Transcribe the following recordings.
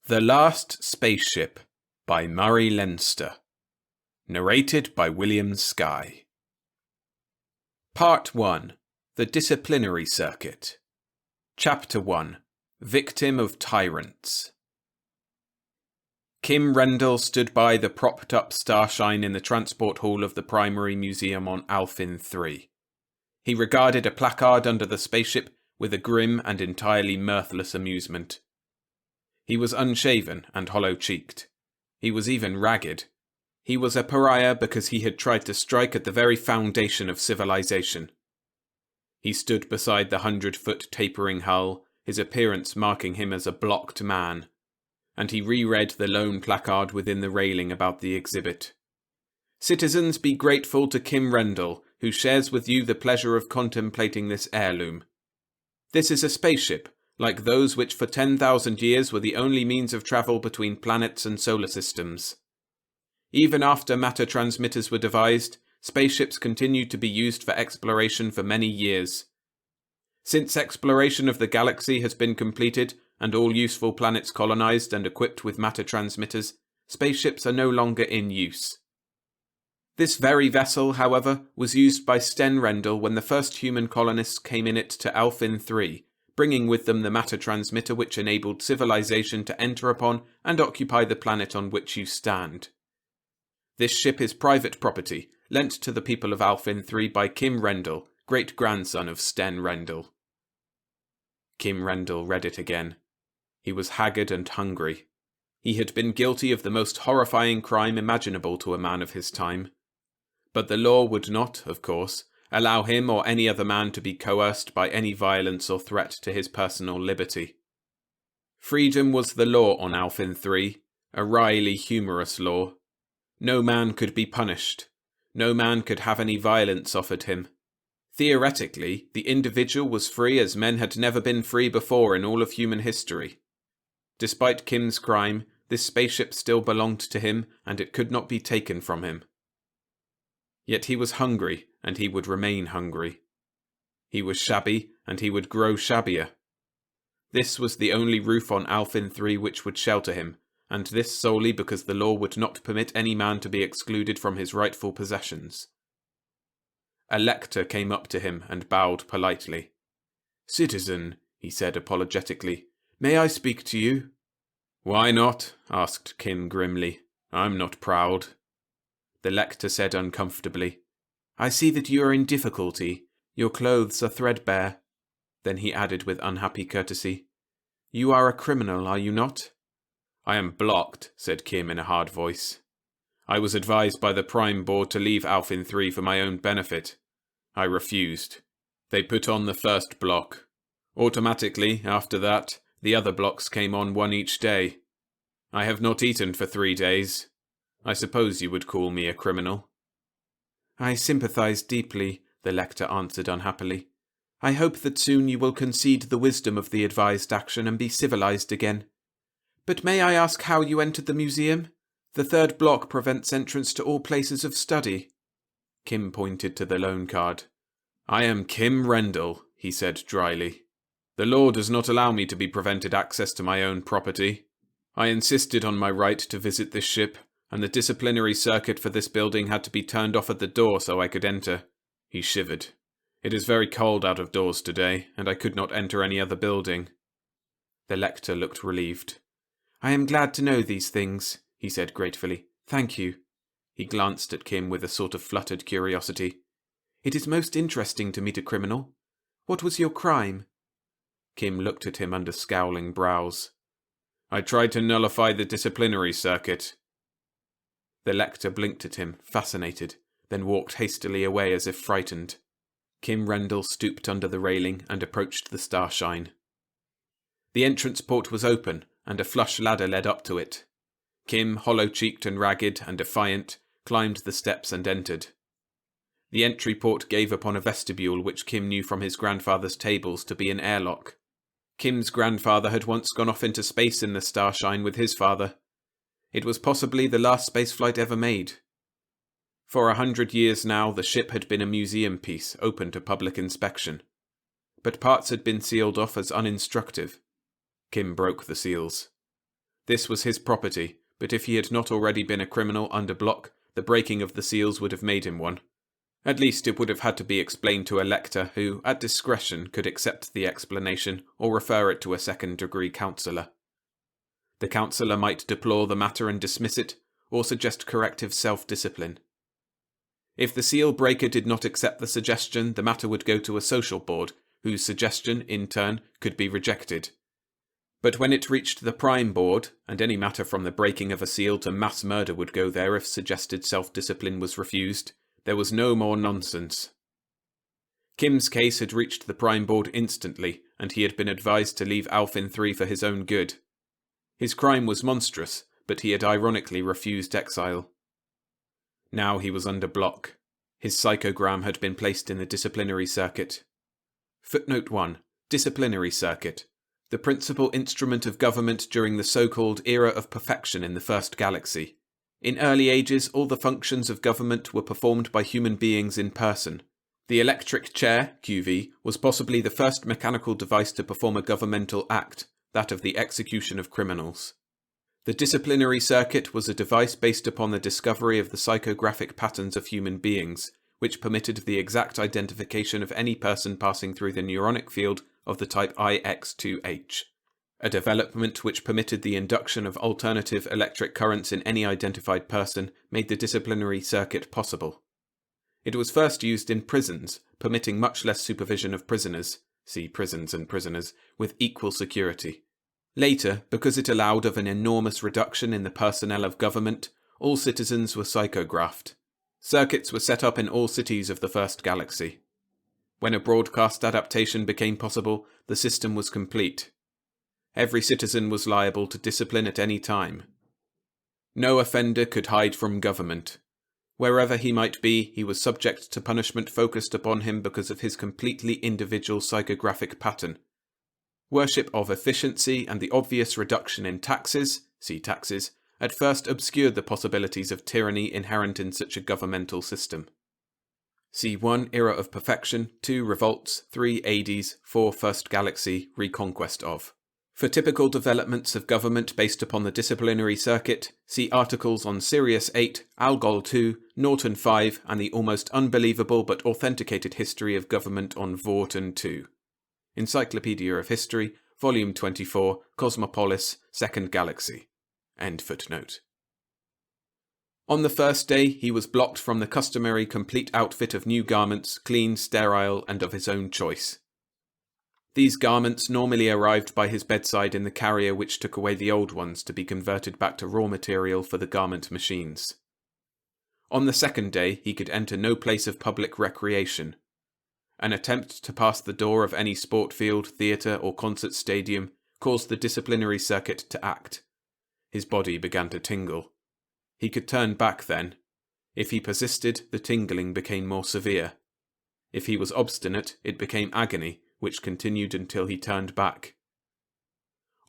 The Last Spaceship by Murray Leinster. Narrated by William Skye. Part 1. The Disciplinary Circuit. Chapter 1. Victim of Tyrants. Kim Rendell stood by the propped-up starshine in the transport hall of the Primary Museum on Alphin 3. He regarded a placard under the spaceship with a grim and entirely mirthless amusement. He was unshaven and hollow-cheeked. He was even ragged. He was a pariah because he had tried to strike at the very foundation of civilization. He stood beside the 100-foot tapering hull, his appearance marking him as a blocked man, and he reread the lone placard within the railing about the exhibit. Citizens, be grateful to Kim Rendell, who shares with you the pleasure of contemplating this heirloom. This is a spaceship, like those which for 10,000 years were the only means of travel between planets and solar systems. Even after matter transmitters were devised, spaceships continued to be used for exploration for many years. Since exploration of the galaxy has been completed and all useful planets colonized and equipped with matter transmitters, spaceships are no longer in use. This very vessel, however, was used by Sten Rendell when the first human colonists came in it to Alphin 3, bringing with them the matter transmitter which enabled civilization to enter upon and occupy the planet on which you stand. This ship is private property, lent to the people of Alphin 3 by Kim Rendell, great-grandson of Sten Rendell. Kim Rendell read it again. He was haggard and hungry. He had been guilty of the most horrifying crime imaginable to a man of his time. But the law would not, of course, allow him or any other man to be coerced by any violence or threat to his personal liberty. Freedom was the law on Alphin 3, a wryly humorous law. No man could be punished. No man could have any violence offered him. Theoretically, the individual was free as men had never been free before in all of human history. Despite Kim's crime, this spaceship still belonged to him, and it could not be taken from him. Yet he was hungry, and he would remain hungry. He was shabby, and he would grow shabbier. This was the only roof on Alphin 3 which would shelter him, and this solely because the law would not permit any man to be excluded from his rightful possessions. A lector came up to him and bowed politely. "Citizen," he said apologetically, "may I speak to you?" "Why not?" asked Kim grimly. "I'm not proud." The lector said uncomfortably, "I see that you are in difficulty. Your clothes are threadbare." Then he added with unhappy courtesy, "You are a criminal, are you not?" "I am blocked," said Kim in a hard voice. "I was advised by the Prime Board to leave Alphin 3 for my own benefit. I refused. They put on the first block. Automatically, after that, the other blocks came on one each day. I have not eaten for 3 days. I suppose you would call me a criminal." "I sympathize deeply," the lector answered unhappily. "I hope that soon you will concede the wisdom of the advised action and be civilized again. But may I ask how you entered the museum? The third block prevents entrance to all places of study." Kim pointed to the loan card. "I am Kim Rendell," he said dryly. "The law does not allow me to be prevented access to my own property. I insisted on my right to visit this ship, and the disciplinary circuit for this building had to be turned off at the door so I could enter." He shivered. "It is very cold out of doors today, and I could not enter any other building." The lector looked relieved. "I am glad to know these things," he said gratefully. "Thank you." He glanced at Kim with a sort of fluttered curiosity. "It is most interesting to meet a criminal. What was your crime?" Kim looked at him under scowling brows. "I tried to nullify the disciplinary circuit." The lector blinked at him, fascinated, then walked hastily away as if frightened. Kim Rendell stooped under the railing and approached the starshine. The entrance port was open, and a flush ladder led up to it. Kim, hollow-cheeked and ragged and defiant, climbed the steps and entered. The entry port gave upon a vestibule which Kim knew from his grandfather's tables to be an airlock. Kim's grandfather had once gone off into space in the starshine with his father. It was possibly the last spaceflight ever made. For 100 years now, the ship had been a museum piece, open to public inspection. But parts had been sealed off as uninstructive. Kim broke the seals. This was his property, but if he had not already been a criminal under block, the breaking of the seals would have made him one. At least it would have had to be explained to a lector who, at discretion, could accept the explanation or refer it to a second-degree counsellor. The counsellor might deplore the matter and dismiss it, or suggest corrective self-discipline. If the seal breaker did not accept the suggestion, the matter would go to a social board, whose suggestion, in turn, could be rejected. But when it reached the prime board, and any matter from the breaking of a seal to mass murder would go there if suggested self-discipline was refused, there was no more nonsense. Kim's case had reached the prime board instantly, and he had been advised to leave Alphen 3 for his own good. His crime was monstrous, but he had ironically refused exile. Now he was under block. His psychogram had been placed in the disciplinary circuit. Footnote 1. Disciplinary circuit. The principal instrument of government during the so-called era of perfection in the First Galaxy. In early ages, all the functions of government were performed by human beings in person. The electric chair, QV, was possibly the first mechanical device to perform a governmental act, that of the execution of criminals. The disciplinary circuit was a device based upon the discovery of the psychographic patterns of human beings, which permitted the exact identification of any person passing through the neuronic field of the type IX2H. A development which permitted the induction of alternative electric currents in any identified person made the disciplinary circuit possible. It was first used in prisons, permitting much less supervision of prisoners, see prisons and prisoners, with equal security. Later, because it allowed of an enormous reduction in the personnel of government, all citizens were psychographed. Circuits were set up in all cities of the First Galaxy. When a broadcast adaptation became possible, the system was complete. Every citizen was liable to discipline at any time. No offender could hide from government. Wherever he might be, he was subject to punishment focused upon him because of his completely individual psychographic pattern. Worship of efficiency and the obvious reduction in taxes, see taxes, at first obscured the possibilities of tyranny inherent in such a governmental system. See 1. Era of Perfection, 2. Revolts, 3. Hades, 4. First Galaxy, Reconquest of. For typical developments of government based upon the disciplinary circuit, see articles on Sirius 8, Algol 2, Norton 5, and the almost unbelievable but authenticated history of government on Vorton 2. Encyclopedia of History, Volume 24, Cosmopolis, Second Galaxy. End footnote. On the first day, he was blocked from the customary complete outfit of new garments, clean, sterile, and of his own choice. These garments normally arrived by his bedside in the carrier which took away the old ones to be converted back to raw material for the garment machines. On the second day, he could enter no place of public recreation. An attempt to pass the door of any sport field, theatre, or concert stadium caused the disciplinary circuit to act. His body began to tingle. He could turn back then. If he persisted, the tingling became more severe. If he was obstinate, it became agony, which continued until he turned back.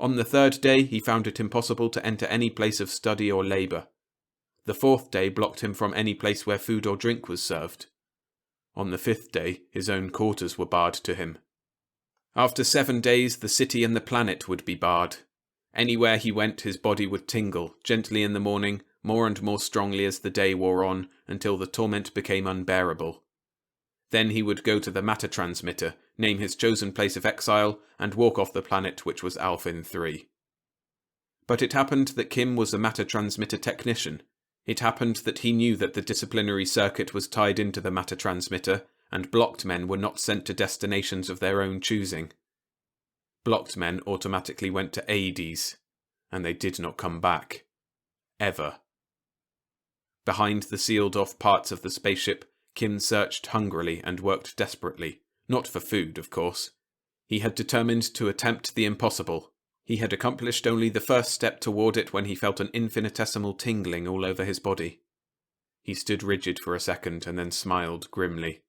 On the third day, he found it impossible to enter any place of study or labour. The fourth day blocked him from any place where food or drink was served. On the fifth day, his own quarters were barred to him. After 7 days, the city and the planet would be barred. Anywhere he went, his body would tingle, gently in the morning, more and more strongly as the day wore on, until the torment became unbearable. Then he would go to the matter transmitter, name his chosen place of exile, and walk off the planet which was Alphen 3. But it happened that Kim was a matter transmitter technician. It happened that he knew that the disciplinary circuit was tied into the matter transmitter, and blocked men were not sent to destinations of their own choosing. Blocked men automatically went to Hades, and they did not come back. Ever. Behind the sealed-off parts of the spaceship, Kim searched hungrily and worked desperately. Not for food, of course. He had determined to attempt the impossible. He had accomplished only the first step toward it when he felt an infinitesimal tingling all over his body. He stood rigid for a second and then smiled grimly.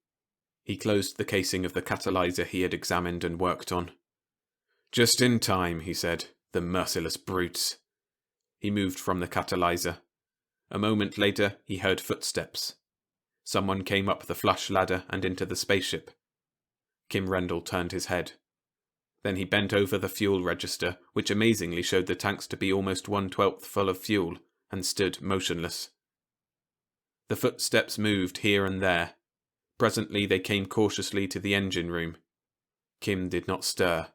He closed the casing of the catalyzer he had examined and worked on. "Just in time," he said. "The merciless brutes." He moved from the catalyzer. A moment later, he heard footsteps. Someone came up the flush ladder and into the spaceship. Kim Rendell turned his head. Then he bent over the fuel register, which amazingly showed the tanks to be almost 1/12 full of fuel, and stood motionless. The footsteps moved here and there. Presently they came cautiously to the engine room. Kim did not stir.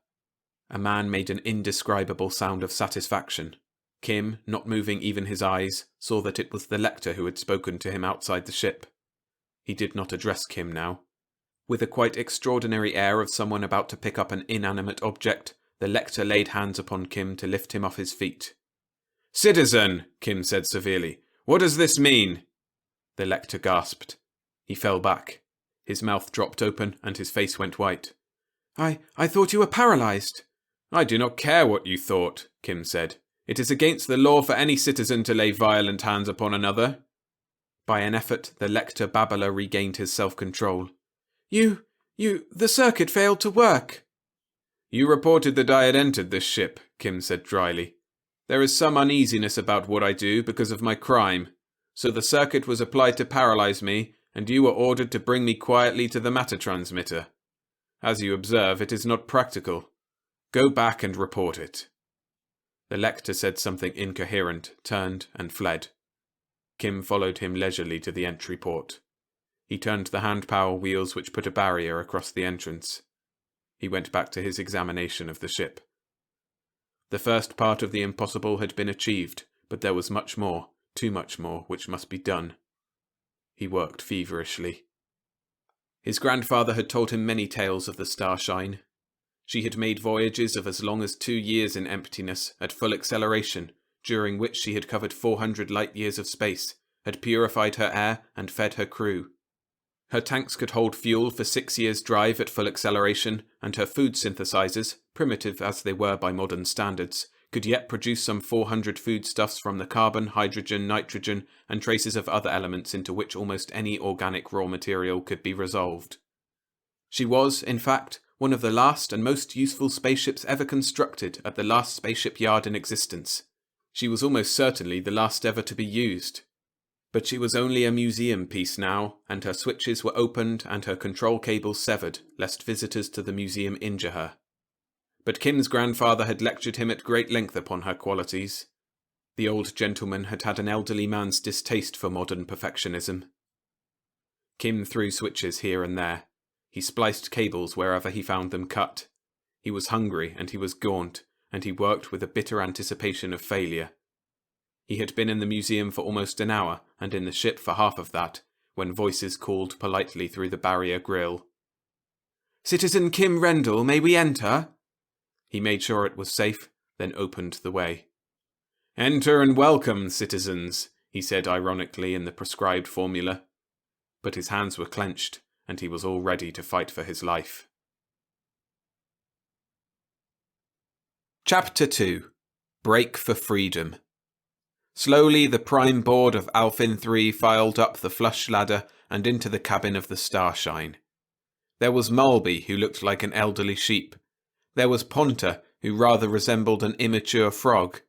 A man made an indescribable sound of satisfaction. Kim, not moving even his eyes, saw that it was the Lector who had spoken to him outside the ship. He did not address Kim now. With a quite extraordinary air of someone about to pick up an inanimate object, the Lector laid hands upon Kim to lift him off his feet. "Citizen," Kim said severely, "what does this mean?" The Lector gasped. He fell back. His mouth dropped open and his face went white. I thought you were paralyzed." "I do not care what you thought," Kim said. "It is against the law for any citizen to lay violent hands upon another." By an effort, the Lector babbler regained his self-control. The circuit failed to work." "You reported that I had entered this ship," Kim said dryly. "There is some uneasiness about what I do because of my crime. So the circuit was applied to paralyze me, and you were ordered to bring me quietly to the matter transmitter. As you observe, it is not practical. Go back and report it." The Lector said something incoherent, turned, and fled. Kim followed him leisurely to the entry port. He turned the hand-power wheels which put a barrier across the entrance. He went back to his examination of the ship. The first part of the impossible had been achieved, but there was much more, too much more, which must be done. He worked feverishly. His grandfather had told him many tales of the Starshine. She had made voyages of as long as 2 years in emptiness, at full acceleration, during which she had covered 400 light-years of space, had purified her air and fed her crew. Her tanks could hold fuel for 6 years' drive at full acceleration, and her food synthesizers, primitive as they were by modern standards, could yet produce some 400 foodstuffs from the carbon, hydrogen, nitrogen, and traces of other elements into which almost any organic raw material could be resolved. She was, in fact, one of the last and most useful spaceships ever constructed at the last spaceship yard in existence. She was almost certainly the last ever to be used. But she was only a museum piece now, and her switches were opened and her control cables severed, lest visitors to the museum injure her. But Kim's grandfather had lectured him at great length upon her qualities. The old gentleman had had an elderly man's distaste for modern perfectionism. Kim threw switches here and there. He spliced cables wherever he found them cut. He was hungry and he was gaunt, and he worked with a bitter anticipation of failure. He had been in the museum for almost an hour, and in the ship for half of that, when voices called politely through the barrier grille. "Citizen Kim Rendell, may we enter?" He made sure it was safe, then opened the way. "Enter and welcome, citizens," he said ironically in the prescribed formula. But his hands were clenched, and he was all ready to fight for his life. Chapter 2. Break for Freedom. Slowly the Prime Board of Alphin 3 filed up the flush ladder and into the cabin of the Starshine. There was Mulby, who looked like an elderly sheep. There was Ponta, who rather resembled an immature frog.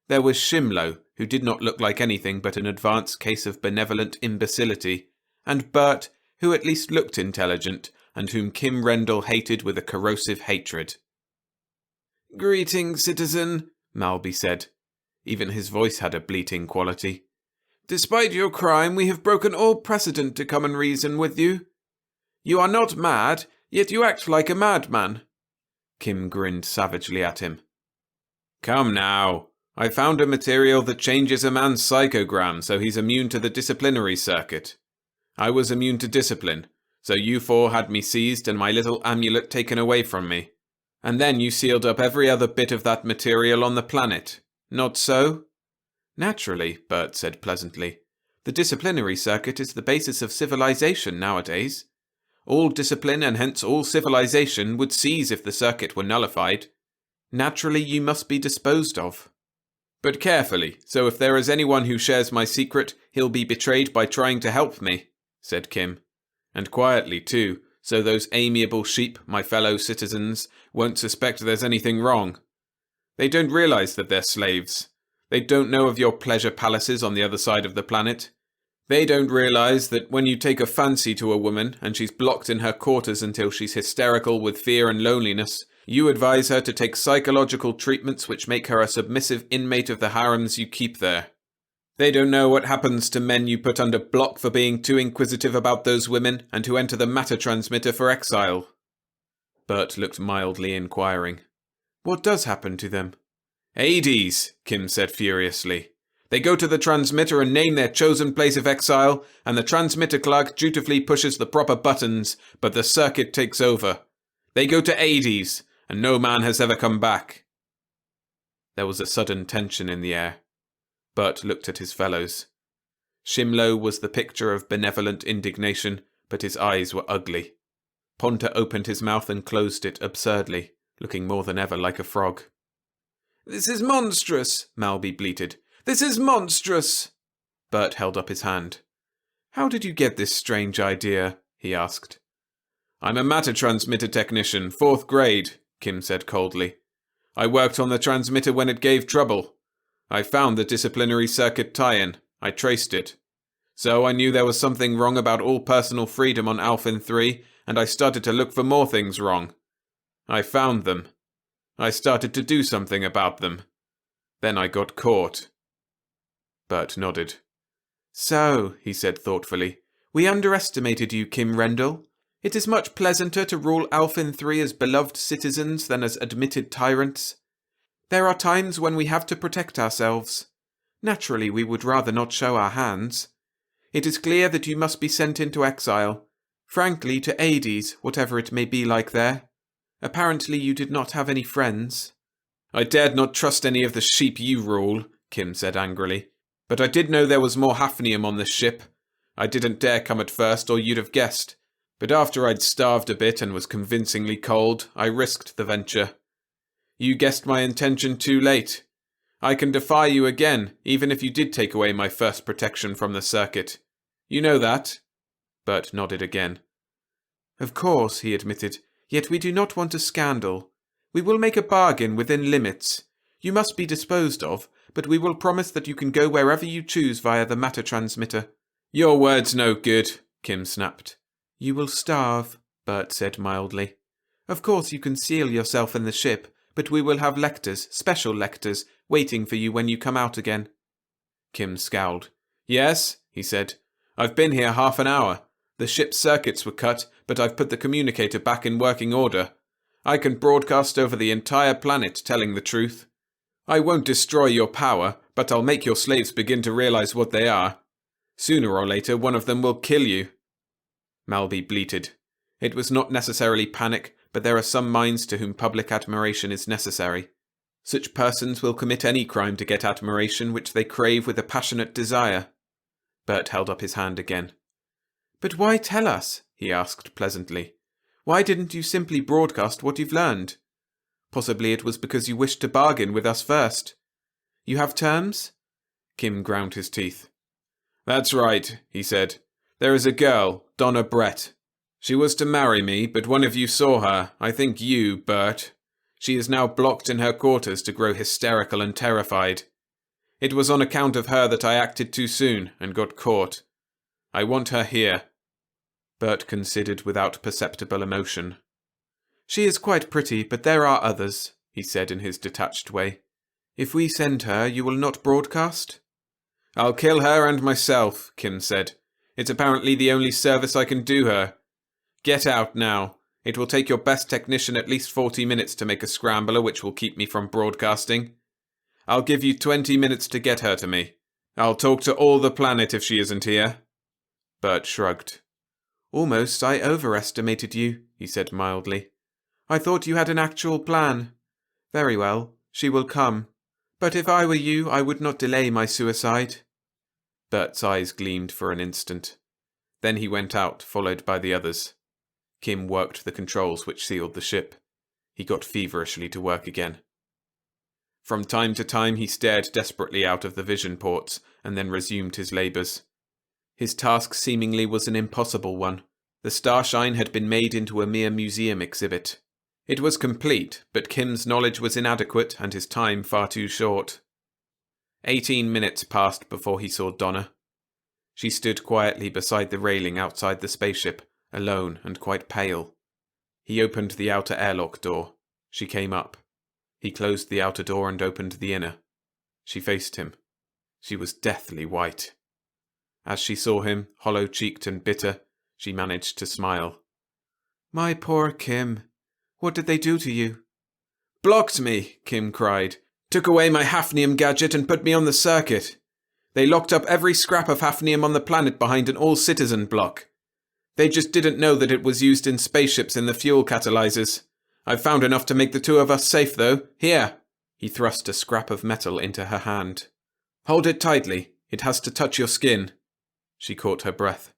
There was Shimlo, who did not look like anything but an advanced case of benevolent imbecility, and Bert, who at least looked intelligent, and whom Kim Rendell hated with a corrosive hatred. "Greetings, citizen," Mulby said. Even his voice had a bleating quality. "Despite your crime, we have broken all precedent to come and reason with you. You are not mad, yet you act like a madman." Kim grinned savagely at him. "Come now. I found a material that changes a man's psychogram so he's immune to the disciplinary circuit. I was immune to discipline, so you four had me seized and my little amulet taken away from me. And then you sealed up every other bit of that material on the planet. Not so?" "Naturally," Bert said pleasantly. "The disciplinary circuit is the basis of civilization nowadays. All discipline and hence all civilization would cease if the circuit were nullified. Naturally, you must be disposed of." "But carefully, so if there is anyone who shares my secret, he'll be betrayed by trying to help me," said Kim. "And quietly, too, so those amiable sheep, my fellow citizens, won't suspect there's anything wrong. They don't realize that they're slaves. They don't know of your pleasure palaces on the other side of the planet. They don't realize that when you take a fancy to a woman and she's blocked in her quarters until she's hysterical with fear and loneliness, You advise her to take psychological treatments which make her a submissive inmate of the harems you keep there. They don't know what happens to men you put under block for being too inquisitive about those women and who enter the matter transmitter for exile. Bert looked mildly inquiring. What does happen to them? Hades, Kim said furiously. They go to the transmitter and name their chosen place of exile, and the transmitter clerk dutifully pushes the proper buttons, but the circuit takes over. They go to Hades, and no man has ever come back. There was a sudden tension in the air. Bert looked at his fellows. Shimlo was the picture of benevolent indignation, but his eyes were ugly. Ponta opened his mouth and closed it absurdly, looking more than ever like a frog. "This is monstrous," Malby bleated. "This is monstrous!" Bert held up his hand. "How did you get this strange idea?" he asked. "I'm a matter transmitter technician, 4th grade," Kim said coldly. "I worked on the transmitter when it gave trouble. I found the disciplinary circuit tie-in. I traced it. So I knew there was something wrong about all personal freedom on Alphen 3, and I started to look for more things wrong. I found them. I started to do something about them. Then I got caught." Bert nodded. "So," he said thoughtfully, "we underestimated you, Kim Rendell. It is much pleasanter to rule Alphen 3 as beloved citizens than as admitted tyrants. There are times when we have to protect ourselves. Naturally, we would rather not show our hands. It is clear that you must be sent into exile. Frankly, to Hades, whatever it may be like there. Apparently you did not have any friends." "I dared not trust any of the sheep you rule," Kim said angrily. "But I did know there was more hafnium on the ship. I didn't dare come at first, or you'd have guessed. But after I'd starved a bit and was convincingly cold, I risked the venture. You guessed my intention too late. I can defy you again, even if you did take away my first protection from the circuit. You know that?" Bert nodded again. "Of course," he admitted, "yet we do not want a scandal. We will make a bargain within limits. You must be disposed of, but we will promise that you can go wherever you choose via the matter transmitter." "Your word's no good," Kim snapped. "You will starve," Bert said mildly. "Of course you can seal yourself in the ship, but we will have lectors, special lectors, waiting for you when you come out again." Kim scowled. "Yes," he said. "I've been here half an hour. The ship's circuits were cut, but I've put the communicator back in working order. I can broadcast over the entire planet, telling the truth. I won't destroy your power, but I'll make your slaves begin to realize what they are. Sooner or later, one of them will kill you." Malby bleated. It was not necessarily panic, but there are some minds to whom public admiration is necessary. Such persons will commit any crime to get admiration which they crave with a passionate desire. Bert held up his hand again. "But why tell us?" he asked pleasantly. "Why didn't you simply broadcast what you've learned? Possibly it was because you wished to bargain with us first. You have terms?" Kim ground his teeth. "That's right," he said. "There is a girl, Donna Brett. She was to marry me, but one of you saw her, I think you, Bert. She is now blocked in her quarters to grow hysterical and terrified. It was on account of her that I acted too soon and got caught. I want her here." Bert considered without perceptible emotion. "She is quite pretty, but there are others," he said in his detached way. "If we send her, you will not broadcast?" "I'll kill her and myself," Kim said. "It's apparently the only service I can do her. Get out now. It will take your best technician at least 40 minutes to make a scrambler which will keep me from broadcasting. I'll give you 20 minutes to get her to me. I'll talk to all the planet if she isn't here." Bert shrugged. "Almost I overestimated you," he said mildly. "I thought you had an actual plan. Very well, she will come. But if I were you, I would not delay my suicide." Bert's eyes gleamed for an instant. Then he went out, followed by the others. Kim worked the controls which sealed the ship. He got feverishly to work again. From time to time he stared desperately out of the vision ports, and then resumed his labours. His task seemingly was an impossible one. The starshine had been made into a mere museum exhibit. It was complete, but Kim's knowledge was inadequate and his time far too short. 18 minutes passed before he saw Donna. She stood quietly beside the railing outside the spaceship, alone and quite pale. He opened the outer airlock door. She came up. He closed the outer door and opened the inner. She faced him. She was deathly white. As she saw him, hollow-cheeked and bitter, she managed to smile. "My poor Kim. What did they do to you?" "Blocked me," Kim cried. "Took away my hafnium gadget and put me on the circuit. They locked up every scrap of hafnium on the planet behind an all-citizen block. They just didn't know that it was used in spaceships in the fuel catalyzers. I've found enough to make the two of us safe, though. Here." He thrust a scrap of metal into her hand. "Hold it tightly. It has to touch your skin." She caught her breath.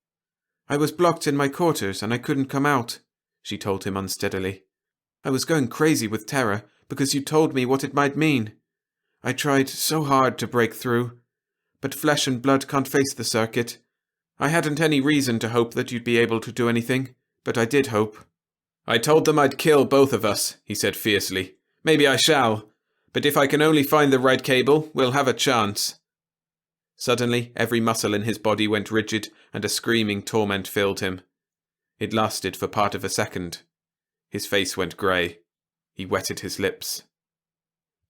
"I was blocked in my quarters and I couldn't come out," she told him unsteadily. "I was going crazy with terror because you told me what it might mean. I tried so hard to break through, but flesh and blood can't face the circuit. I hadn't any reason to hope that you'd be able to do anything, but I did hope." "I told them I'd kill both of us," he said fiercely. "Maybe I shall, but if I can only find the right cable, we'll have a chance." Suddenly, every muscle in his body went rigid and a screaming torment filled him. It lasted for part of a second. His face went grey. He wetted his lips.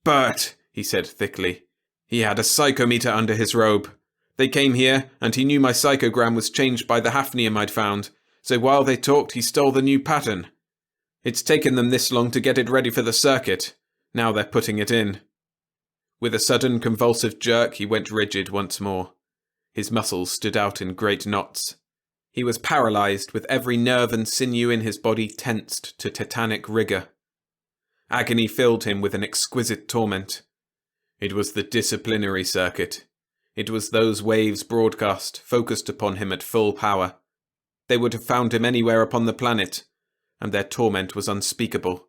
"Bert," he said thickly. "He had a psychometer under his robe. They came here, and he knew my psychogram was changed by the hafnium I'd found, so while they talked he stole the new pattern. It's taken them this long to get it ready for the circuit. Now they're putting it in." With a sudden convulsive jerk, he went rigid once more. His muscles stood out in great knots. He was paralyzed, with every nerve and sinew in his body tensed to tetanic rigor. Agony filled him with an exquisite torment. It was the disciplinary circuit. It was those waves broadcast, focused upon him at full power. They would have found him anywhere upon the planet, and their torment was unspeakable.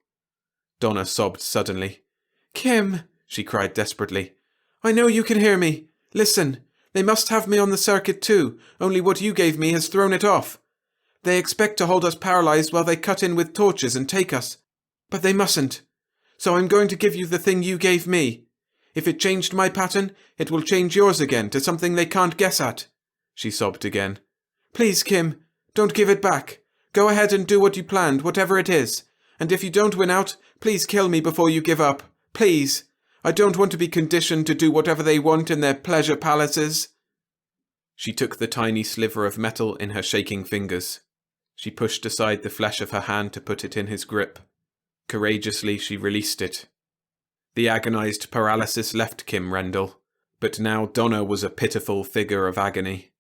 Donna sobbed suddenly. "Kim," she cried desperately. "I know you can hear me. Listen, they must have me on the circuit too, only what you gave me has thrown it off. They expect to hold us paralyzed while they cut in with torches and take us. But they mustn't. So I'm going to give you the thing you gave me. If it changed my pattern, it will change yours again to something they can't guess at." She sobbed again. "Please, Kim, don't give it back. Go ahead and do what you planned, whatever it is. And if you don't win out, please kill me before you give up. Please. I don't want to be conditioned to do whatever they want in their pleasure palaces." She took the tiny sliver of metal in her shaking fingers. She pushed aside the flesh of her hand to put it in his grip. Courageously, she released it. The agonized paralysis left Kim Rendell, but now Donna was a pitiful figure of agony.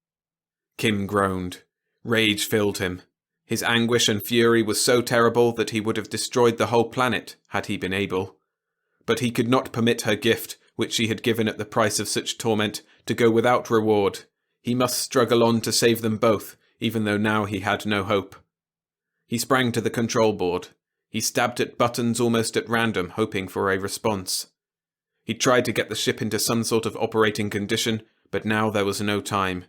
Kim groaned. Rage filled him. His anguish and fury was so terrible that he would have destroyed the whole planet had he been able. But he could not permit her gift, which she had given at the price of such torment, to go without reward. He must struggle on to save them both, even though now he had no hope. He sprang to the control board. He stabbed at buttons almost at random, hoping for a response. He tried to get the ship into some sort of operating condition, but now there was no time.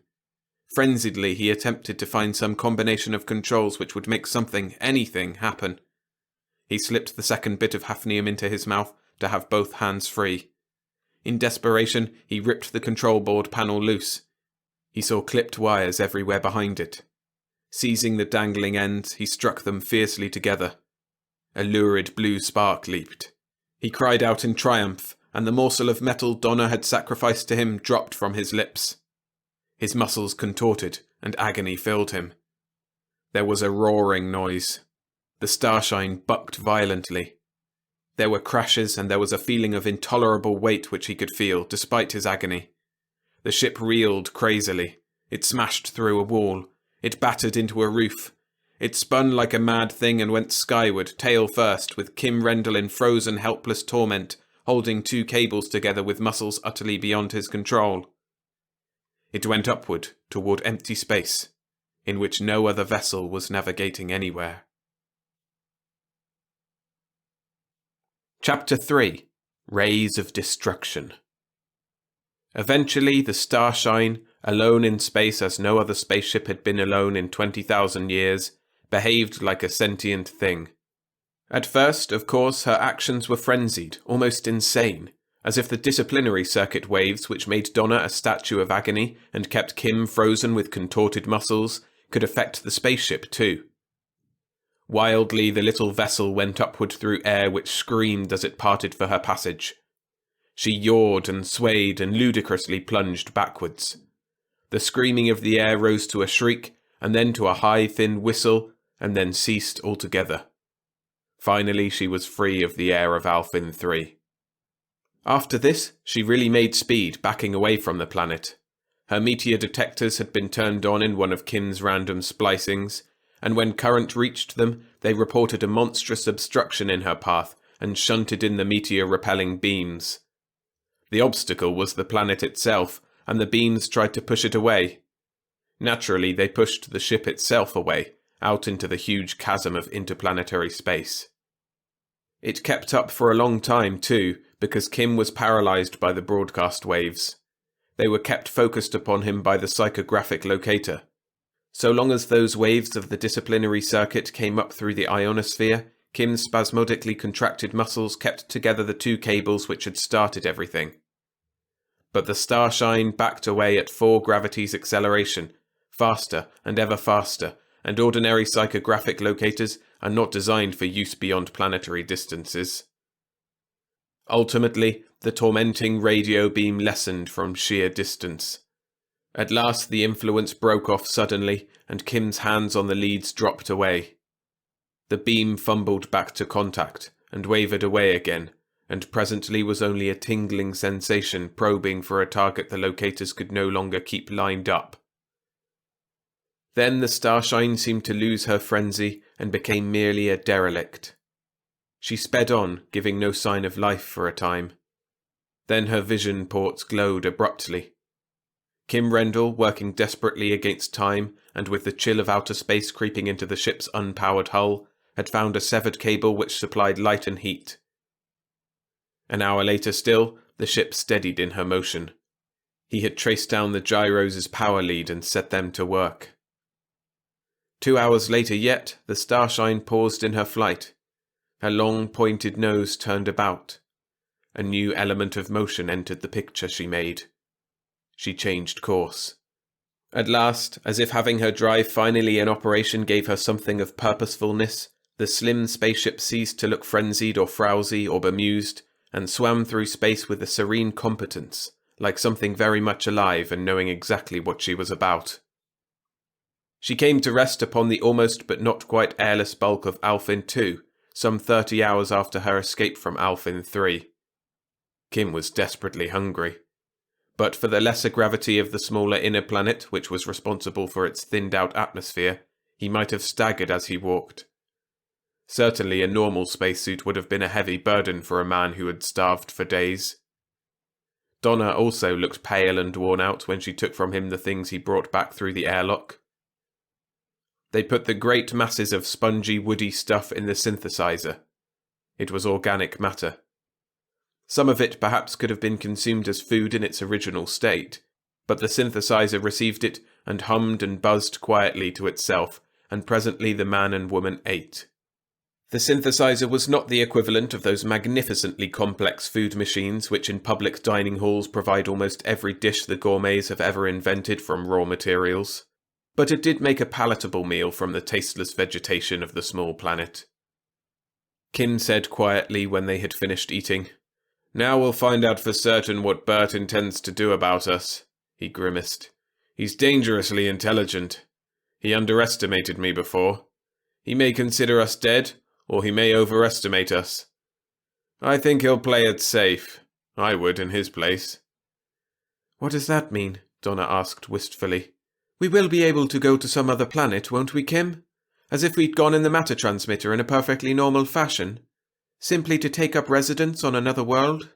Frenziedly, he attempted to find some combination of controls which would make something, anything, happen. He slipped the second bit of hafnium into his mouth to have both hands free. In desperation, he ripped the control board panel loose. He saw clipped wires everywhere behind it. Seizing the dangling ends, he struck them fiercely together. A lurid blue spark leaped. He cried out in triumph, and the morsel of metal Donna had sacrificed to him dropped from his lips. His muscles contorted, and agony filled him. There was a roaring noise. The starshine bucked violently. There were crashes, and there was a feeling of intolerable weight which he could feel, despite his agony. The ship reeled crazily. It smashed through a wall. It battered into a roof. It spun like a mad thing and went skyward, tail first, with Kim Rendell in frozen, helpless torment, holding two cables together with muscles utterly beyond his control. It went upward, toward empty space, in which no other vessel was navigating anywhere. Chapter 3. Rays of Destruction. Eventually, the Starshine, alone in space as no other spaceship had been alone in 20,000 years, behaved like a sentient thing. At first, of course, her actions were frenzied, almost insane, as if the disciplinary circuit waves which made Donna a statue of agony and kept Kim frozen with contorted muscles could affect the spaceship too. Wildly, the little vessel went upward through air which screamed as it parted for her passage. She yawed and swayed and ludicrously plunged backwards. The screaming of the air rose to a shriek, and then to a high, thin whistle, and then ceased altogether. Finally, she was free of the air of Alphen 3. After this, she really made speed, backing away from the planet. Her meteor detectors had been turned on in one of Kim's random splicings, and when current reached them, they reported a monstrous obstruction in her path and shunted in the meteor-repelling beams. The obstacle was the planet itself, and the beams tried to push it away. Naturally, they pushed the ship itself away, out into the huge chasm of interplanetary space. It kept up for a long time too, because Kim was paralyzed by the broadcast waves. They were kept focused upon him by the psychographic locator. So long as those waves of the disciplinary circuit came up through the ionosphere, Kim's spasmodically contracted muscles kept together the two cables which had started everything. But the starshine backed away at 4 gravities acceleration, faster and ever faster, and ordinary psychographic locators are not designed for use beyond planetary distances. Ultimately, the tormenting radio beam lessened from sheer distance. At last the influence broke off suddenly, and Kim's hands on the leads dropped away. The beam fumbled back to contact, and wavered away again, and presently was only a tingling sensation probing for a target the locators could no longer keep lined up. Then the starshine seemed to lose her frenzy and became merely a derelict. She sped on, giving no sign of life for a time. Then her vision ports glowed abruptly. Kim Rendell, working desperately against time and with the chill of outer space creeping into the ship's unpowered hull, had found a severed cable which supplied light and heat. An hour later still, the ship steadied in her motion. He had traced down the gyros' power lead and set them to work. 2 hours later yet, the starshine paused in her flight. Her long pointed nose turned about. A new element of motion entered the picture she made. She changed course. At last, as if having her drive finally in operation gave her something of purposefulness, the slim spaceship ceased to look frenzied or frowsy or bemused, and swam through space with a serene competence, like something very much alive and knowing exactly what she was about. She came to rest upon the almost but not quite airless bulk of Alphen 2, some 30 hours after her escape from Alphen 3. Kim was desperately hungry. But for the lesser gravity of the smaller inner planet, which was responsible for its thinned-out atmosphere, he might have staggered as he walked. Certainly a normal spacesuit would have been a heavy burden for a man who had starved for days. Donna also looked pale and worn out when she took from him the things he brought back through the airlock. They put the great masses of spongy, woody stuff in the synthesizer. It was organic matter. Some of it perhaps could have been consumed as food in its original state, but the synthesizer received it and hummed and buzzed quietly to itself, and presently the man and woman ate. The synthesizer was not the equivalent of those magnificently complex food machines which in public dining halls provide almost every dish the gourmets have ever invented from raw materials, but it did make a palatable meal from the tasteless vegetation of the small planet. Kim said quietly when they had finished eating, "Now we'll find out for certain what Bert intends to do about us," he grimaced. "He's dangerously intelligent. He underestimated me before. He may consider us dead, or he may overestimate us. I think he'll play it safe. I would in his place." "What does that mean?" Donna asked wistfully. "We will be able to go to some other planet, won't we, Kim? As if we'd gone in the matter transmitter in a perfectly normal fashion? Simply to take up residence on another world?"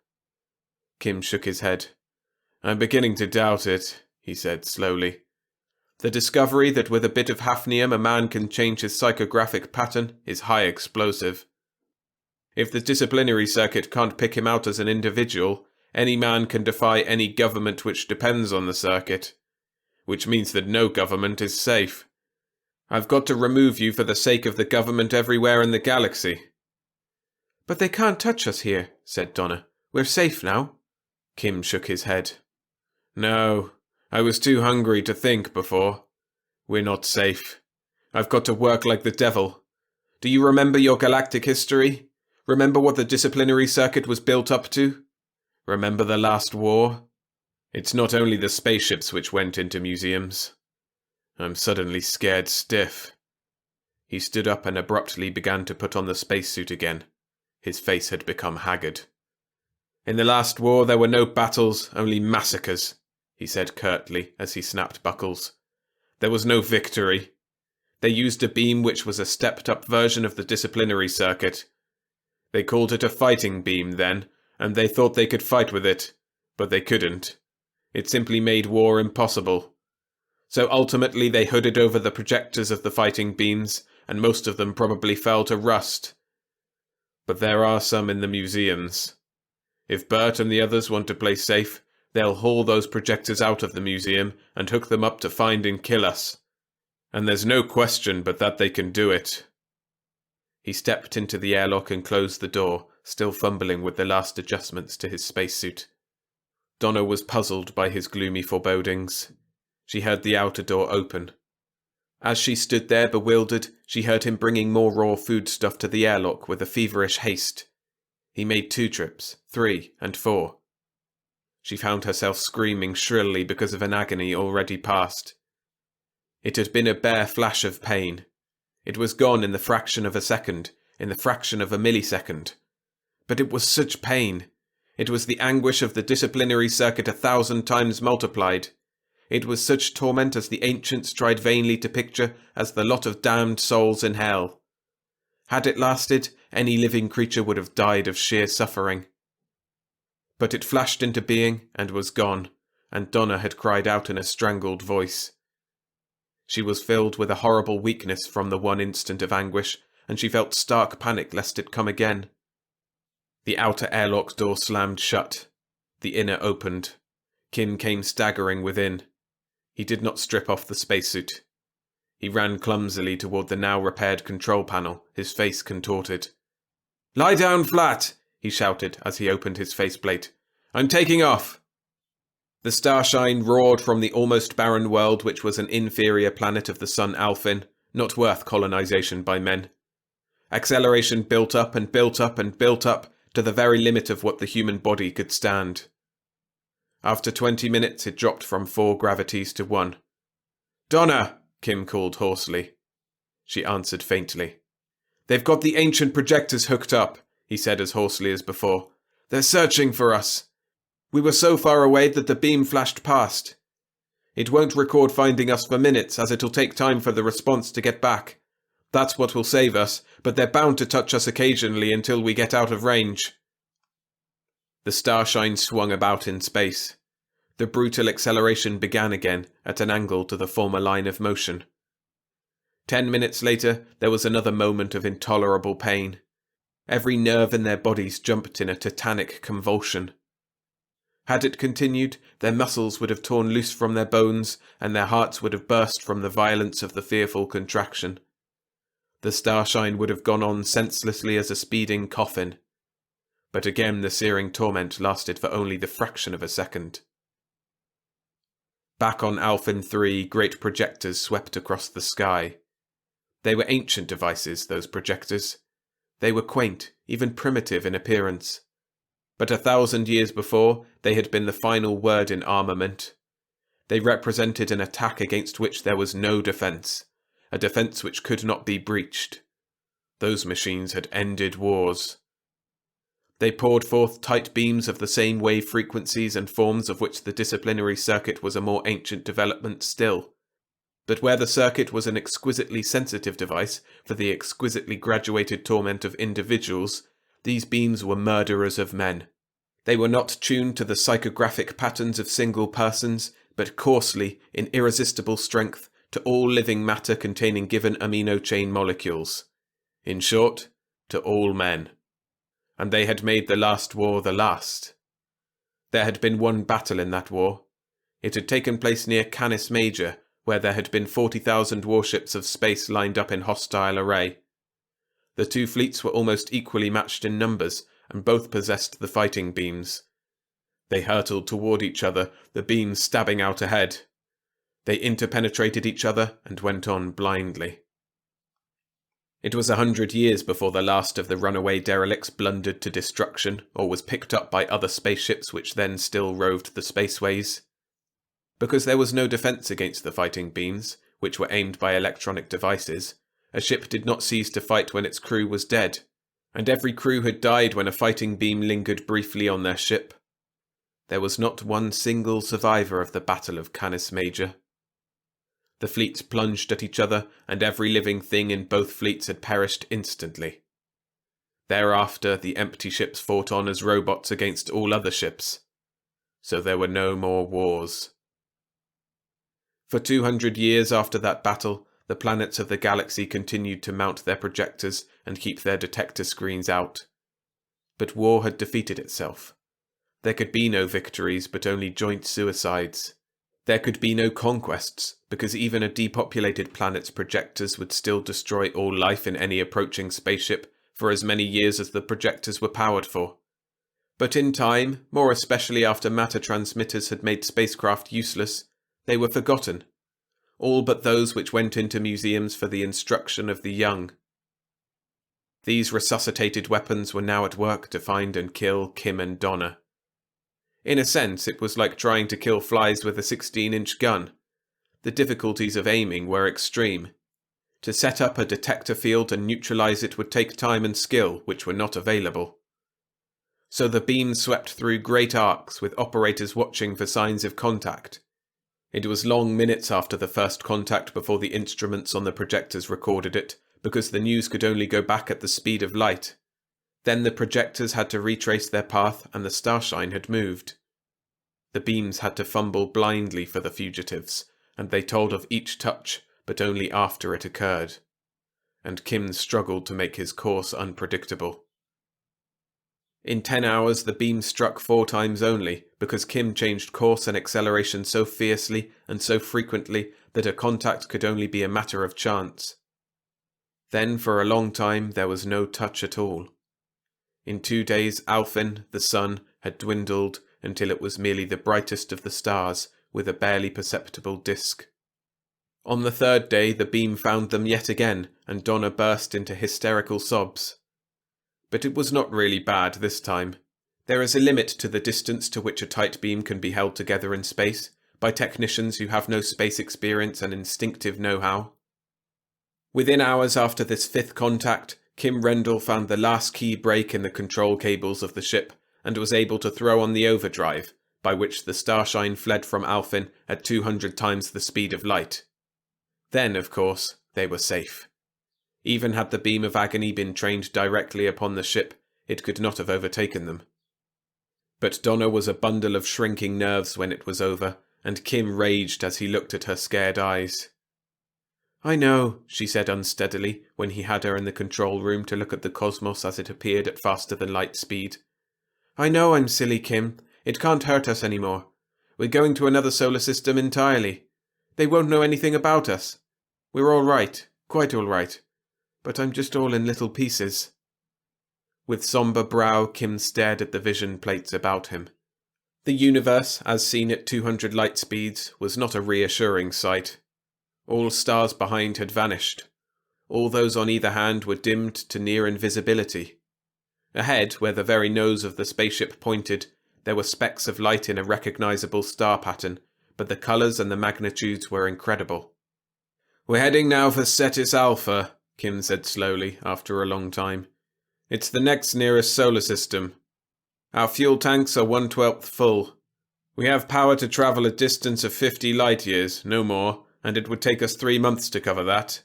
Kim shook his head. "I'm beginning to doubt it," he said slowly. "The discovery that with a bit of hafnium a man can change his psychographic pattern is high explosive. If the disciplinary circuit can't pick him out as an individual, any man can defy any government which depends on the circuit. Which means that no government is safe. I've got to remove you for the sake of the government everywhere in the galaxy." "But they can't touch us here," said Donna. "We're safe now." Kim shook his head. "No, I was too hungry to think before. We're not safe. I've got to work like the devil. Do you remember your galactic history? Remember what the disciplinary circuit was built up to? Remember the last war? It's not only the spaceships which went into museums. I'm suddenly scared stiff. He stood up and abruptly began to put on the spacesuit again. His face had become haggard. In the last war there were no battles, only massacres, he said curtly as he snapped buckles. There was no victory. They used a beam which was a stepped-up version of the disciplinary circuit. They called it a fighting beam then, and they thought they could fight with it, but they couldn't. It simply made war impossible. So ultimately they hooded over the projectors of the fighting beams, and most of them probably fell to rust. But there are some in the museums. If Bert and the others want to play safe, they'll haul those projectors out of the museum and hook them up to find and kill us. And there's no question but that they can do it. He stepped into the airlock and closed the door, still fumbling with the last adjustments to his spacesuit. Donna was puzzled by his gloomy forebodings. She heard the outer door open. As she stood there bewildered, she heard him bringing more raw foodstuff to the airlock with a feverish haste. He made 2 trips, 3, and 4. She found herself screaming shrilly because of an agony already past. It had been a bare flash of pain. It was gone in the fraction of a second, in the fraction of a millisecond. But it was such pain. It was the anguish of the disciplinary circuit 1,000 times multiplied. It was such torment as the ancients tried vainly to picture as the lot of damned souls in hell. Had it lasted, any living creature would have died of sheer suffering. But it flashed into being and was gone, and Donna had cried out in a strangled voice. She was filled with a horrible weakness from the one instant of anguish, and she felt stark panic lest it come again. The outer airlock door slammed shut. The inner opened. Kim came staggering within. He did not strip off the spacesuit. He ran clumsily toward the now repaired control panel, his face contorted. "Lie down flat!" he shouted as he opened his faceplate. "I'm taking off!" The starshine roared from the almost barren world which was an inferior planet of the sun Alphin, not worth colonization by men. Acceleration built up and built up and built up to the very limit of what the human body could stand. After 20 minutes it dropped from 4 gravities to 1. "Donna!" Kim called hoarsely. She answered faintly. "They've got the ancient projectors hooked up," he said as hoarsely as before. "They're searching for us. We were so far away that the beam flashed past. It won't record finding us for minutes, as it'll take time for the response to get back. That's what will save us, but they're bound to touch us occasionally until we get out of range." The starshine swung about in space. The brutal acceleration began again, at an angle to the former line of motion. 10 minutes later, there was another moment of intolerable pain. Every nerve in their bodies jumped in a tetanic convulsion. Had it continued, their muscles would have torn loose from their bones, and their hearts would have burst from the violence of the fearful contraction. The starshine would have gone on senselessly as a speeding coffin. But again the searing torment lasted for only the fraction of a second. Back on Alphin 3, great projectors swept across the sky. They were ancient devices, those projectors. They were quaint, even primitive in appearance. But 1,000 years before, they had been the final word in armament. They represented an attack against which there was no defense, a defense which could not be breached. Those machines had ended wars. They poured forth tight beams of the same wave frequencies and forms of which the disciplinary circuit was a more ancient development still. But where the circuit was an exquisitely sensitive device for the exquisitely graduated torment of individuals, these beams were murderers of men. They were not tuned to the psychographic patterns of single persons, but coarsely, in irresistible strength, to all living matter containing given amino chain molecules. In short, to all men. And they had made the last war the last. There had been one battle in that war. It had taken place near Canis Major, where there had been 40,000 warships of space lined up in hostile array. The 2 fleets were almost equally matched in numbers, and both possessed the fighting beams. They hurtled toward each other, the beams stabbing out ahead. They interpenetrated each other and went on blindly. It was 100 years before the last of the runaway derelicts blundered to destruction or was picked up by other spaceships which then still roved the spaceways. Because there was no defense against the fighting beams, which were aimed by electronic devices, a ship did not cease to fight when its crew was dead, and every crew had died when a fighting beam lingered briefly on their ship. There was not one single survivor of the Battle of Canis Major. The fleets plunged at each other, and every living thing in both fleets had perished instantly. Thereafter, the empty ships fought on as robots against all other ships. So there were no more wars. For 200 years after that battle, the planets of the galaxy continued to mount their projectors and keep their detector screens out. But war had defeated itself. There could be no victories, but only joint suicides. There could be no conquests, because even a depopulated planet's projectors would still destroy all life in any approaching spaceship for as many years as the projectors were powered for. But in time, more especially after matter transmitters had made spacecraft useless, they were forgotten. All but those which went into museums for the instruction of the young. These resuscitated weapons were now at work to find and kill Kim and Donna. In a sense, it was like trying to kill flies with a 16-inch gun. The difficulties of aiming were extreme. To set up a detector field and neutralize it would take time and skill, which were not available. So the beam swept through great arcs, with operators watching for signs of contact. It was long minutes after the first contact before the instruments on the projectors recorded it, because the news could only go back at the speed of light. Then the projectors had to retrace their path, and the starshine had moved. The beams had to fumble blindly for the fugitives, and they told of each touch, but only after it occurred. And Kim struggled to make his course unpredictable. In 10 hours the beam struck 4 times only, because Kim changed course and acceleration so fiercely and so frequently that a contact could only be a matter of chance. Then for a long time there was no touch at all. In 2 days Alphen, the sun, had dwindled until it was merely the brightest of the stars, with a barely perceptible disk. On the 3rd day the beam found them yet again, and Donna burst into hysterical sobs. But it was not really bad this time. There is a limit to the distance to which a tight beam can be held together in space, by technicians who have no space experience and instinctive know-how. Within hours after this 5th contact, Kim Rendell found the last key break in the control cables of the ship, and was able to throw on the overdrive, by which the starshine fled from Alphen at 200 times the speed of light. Then, of course, they were safe. Even had the beam of agony been trained directly upon the ship, it could not have overtaken them. But Donna was a bundle of shrinking nerves when it was over, and Kim raged as he looked at her scared eyes. "I know," she said unsteadily, when he had her in the control room to look at the cosmos as it appeared at faster-than-light speed. "I know I'm silly, Kim. It can't hurt us anymore. We're going to another solar system entirely. They won't know anything about us. We're all right, quite all right. But I'm just all in little pieces." With sombre brow, Kim stared at the vision plates about him. The universe, as seen at 200 light speeds, was not a reassuring sight. All stars behind had vanished. All those on either hand were dimmed to near invisibility. Ahead, where the very nose of the spaceship pointed, there were specks of light in a recognizable star pattern, but the colors and the magnitudes were incredible. "We're heading now for Cetus Alpha," Kim said slowly, after a long time. "It's the next nearest solar system. Our fuel tanks are 1/12 full. We have power to travel a distance of 50 light-years, no more, and it would take us 3 months to cover that.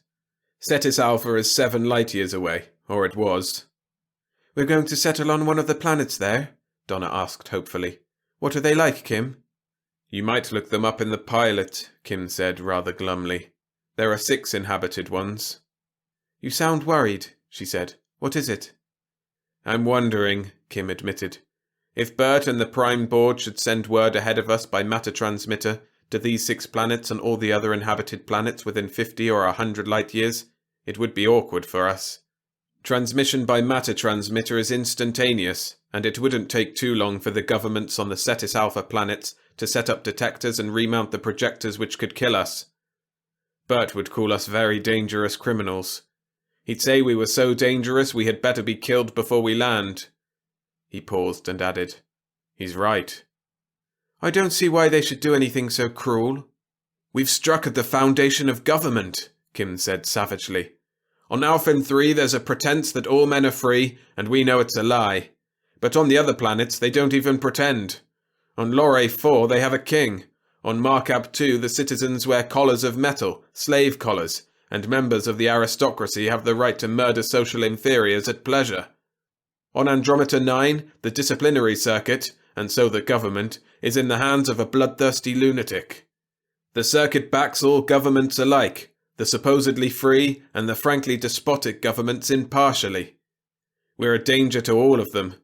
Cetus Alpha is 7 light-years away, or it was." "We're going to settle on one of the planets there?" Donna asked hopefully. "What are they like, Kim?" "You might look them up in the pilot," Kim said rather glumly. "There are 6 inhabited ones." "You sound worried," she said. "What is it?" "I'm wondering," Kim admitted. "If Bert and the Prime Board should send word ahead of us by matter transmitter to these 6 planets and all the other inhabited planets within 50 or 100 light-years, it would be awkward for us. Transmission by matter transmitter is instantaneous, and it wouldn't take too long for the governments on the Cetus Alpha planets to set up detectors and remount the projectors which could kill us. Bert would call us very dangerous criminals. He'd say we were so dangerous we had better be killed before we land. He paused and added, He's right. I don't see why they should do anything so cruel. We've struck at the foundation of government, Kim said savagely. On Alphen 3 there's a pretense that all men are free, and we know it's a lie. But on the other planets they don't even pretend. On Lore 4 they have a king. On Markab 2 the citizens wear collars of metal, slave collars, and members of the aristocracy have the right to murder social inferiors at pleasure. On Andromeda 9 the disciplinary circuit, and so the government, is in the hands of a bloodthirsty lunatic. The circuit backs all governments alike, the supposedly free and the frankly despotic governments impartially. We're a danger to all of them.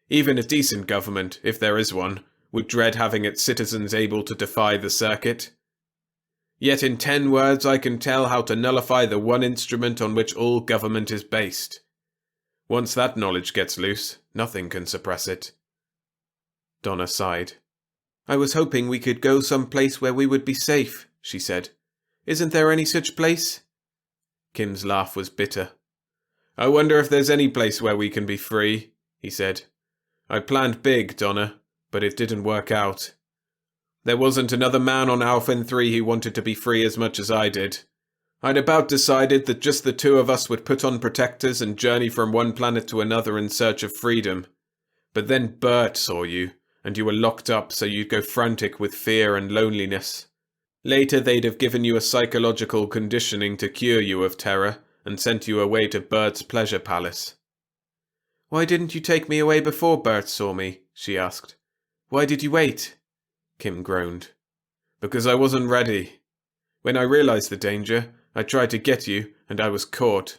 Even a decent government, if there is one, would dread having its citizens able to defy the circuit. Yet in 10 words I can tell how to nullify the one instrument on which all government is based. Once that knowledge gets loose, nothing can suppress it. Donna sighed. I was hoping we could go some place where we would be safe, she said. Isn't there any such place? Kim's laugh was bitter. I wonder if there's any place where we can be free, he said. I planned big, Donna, but it didn't work out. There wasn't another man on Alphen 3 who wanted to be free as much as I did. I'd about decided that just the two of us would put on protectors and journey from one planet to another in search of freedom. But then Bert saw you, and you were locked up so you'd go frantic with fear and loneliness. Later they'd have given you a psychological conditioning to cure you of terror, and sent you away to Bert's pleasure palace. Why didn't you take me away before Bert saw me? She asked. Why did you wait? Kim groaned. Because I wasn't ready. When I realized the danger, I tried to get you, and I was caught.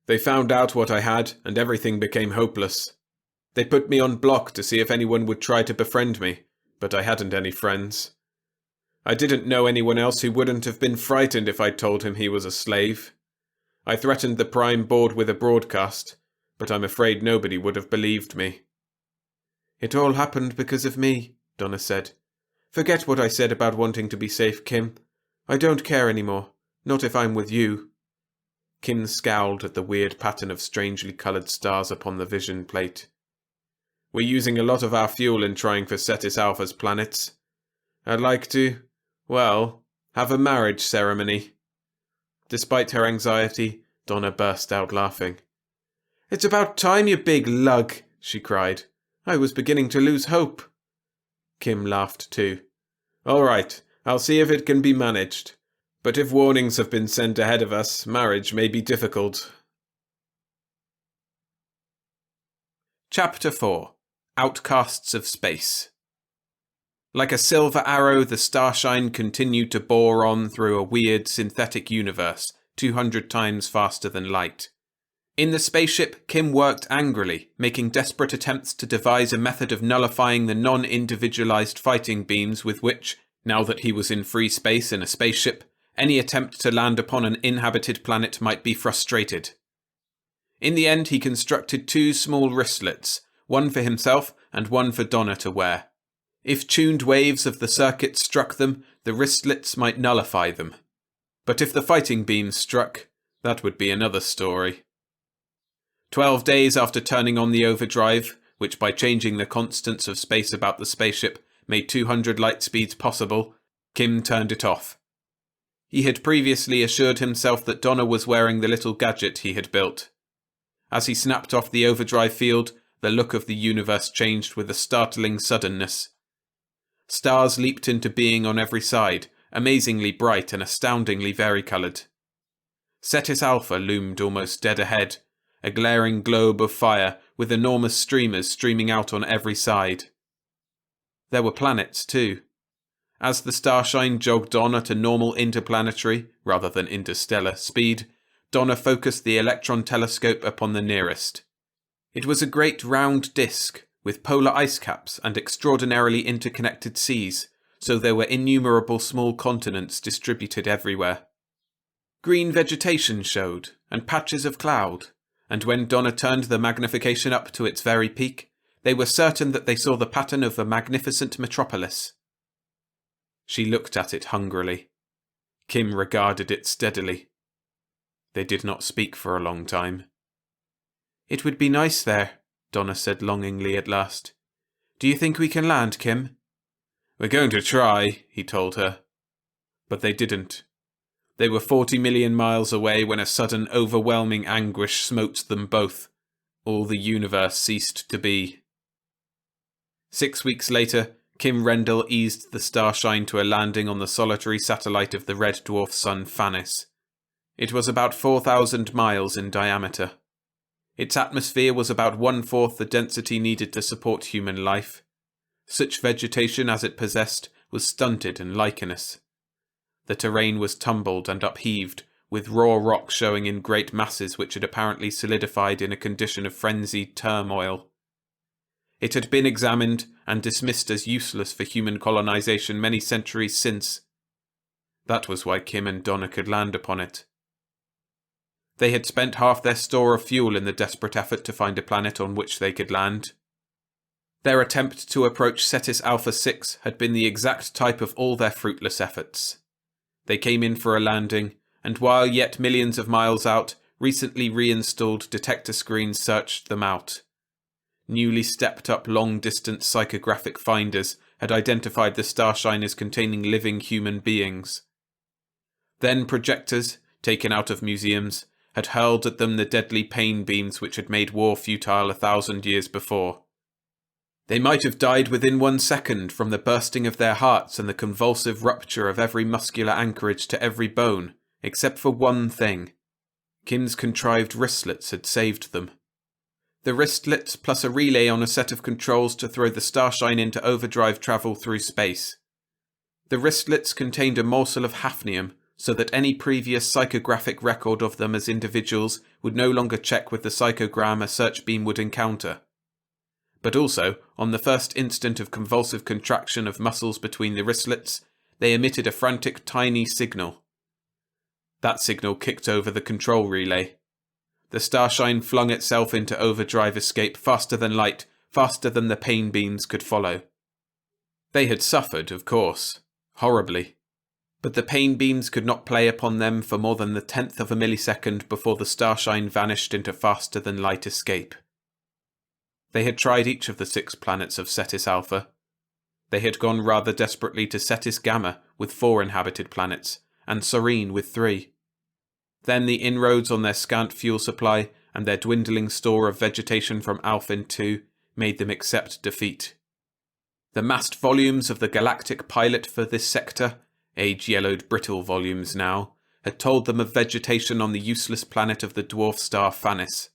They found out what I had, and everything became hopeless. They put me on block to see if anyone would try to befriend me, but I hadn't any friends. I didn't know anyone else who wouldn't have been frightened if I'd told him he was a slave. I threatened the Prime Board with a broadcast, but I'm afraid nobody would have believed me. It all happened because of me, Donna said. Forget what I said about wanting to be safe, Kim. I don't care anymore, not if I'm with you. Kim scowled at the weird pattern of strangely coloured stars upon the vision plate. We're using a lot of our fuel in trying for Cetus Alpha's planets. I'd like to, well, have a marriage ceremony. Despite her anxiety, Donna burst out laughing. It's about time, you big lug, she cried. I was beginning to lose hope. Kim laughed too. All right, I'll see if it can be managed. But if warnings have been sent ahead of us, marriage may be difficult. Chapter 4. Outcasts of Space. Like a silver arrow, the starshine continued to bore on through a weird synthetic universe, 200 times faster than light. In the spaceship, Kim worked angrily, making desperate attempts to devise a method of nullifying the non-individualized fighting beams with which, now that he was in free space in a spaceship, any attempt to land upon an inhabited planet might be frustrated. In the end, he constructed 2 small wristlets, one for himself and one for Donna to wear. If tuned waves of the circuit struck them, the wristlets might nullify them. But if the fighting beams struck, that would be another story. 12 days after turning on the overdrive, which by changing the constants of space about the spaceship made 200 light speeds possible, Kim turned it off. He had previously assured himself that Donna was wearing the little gadget he had built. As he snapped off the overdrive field, the look of the universe changed with a startling suddenness. Stars leaped into being on every side, amazingly bright and astoundingly varicolored. Cetus Alpha loomed almost dead ahead, a glaring globe of fire with enormous streamers streaming out on every side. There were planets too. As the starshine jogged on at a normal interplanetary, rather than interstellar, speed, Donna focused the electron telescope upon the nearest. It was a great round disk, with polar ice caps and extraordinarily interconnected seas, so there were innumerable small continents distributed everywhere. Green vegetation showed, and patches of cloud, and when Donna turned the magnification up to its very peak, they were certain that they saw the pattern of a magnificent metropolis. She looked at it hungrily. Kim regarded it steadily. They did not speak for a long time. "It would be nice there," Donna said longingly at last. "Do you think we can land, Kim?" "We're going to try," he told her. But they didn't. They were 40 million miles away when a sudden overwhelming anguish smote them both. All the universe ceased to be. 6 weeks later, Kim Rendell eased the Starshine to a landing on the solitary satellite of the red dwarf sun Phanis. It was about 4,000 miles in diameter. Its atmosphere was about 1/4 the density needed to support human life. Such vegetation as it possessed was stunted and lichenous. The terrain was tumbled and upheaved, with raw rock showing in great masses which had apparently solidified in a condition of frenzied turmoil. It had been examined and dismissed as useless for human colonization many centuries since. That was why Kim and Donna could land upon it. They had spent half their store of fuel in the desperate effort to find a planet on which they could land. Their attempt to approach Cetus Alpha 6 had been the exact type of all their fruitless efforts. They came in for a landing, and while yet millions of miles out, recently reinstalled detector screens searched them out. Newly stepped-up long-distance psychographic finders had identified the Starshine as containing living human beings. Then projectors, taken out of museums, had hurled at them the deadly pain beams which had made war futile 1,000 years before. They might have died within 1 second from the bursting of their hearts and the convulsive rupture of every muscular anchorage to every bone, except for one thing. Kim's contrived wristlets had saved them. The wristlets plus a relay on a set of controls to throw the Starshine into overdrive travel through space. The wristlets contained a morsel of hafnium, so that any previous psychographic record of them as individuals would no longer check with the psychogram a search beam would encounter. But also, on the first instant of convulsive contraction of muscles between the wristlets, they emitted a frantic tiny signal. That signal kicked over the control relay. The Starshine flung itself into overdrive escape faster than light, faster than the pain beams could follow. They had suffered, of course, horribly. But the pain beams could not play upon them for more than the 1/10 of a millisecond before the Starshine vanished into faster than light escape. They had tried each of the 6 planets of Cetus Alpha. They had gone rather desperately to Cetus Gamma with 4 inhabited planets, and Serene with 3. Then the inroads on their scant fuel supply and their dwindling store of vegetation from Alphin 2 made them accept defeat. The massed volumes of the Galactic pilot for this sector, age-yellowed brittle volumes now, had told them of vegetation on the useless planet of the dwarf star Phanis.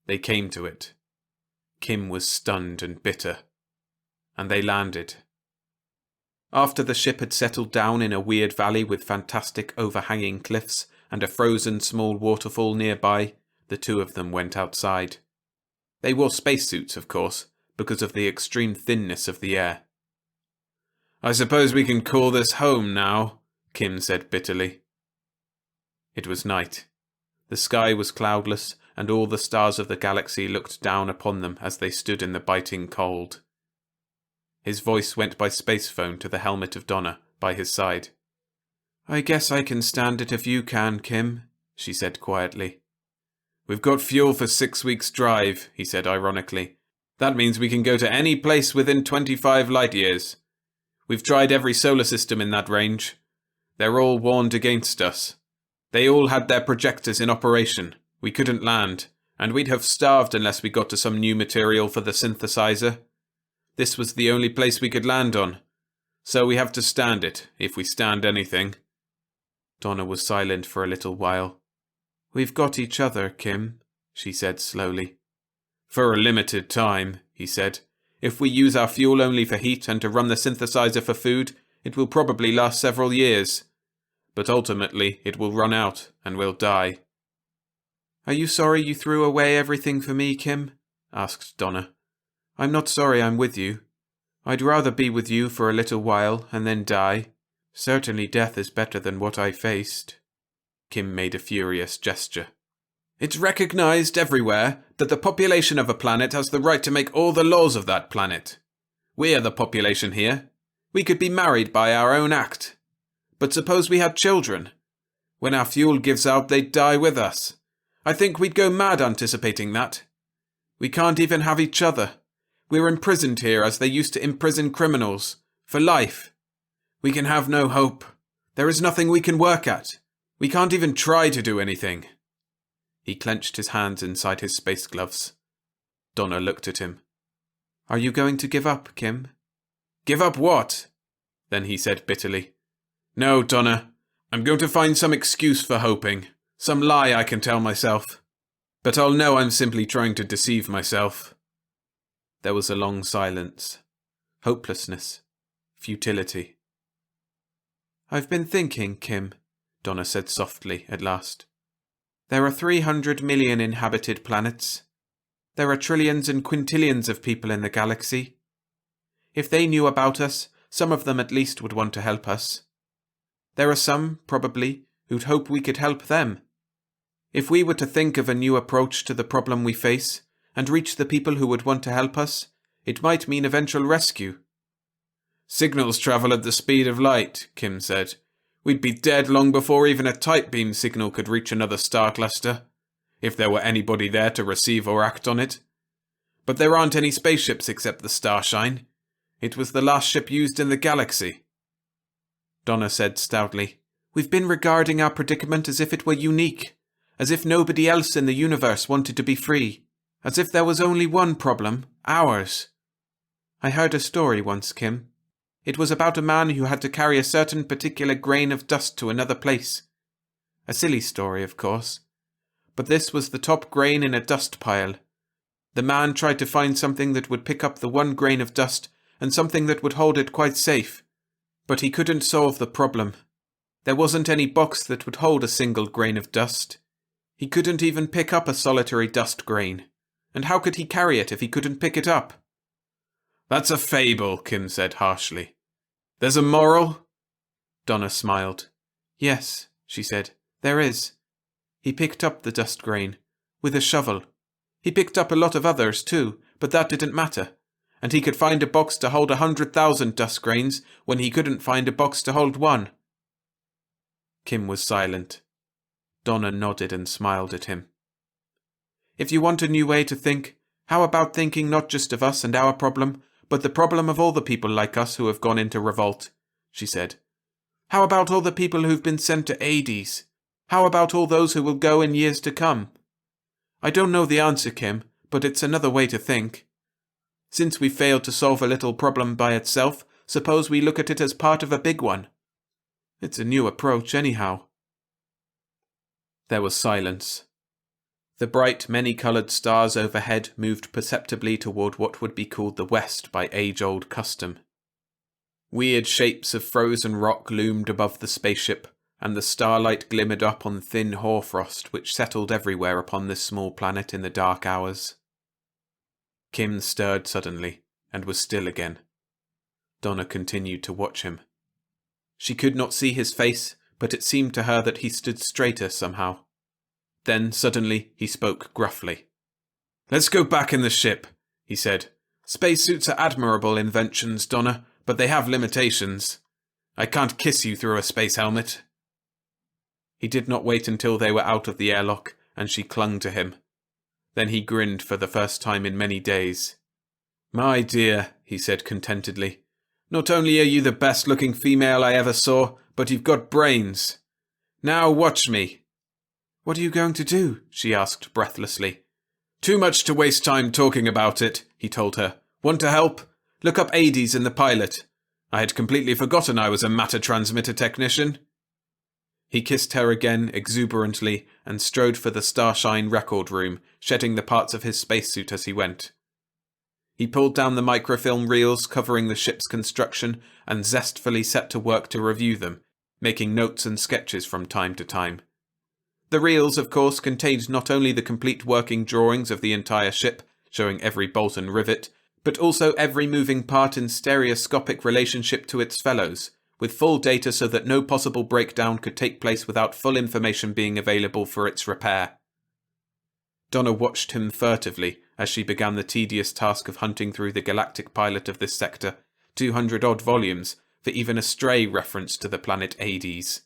They came to it. Kim was stunned and bitter. And they landed. After the ship had settled down in a weird valley with fantastic overhanging cliffs and a frozen small waterfall nearby, the two of them went outside. They wore spacesuits, of course, because of the extreme thinness of the air. "I suppose we can call this home now," Kim said bitterly. It was night. The sky was cloudless, and all the stars of the galaxy looked down upon them as they stood in the biting cold. His voice went by spacephone to the helmet of Donna by his side. "I guess I can stand it if you can, Kim," she said quietly. "We've got fuel for 6 weeks' drive," he said ironically. "That means we can go to any place within 25 light years. We've tried every solar system in that range. They're all warned against us. They all had their projectors in operation. We couldn't land, and we'd have starved unless we got to some new material for the synthesizer. This was the only place we could land on. So we have to stand it, if we stand anything." Donna was silent for a little while. "We've got each other, Kim," she said slowly. "For a limited time," he said. "If we use our fuel only for heat and to run the synthesizer for food, it will probably last several years. But ultimately, it will run out, and we'll die." "Are you sorry you threw away everything for me, Kim?" asked Donna. "I'm not sorry I'm with you. I'd rather be with you for a little while and then die. Certainly death is better than what I faced." Kim made a furious gesture. "It's recognized everywhere that the population of a planet has the right to make all the laws of that planet. We are the population here. We could be married by our own act. But suppose we had children. When our fuel gives out, they'd die with us. I think we'd go mad anticipating that. We can't even have each other. We're imprisoned here as they used to imprison criminals. For life. We can have no hope. There is nothing we can work at. We can't even try to do anything." He clenched his hands inside his space gloves. Donna looked at him. "Are you going to give up, Kim?" "Give up what?" Then he said bitterly. "No, Donna. I'm going to find some excuse for hoping. Some lie I can tell myself. But I'll know I'm simply trying to deceive myself." There was a long silence. Hopelessness. Futility. "I've been thinking, Kim," Donna said softly at last. "There are 300 million inhabited planets. There are trillions and quintillions of people in the galaxy. If they knew about us, some of them at least would want to help us. There are some, probably, who'd hope we could help them. If we were to think of a new approach to the problem we face, and reach the people who would want to help us, it might mean eventual rescue." "Signals travel at the speed of light," Kim said. "We'd be dead long before even a tight beam signal could reach another star cluster, if there were anybody there to receive or act on it. But there aren't any spaceships except the Starshine. It was the last ship used in the galaxy." Donna said stoutly, "We've been regarding our predicament as if it were unique, as if nobody else in the universe wanted to be free, as if there was only one problem, ours. I heard a story once, Kim. It was about a man who had to carry a certain particular grain of dust to another place. A silly story, of course. But this was the top grain in a dust pile. The man tried to find something that would pick up the one grain of dust and something that would hold it quite safe. But he couldn't solve the problem. There wasn't any box that would hold a single grain of dust. He couldn't even pick up a solitary dust grain. And how could he carry it if he couldn't pick it up?" "That's a fable," Kim said harshly. "There's a moral?" Donna smiled. "Yes," she said, "there is. He picked up the dust grain, with a shovel. He picked up a lot of others too, but that didn't matter. And he could find a box to hold 100,000 dust grains when he couldn't find a box to hold one." Kim was silent. Donna nodded and smiled at him. "If you want a new way to think, how about thinking not just of us and our problem, but the problem of all the people like us who have gone into revolt?" she said. "How about all the people who've been sent to Hades? How about all those who will go in years to come? I don't know the answer, Kim, but it's another way to think. Since we failed to solve a little problem by itself, suppose we look at it as part of a big one. It's a new approach, anyhow." There was silence. The bright, many-coloured stars overhead moved perceptibly toward what would be called the West by age-old custom. Weird shapes of frozen rock loomed above the spaceship, and the starlight glimmered up on thin hoarfrost which settled everywhere upon this small planet in the dark hours. Kim stirred suddenly, and was still again. Donna continued to watch him. She could not see his face, but it seemed to her that he stood straighter somehow. Then, suddenly, he spoke gruffly. "Let's go back in the ship," he said. "Spacesuits are admirable inventions, Donna, but they have limitations. I can't kiss you through a space helmet." He did not wait until they were out of the airlock, and she clung to him. Then he grinned for the first time in many days. "My dear," he said contentedly, "not only are you the best-looking female I ever saw, but you've got brains. Now watch me." "What are you going to do?" she asked breathlessly. "Too much to waste time talking about it," he told her. "Want to help? Look up Hades in the pilot. I had completely forgotten I was a matter transmitter technician." He kissed her again exuberantly and strode for the Starshine record room, shedding the parts of his spacesuit as he went. He pulled down the microfilm reels covering the ship's construction and zestfully set to work to review them, making notes and sketches from time to time. The reels, of course, contained not only the complete working drawings of the entire ship, showing every bolt and rivet, but also every moving part in stereoscopic relationship to its fellows, with full data so that no possible breakdown could take place without full information being available for its repair. Donna watched him furtively as she began the tedious task of hunting through the Galactic pilot of this sector, 200-odd volumes, for even a stray reference to the planet Hades.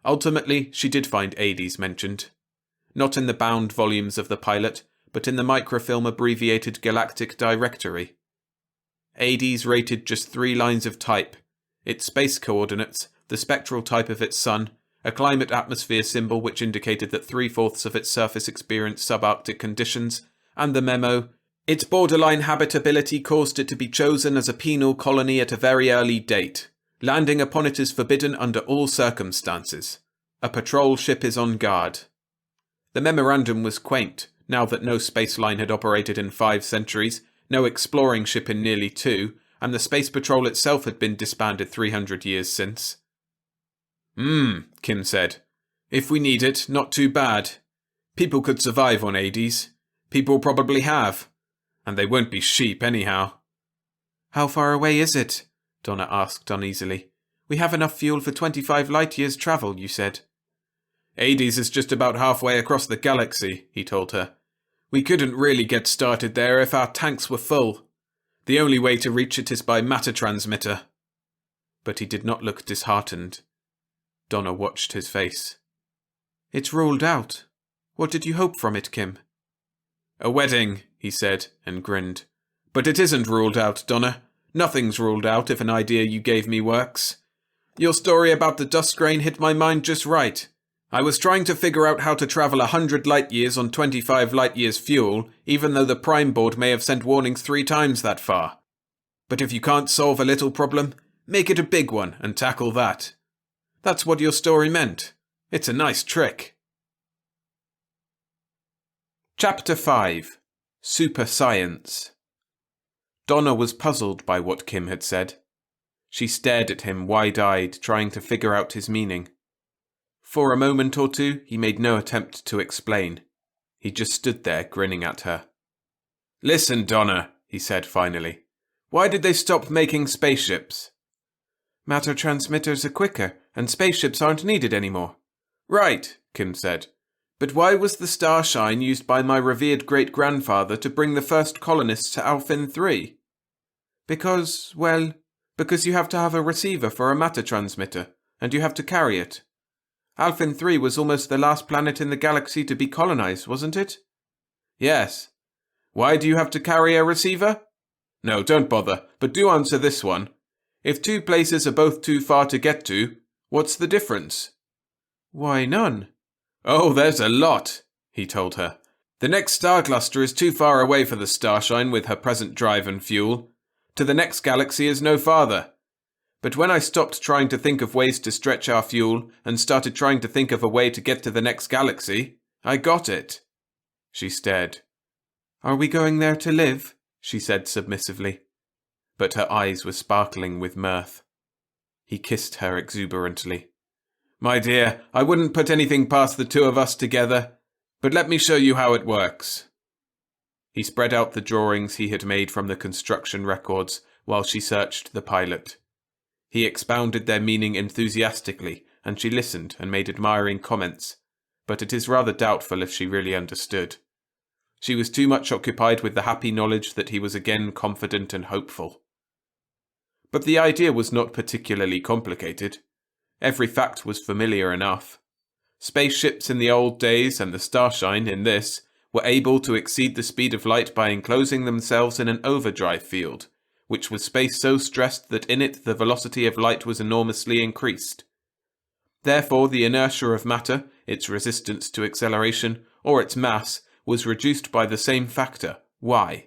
Ultimately, she did find Hades mentioned. Not in the bound volumes of the pilot, but in the microfilm abbreviated Galactic directory. Hades rated just 3 lines of type, its space coordinates, the spectral type of its sun, a climate atmosphere symbol which indicated that 3/4 of its surface experienced subarctic conditions, and the memo, its borderline habitability caused it to be chosen as a penal colony at a very early date. Landing upon it is forbidden under all circumstances. A patrol ship is on guard. The memorandum was quaint, now that no space line had operated in 5 centuries, no exploring ship in nearly 2, and the Space Patrol itself had been disbanded 300 years since. Kim said. If we need it, not too bad. People could survive on Hades. People probably have. And they won't be sheep anyhow. How far away is it? Donna asked uneasily. We have enough fuel for 25 light-years travel, you said. Hades is just about halfway across the galaxy, he told her. We couldn't really get started there if our tanks were full. The only way to reach it is by matter transmitter. But he did not look disheartened. Donna watched his face. It's ruled out. What did you hope from it, Kim? A wedding, he said, and grinned. But it isn't ruled out, Donna. Nothing's ruled out if an idea you gave me works. Your story about the dust grain hit my mind just right. I was trying to figure out how to travel 100 light-years on 25 light-years fuel, even though the Prime Board may have sent warnings 3 times that far. But if you can't solve a little problem, make it a big one and tackle that. That's what your story meant. It's a nice trick. Chapter 5. Super Science. Donna was puzzled by what Kim had said. She stared at him wide-eyed, trying to figure out his meaning. For a moment or two, he made no attempt to explain. He just stood there, grinning at her. Listen, Donna, he said finally. Why did they stop making spaceships? Matter transmitters are quicker, and spaceships aren't needed anymore. Right, Kim said. But why was the starshine used by my revered great-grandfather to bring the first colonists to Alphen 3? Because you have to have a receiver for a matter transmitter, and you have to carry it. Alphen 3 was almost the last planet in the galaxy to be colonized, wasn't it? Yes. Why do you have to carry a receiver? No, don't bother, but do answer this one. If 2 places are both too far to get to, what's the difference? Why, none. Oh, there's a lot, he told her. The next star cluster is too far away for the starshine with her present drive and fuel. To the next galaxy is no farther. But when I stopped trying to think of ways to stretch our fuel and started trying to think of a way to get to the next galaxy, I got it. She stared. Are we going there to live? She said submissively. But her eyes were sparkling with mirth. He kissed her exuberantly. My dear, I wouldn't put anything past the 2 of us together, but let me show you how it works. He spread out the drawings he had made from the construction records while she searched the pilot. He expounded their meaning enthusiastically, and she listened and made admiring comments, but it is rather doubtful if she really understood. She was too much occupied with the happy knowledge that he was again confident and hopeful. But the idea was not particularly complicated. Every fact was familiar enough. Spaceships in the old days and the starshine in this were able to exceed the speed of light by enclosing themselves in an overdrive field, which was space so stressed that in it the velocity of light was enormously increased. Therefore, the inertia of matter, its resistance to acceleration, or its mass, was reduced by the same factor, y.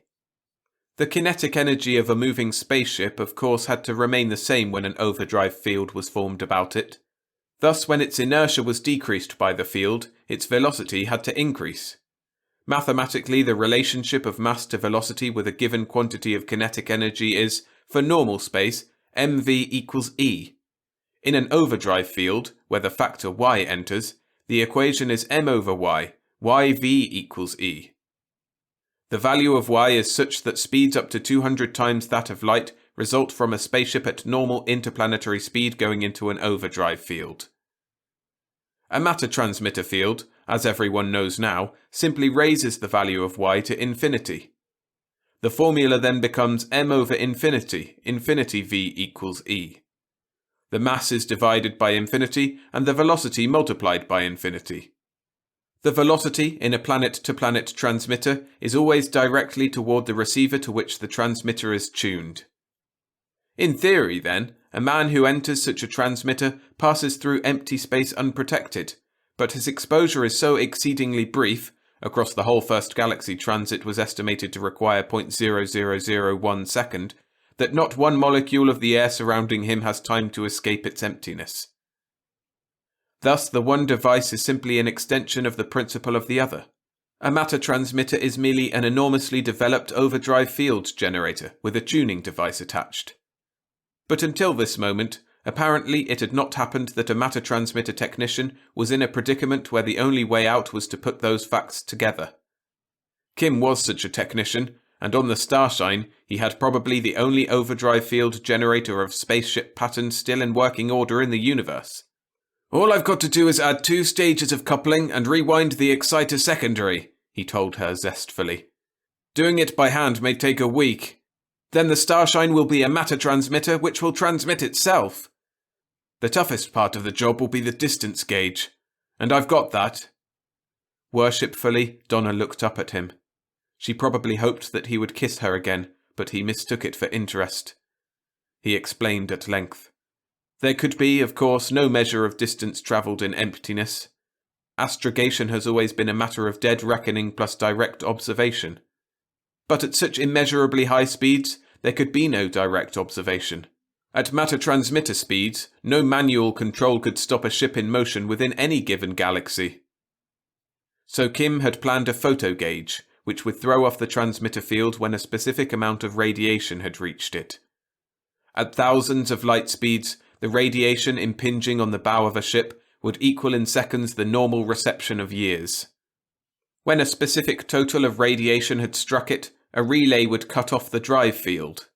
The kinetic energy of a moving spaceship, of course, had to remain the same when an overdrive field was formed about it. Thus, when its inertia was decreased by the field, its velocity had to increase. Mathematically, the relationship of mass to velocity with a given quantity of kinetic energy is, for normal space, mv equals e. In an overdrive field, where the factor y enters, the equation is m over y, yv equals e. The value of y is such that speeds up to 200 times that of light result from a spaceship at normal interplanetary speed going into an overdrive field. A matter transmitter field, as everyone knows now, simply raises the value of y to infinity. The formula then becomes m over infinity, infinity v equals e. The mass is divided by infinity, and the velocity multiplied by infinity. The velocity in a planet-to-planet transmitter is always directly toward the receiver to which the transmitter is tuned. In theory, then, a man who enters such a transmitter passes through empty space unprotected, but his exposure is so exceedingly brief, across the whole first galaxy transit was estimated to require 0.0001 second, that not one molecule of the air surrounding him has time to escape its emptiness. Thus, the one device is simply an extension of the principle of the other. A matter transmitter is merely an enormously developed overdrive field generator with a tuning device attached. But until this moment, apparently it had not happened that a matter transmitter technician was in a predicament where the only way out was to put those facts together. Kim was such a technician, and on the Starshine he had probably the only overdrive field generator of spaceship pattern still in working order in the universe. "All I've got to do is add 2 stages of coupling and rewind the exciter secondary," he told her zestfully. "Doing it by hand may take a week. Then the Starshine will be a matter transmitter which will transmit itself. The toughest part of the job will be the distance gauge, and I've got that." Worshipfully, Donna looked up at him. She probably hoped that he would kiss her again, but he mistook it for interest. He explained at length. There could be, of course, no measure of distance travelled in emptiness. Astrogation has always been a matter of dead reckoning plus direct observation. But at such immeasurably high speeds, there could be no direct observation. At matter transmitter speeds, no manual control could stop a ship in motion within any given galaxy. So Kim had planned a photo gauge, which would throw off the transmitter field when a specific amount of radiation had reached it. At thousands of light speeds, the radiation impinging on the bow of a ship would equal in seconds the normal reception of years. When a specific total of radiation had struck it, a relay would cut off the drive field.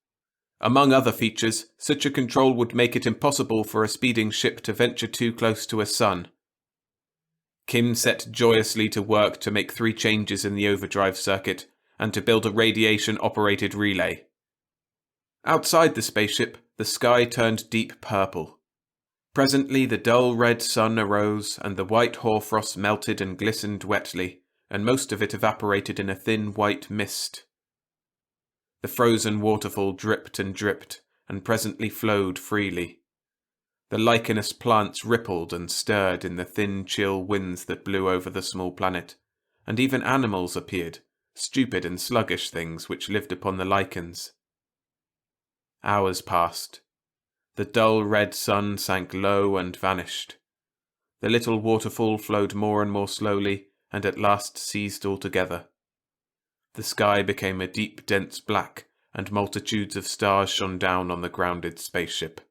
Among other features, such a control would make it impossible for a speeding ship to venture too close to a sun. Kim set joyously to work to make 3 changes in the overdrive circuit and to build a radiation-operated relay. Outside the spaceship, the sky turned deep purple. Presently the dull red sun arose, and the white hoarfrost melted and glistened wetly, and most of it evaporated in a thin white mist. The frozen waterfall dripped, and presently flowed freely. The lichenous plants rippled and stirred in the thin, chill winds that blew over the small planet, and even animals appeared, stupid and sluggish things which lived upon the lichens. Hours passed. The dull red sun sank low and vanished. The little waterfall flowed more and more slowly, and at last ceased altogether. The sky became a deep, dense black, and multitudes of stars shone down on the grounded spaceship.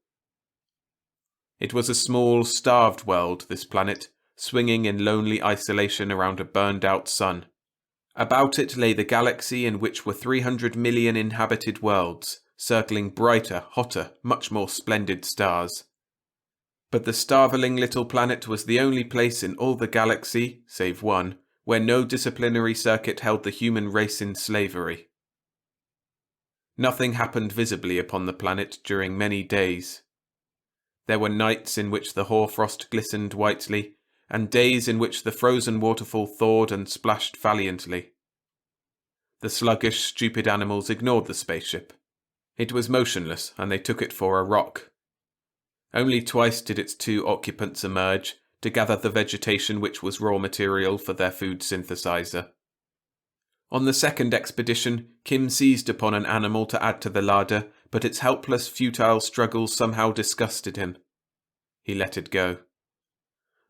It was a small, starved world, this planet, swinging in lonely isolation around a burned-out sun. About it lay the galaxy in which were 300 million inhabited worlds, circling brighter, hotter, much more splendid stars. But the starveling little planet was the only place in all the galaxy, save one, where no disciplinary circuit held the human race in slavery. Nothing happened visibly upon the planet during many days. There were nights in which the hoarfrost glistened whitely, and days in which the frozen waterfall thawed and splashed valiantly. The sluggish, stupid animals ignored the spaceship. It was motionless, and they took it for a rock. Only twice did its 2 occupants emerge, to gather the vegetation which was raw material for their food synthesizer. On the second expedition, Kim seized upon an animal to add to the larder, but its helpless, futile struggles somehow disgusted him. He let it go.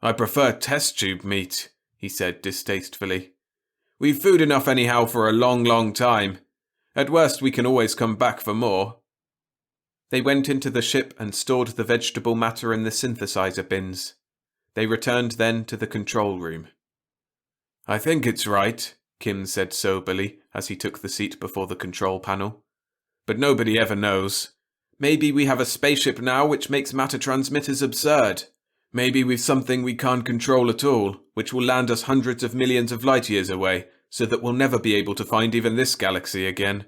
"I prefer test tube meat," he said distastefully. "We've food enough anyhow for a long, long time. At worst we can always come back for more." They went into the ship and stored the vegetable matter in the synthesizer bins. They returned then to the control room. "I think it's right," Kim said soberly as he took the seat before the control panel. "But nobody ever knows. Maybe we have a spaceship now which makes matter transmitters absurd. Maybe we've something we can't control at all, which will land us hundreds of millions of light years away, so that we'll never be able to find even this galaxy again."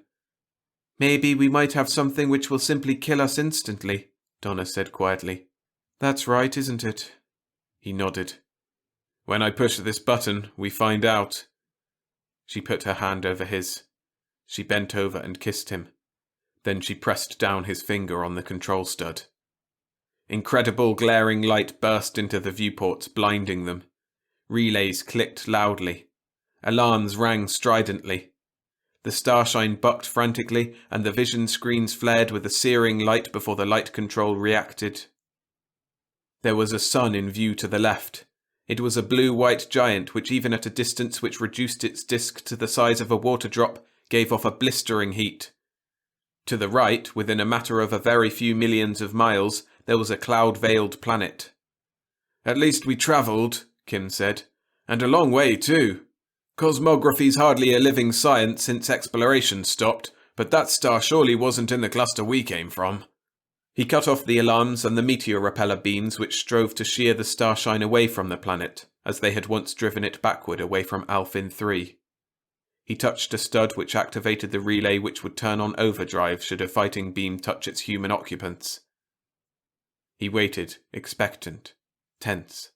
"Maybe we might have something which will simply kill us instantly," Donna said quietly. That's right, isn't it? He nodded. When I push this button, we find out. She put her hand over his. She bent over and kissed him. Then she pressed down his finger on the control stud. Incredible glaring light burst into the viewports, blinding them. Relays clicked loudly. Alarms rang stridently. The starshine bucked frantically, and the vision screens flared with a searing light before the light control reacted. There was a sun in view to the left. It was a blue-white giant which, even at a distance which reduced its disk to the size of a water drop, gave off a blistering heat. To the right, within a matter of a very few millions of miles, there was a cloud-veiled planet. "At least we travelled," Kim said. "And a long way, too. Cosmography's hardly a living science since exploration stopped, but that star surely wasn't in the cluster we came from." He cut off the alarms and the meteor repeller beams which strove to shear the starshine away from the planet, as they had once driven it backward away from Alphin 3. He touched a stud which activated the relay which would turn on overdrive should a fighting beam touch its human occupants. He waited, expectant, tense.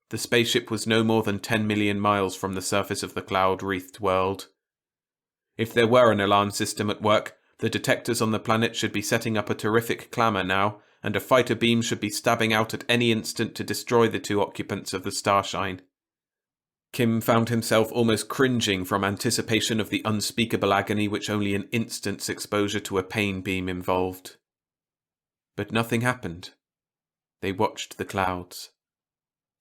The spaceship was no more than 10 million miles from the surface of the cloud-wreathed world. If there were an alarm system at work, the detectors on the planet should be setting up a terrific clamour now, and a fighter beam should be stabbing out at any instant to destroy the two occupants of the starshine. Kim found himself almost cringing from anticipation of the unspeakable agony which only an instant's exposure to a pain beam involved. But nothing happened. They watched the clouds.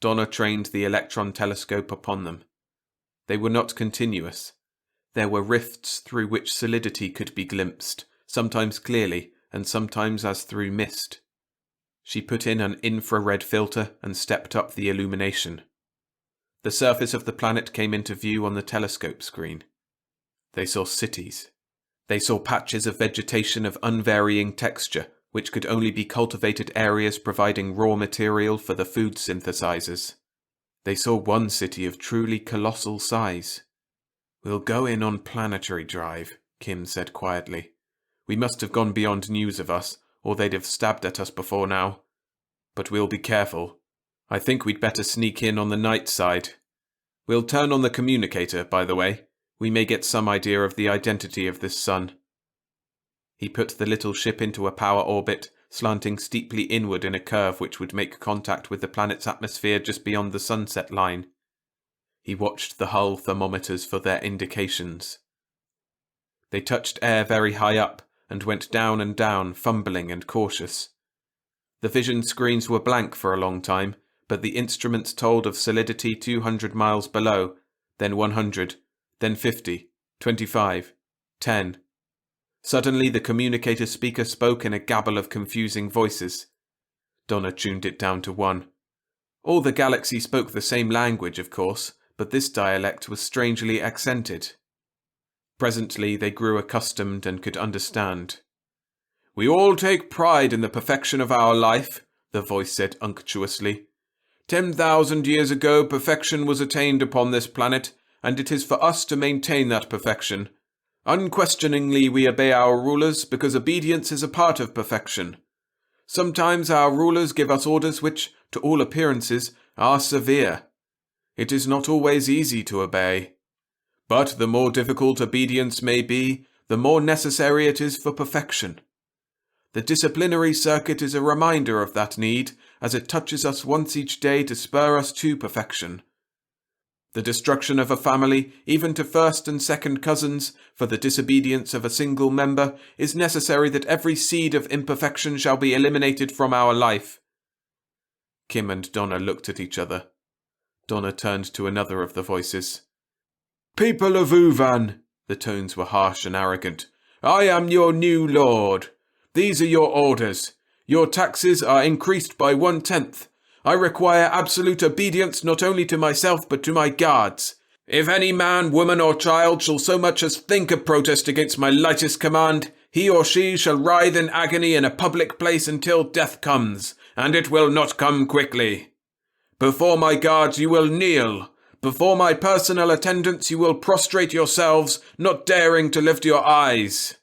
Donna trained the electron telescope upon them. They were not continuous. There were rifts through which solidity could be glimpsed, sometimes clearly, and sometimes as through mist. She put in an infrared filter and stepped up the illumination. The surface of the planet came into view on the telescope screen. They saw cities. They saw patches of vegetation of unvarying texture, which could only be cultivated areas providing raw material for the food synthesizers. They saw one city of truly colossal size. "We'll go in on planetary drive," Kim said quietly. "We must have gone beyond news of us, or they'd have stabbed at us before now. But we'll be careful. I think we'd better sneak in on the night side. We'll turn on the communicator, by the way. We may get some idea of the identity of this sun." He put the little ship into a power orbit, slanting steeply inward in a curve which would make contact with the planet's atmosphere just beyond the sunset line. He watched the hull thermometers for their indications. They touched air very high up, and went down and down, fumbling and cautious. The vision screens were blank for a long time, but the instruments told of solidity 200 miles below, then 100, then 50, 25, 10. Suddenly the communicator speaker spoke in a gabble of confusing voices. Donna tuned it down to 1. All the galaxy spoke the same language, of course, but this dialect was strangely accented. Presently they grew accustomed and could understand. "We all take pride in the perfection of our life," the voice said unctuously. 10,000 years ago perfection was attained upon this planet, and it is for us to maintain that perfection. Unquestioningly we obey our rulers because obedience is a part of perfection. Sometimes our rulers give us orders which, to all appearances, are severe. It is not always easy to obey. But the more difficult obedience may be, the more necessary it is for perfection. The disciplinary circuit is a reminder of that need, as it touches us once each day to spur us to perfection. The destruction of a family, even to first and second cousins, for the disobedience of a single member, is necessary that every seed of imperfection shall be eliminated from our life." Kim and Donna looked at each other. Donna turned to another of the voices. "People of Uvan," the tones were harsh and arrogant, "I am your new lord. These are your orders. Your taxes are increased by 1/10. I require absolute obedience not only to myself but to my guards. If any man, woman, or child shall so much as think of protest against my lightest command, he or she shall writhe in agony in a public place until death comes, and it will not come quickly. Before my guards you will kneel. Before my personal attendants you will prostrate yourselves, not daring to lift your eyes.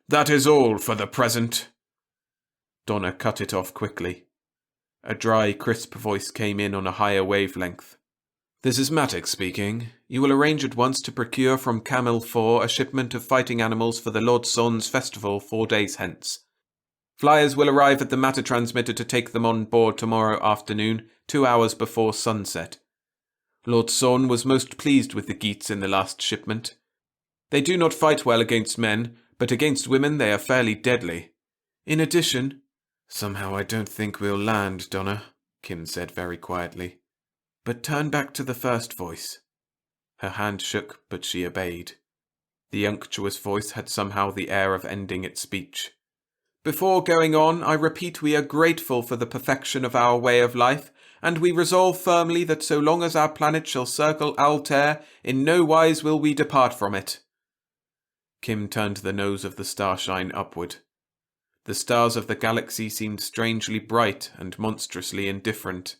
That is all for the present." Donna cut it off quickly. A dry, crisp voice came in on a higher wavelength. "This is Matic speaking. You will arrange at once to procure from Camel 4 a shipment of fighting animals for the Lord Son's festival 4 days hence. Flyers will arrive at the matter transmitter to take them on board tomorrow afternoon, 2 hours before sunset. Lord Son was most pleased with the Geats in the last shipment. They do not fight well against men, but against women they are fairly deadly. In addition—" "Somehow I don't think we'll land, Donna," Kim said very quietly. "But turn back to the first voice." Her hand shook, but she obeyed. The unctuous voice had somehow the air of ending its speech. "Before going on, I repeat we are grateful for the perfection of our way of life, and we resolve firmly that so long as our planet shall circle Altair, in no wise will we depart from it." Kim turned the nose of the starshine upward. The stars of the galaxy seemed strangely bright and monstrously indifferent.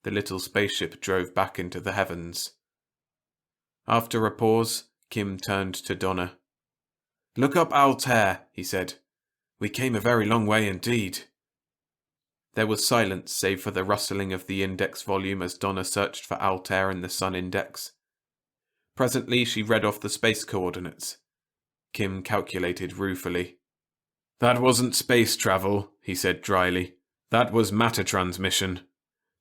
The little spaceship drove back into the heavens. After a pause, Kim turned to Donna. "Look up Altair," he said. "We came a very long way indeed." There was silence save for the rustling of the index volume as Donna searched for Altair in the Sun Index. Presently she read off the space coordinates. Kim calculated ruefully. "That wasn't space travel," he said dryly. "That was matter transmission.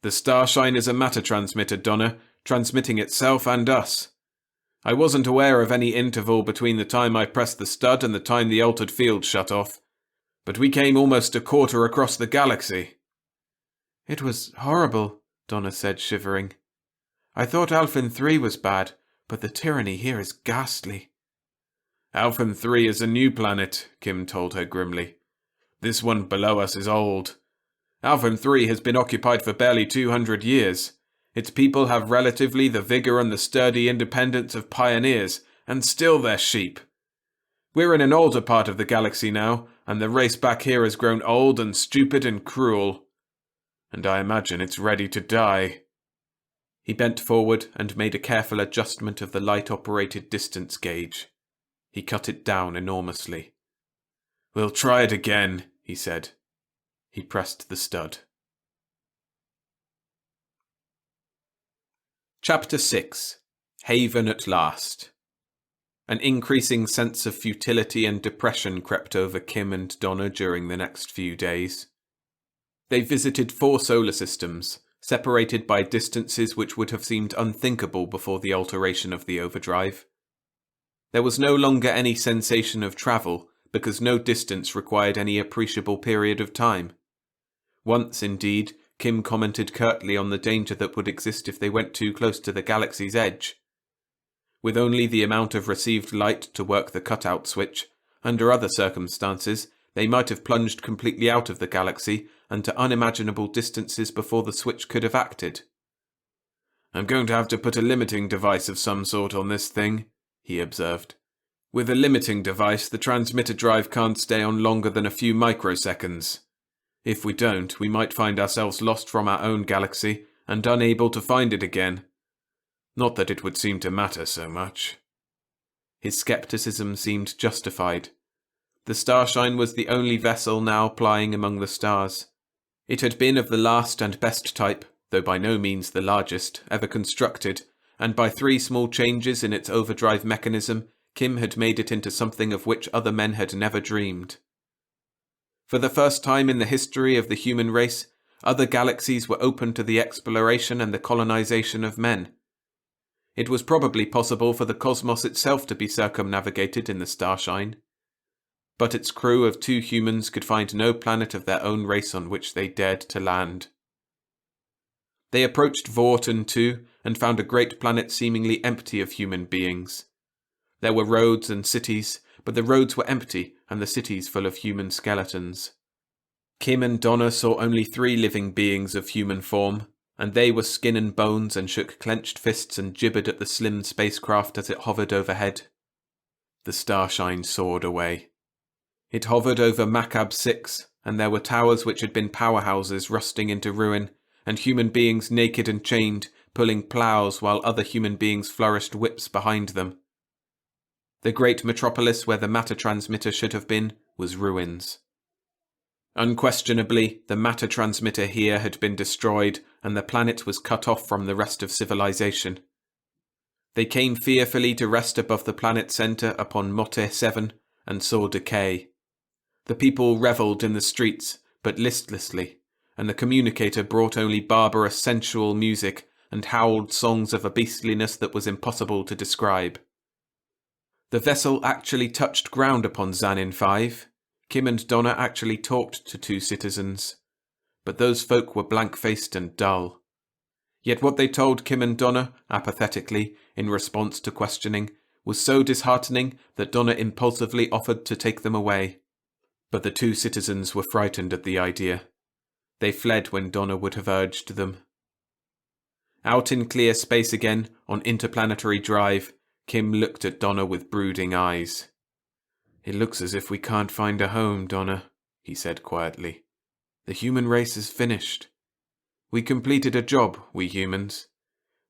The starshine is a matter transmitter, Donna, transmitting itself and us. I wasn't aware of any interval between the time I pressed the stud and the time the altered field shut off. But we came almost a quarter across the galaxy." "It was horrible," Donna said, shivering. "I thought Alphen 3 was bad, but the tyranny here is ghastly." "Alphen 3 is a new planet," Kim told her grimly. "This one below us is old. Alphen 3 has been occupied for barely 200 years. Its people have relatively the vigor and the sturdy independence of pioneers, and still they're sheep. We're in an older part of the galaxy now, and the race back here has grown old and stupid and cruel. And I imagine it's ready to die." He bent forward and made a careful adjustment of the light-operated distance gauge. He cut it down enormously. "We'll try it again," he said. He pressed the stud. Chapter 6. Haven at Last. An increasing sense of futility and depression crept over Kim and Donna during the next few days. They visited 4 solar systems, separated by distances which would have seemed unthinkable before the alteration of the overdrive. There was no longer any sensation of travel, because no distance required any appreciable period of time. Once, indeed, Kim commented curtly on the danger that would exist if they went too close to the galaxy's edge. With only the amount of received light to work the cutout switch, under other circumstances, they might have plunged completely out of the galaxy and to unimaginable distances before the switch could have acted. "I'm going to have to put a limiting device of some sort on this thing," he observed. "With a limiting device, the transmitter drive can't stay on longer than a few microseconds. If we don't, we might find ourselves lost from our own galaxy and unable to find it again. Not that it would seem to matter so much." His skepticism seemed justified. The starshine was the only vessel now plying among the stars. It had been of the last and best type, though by no means the largest, ever constructed, and by 3 small changes in its overdrive mechanism, Kim had made it into something of which other men had never dreamed. For the first time in the history of the human race, other galaxies were open to the exploration and the colonization of men. It was probably possible for the cosmos itself to be circumnavigated in the starshine. But its crew of 2 humans could find no planet of their own race on which they dared to land. They approached Vorten too, and found a great planet seemingly empty of human beings. There were roads and cities, but the roads were empty and the cities full of human skeletons. Kim and Donna saw only 3 living beings of human form, and they were skin and bones and shook clenched fists and gibbered at the slim spacecraft as it hovered overhead. The starshine soared away. It hovered over Macab 6, and there were towers which had been powerhouses rusting into ruin, and human beings naked and chained, pulling ploughs while other human beings flourished whips behind them. The great metropolis where the matter transmitter should have been was ruins. Unquestionably, the matter transmitter here had been destroyed and the planet was cut off from the rest of civilization. They came fearfully to rest above the planet center upon Motte 7 and saw decay. The people revelled in the streets, but listlessly, and the communicator brought only barbarous sensual music and howled songs of a beastliness that was impossible to describe. The vessel actually touched ground upon Xanin 5. Kim and Donna actually talked to 2 citizens, but those folk were blank-faced and dull. Yet what they told Kim and Donna, apathetically, in response to questioning, was so disheartening that Donna impulsively offered to take them away. But the 2 citizens were frightened at the idea. They fled when Donna would have urged them. Out in clear space again, on interplanetary drive, Kim looked at Donna with brooding eyes. "It looks as if we can't find a home, Donna," he said quietly. "The human race is finished. We completed a job, we humans.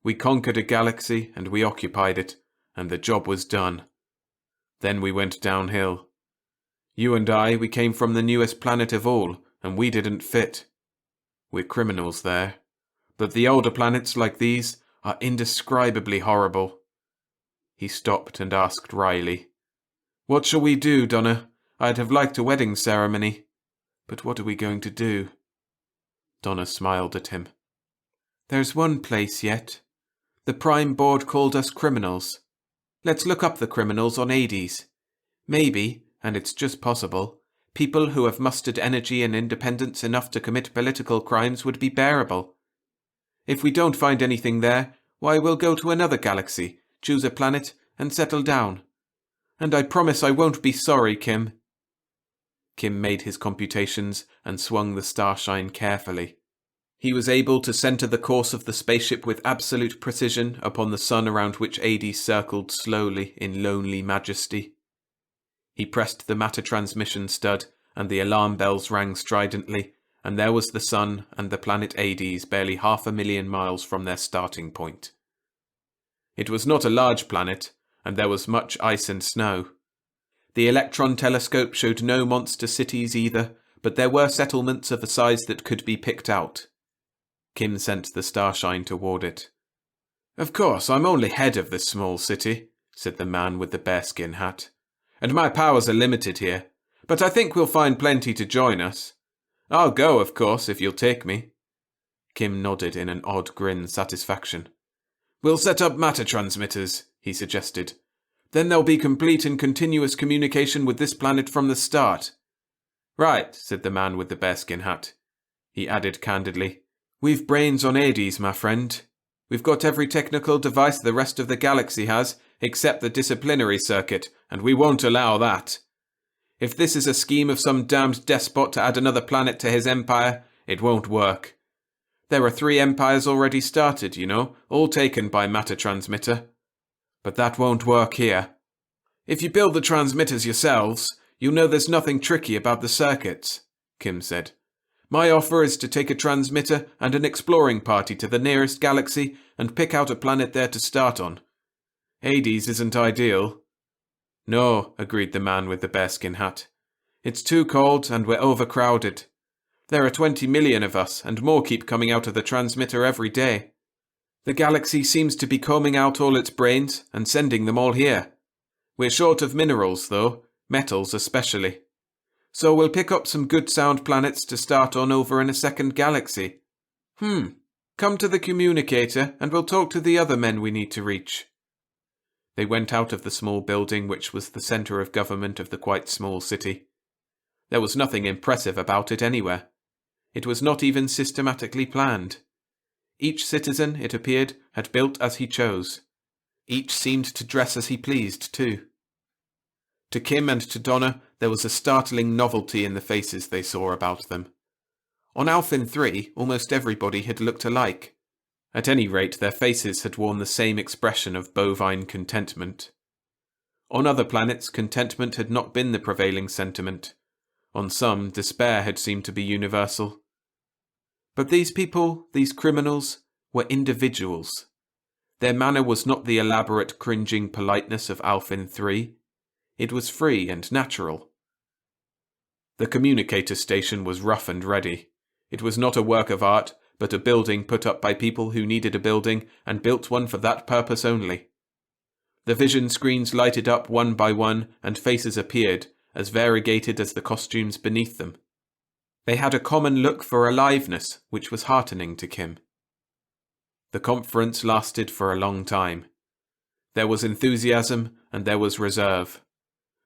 We conquered a galaxy and we occupied it, and the job was done. Then we went downhill. You and I, we came from the newest planet of all, and we didn't fit. We're criminals there. But the older planets like these are indescribably horrible." He stopped and asked wryly, "What shall we do, Donna? I'd have liked a wedding ceremony. But what are we going to do?" Donna smiled at him. "There's one place yet. The Prime Board called us criminals. Let's look up the criminals on Hades. Maybe, and it's just possible, people who have mustered energy and independence enough to commit political crimes would be bearable. If we don't find anything there, why, we'll go to another galaxy, choose a planet, and settle down. And I promise I won't be sorry, Kim." Kim made his computations and swung the starshine carefully. He was able to center the course of the spaceship with absolute precision upon the sun around which Hades circled slowly in lonely majesty. He pressed the matter transmission stud, and the alarm bells rang stridently, and there was the sun and the planet Hades barely 500,000 miles from their starting point. It was not a large planet, and there was much ice and snow. The electron telescope showed no monster cities either, but there were settlements of a size that could be picked out. Kim sent the starshine toward it. "Of course, I'm only head of this small city," said the man with the bearskin hat, "and my powers are limited here, but I think we'll find plenty to join us. I'll go, of course, if you'll take me." Kim nodded in an odd grin satisfaction. "We'll set up matter transmitters," he suggested. "Then there'll be complete and continuous communication with this planet from the start." "Right," said the man with the bearskin hat. He added candidly, "We've brains on Hades, my friend. We've got every technical device the rest of the galaxy has, except the disciplinary circuit, and we won't allow that. If this is a scheme of some damned despot to add another planet to his empire, it won't work. There are 3 empires already started, you know, all taken by matter transmitter. But that won't work here. If you build the transmitters yourselves, you'll know there's nothing tricky about the circuits," Kim said. "My offer is to take a transmitter and an exploring party to the nearest galaxy and pick out a planet there to start on. Hades isn't ideal." "No," agreed the man with the bearskin hat. "It's too cold and we're overcrowded. There are 20 million of us, and more keep coming out of the transmitter every day. The galaxy seems to be combing out all its brains and sending them all here. We're short of minerals, though, metals especially. So we'll pick up some good sound planets to start on over in a second galaxy. Come to the communicator and we'll talk to the other men we need to reach." They went out of the small building which was the center of government of the quite small city. There was nothing impressive about it anywhere. It was not even systematically planned. Each citizen, it appeared, had built as he chose. Each seemed to dress as he pleased, too. To Kim and to Donna, there was a startling novelty in the faces they saw about them. On Alphen 3, almost everybody had looked alike. At any rate, their faces had worn the same expression of bovine contentment. On other planets, contentment had not been the prevailing sentiment. On some, despair had seemed to be universal. But these people, these criminals, were individuals. Their manner was not the elaborate, cringing politeness of Alphen 3. It was free and natural. The communicator station was rough and ready. It was not a work of art, but a building put up by people who needed a building and built one for that purpose only. The vision screens lighted up one by one and faces appeared, as variegated as the costumes beneath them. They had a common look for aliveness, which was heartening to Kim. The conference lasted for a long time. There was enthusiasm and there was reserve.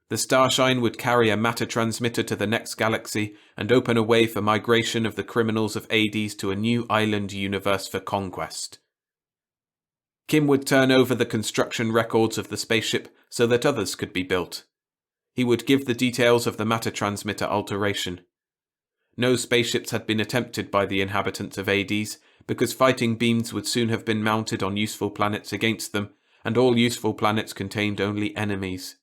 The Starshine would carry a matter transmitter to the next galaxy and open a way for migration of the criminals of Hades to a new island universe for conquest. Kim would turn over the construction records of the spaceship so that others could be built. He would give the details of the matter transmitter alteration. No spaceships had been attempted by the inhabitants of Hades, because fighting beams would soon have been mounted on useful planets against them, and all useful planets contained only enemies.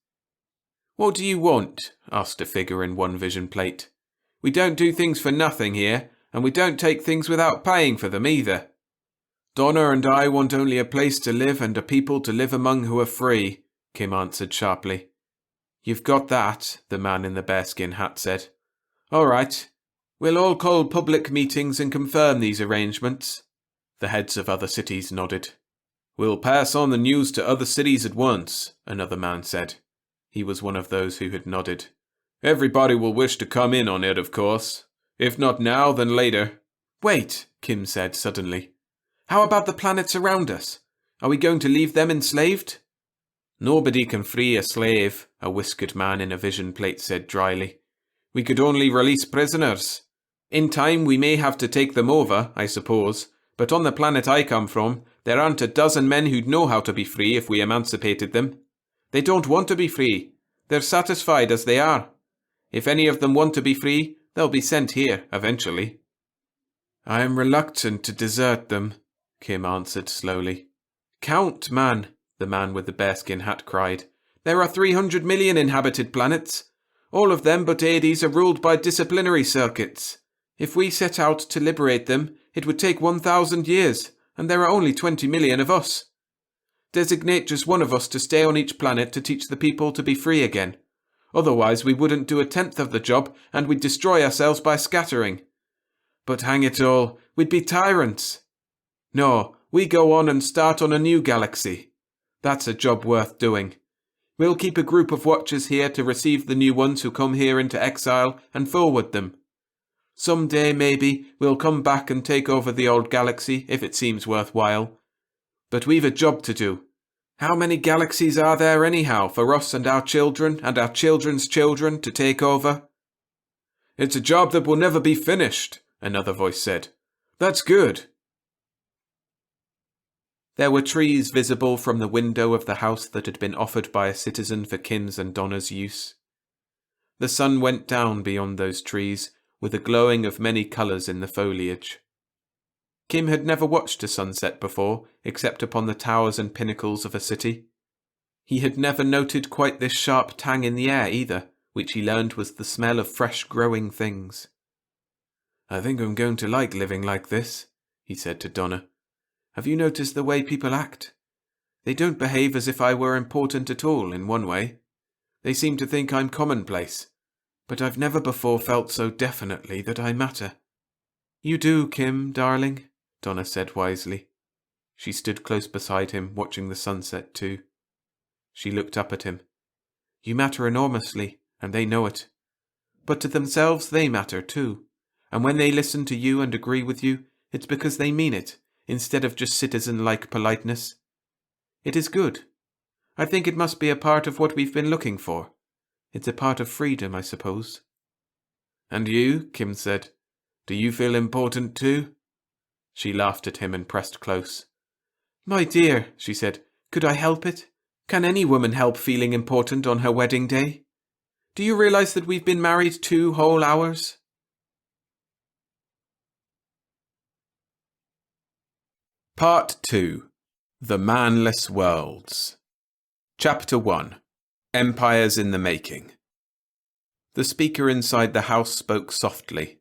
"What do you want?" asked a figure in one vision plate. "We don't do things for nothing here, and we don't take things without paying for them either." "Donna and I want only a place to live and a people to live among who are free," Kim answered sharply. "You've got that," the man in the bearskin hat said. "All right. We'll all call public meetings and confirm these arrangements." The heads of other cities nodded. "We'll pass on the news to other cities at once," another man said. He was one of those who had nodded. "Everybody will wish to come in on it, of course. If not now, then later." "Wait," Kim said suddenly. "How about the planets around us? Are we going to leave them enslaved?" "Nobody can free a slave," a whiskered man in a vision plate said dryly. "We could only release prisoners. In time we may have to take them over, I suppose, but on the planet I come from, there aren't a dozen men who'd know how to be free if we emancipated them. They don't want to be free. They're satisfied as they are. If any of them want to be free, they'll be sent here, eventually." "I am reluctant to desert them," Kim answered slowly. "Count, man," the man with the bearskin hat cried. "There are 300 million inhabited planets. All of them but Hades are ruled by disciplinary circuits. If we set out to liberate them, it would take 1,000 years, and there are only 20 million of us. Designate just one of us to stay on each planet to teach the people to be free again. Otherwise we wouldn't do a tenth of the job, and we'd destroy ourselves by scattering. But hang it all, we'd be tyrants. No, we go on and start on a new galaxy. That's a job worth doing. We'll keep a group of watchers here to receive the new ones who come here into exile and forward them. Someday, maybe, we'll come back and take over the old galaxy if it seems worthwhile. But we've a job to do. How many galaxies are there anyhow for us and our children and our children's children to take over?" "It's a job that will never be finished," another voice said. "That's good." There were trees visible from the window of the house that had been offered by a citizen for Kim's and Donna's use. The sun went down beyond those trees, with a glowing of many colours in the foliage. Kim had never watched a sunset before, except upon the towers and pinnacles of a city. He had never noted quite this sharp tang in the air either, which he learned was the smell of fresh growing things. "I think I'm going to like living like this," he said to Donna. "Have you noticed the way people act? They don't behave as if I were important at all in one way. They seem to think I'm commonplace, but I've never before felt so definitely that I matter." "You do, Kim, darling," Donna said wisely. She stood close beside him, watching the sunset too. She looked up at him. "You matter enormously, and they know it. But to themselves they matter too, and when they listen to you and agree with you, it's because they mean it, instead of just citizen-like politeness. It is good. I think it must be a part of what we've been looking for. It's a part of freedom, I suppose." "And you," Kim said, "do you feel important too?" She laughed at him and pressed close. "My dear," she said, "could I help it? Can any woman help feeling important on her wedding day? Do you realize that we've been married 2 whole hours? Part 2. The Manless Worlds. Chapter 1. Empires in the Making. The speaker inside the house spoke softly.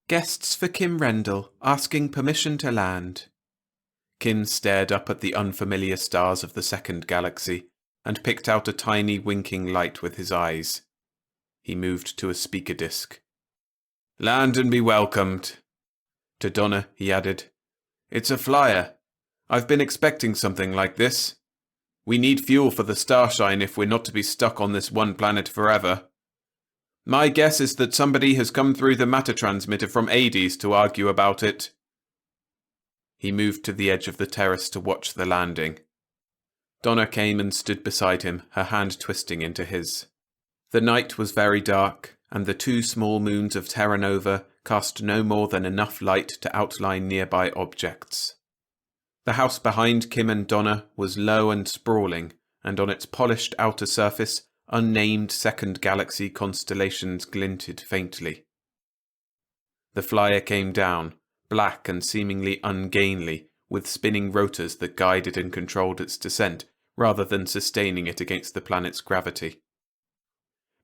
"Guests for Kim Rendell, asking permission to land." Kim stared up at the unfamiliar stars of the second galaxy and picked out a tiny winking light with his eyes. He moved to a speaker disc. "Land and be welcomed." To Donna, he added, "It's a flyer. I've been expecting something like this. We need fuel for the Starshine if we're not to be stuck on this one planet forever. My guess is that somebody has come through the matter transmitter from Hades to argue about it." He moved to the edge of the terrace to watch the landing. Donna came and stood beside him, her hand twisting into his. The night was very dark, and the 2 small moons of Terra Nova cast no more than enough light to outline nearby objects. The house behind Kim and Donna was low and sprawling, and on its polished outer surface, unnamed second galaxy constellations glinted faintly. The flyer came down, black and seemingly ungainly, with spinning rotors that guided and controlled its descent, rather than sustaining it against the planet's gravity.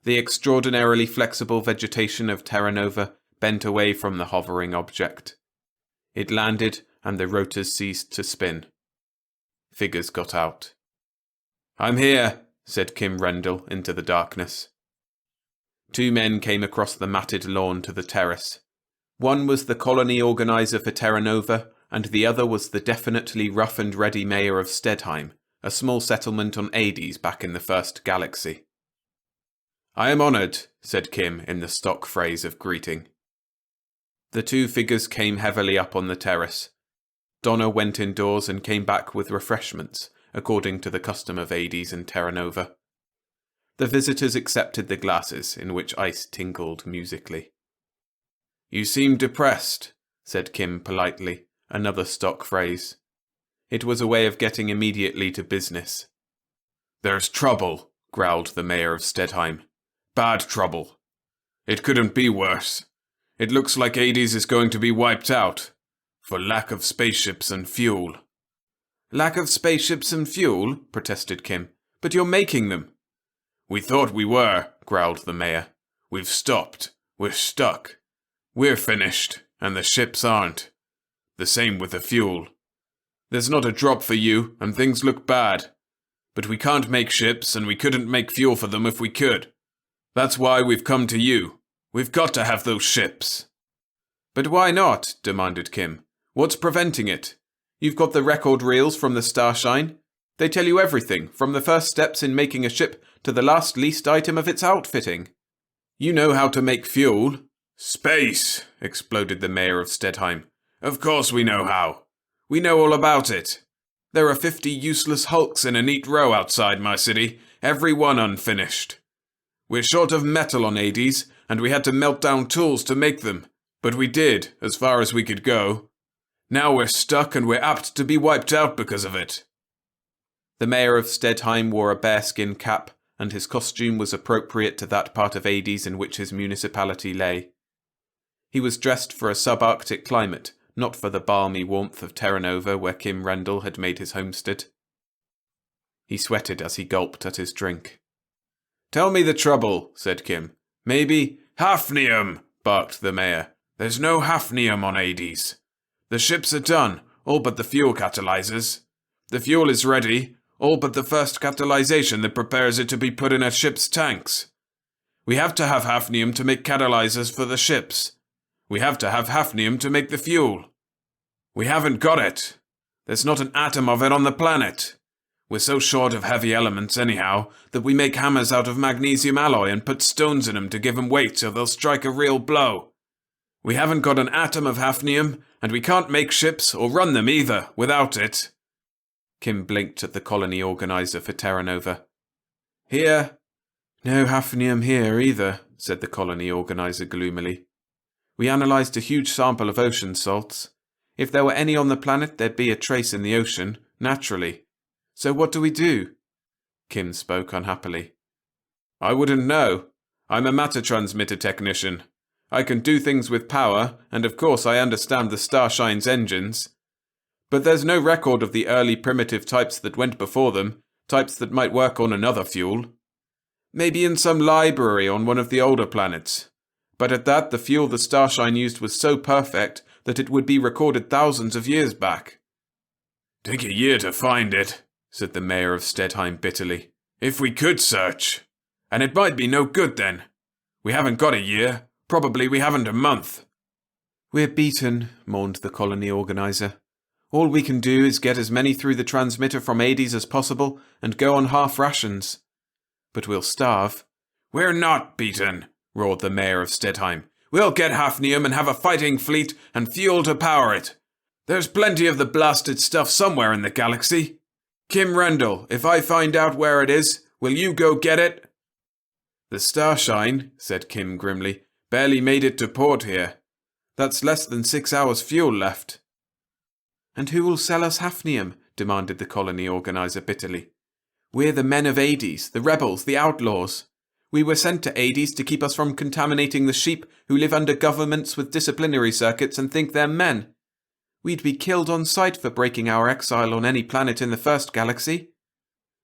The extraordinarily flexible vegetation of Terra Nova bent away from the hovering object. It landed, and the rotors ceased to spin. Figures got out. "I'm here," said Kim Rendell into the darkness. 2 men came across the matted lawn to the terrace. One was the colony organizer for Terra Nova, and the other was the definitely rough and ready mayor of Stedheim, a small settlement on Hades back in the first galaxy. "I am honoured," said Kim in the stock phrase of greeting. The 2 figures came heavily up on the terrace. Donna went indoors and came back with refreshments, according to the custom of Hades and Terra Nova. The visitors accepted the glasses, in which ice tinkled musically. "You seem depressed," said Kim politely, another stock phrase. It was a way of getting immediately to business. "There's trouble," growled the mayor of Stedheim. "Bad trouble. It couldn't be worse. It looks like Hades is going to be wiped out, for lack of spaceships and fuel." "Lack of spaceships and fuel?" protested Kim. "But you're making them." "We thought we were," growled the mayor. "We've stopped. We're stuck. We're finished, and the ships aren't. The same with the fuel. There's not a drop for you, and things look bad. But we can't make ships, and we couldn't make fuel for them if we could. That's why we've come to you. We've got to have those ships." "But why not?" demanded Kim. "What's preventing it? You've got the record reels from the Starshine. They tell you everything, from the first steps in making a ship to the last least item of its outfitting. You know how to make fuel." "Space!" exploded the mayor of Stedheim. "Of course we know how. We know all about it. There are 50 useless hulks in a neat row outside my city, every one unfinished. We're short of metal on Hades, and we had to melt down tools to make them, but we did, as far as we could go. Now we're stuck and we're apt to be wiped out because of it." The mayor of Stedheim wore a bearskin cap, and his costume was appropriate to that part of Hades in which his municipality lay. He was dressed for a subarctic climate, not for the balmy warmth of Terra Nova where Kim Rendell had made his homestead. He sweated as he gulped at his drink. "Tell me the trouble," said Kim. "Maybe—" "Hafnium!" barked the mayor. "There's no hafnium on Hades. The ships are done, all but the fuel catalyzers. The fuel is ready, all but the first catalyzation that prepares it to be put in a ship's tanks. We have to have hafnium to make catalyzers for the ships. We have to have hafnium to make the fuel. We haven't got it. There's not an atom of it on the planet. We're so short of heavy elements anyhow that we make hammers out of magnesium alloy and put stones in them to give them weight so they'll strike a real blow. We haven't got an atom of hafnium, and we can't make ships or run them either without it." Kim blinked at the colony organizer for Terra Nova. "Here?" "No hafnium here either," said the colony organizer gloomily. "We analysed a huge sample of ocean salts. If there were any on the planet, there'd be a trace in the ocean, naturally. So what do we do?" Kim spoke unhappily. "I wouldn't know. I'm a matter transmitter technician. I can do things with power, and of course I understand the Starshine's engines. But there's no record of the early primitive types that went before them, types that might work on another fuel. Maybe in some library on one of the older planets. But at that, the fuel the Starshine used was so perfect that it would be recorded thousands of years back." "Take a year to find it," said the mayor of Stedheim bitterly. "If we could search. And it might be no good then. We haven't got a year. Probably we haven't a month. We're beaten, mourned the colony organizer. All we can do is get as many through the transmitter from Hades as possible and go on half rations. But we'll starve. We're not beaten, roared the mayor of Stedheim. We'll get Hafnium and have a fighting fleet and fuel to power it. There's plenty of the blasted stuff somewhere in the galaxy. Kim Rendell, if I find out where it is, will you go get it? The Starshine, said Kim grimly, barely made it to port here. That's less than 6 hours fuel left. And who will sell us hafnium? Demanded the colony organizer bitterly. We're the men of Hades, the rebels, the outlaws. We were sent to Hades to keep us from contaminating the sheep who live under governments with disciplinary circuits and think they're men. We'd be killed on sight for breaking our exile on any planet in the first galaxy.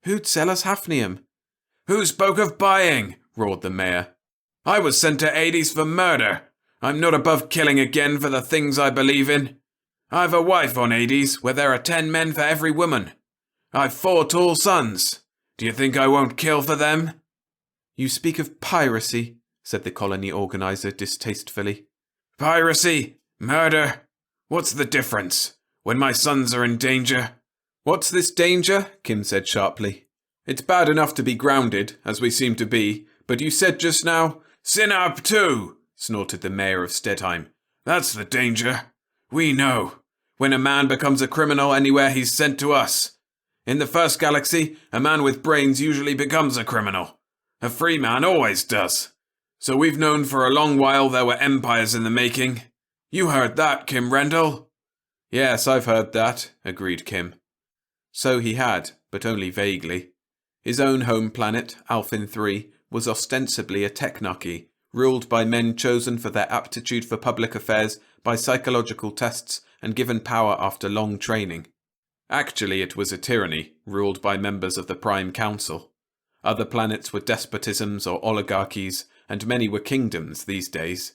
Who'd sell us hafnium? Who spoke of buying? Roared the mayor. I was sent to Hades for murder. I'm not above killing again for the things I believe in. I've a wife on Hades where there are 10 men for every woman. I've 4 tall sons. Do you think I won't kill for them? You speak of piracy, said the colony organizer distastefully. Piracy? Murder? What's the difference? When my sons are in danger? What's this danger? Kim said sharply. It's bad enough to be grounded, as we seem to be, but you said just now... Sinab too, snorted the mayor of Stedheim. That's the danger. We know. When a man becomes a criminal anywhere, he's sent to us. In the first galaxy, a man with brains usually becomes a criminal. A free man always does. So we've known for a long while there were empires in the making. You heard that, Kim Rendell? Yes, I've heard that, agreed Kim. So he had, but only vaguely. His own home planet, Alphin 3, was ostensibly a technarchy, ruled by men chosen for their aptitude for public affairs by psychological tests and given power after long training. Actually, it was a tyranny, ruled by members of the Prime Council. Other planets were despotisms or oligarchies, and many were kingdoms these days.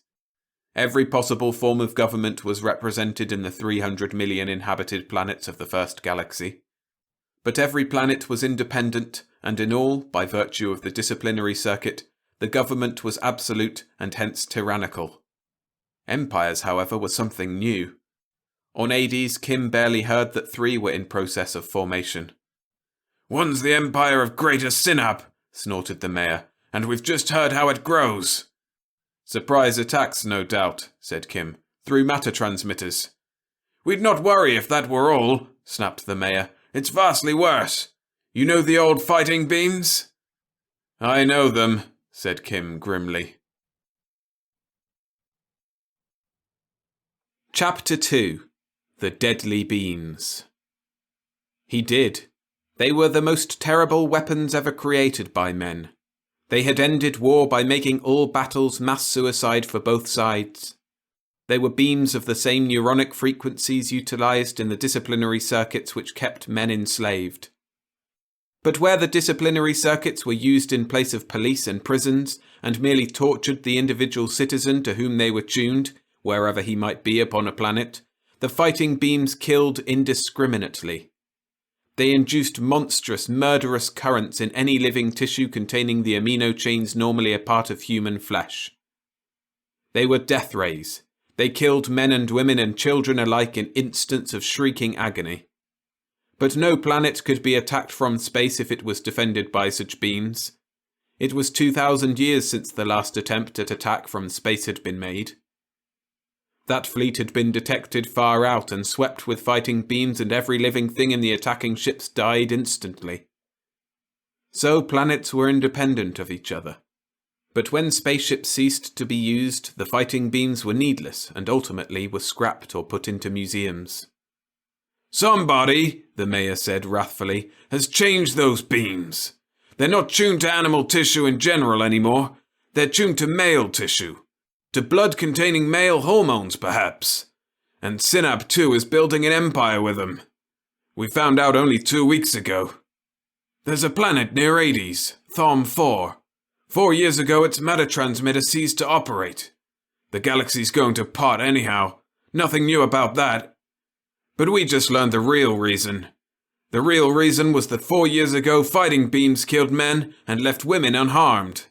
Every possible form of government was represented in the 300 million inhabited planets of the first galaxy. But every planet was independent, and in all, by virtue of the disciplinary circuit, the government was absolute and hence tyrannical. Empires, however, were something new. On Hades, Kim barely heard that 3 were in process of formation. One's the empire of Greater Sinab, snorted the mayor, and we've just heard how it grows. Surprise attacks, no doubt, said Kim, through matter transmitters. We'd not worry if that were all, snapped the mayor. It's vastly worse. You know the old fighting beams? I know them, said Kim grimly. Chapter 2. The Deadly Beams. He did. They were the most terrible weapons ever created by men. They had ended war by making all battles mass suicide for both sides. They were beams of the same neuronic frequencies utilized in the disciplinary circuits which kept men enslaved. But where the disciplinary circuits were used in place of police and prisons, and merely tortured the individual citizen to whom they were tuned, wherever he might be upon a planet, the fighting beams killed indiscriminately. They induced monstrous, murderous currents in any living tissue containing the amino chains normally a part of human flesh. They were death rays. They killed men and women and children alike in instants of shrieking agony. But no planet could be attacked from space if it was defended by such beams. It was 2,000 years since the last attempt at attack from space had been made. That fleet had been detected far out and swept with fighting beams, and every living thing in the attacking ships died instantly. So planets were independent of each other. But when spaceships ceased to be used, the fighting beams were needless and ultimately were scrapped or put into museums. Somebody, the mayor said wrathfully, has changed those beams. They're not tuned to animal tissue in general anymore. They're tuned to male tissue. To blood containing male hormones, perhaps. And Sinab, too, is building an empire with them. We found out only 2 weeks ago. There's a planet near Hades, Thom 4. 4 years ago, its matter transmitter ceased to operate. The galaxy's going to pot anyhow. Nothing new about that. But we just learned the real reason. The real reason was that 4 years ago, fighting beams killed men and left women unharmed.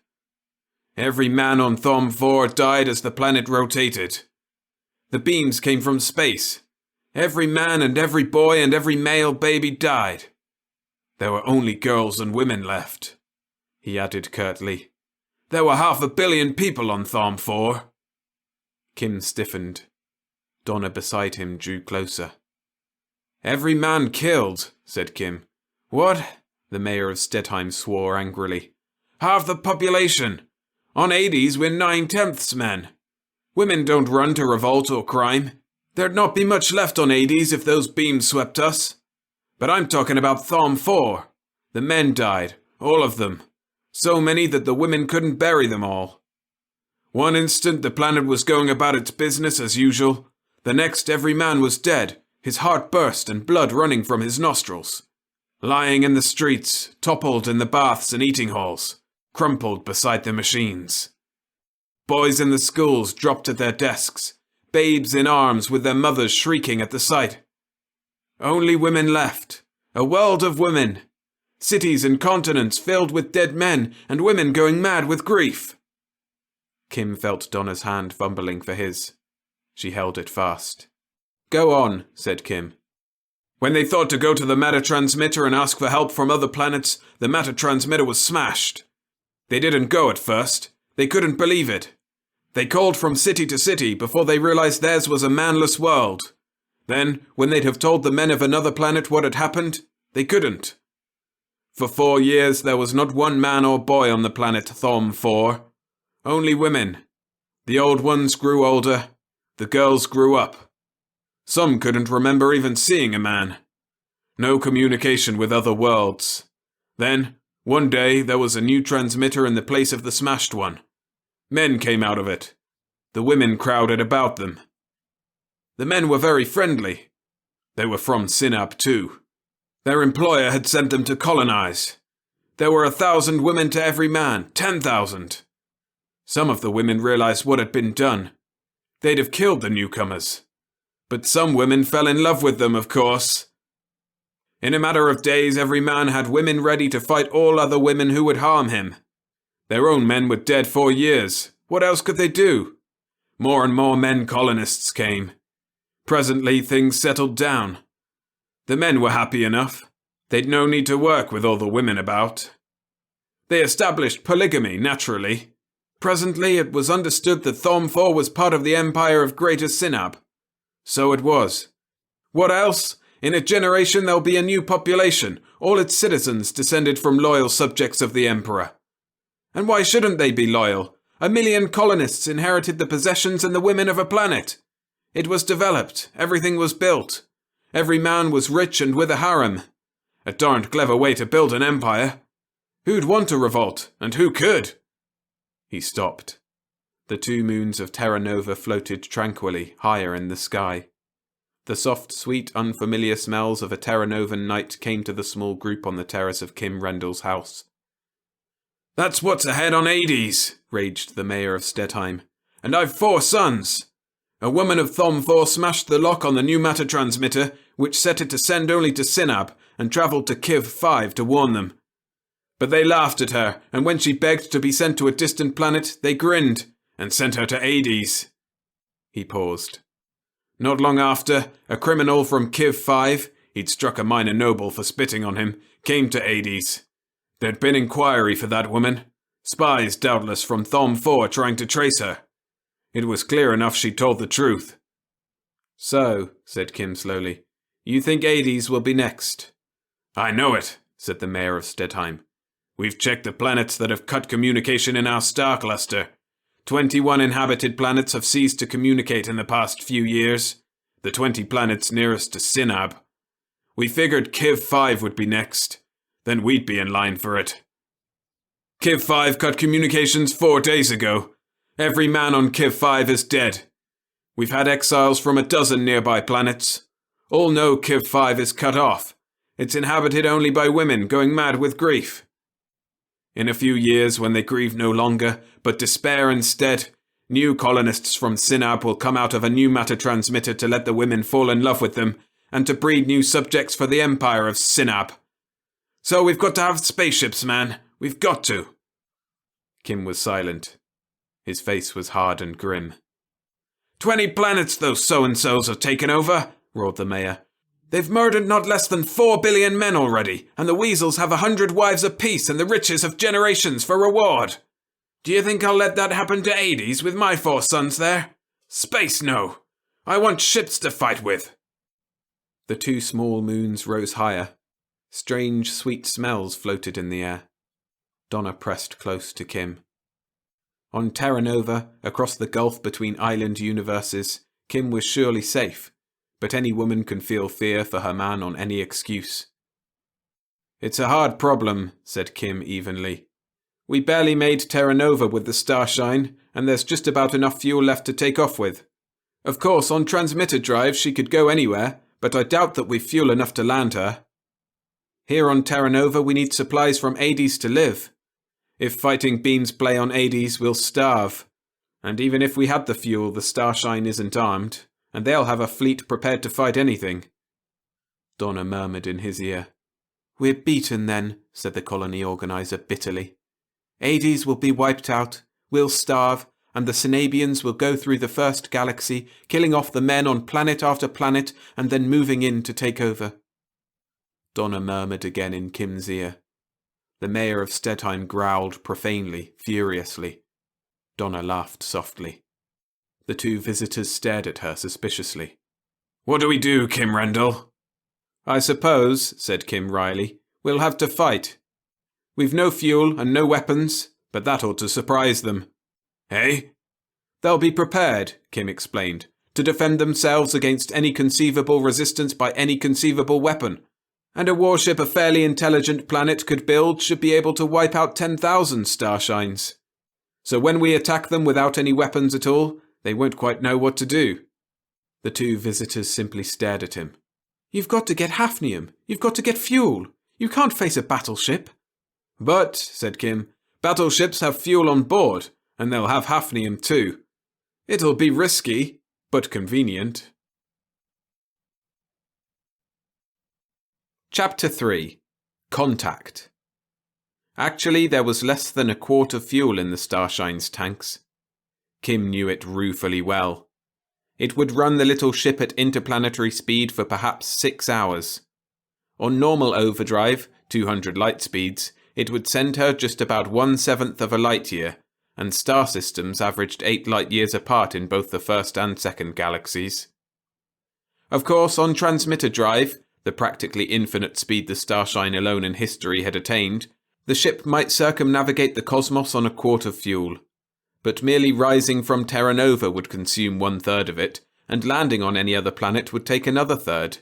Every man on Thom 4 died as the planet rotated. The beams came from space. Every man and every boy and every male baby died. There were only girls and women left," he added curtly. "There were 500 million people on Thom 4. Kim stiffened. Donna beside him drew closer. "Every man killed," said Kim. "What?" The mayor of Stettheim swore angrily. "Half the population. On 80s, we're 9/10 men. Women don't run to revolt or crime. There'd not be much left on 80s if those beams swept us. But I'm talking about Thom 4. The men died, all of them. So many that the women couldn't bury them all. One instant the planet was going about its business as usual. The next every man was dead, his heart burst and blood running from his nostrils. Lying in the streets, toppled in the baths and eating halls, crumpled beside the machines. Boys in the schools dropped at their desks, babes in arms with their mothers shrieking at the sight. Only women left, a world of women. Cities and continents filled with dead men and women going mad with grief." Kim felt Donna's hand fumbling for his. She held it fast. "Go on," said Kim. "When they thought to go to the matter transmitter and ask for help from other planets, the matter transmitter was smashed. They didn't go at first. They couldn't believe it. They called from city to city before they realized theirs was a manless world. Then, when they'd have told the men of another planet what had happened, they couldn't. For 4 years there was not one man or boy on the planet Thom 4. Only women. The old ones grew older. The girls grew up. Some couldn't remember even seeing a man. No communication with other worlds. Then, one day, there was a new transmitter in the place of the smashed one. Men came out of it. The women crowded about them. The men were very friendly. They were from Sinab too. Their employer had sent them to colonize. There were 1,000 women to every man, 10,000. Some of the women realized what had been done. They'd have killed the newcomers. But some women fell in love with them, of course. In a matter of days, every man had women ready to fight all other women who would harm him. Their own men were dead 4 years. What else could they do? More and more men colonists came. Presently, things settled down. The men were happy enough. They'd no need to work with all the women about. They established polygamy, naturally. Presently, it was understood that Thom 4 was part of the empire of Greater Sinab. So it was. What else? In a generation there'll be a new population, all its citizens descended from loyal subjects of the Emperor. And why shouldn't they be loyal? 1 million colonists inherited the possessions and the women of a planet. It was developed, everything was built. Every man was rich and with a harem. A darned clever way to build an empire. Who'd want to revolt, and who could? He stopped. The 2 moons of Terra Nova floated tranquilly higher in the sky. The soft, sweet, unfamiliar smells of a Terra Novan night came to the small group on the terrace of Kim Rendell's house. "That's what's ahead on 80s, raged the mayor of Stettheim. "And I've 4 sons. A woman of Thom 4 smashed the lock on the new matter transmitter, which set it to send only to Sinab, and travelled to Kiv 5 to warn them. But they laughed at her, and when she begged to be sent to a distant planet, they grinned, and sent her to 80s. He paused. Not long after, a criminal from Kiv 5, he'd struck a minor noble for spitting on him, came to 80s. There'd been inquiry for that woman. Spies, doubtless, from Thom 4 trying to trace her. It was clear enough she told the truth. "So," said Kim slowly, "you think 80s will be next?" "I know it," said the mayor of Stettheim. "We've checked the planets that have cut communication in our star cluster. 21 inhabited planets have ceased to communicate in the past few years. The 20 planets nearest to Sinab. We figured Kiv 5 would be next. Then we'd be in line for it. Kiv 5 cut communications 4 days ago. Every man on Kiv 5 is dead. We've had exiles from a dozen nearby planets. All know Kiv 5 is cut off. It's inhabited only by women going mad with grief. In a few years, when they grieve no longer, but despair instead, new colonists from Sinab will come out of a new matter transmitter to let the women fall in love with them, and to breed new subjects for the empire of Sinab. So we've got to have spaceships, man. We've got to. Kim was silent. His face was hard and grim. 20 planets those so-and-sos have taken over, roared the mayor. They've murdered not less than 4 billion men already, and the weasels have 100 wives apiece and the riches of generations for reward. Do you think I'll let that happen to Hades with my 4 sons there? Space, no. I want ships to fight with. The 2 small moons rose higher. Strange, sweet smells floated in the air. Donna pressed close to Kim. On Terra Nova, across the gulf between island universes, Kim was surely safe, but any woman can feel fear for her man on any excuse. It's a hard problem, said Kim evenly. We barely made Terra Nova with the Starshine, and there's just about enough fuel left to take off with. Of course, on transmitter drive she could go anywhere, but I doubt that we've fuel enough to land her. Here on Terra Nova we need supplies from Hades to live. If fighting beams play on Hades, we'll starve. And even if we had the fuel, the Starshine isn't armed, and they'll have a fleet prepared to fight anything. Donna murmured in his ear. We're beaten then, said the colony organizer bitterly. Hades will be wiped out, we'll starve, and the Sinabians will go through the first galaxy, killing off the men on planet after planet, and then moving in to take over. Donna murmured again in Kim's ear. The mayor of Stedheim growled profanely, furiously. Donna laughed softly. The 2 visitors stared at her suspiciously. What do we do, Kim Rendell? I suppose, said Kim wryly, we'll have to fight. We've no fuel and no weapons, but that ought to surprise them. Hey? They'll be prepared, Kim explained, to defend themselves against any conceivable resistance by any conceivable weapon. And a warship a fairly intelligent planet could build should be able to wipe out 10,000 Starshines. So when we attack them without any weapons at all, they won't quite know what to do. The 2 visitors simply stared at him. You've got to get hafnium. You've got to get fuel. You can't face a battleship. But, said Kim, battleships have fuel on board, and they'll have hafnium too. It'll be risky, but convenient. Chapter 3. Contact. Actually, there was less than a quart of fuel in the Starshine's tanks. Kim knew it ruefully well. It would run the little ship at interplanetary speed for perhaps 6 hours. On normal overdrive, 200 light speeds, it would send her just about 1/7 of a light year, and star systems averaged 8 light years apart in both the first and second galaxies. Of course, on transmitter drive, the practically infinite speed the Starshine alone in history had attained, the ship might circumnavigate the cosmos on a quart of fuel. But merely rising from Terra Nova would consume 1/3 of it, and landing on any other planet would take another 1/3.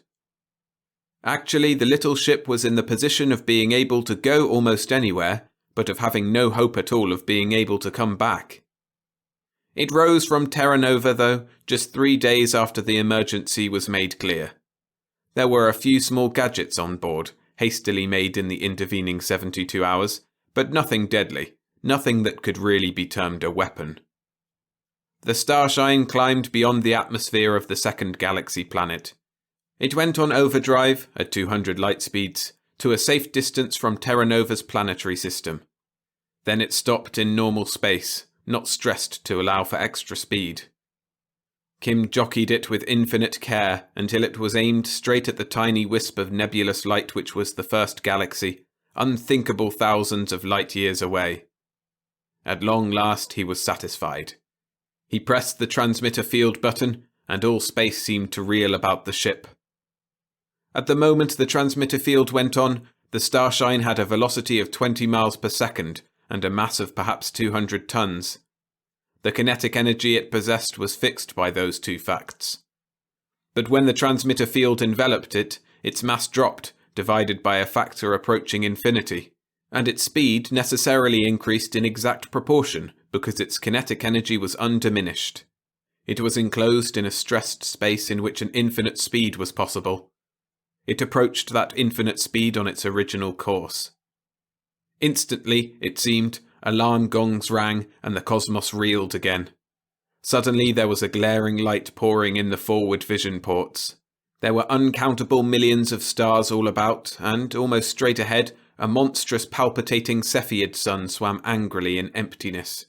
Actually, the little ship was in the position of being able to go almost anywhere, but of having no hope at all of being able to come back. It rose from Terra Nova, though, just 3 days after the emergency was made clear. There were a few small gadgets on board, hastily made in the intervening 72 hours, but nothing deadly, nothing that could really be termed a weapon. The Starshine climbed beyond the atmosphere of the second galaxy planet. It went on overdrive, at 200 light speeds, to a safe distance from Terra Nova's planetary system. Then it stopped in normal space, not stressed to allow for extra speed. Kim jockeyed it with infinite care until it was aimed straight at the tiny wisp of nebulous light which was the first galaxy, unthinkable thousands of light years away. At long last he was satisfied. He pressed the transmitter field button, and all space seemed to reel about the ship. At the moment the transmitter field went on, the Starshine had a velocity of 20 miles per second and a mass of perhaps 200 tons. The kinetic energy it possessed was fixed by those 2 facts. But when the transmitter field enveloped it, its mass dropped, divided by a factor approaching infinity, and its speed necessarily increased in exact proportion because its kinetic energy was undiminished. It was enclosed in a stressed space in which an infinite speed was possible. It approached that infinite speed on its original course. Instantly, it seemed, alarm gongs rang and the cosmos reeled again. Suddenly there was a glaring light pouring in the forward vision ports. There were uncountable millions of stars all about, and, almost straight ahead, a monstrous palpitating Cepheid sun swam angrily in emptiness.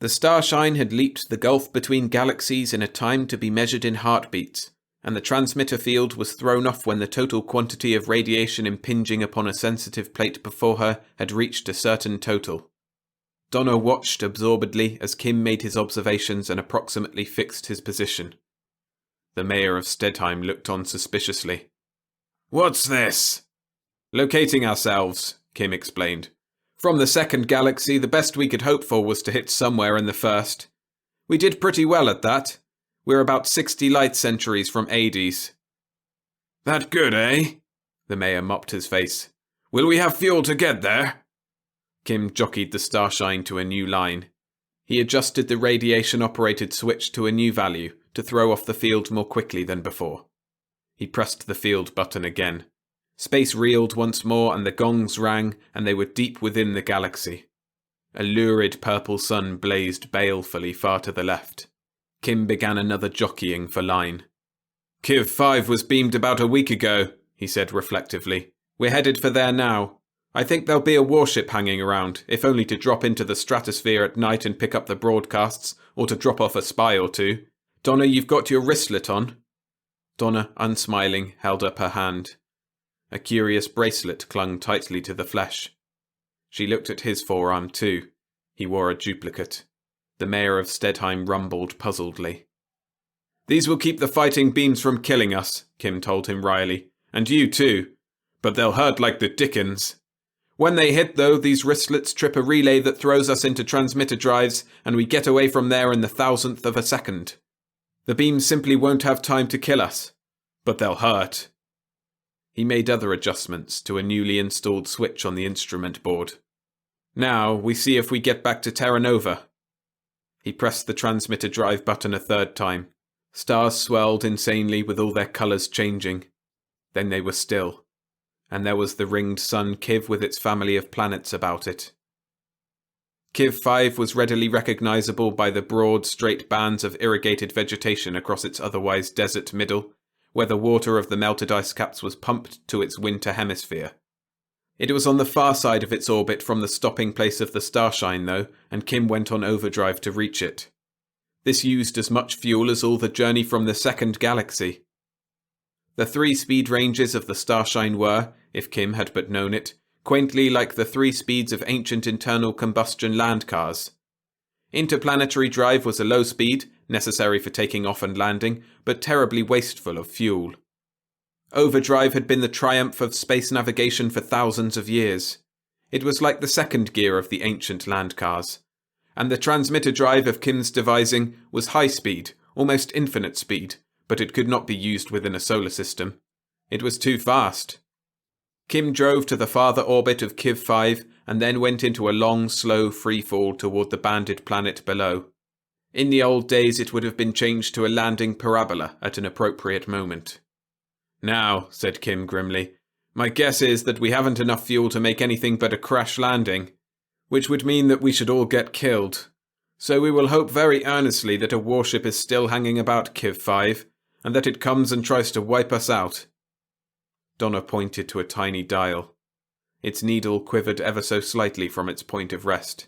The starshine had leaped the gulf between galaxies in a time to be measured in heartbeats, and the transmitter field was thrown off when the total quantity of radiation impinging upon a sensitive plate before her had reached a certain total. Donna watched absorbedly as Kim made his observations and approximately fixed his position. The mayor of Stedheim looked on suspiciously. "What's this?" "Locating ourselves," Kim explained. "From the second galaxy, the best we could hope for was to hit somewhere in the first. We did pretty well at that. We're about 60 light centuries from Hades." "That good, eh?" The mayor mopped his face. "Will we have fuel to get there?" Kim jockeyed the starshine to a new line. He adjusted the radiation-operated switch to a new value to throw off the field more quickly than before. He pressed the field button again. Space reeled once more and the gongs rang, and they were deep within the galaxy. A lurid purple sun blazed balefully far to the left. Kim began another jockeying for line. "Kiv 5 was beamed about a week ago," he said reflectively. "We're headed for there now. I think there'll be a warship hanging around, if only to drop into the stratosphere at night and pick up the broadcasts, or to drop off a spy or two. Donna, you've got your wristlet on." Donna, unsmiling, held up her hand. A curious bracelet clung tightly to the flesh. She looked at his forearm too. He wore a duplicate. The mayor of Stedheim rumbled puzzledly. "These will keep the fighting beams from killing us," Kim told him wryly. "And you too. But they'll hurt like the dickens. When they hit, though, these wristlets trip a relay that throws us into transmitter drives, and we get away from there in the thousandth of a second. The beams simply won't have time to kill us. But they'll hurt." He made other adjustments to a newly installed switch on the instrument board. "Now, we see if we get back to Terra Nova." He pressed the transmitter drive button a third time. Stars swirled insanely with all their colours changing. Then they were still, and there was the ringed sun Kiv with its family of planets about it. Kiv 5 was readily recognisable by the broad, straight bands of irrigated vegetation across its otherwise desert middle, where the water of the melted ice caps was pumped to its winter hemisphere. It was on the far side of its orbit from the stopping place of the starshine, though, and Kim went on overdrive to reach it. This used as much fuel as all the journey from the second galaxy. The 3 speed ranges of the starshine were, if Kim had but known it, quaintly like the 3 speeds of ancient internal combustion land cars. Interplanetary drive was a low speed, necessary for taking off and landing, but terribly wasteful of fuel. Overdrive had been the triumph of space navigation for thousands of years. It was like the second gear of the ancient land cars. And the transmitter drive of Kim's devising was high speed, almost infinite speed, but it could not be used within a solar system. It was too fast. Kim drove to the farther orbit of Kiv 5 and then went into a long, slow free fall toward the banded planet below. In the old days it would have been changed to a landing parabola at an appropriate moment. "Now," said Kim grimly, "my guess is that we haven't enough fuel to make anything but a crash landing, which would mean that we should all get killed. So we will hope very earnestly that a warship is still hanging about Kiv 5, and that it comes and tries to wipe us out." Donna pointed to a tiny dial. Its needle quivered ever so slightly from its point of rest.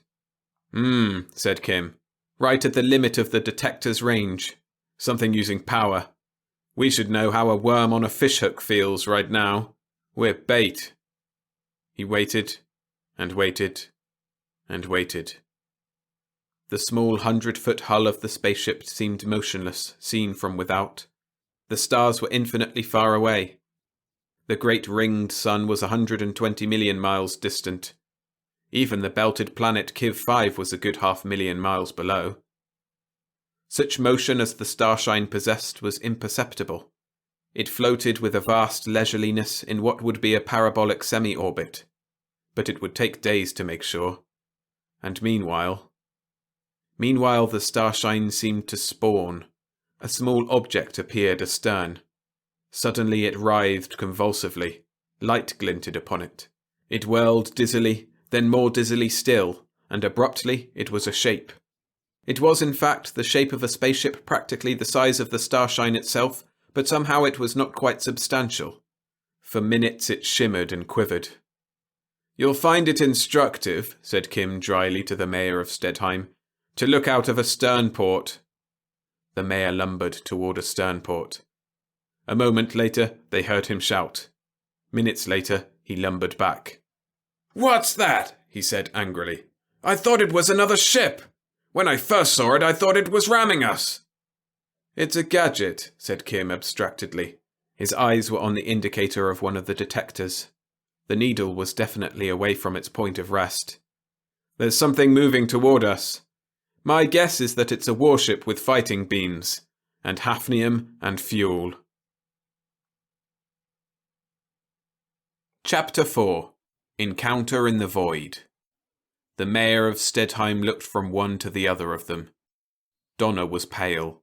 Said Kim. "Right at the limit of the detector's range. Something using power. We should know how a worm on a fishhook feels right now. We're bait." He waited, and waited, and waited. The small 100-foot hull of the spaceship seemed motionless, seen from without. The stars were infinitely far away. The great ringed sun was 120 million miles distant. Even the belted planet Kiv 5 was a good 500,000 miles below. Such motion as the starshine possessed was imperceptible. It floated with a vast leisureliness in what would be a parabolic semi-orbit. But it would take days to make sure. And meanwhile, the starshine seemed to spawn. A small object appeared astern. Suddenly it writhed convulsively. Light glinted upon it. It whirled dizzily, then more dizzily still, and abruptly it was a shape. It was in fact the shape of a spaceship practically the size of the starshine itself, but somehow it was not quite substantial. For minutes it shimmered and quivered. "You'll find it instructive," said Kim dryly to the mayor of Stedheim, To look out of a stern port. The mayor lumbered toward a stern port. A moment later, they heard him shout. Minutes later, he lumbered back. "What's that?" he said angrily. "I thought it was another ship. When I first saw it, I thought it was ramming us." "It's a gadget," said Kim abstractedly. His eyes were on the indicator of one of the detectors. The needle was definitely away from its point of rest. "There's something moving toward us. My guess is that it's a warship with fighting beams, and hafnium and fuel." Chapter 4. Encounter in the Void. The mayor of Stedheim looked from one to the other of them. Donna was pale.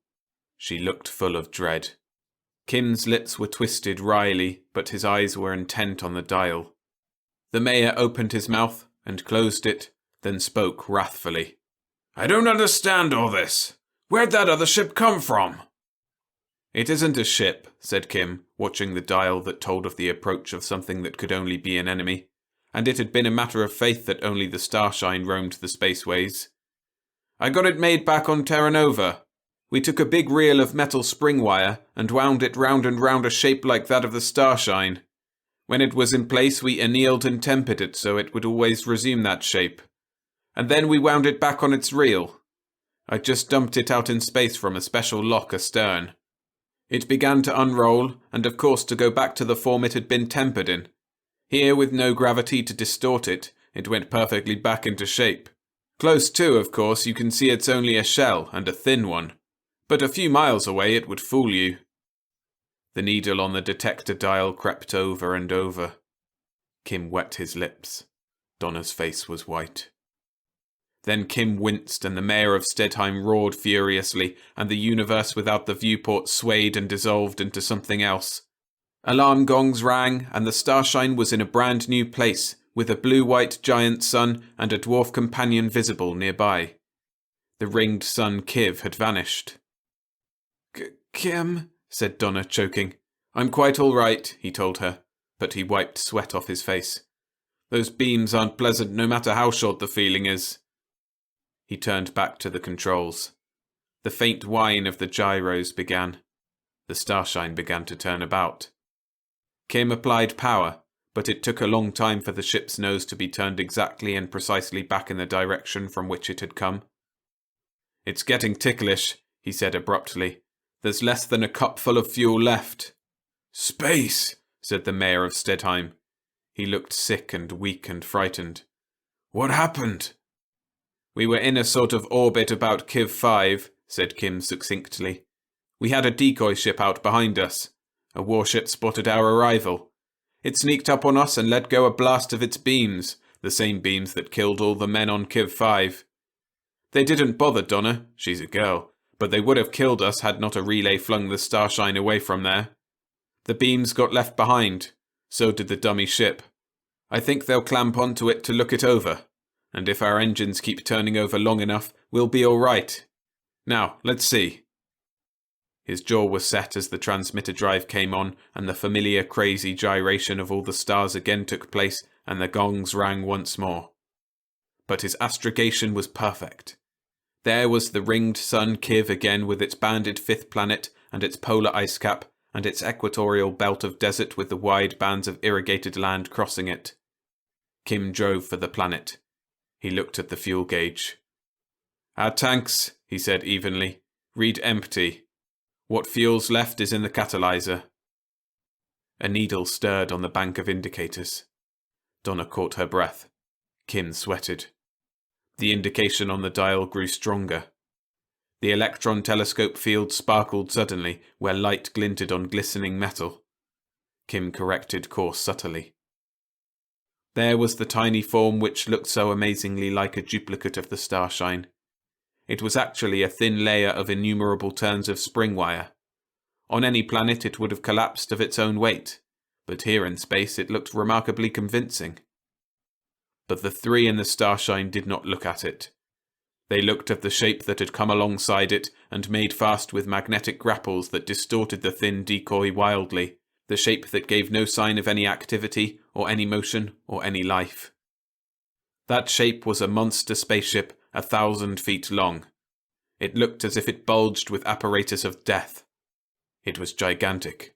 She looked full of dread. Kim's lips were twisted wryly, but his eyes were intent on the dial. The mayor opened his mouth and closed it, then spoke wrathfully. "I don't understand all this. Where'd that other ship come from?" "It isn't a ship," said Kim, watching the dial that told of the approach of something that could only be an enemy, and it had been a matter of faith that only the Starshine roamed the spaceways. "I got it made back on Terra Nova. We took a big reel of metal spring wire and wound it round and round a shape like that of the Starshine. When it was in place, we annealed and tempered it so it would always resume that shape. And then we wound it back on its reel. I just dumped it out in space from a special lock astern. It began to unroll, and of course to go back to the form it had been tempered in. Here, with no gravity to distort it, it went perfectly back into shape. Close to, of course, you can see it's only a shell, and a thin one. But a few miles away it would fool you." The needle on the detector dial crept over and over. Kim wet his lips. Donna's face was white. Then Kim winced and the mayor of Stedheim roared furiously, and the universe without the viewport swayed and dissolved into something else. Alarm gongs rang, and the Starshine was in a brand new place, with a blue-white giant sun and a dwarf companion visible nearby. The ringed sun Kiv had vanished. "Kim," said Donna, choking. "I'm quite all right," he told her, but he wiped sweat off his face. "Those beams aren't pleasant no matter how short the feeling is." He turned back to the controls. The faint whine of the gyros began. The Starshine began to turn about. Kim applied power, but it took a long time for the ship's nose to be turned exactly and precisely back in the direction from which it had come. "It's getting ticklish," he said abruptly. "There's less than a cupful of fuel left." "Space," said the mayor of Stedheim. He looked sick and weak and frightened. "What happened?" "We were in a sort of orbit about Kiv 5, said Kim succinctly. "We had a decoy ship out behind us. A warship spotted our arrival. It sneaked up on us and let go a blast of its beams, the same beams that killed all the men on Kiv 5. They didn't bother Donna, she's a girl, but they would have killed us had not a relay flung the Starshine away from there. The beams got left behind. So did the dummy ship. I think they'll clamp onto it to look it over, and if our engines keep turning over long enough, we'll be all right. Now, let's see." His jaw was set as the transmitter drive came on, and the familiar crazy gyration of all the stars again took place, and the gongs rang once more. But his astrogation was perfect. There was the ringed sun Kiv again with its banded fifth planet, and its polar ice cap, and its equatorial belt of desert with the wide bands of irrigated land crossing it. Kim drove for the planet. He looked at the fuel gauge. "Our tanks," he said evenly, "read empty. What fuel's left is in the catalyzer." A needle stirred on the bank of indicators. Donna caught her breath. Kim sweated. The indication on the dial grew stronger. The electron telescope field sparkled suddenly where light glinted on glistening metal. Kim corrected course subtly. There was the tiny form which looked so amazingly like a duplicate of the Starshine. It was actually a thin layer of innumerable turns of spring wire. On any planet it would have collapsed of its own weight, but here in space it looked remarkably convincing. But the three in the Starshine did not look at it. They looked at the shape that had come alongside it and made fast with magnetic grapples that distorted the thin decoy wildly, the shape that gave no sign of any activity or any motion or any life. That shape was a monster spaceship 1,000 feet long. It looked as if it bulged with apparatus of death. It was gigantic.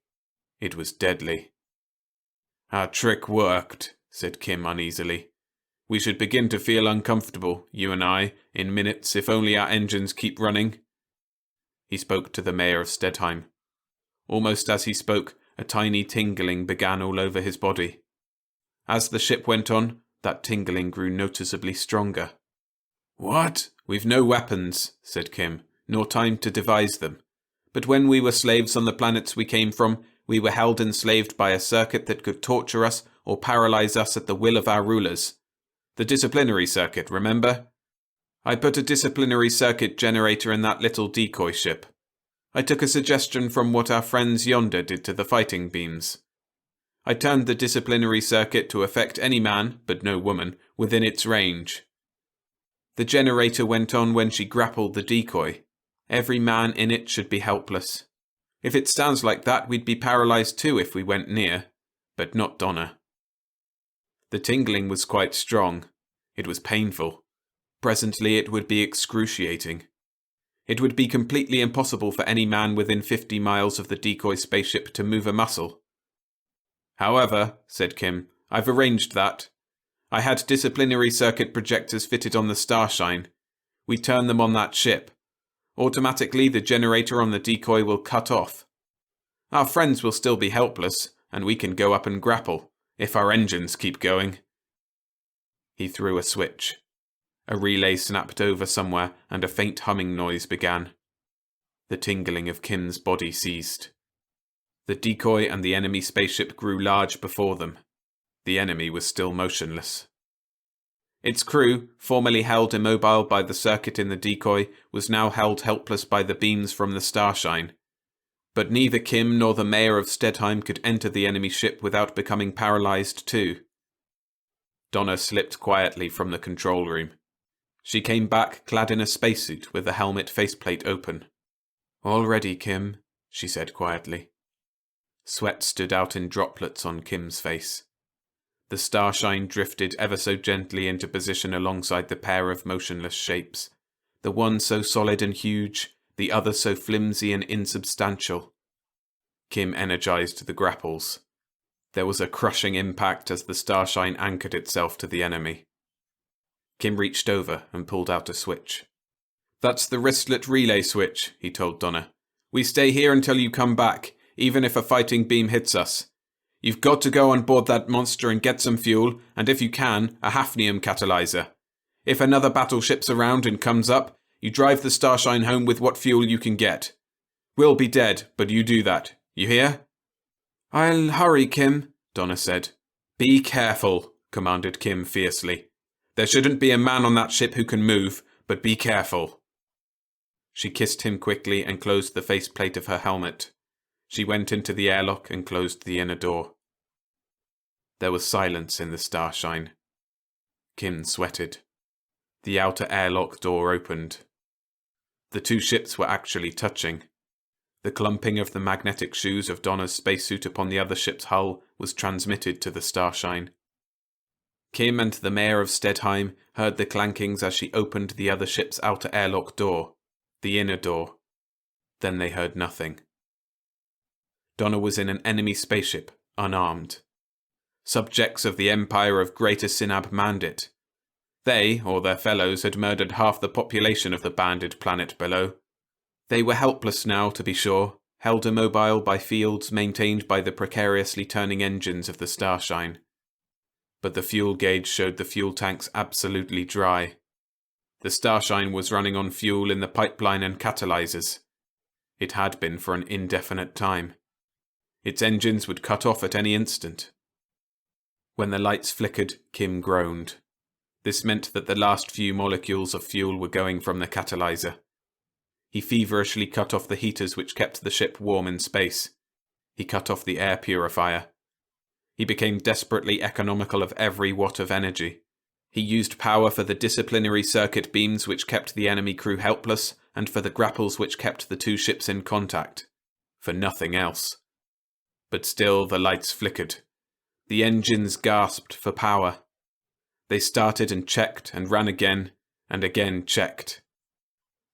It was deadly. "Our trick worked," said Kim uneasily. "We should begin to feel uncomfortable, you and I, in minutes if only our engines keep running." He spoke to the mayor of Stedheim. Almost as he spoke, a tiny tingling began all over his body. As the ship went on, that tingling grew noticeably stronger. "What?" "We've no weapons," said Kim, "nor time to devise them. But when we were slaves on the planets we came from, we were held enslaved by a circuit that could torture us or paralyze us at the will of our rulers. The disciplinary circuit, remember? I put a disciplinary circuit generator in that little decoy ship. I took a suggestion from what our friends yonder did to the fighting beams. I turned the disciplinary circuit to affect any man, but no woman, within its range. The generator went on when she grappled the decoy. Every man in it should be helpless. If it sounds like that, we'd be paralyzed too if we went near, but not Donna." The tingling was quite strong. It was painful. Presently it would be excruciating. It would be completely impossible for any man within 50 miles of the decoy spaceship to move a muscle. "However," said Kim, "I've arranged that. I had disciplinary circuit projectors fitted on the Starshine. We turn them on that ship. Automatically, the generator on the decoy will cut off. Our friends will still be helpless, and we can go up and grapple, if our engines keep going." He threw a switch. A relay snapped over somewhere, and a faint humming noise began. The tingling of Kim's body ceased. The decoy and the enemy spaceship grew large before them. The enemy was still motionless. Its crew, formerly held immobile by the circuit in the decoy, was now held helpless by the beams from the Starshine. But neither Kim nor the mayor of Stedheim could enter the enemy ship without becoming paralyzed too. Donna slipped quietly from the control room. She came back clad in a spacesuit with the helmet faceplate open. "All ready, Kim," she said quietly. Sweat stood out in droplets on Kim's face. The Starshine drifted ever so gently into position alongside the pair of motionless shapes, the one so solid and huge, the other so flimsy and insubstantial. Kim energized the grapples. There was a crushing impact as the Starshine anchored itself to the enemy. Kim reached over and pulled out a switch. "That's the wristlet relay switch," he told Donna. "We stay here until you come back, even if a fighting beam hits us. You've got to go on board that monster and get some fuel, and if you can, a hafnium catalyzer. If another battleship's around and comes up, you drive the Starshine home with what fuel you can get. We'll be dead, but you do that. You hear?" "I'll hurry, Kim," Donna said. "Be careful," commanded Kim fiercely. "There shouldn't be a man on that ship who can move, but be careful." She kissed him quickly and closed the faceplate of her helmet. She went into the airlock and closed the inner door. There was silence in the Starshine. Kim sweated. The outer airlock door opened. The two ships were actually touching. The clumping of the magnetic shoes of Donna's spacesuit upon the other ship's hull was transmitted to the Starshine. Kim and the mayor of Stedheim heard the clankings as she opened the other ship's outer airlock door, the inner door. Then they heard nothing. Donna was in an enemy spaceship, unarmed. Subjects of the Empire of Greater Sinab manned it. They, or their fellows, had murdered half the population of the banded planet below. They were helpless now, to be sure, held immobile by fields maintained by the precariously turning engines of the Starshine. But the fuel gauge showed the fuel tanks absolutely dry. The Starshine was running on fuel in the pipeline and catalyzers. It had been for an indefinite time. Its engines would cut off at any instant. When the lights flickered, Kim groaned. This meant that the last few molecules of fuel were going from the catalyzer. He feverishly cut off the heaters which kept the ship warm in space. He cut off the air purifier. He became desperately economical of every watt of energy. He used power for the disciplinary circuit beams which kept the enemy crew helpless, and for the grapples which kept the two ships in contact. For nothing else. But still the lights flickered. The engines gasped for power. They started and checked and ran again, and again checked.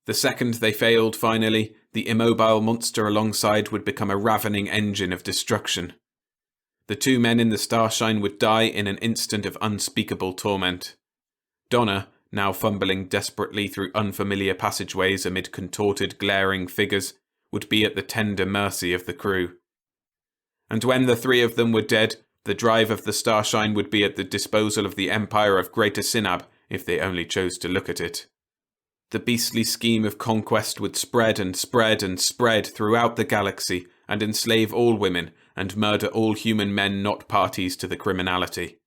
The second they failed, finally, the immobile monster alongside would become a ravening engine of destruction. The two men in the starshine would die in an instant of unspeakable torment. Donna, now fumbling desperately through unfamiliar passageways amid contorted, glaring figures, would be at the tender mercy of the crew. And when the three of them were dead, the drive of the starshine would be at the disposal of the Empire of Greater Sinab, if they only chose to look at it. The beastly scheme of conquest would spread and spread and spread throughout the galaxy, and enslave all women, and murder all human men not parties to the criminality.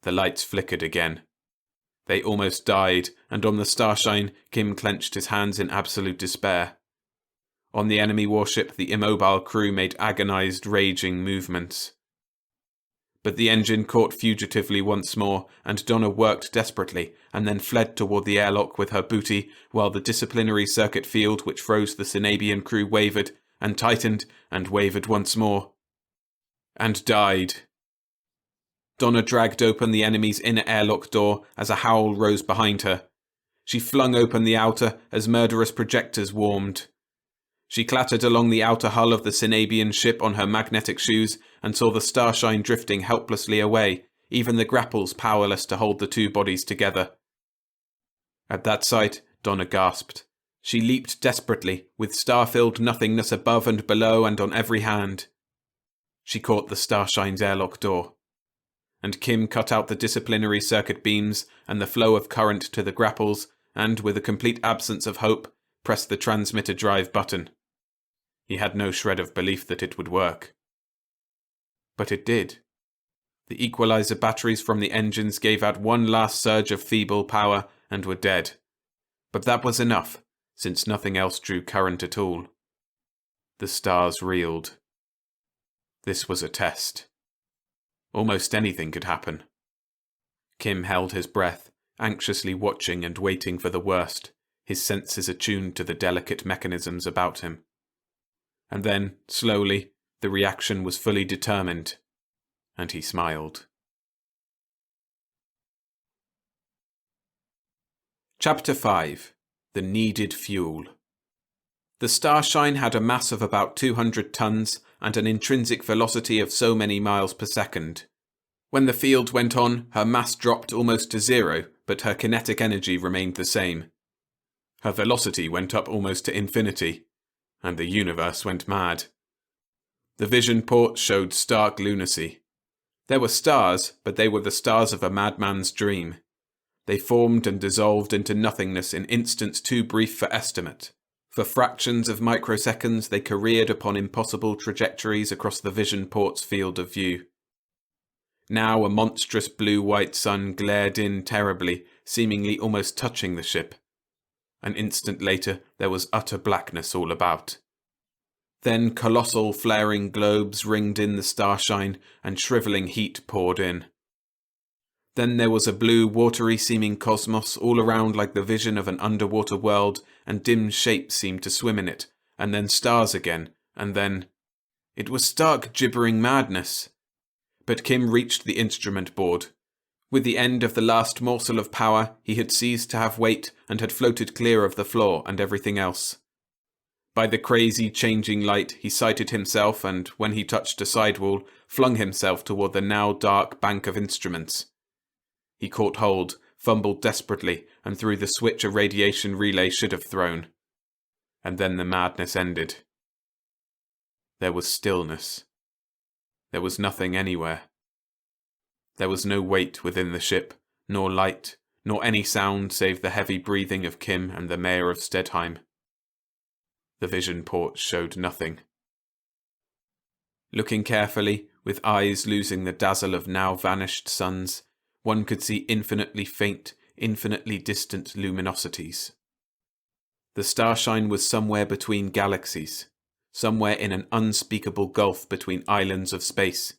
The lights flickered again. They almost died, and on the starshine, Kim clenched his hands in absolute despair. On the enemy warship, the immobile crew made agonized, raging movements. But the engine caught fugitively once more, and Donna worked desperately, and then fled toward the airlock with her booty, while the disciplinary circuit field which froze the Sinabian crew wavered, and tightened, and wavered once more. And died. Donna dragged open the enemy's inner airlock door as a howl rose behind her. She flung open the outer as murderous projectors warmed. She clattered along the outer hull of the Sinabian ship on her magnetic shoes and saw the starshine drifting helplessly away, even the grapples powerless to hold the two bodies together. At that sight, Donna gasped. She leaped desperately, with star-filled nothingness above and below and on every hand. She caught the starshine's airlock door. And Kim cut out the disciplinary circuit beams and the flow of current to the grapples, and, with a complete absence of hope, pressed the transmitter drive button. He had no shred of belief that it would work. But it did. The equalizer batteries from the engines gave out one last surge of feeble power and were dead. But that was enough, since nothing else drew current at all. The stars reeled. This was a test. Almost anything could happen. Kim held his breath, anxiously watching and waiting for the worst, his senses attuned to the delicate mechanisms about him. And then, slowly, the reaction was fully determined, and he smiled. Chapter 5. The Needed Fuel. The starshine had a mass of about 200 tons and an intrinsic velocity of so many miles per second. When the field went on, her mass dropped almost to zero, but her kinetic energy remained the same. Her velocity went up almost to infinity, and the universe went mad. The vision ports showed stark lunacy. There were stars, but they were the stars of a madman's dream. They formed and dissolved into nothingness in instants too brief for estimate. For fractions of microseconds they careered upon impossible trajectories across the vision port's field of view. Now a monstrous blue-white sun glared in terribly, seemingly almost touching the ship. An instant later there was utter blackness all about. Then colossal flaring globes ringed in the starshine, and shrivelling heat poured in. Then there was a blue, watery-seeming cosmos all around like the vision of an underwater world, and dim shapes seemed to swim in it, and then stars again, and then... It was stark gibbering madness. But Kim reached the instrument board. With the end of the last morsel of power, he had ceased to have weight and had floated clear of the floor and everything else. By the crazy changing light, he sighted himself and, when he touched a sidewall, flung himself toward the now dark bank of instruments. He caught hold, fumbled desperately, and threw the switch a radiation relay should have thrown. And then the madness ended. There was stillness. There was nothing anywhere. There was no weight within the ship, nor light, nor any sound save the heavy breathing of Kim and the mayor of Stedheim. The vision ports showed nothing. Looking carefully, with eyes losing the dazzle of now vanished suns, one could see infinitely faint, infinitely distant luminosities. The starshine was somewhere between galaxies, somewhere in an unspeakable gulf between islands of space,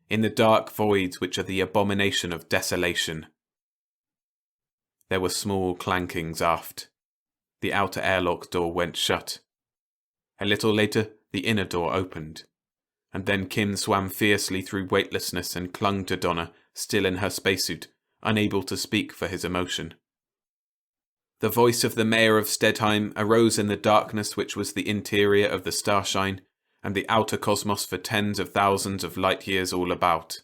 in the dark voids which are the abomination of desolation. There were small clankings aft. The outer airlock door went shut. A little later, the inner door opened, and then Kim swam fiercely through weightlessness and clung to Donna, still in her spacesuit, unable to speak for his emotion. The voice of the mayor of Stedheim arose in the darkness which was the interior of the starshine and the outer cosmos for tens of thousands of light years all about.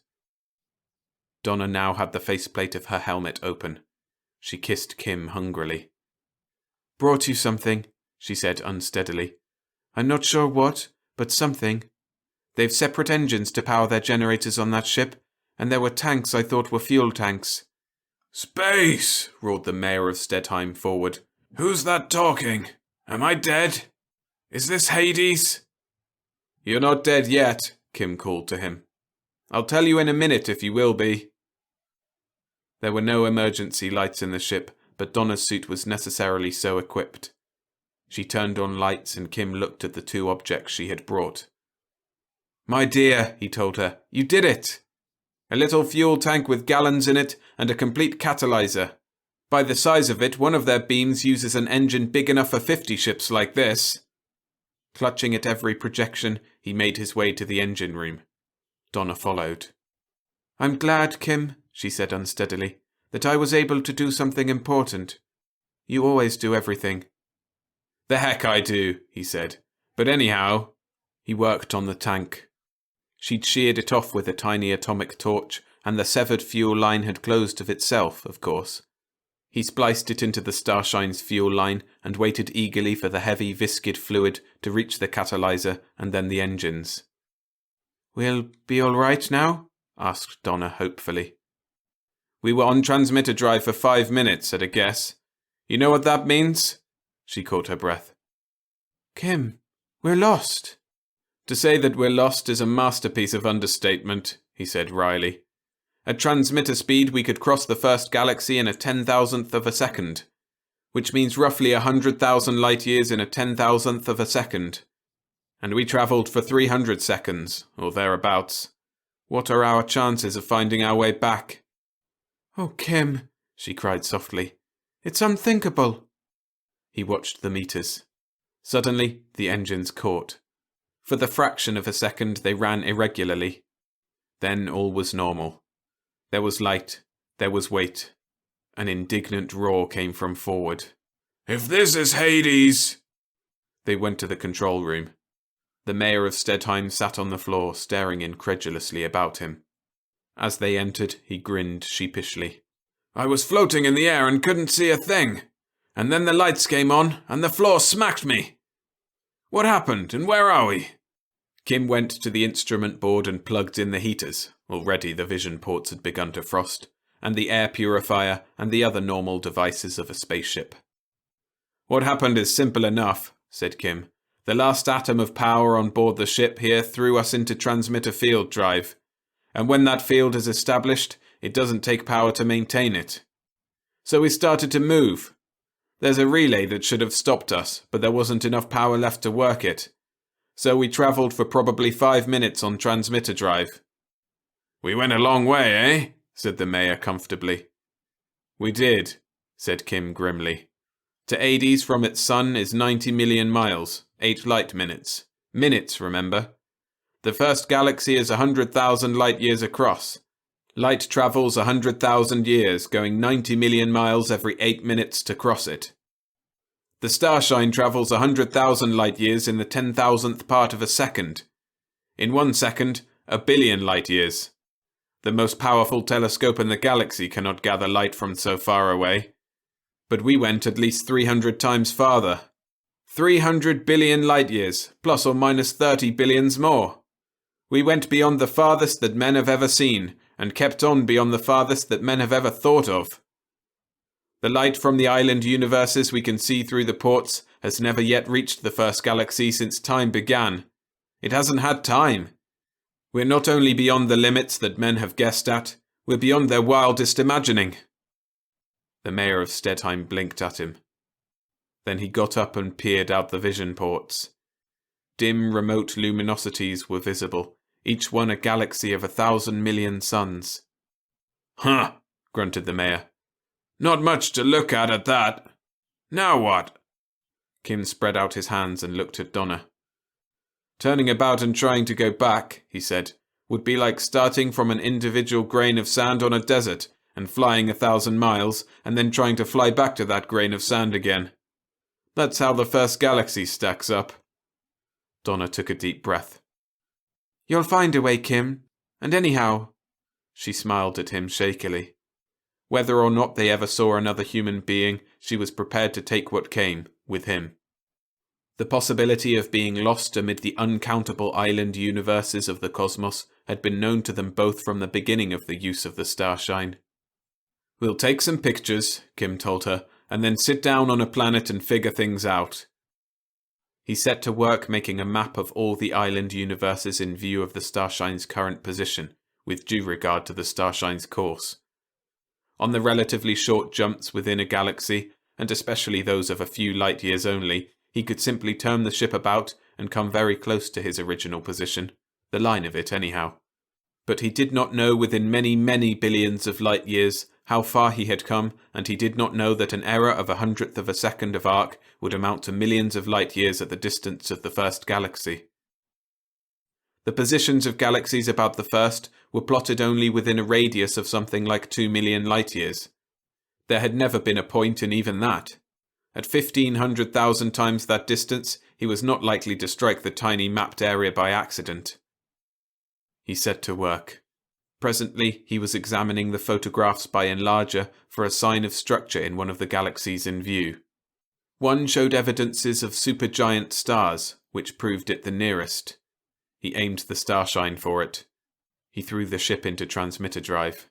Donna now had the faceplate of her helmet open. She kissed Kim hungrily. "Brought you something," she said unsteadily. "I'm not sure what, but something. They've separate engines to power their generators on that ship, and there were tanks I thought were fuel tanks." "Space!" roared the mayor of Stedheim forward. "Who's that talking? Am I dead? Is this Hades?" "You're not dead yet," Kim called to him. "I'll tell you in a minute if you will be." There were no emergency lights in the ship, but Donna's suit was necessarily so equipped. She turned on lights and Kim looked at the two objects she had brought. "My dear," he told her, "you did it! A little fuel tank with gallons in it and a complete catalyzer. By the size of it, one of their beams uses an engine big enough for 50 ships like this." Clutching at every projection, he made his way to the engine room. Donna followed. "I'm glad, Kim," she said unsteadily, "that I was able to do something important. You always do everything." "The heck I do," he said. "But anyhow," he worked on the tank. She'd sheared it off with a tiny atomic torch, and the severed fuel line had closed of itself, of course. He spliced it into the Starshine's fuel line and waited eagerly for the heavy viscid fluid to reach the catalyzer and then the engines. "We'll be all right now?" asked Donna hopefully. "We were on transmitter drive for 5 minutes, at a guess. You know what that means?" She caught her breath. "Kim, we're lost." "To say that we're lost is a masterpiece of understatement," he said wryly. "At transmitter speed we could cross the first galaxy in a 10,000th of a second, which means roughly 100,000 light years in a 10,000th of a second. And we travelled for 300 seconds, or thereabouts. What are our chances of finding our way back?" "Oh, Kim," she cried softly. "It's unthinkable." He watched the meters. Suddenly, the engines caught. For the fraction of a second, they ran irregularly. Then all was normal. There was light. There was weight. An indignant roar came from forward. "If this is Hades!" They went to the control room. The mayor of Stedheim sat on the floor, staring incredulously about him. As they entered, he grinned sheepishly. "I was floating in the air and couldn't see a thing. And then the lights came on, and the floor smacked me. What happened, and where are we?" Kim went to the instrument board and plugged in the heaters. Already the vision ports had begun to frost, and the air purifier and the other normal devices of a spaceship. "What happened is simple enough," said Kim. "The last atom of power on board the ship here threw us into transmitter field drive. And when that field is established, it doesn't take power to maintain it. So we started to move. There's a relay that should have stopped us, but there wasn't enough power left to work it. So we travelled for probably 5 minutes on transmitter drive." "We went a long way, eh?" said the mayor comfortably. "We did," said Kim grimly. "To Hades from its sun is 90 million miles, 8 light minutes. Minutes, remember. The first galaxy is 100,000 light years across. Light travels 100,000 years, going 90 million miles every 8 minutes to cross it. The starshine travels 100,000 light years in the 10,000th part of a second. In 1 second, 1 billion light years. The most powerful telescope in the galaxy cannot gather light from so far away. But we went at least 300 times farther. 300 billion light years, plus or minus 30 billions more. We went beyond the farthest that men have ever seen, and kept on beyond the farthest that men have ever thought of. The light from the island universes we can see through the ports has never yet reached the first galaxy since time began. It hasn't had time. We're not only beyond the limits that men have guessed at, we're beyond their wildest imagining." The mayor of Stedheim blinked at him. Then he got up and peered out the vision ports. Dim remote luminosities were visible, each one a galaxy of 1,000 million suns. "Huh," grunted the mayor. "Not much to look at that. Now what?" Kim spread out his hands and looked at Donna. "Turning about and trying to go back," he said, "would be like starting from an individual grain of sand on a desert and flying 1,000 miles, and then trying to fly back to that grain of sand again. That's how the first galaxy stacks up. Donna took a deep breath. You'll find a way, Kim. And anyhow, she smiled at him shakily. Whether or not they ever saw another human being, she was prepared to take what came, with him. The possibility of being lost amid the uncountable island universes of the cosmos had been known to them both from the beginning of the use of the starshine. We'll take some pictures, Kim told her, and then sit down on a planet and figure things out. He set to work making a map of all the island universes in view of the starshine's current position, with due regard to the starshine's course. On the relatively short jumps within a galaxy, and especially those of a few light years only, he could simply turn the ship about and come very close to his original position, the line of it anyhow. But he did not know within many, many billions of light years how far he had come, and he did not know that an error of 1/100th of a second of arc would amount to millions of light years at the distance of the first galaxy. The positions of galaxies about the first were plotted only within a radius of something like 2 million light years. There had never been a point in even that. At 1,500,000 times that distance, he was not likely to strike the tiny mapped area by accident. He set to work. Presently, he was examining the photographs by enlarger for a sign of structure in one of the galaxies in view. One showed evidences of supergiant stars, which proved it the nearest. He aimed the starshine for it. He threw the ship into transmitter drive.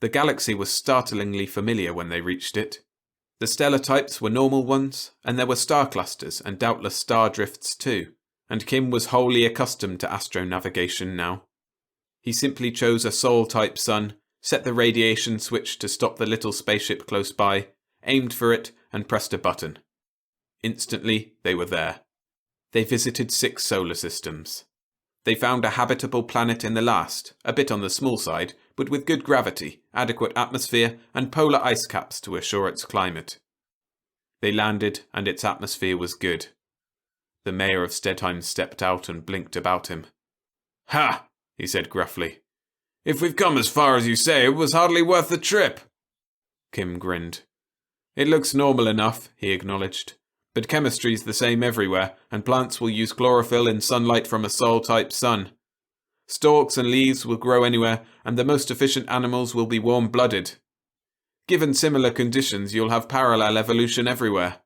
The galaxy was startlingly familiar when they reached it. The stellar types were normal ones, and there were star clusters and doubtless star drifts too, and Kim was wholly accustomed to astronavigation now. He simply chose a Sol-type sun, set the radiation switch to stop the little spaceship close by, aimed for it, and pressed a button. Instantly, they were there. They visited 6 solar systems. They found a habitable planet in the last, a bit on the small side, but with good gravity, adequate atmosphere, and polar ice caps to assure its climate. They landed, and its atmosphere was good. The mayor of Stedheim stepped out and blinked about him. "Ha!" he said gruffly. "If we've come as far as you say, it was hardly worth the trip." Kim grinned. "It looks normal enough," he acknowledged. "But chemistry's the same everywhere, and plants will use chlorophyll in sunlight from a Sol-type sun. Stalks and leaves will grow anywhere, and the most efficient animals will be warm-blooded. Given similar conditions, you'll have parallel evolution everywhere."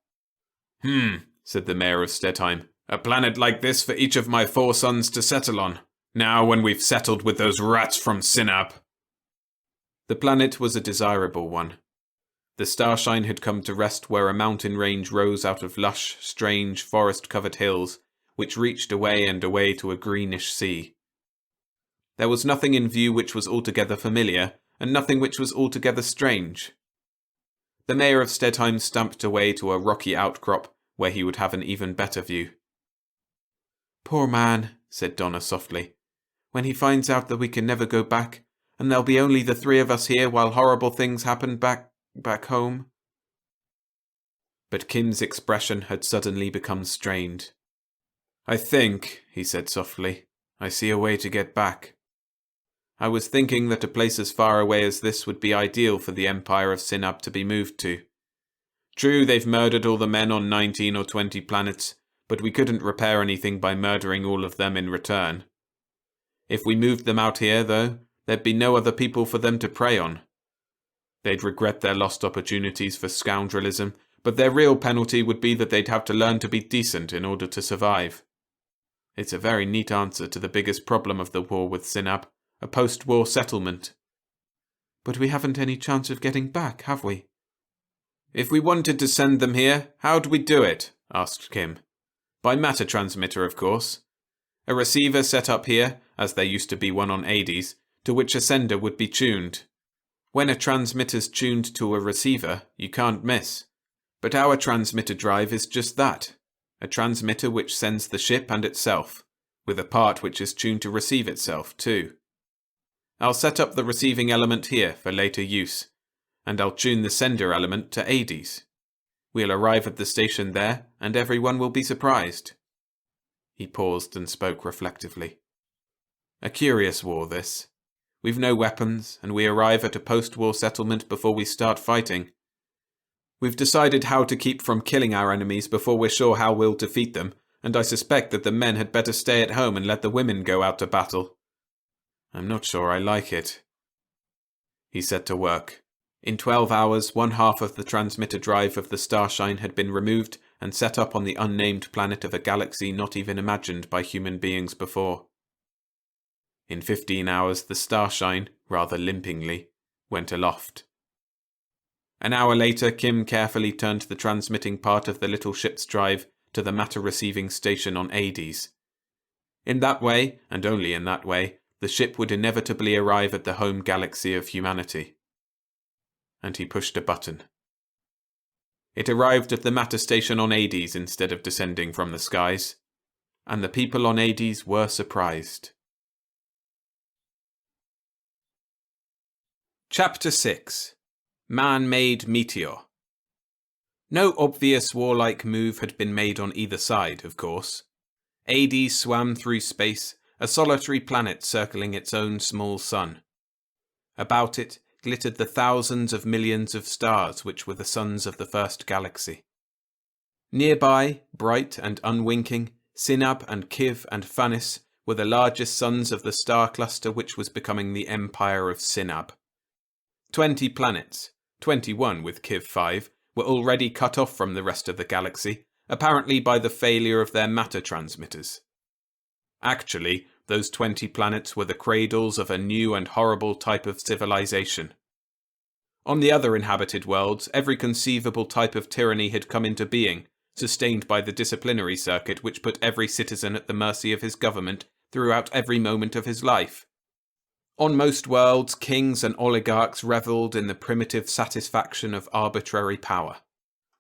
Said the mayor of Stedheim. "A planet like this for each of my 4 sons to settle on. Now when we've settled with those rats from Sinab." The planet was a desirable one. The starshine had come to rest where a mountain range rose out of lush, strange, forest-covered hills, which reached away and away to a greenish sea. There was nothing in view which was altogether familiar, and nothing which was altogether strange. The mayor of Stedheim stamped away to a rocky outcrop, where he would have an even better view. "Poor man," said Donna softly. "When he finds out that we can never go back, and there'll be only the 3 of us here while horrible things happen back home." But Kim's expression had suddenly become strained. "I think," he said softly, "I see a way to get back. I was thinking that a place as far away as this would be ideal for the Empire of Sinab to be moved to. True, they've murdered all the men on 19 or 20 planets, but we couldn't repair anything by murdering all of them in return. If we moved them out here, though, there'd be no other people for them to prey on. They'd regret their lost opportunities for scoundrelism, but their real penalty would be that they'd have to learn to be decent in order to survive. It's a very neat answer to the biggest problem of the war with Sinab, a post-war settlement." "But we haven't any chance of getting back, have we?" "If we wanted to send them here, how'd we do it?" asked Kim. "By matter transmitter, of course. A receiver set up here, as there used to be one on Hades, to which a sender would be tuned. When a transmitter's tuned to a receiver, you can't miss. But our transmitter drive is just that, a transmitter which sends the ship and itself, with a part which is tuned to receive itself, too. I'll set up the receiving element here for later use, and I'll tune the sender element to Hades. We'll arrive at the station there, and everyone will be surprised." He paused and spoke reflectively. "A curious war, this. We've no weapons, and we arrive at a post-war settlement before we start fighting. We've decided how to keep from killing our enemies before we're sure how we'll defeat them, and I suspect that the men had better stay at home and let the women go out to battle. I'm not sure I like it. He set to work. In 12 hours, one half of the transmitter drive of the Starshine had been removed and set up on the unnamed planet of a galaxy not even imagined by human beings before. In 15 hours, the Starshine, rather limpingly, went aloft. An hour later, Kim carefully turned the transmitting part of the little ship's drive to the matter-receiving station on Hades. In that way, and only in that way, the ship would inevitably arrive at the home galaxy of humanity. And he pushed a button. It arrived at the matter station on Hades instead of descending from the skies, and the people on Hades were surprised. Chapter 6. Man-made meteor. No obvious warlike move had been made on either side, of course. Hades swam through space, a solitary planet circling its own small sun. About it glittered the thousands of millions of stars which were the suns of the first galaxy. Nearby, bright and unwinking, Sinab and Kiv and Phanis were the largest suns of the star cluster which was becoming the Empire of Sinab. 20 planets, 21 with Kiv 5, were already cut off from the rest of the galaxy, apparently by the failure of their matter transmitters. Actually, those 20 planets were the cradles of a new and horrible type of civilization. On the other inhabited worlds, every conceivable type of tyranny had come into being, sustained by the disciplinary circuit which put every citizen at the mercy of his government throughout every moment of his life. On most worlds, kings and oligarchs revelled in the primitive satisfaction of arbitrary power.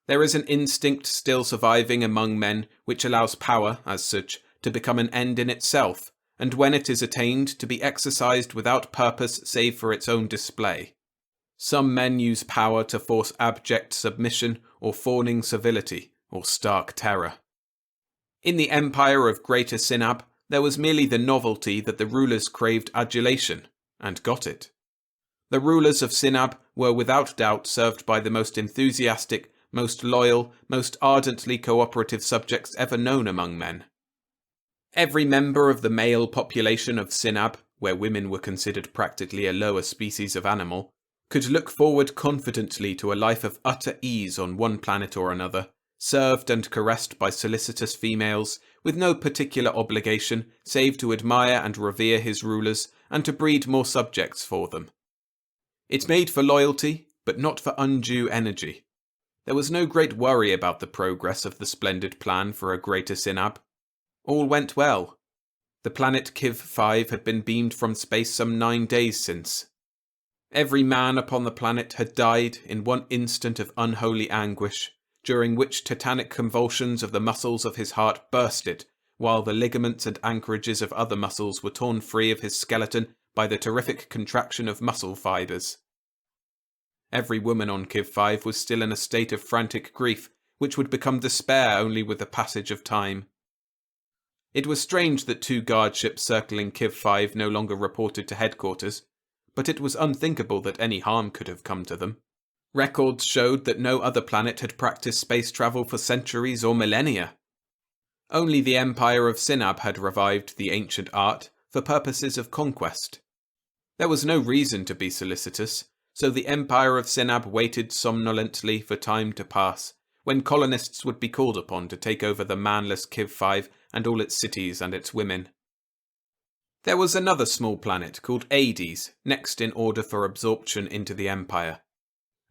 There is an instinct still surviving among men which allows power, as such, to become an end in itself, and when it is attained, to be exercised without purpose save for its own display. Some men use power to force abject submission, or fawning servility, or stark terror. In the empire of Greater Sinab, there was merely the novelty that the rulers craved adulation, and got it. The rulers of Sinab were without doubt served by the most enthusiastic, most loyal, most ardently cooperative subjects ever known among men. Every member of the male population of Sinab, where women were considered practically a lower species of animal, could look forward confidently to a life of utter ease on one planet or another, served and caressed by solicitous females, with no particular obligation save to admire and revere his rulers and to breed more subjects for them. It made for loyalty, but not for undue energy. There was no great worry about the progress of the splendid plan for a Greater Sinab. All went well. The planet Kiv 5 had been beamed from space some 9 days since. Every man upon the planet had died in one instant of unholy anguish, during which titanic convulsions of the muscles of his heart bursted, while the ligaments and anchorages of other muscles were torn free of his skeleton by the terrific contraction of muscle fibres. Every woman on Kiv 5 was still in a state of frantic grief, which would become despair only with the passage of time. It was strange that 2 guard ships circling Kiv 5 no longer reported to headquarters, but it was unthinkable that any harm could have come to them. Records showed that no other planet had practiced space travel for centuries or millennia. Only the Empire of Sinab had revived the ancient art for purposes of conquest. There was no reason to be solicitous, so the Empire of Sinab waited somnolently for time to pass, when colonists would be called upon to take over the manless Kiv 5 and all its cities and its women. There was another small planet called Hades, next in order for absorption into the Empire.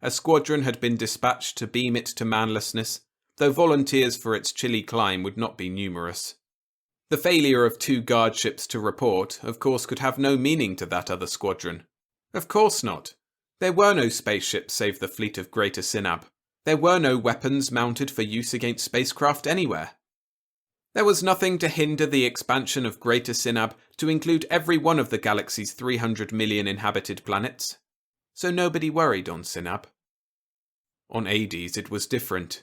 A squadron had been dispatched to beam it to manlessness, though volunteers for its chilly climb would not be numerous. The failure of 2 guard ships to report, of course, could have no meaning to that other squadron. Of course not. There were no spaceships save the fleet of Greater Sinab. There were no weapons mounted for use against spacecraft anywhere. There was nothing to hinder the expansion of Greater Sinab to include every one of the galaxy's 300 million inhabited planets. So nobody worried on Sinab. On Hades it was different.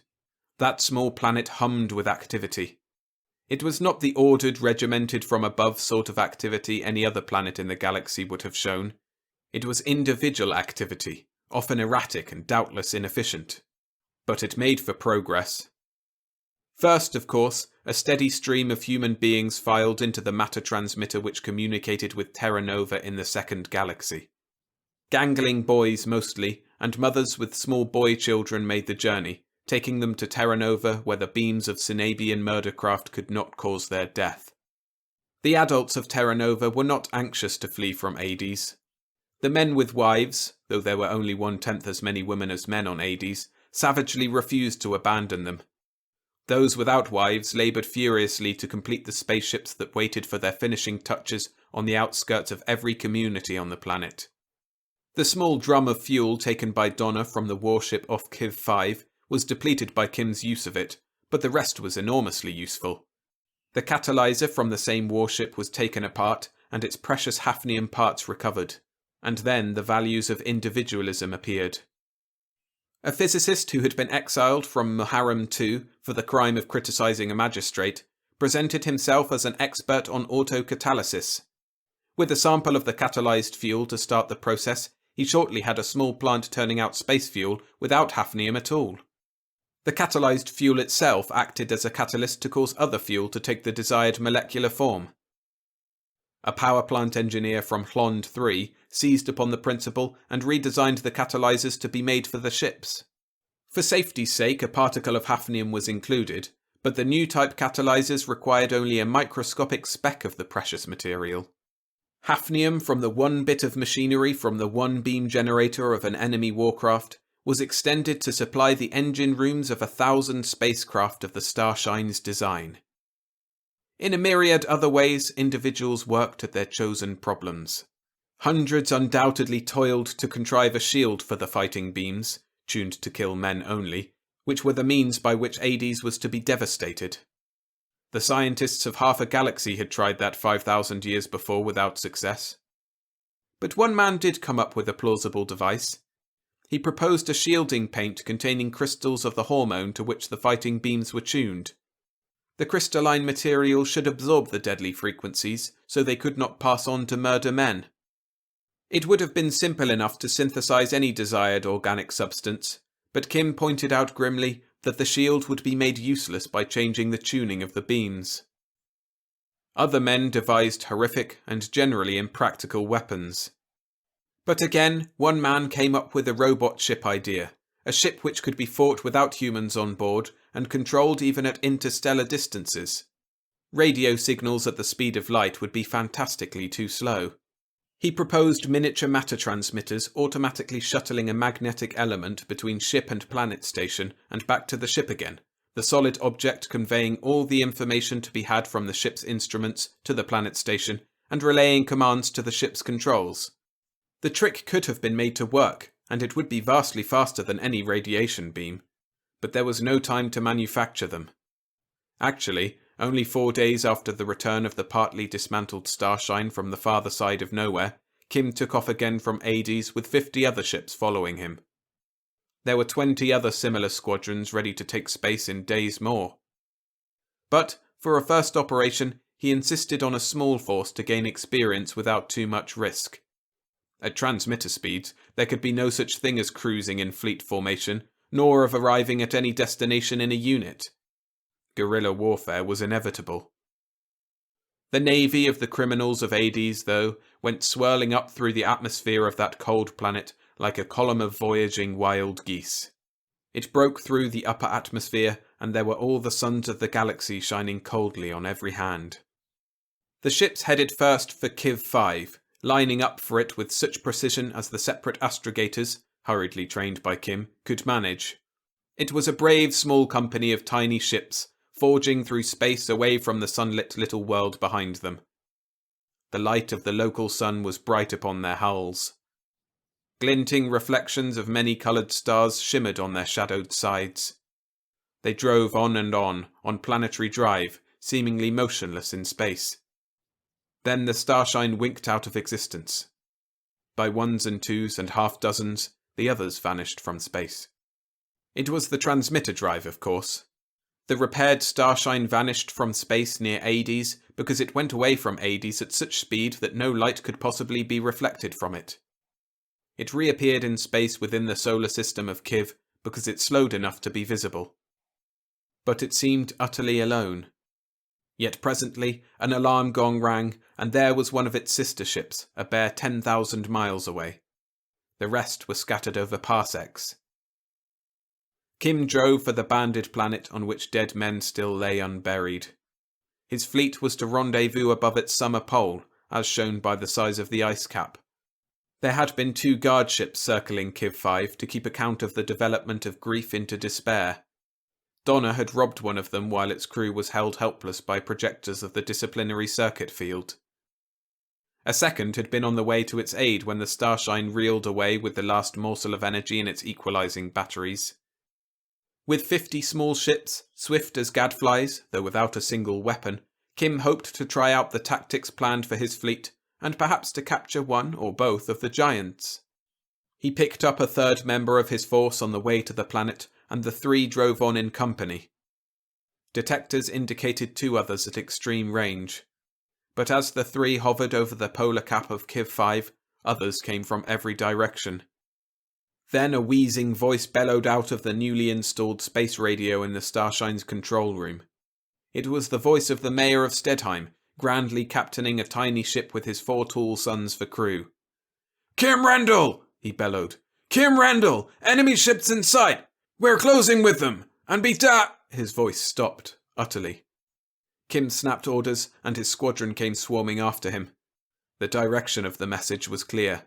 That small planet hummed with activity. It was not the ordered, regimented from above sort of activity any other planet in the galaxy would have shown. It was individual activity, often erratic and doubtless inefficient. But it made for progress. First, of course, a steady stream of human beings filed into the matter transmitter which communicated with Terra Nova in the second galaxy. Gangling boys mostly, and mothers with small boy children made the journey, taking them to Terra Nova where the beams of Sinabian murdercraft could not cause their death. The adults of Terra Nova were not anxious to flee from Hades. The men with wives, though there were only 1/10 as many women as men on Hades, savagely refused to abandon them. Those without wives laboured furiously to complete the spaceships that waited for their finishing touches on the outskirts of every community on the planet. The small drum of fuel taken by Donna from the warship off Kiv 5 was depleted by Kim's use of it, but the rest was enormously useful. The catalyzer from the same warship was taken apart and its precious hafnium parts recovered, and then the values of individualism appeared. A physicist who had been exiled from Muharram II for the crime of criticising a magistrate presented himself as an expert on autocatalysis. With a sample of the catalysed fuel to start the process, he shortly had a small plant turning out space fuel without hafnium at all. The catalysed fuel itself acted as a catalyst to cause other fuel to take the desired molecular form. A power plant engineer from Hlond 3 seized upon the principle and redesigned the catalyzers to be made for the ships. For safety's sake, a particle of hafnium was included, but the new type catalyzers required only a microscopic speck of the precious material. Hafnium from the one bit of machinery from the one beam generator of an enemy warcraft was extended to supply the engine rooms of 1,000 spacecraft of the Starshine's design. In a myriad other ways, individuals worked at their chosen problems. Hundreds undoubtedly toiled to contrive a shield for the fighting beams, tuned to kill men only, which were the means by which Hades was to be devastated. The scientists of half a galaxy had tried that 5,000 years before without success. But one man did come up with a plausible device. He proposed a shielding paint containing crystals of the hormone to which the fighting beams were tuned. The crystalline material should absorb the deadly frequencies, so they could not pass on to murder men. It would have been simple enough to synthesize any desired organic substance, but Kim pointed out grimly that the shield would be made useless by changing the tuning of the beams. Other men devised horrific and generally impractical weapons. But again, one man came up with a robot ship idea, a ship which could be fought without humans on board and controlled even at interstellar distances. Radio signals at the speed of light would be fantastically too slow. He proposed miniature matter transmitters automatically shuttling a magnetic element between ship and planet station and back to the ship again, the solid object conveying all the information to be had from the ship's instruments to the planet station and relaying commands to the ship's controls. The trick could have been made to work, and it would be vastly faster than any radiation beam, but there was no time to manufacture them. Actually, only 4 days after the return of the partly dismantled Starshine from the farther side of nowhere, Kim took off again from Hades with 50 other ships following him. There were 20 other similar squadrons ready to take space in days more. But, for a first operation, he insisted on a small force to gain experience without too much risk. At transmitter speeds, there could be no such thing as cruising in fleet formation, nor of arriving at any destination in a unit. Guerrilla warfare was inevitable. The navy of the criminals of Hades, though, went swirling up through the atmosphere of that cold planet like a column of voyaging wild geese. It broke through the upper atmosphere, and there were all the suns of the galaxy shining coldly on every hand. The ships headed first for Kiv 5, lining up for it with such precision as the separate astrogators, hurriedly trained by Kim, could manage. It was a brave small company of tiny ships, forging through space away from the sunlit little world behind them. The light of the local sun was bright upon their hulls. Glinting reflections of many-coloured stars shimmered on their shadowed sides. They drove on planetary drive, seemingly motionless in space. Then the Starshine winked out of existence. By ones and twos and half-dozens, the others vanished from space. It was the transmitter drive, of course. The repaired Starshine vanished from space near Hades because it went away from Hades at such speed that no light could possibly be reflected from it. It reappeared in space within the solar system of Kiv because it slowed enough to be visible. But it seemed utterly alone. Yet presently an alarm gong rang, and there was one of its sister ships, a bare 10,000 miles away. The rest were scattered over parsecs. Kim drove for the banded planet on which dead men still lay unburied. His fleet was to rendezvous above its summer pole, as shown by the size of the ice cap. There had been 2 guard ships circling Kiv 5 to keep account of the development of grief into despair. Donna had robbed one of them while its crew was held helpless by projectors of the disciplinary circuit field. A second had been on the way to its aid when the Starshine reeled away with the last morsel of energy in its equalizing batteries. With 50 small ships, swift as gadflies, though without a single weapon, Kim hoped to try out the tactics planned for his fleet, and perhaps to capture one or both of the giants. He picked up a third member of his force on the way to the planet, and the 3 drove on in company. Detectors indicated 2 others at extreme range. But as the 3 hovered over the polar cap of Kiv 5, others came from every direction. Then a wheezing voice bellowed out of the newly installed space radio in the Starshine's control room. It was the voice of the mayor of Stedheim, grandly captaining a tiny ship with his 4 tall sons for crew. "Kim Rendell!" he bellowed. "Kim Rendell! Enemy ships in sight! We're closing with them! And be da—" His voice stopped, utterly. Kim snapped orders, and his squadron came swarming after him. The direction of the message was clear.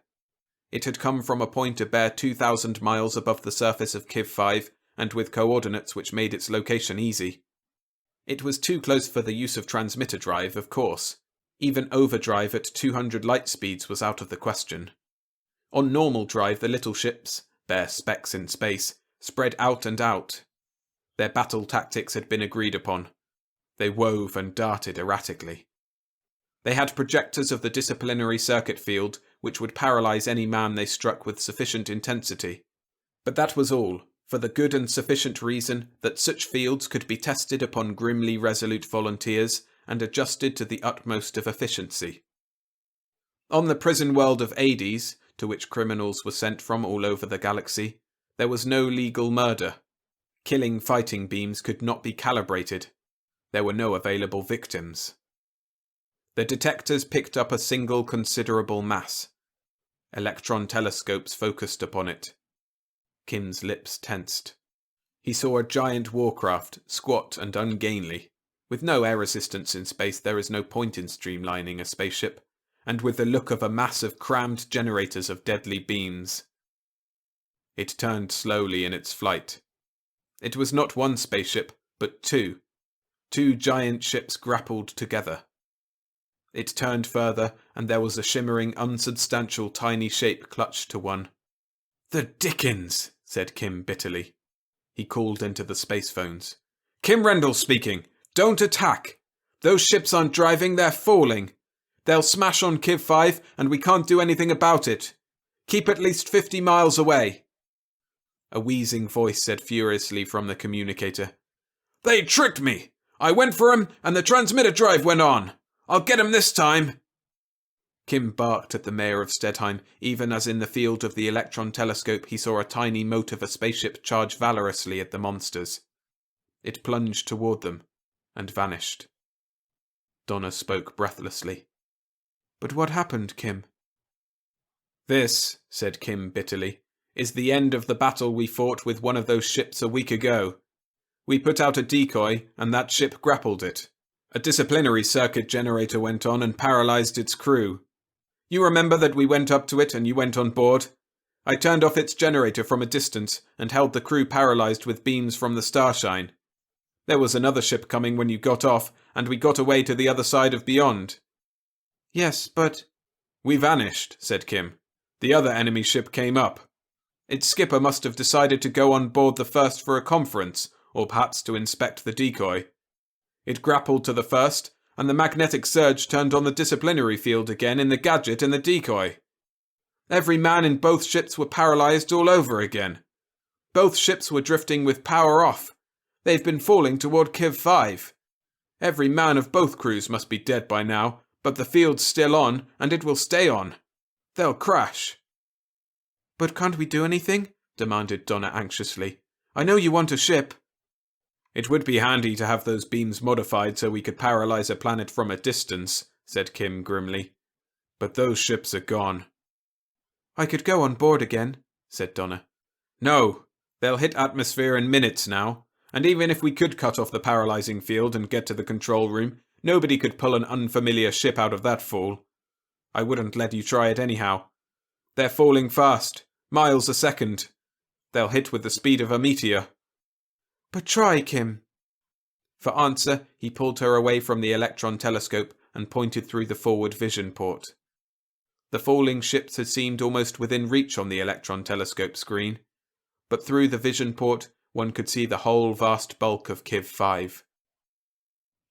It had come from a point a bare 2,000 miles above the surface of Kiv 5, and with coordinates which made its location easy. It was too close for the use of transmitter drive, of course. Even overdrive at 200 light speeds was out of the question. On normal drive, the little ships, bare specks in space, spread out and out. Their battle tactics had been agreed upon. They wove and darted erratically. They had projectors of the disciplinary circuit field, which would paralyze any man they struck with sufficient intensity. But that was all, for the good and sufficient reason that such fields could be tested upon grimly resolute volunteers and adjusted to the utmost of efficiency. On the prison world of Hades, to which criminals were sent from all over the galaxy, there was no legal murder. Killing fighting beams could not be calibrated. There were no available victims. The detectors picked up a single considerable mass. Electron telescopes focused upon it. Kim's lips tensed. He saw a giant warcraft, squat and ungainly. With no air resistance in space, there is no point in streamlining a spaceship, and with the look of a mass of crammed generators of deadly beams. It turned slowly in its flight. It was not one spaceship, but 2. 2 giant ships grappled together. It turned further, and there was a shimmering, unsubstantial tiny shape clutched to one. "The Dickens!" said Kim bitterly. He called into the space phones. "Kim Rendell speaking. Don't attack. Those ships aren't driving, they're falling. They'll smash on Kiv 5, and we can't do anything about it. Keep at least 50 miles away." A wheezing voice said furiously from the communicator. "They tricked me! I went for 'em, and the transmitter drive went on! I'll get 'em this time!" Kim barked at the mayor of Stedheim, even as in the field of the electron telescope he saw a tiny mote of a spaceship charge valorously at the monsters. It plunged toward them, and vanished. Donna spoke breathlessly. "But what happened, Kim?" "This," said Kim bitterly, "is the end of the battle we fought with one of those ships a week ago. We put out a decoy, and that ship grappled it. A disciplinary circuit generator went on and paralyzed its crew. You remember that we went up to it and you went on board? I turned off its generator from a distance and held the crew paralyzed with beams from the Starshine. There was another ship coming when you got off, and we got away to the other side of beyond." "Yes, but—" "We vanished," said Kim. "The other enemy ship came up. Its skipper must have decided to go on board the first for a conference, or perhaps to inspect the decoy. It grappled to the first, and the magnetic surge turned on the disciplinary field again in the gadget and the decoy. Every man in both ships were paralyzed all over again. Both ships were drifting with power off. They've been falling toward Kiv 5. Every man of both crews must be dead by now, but the field's still on, and it will stay on. They'll crash. But can't we do anything? Demanded Donna anxiously. I know you want a ship. It would be handy to have those beams modified so we could paralyze a planet from a distance, said Kim grimly. But those ships are gone. I could go on board again, said Donna. No, they'll hit atmosphere in minutes now, and even if we could cut off the paralyzing field and get to the control room, nobody could pull an unfamiliar ship out of that fall. I wouldn't let you try it anyhow. They're falling fast, miles a second. They'll hit with the speed of a meteor. But try, Kim. For answer, he pulled her away from the electron telescope and pointed through the forward vision port. The falling ships had seemed almost within reach on the electron telescope screen, but through the vision port one could see the whole vast bulk of Kiv 5.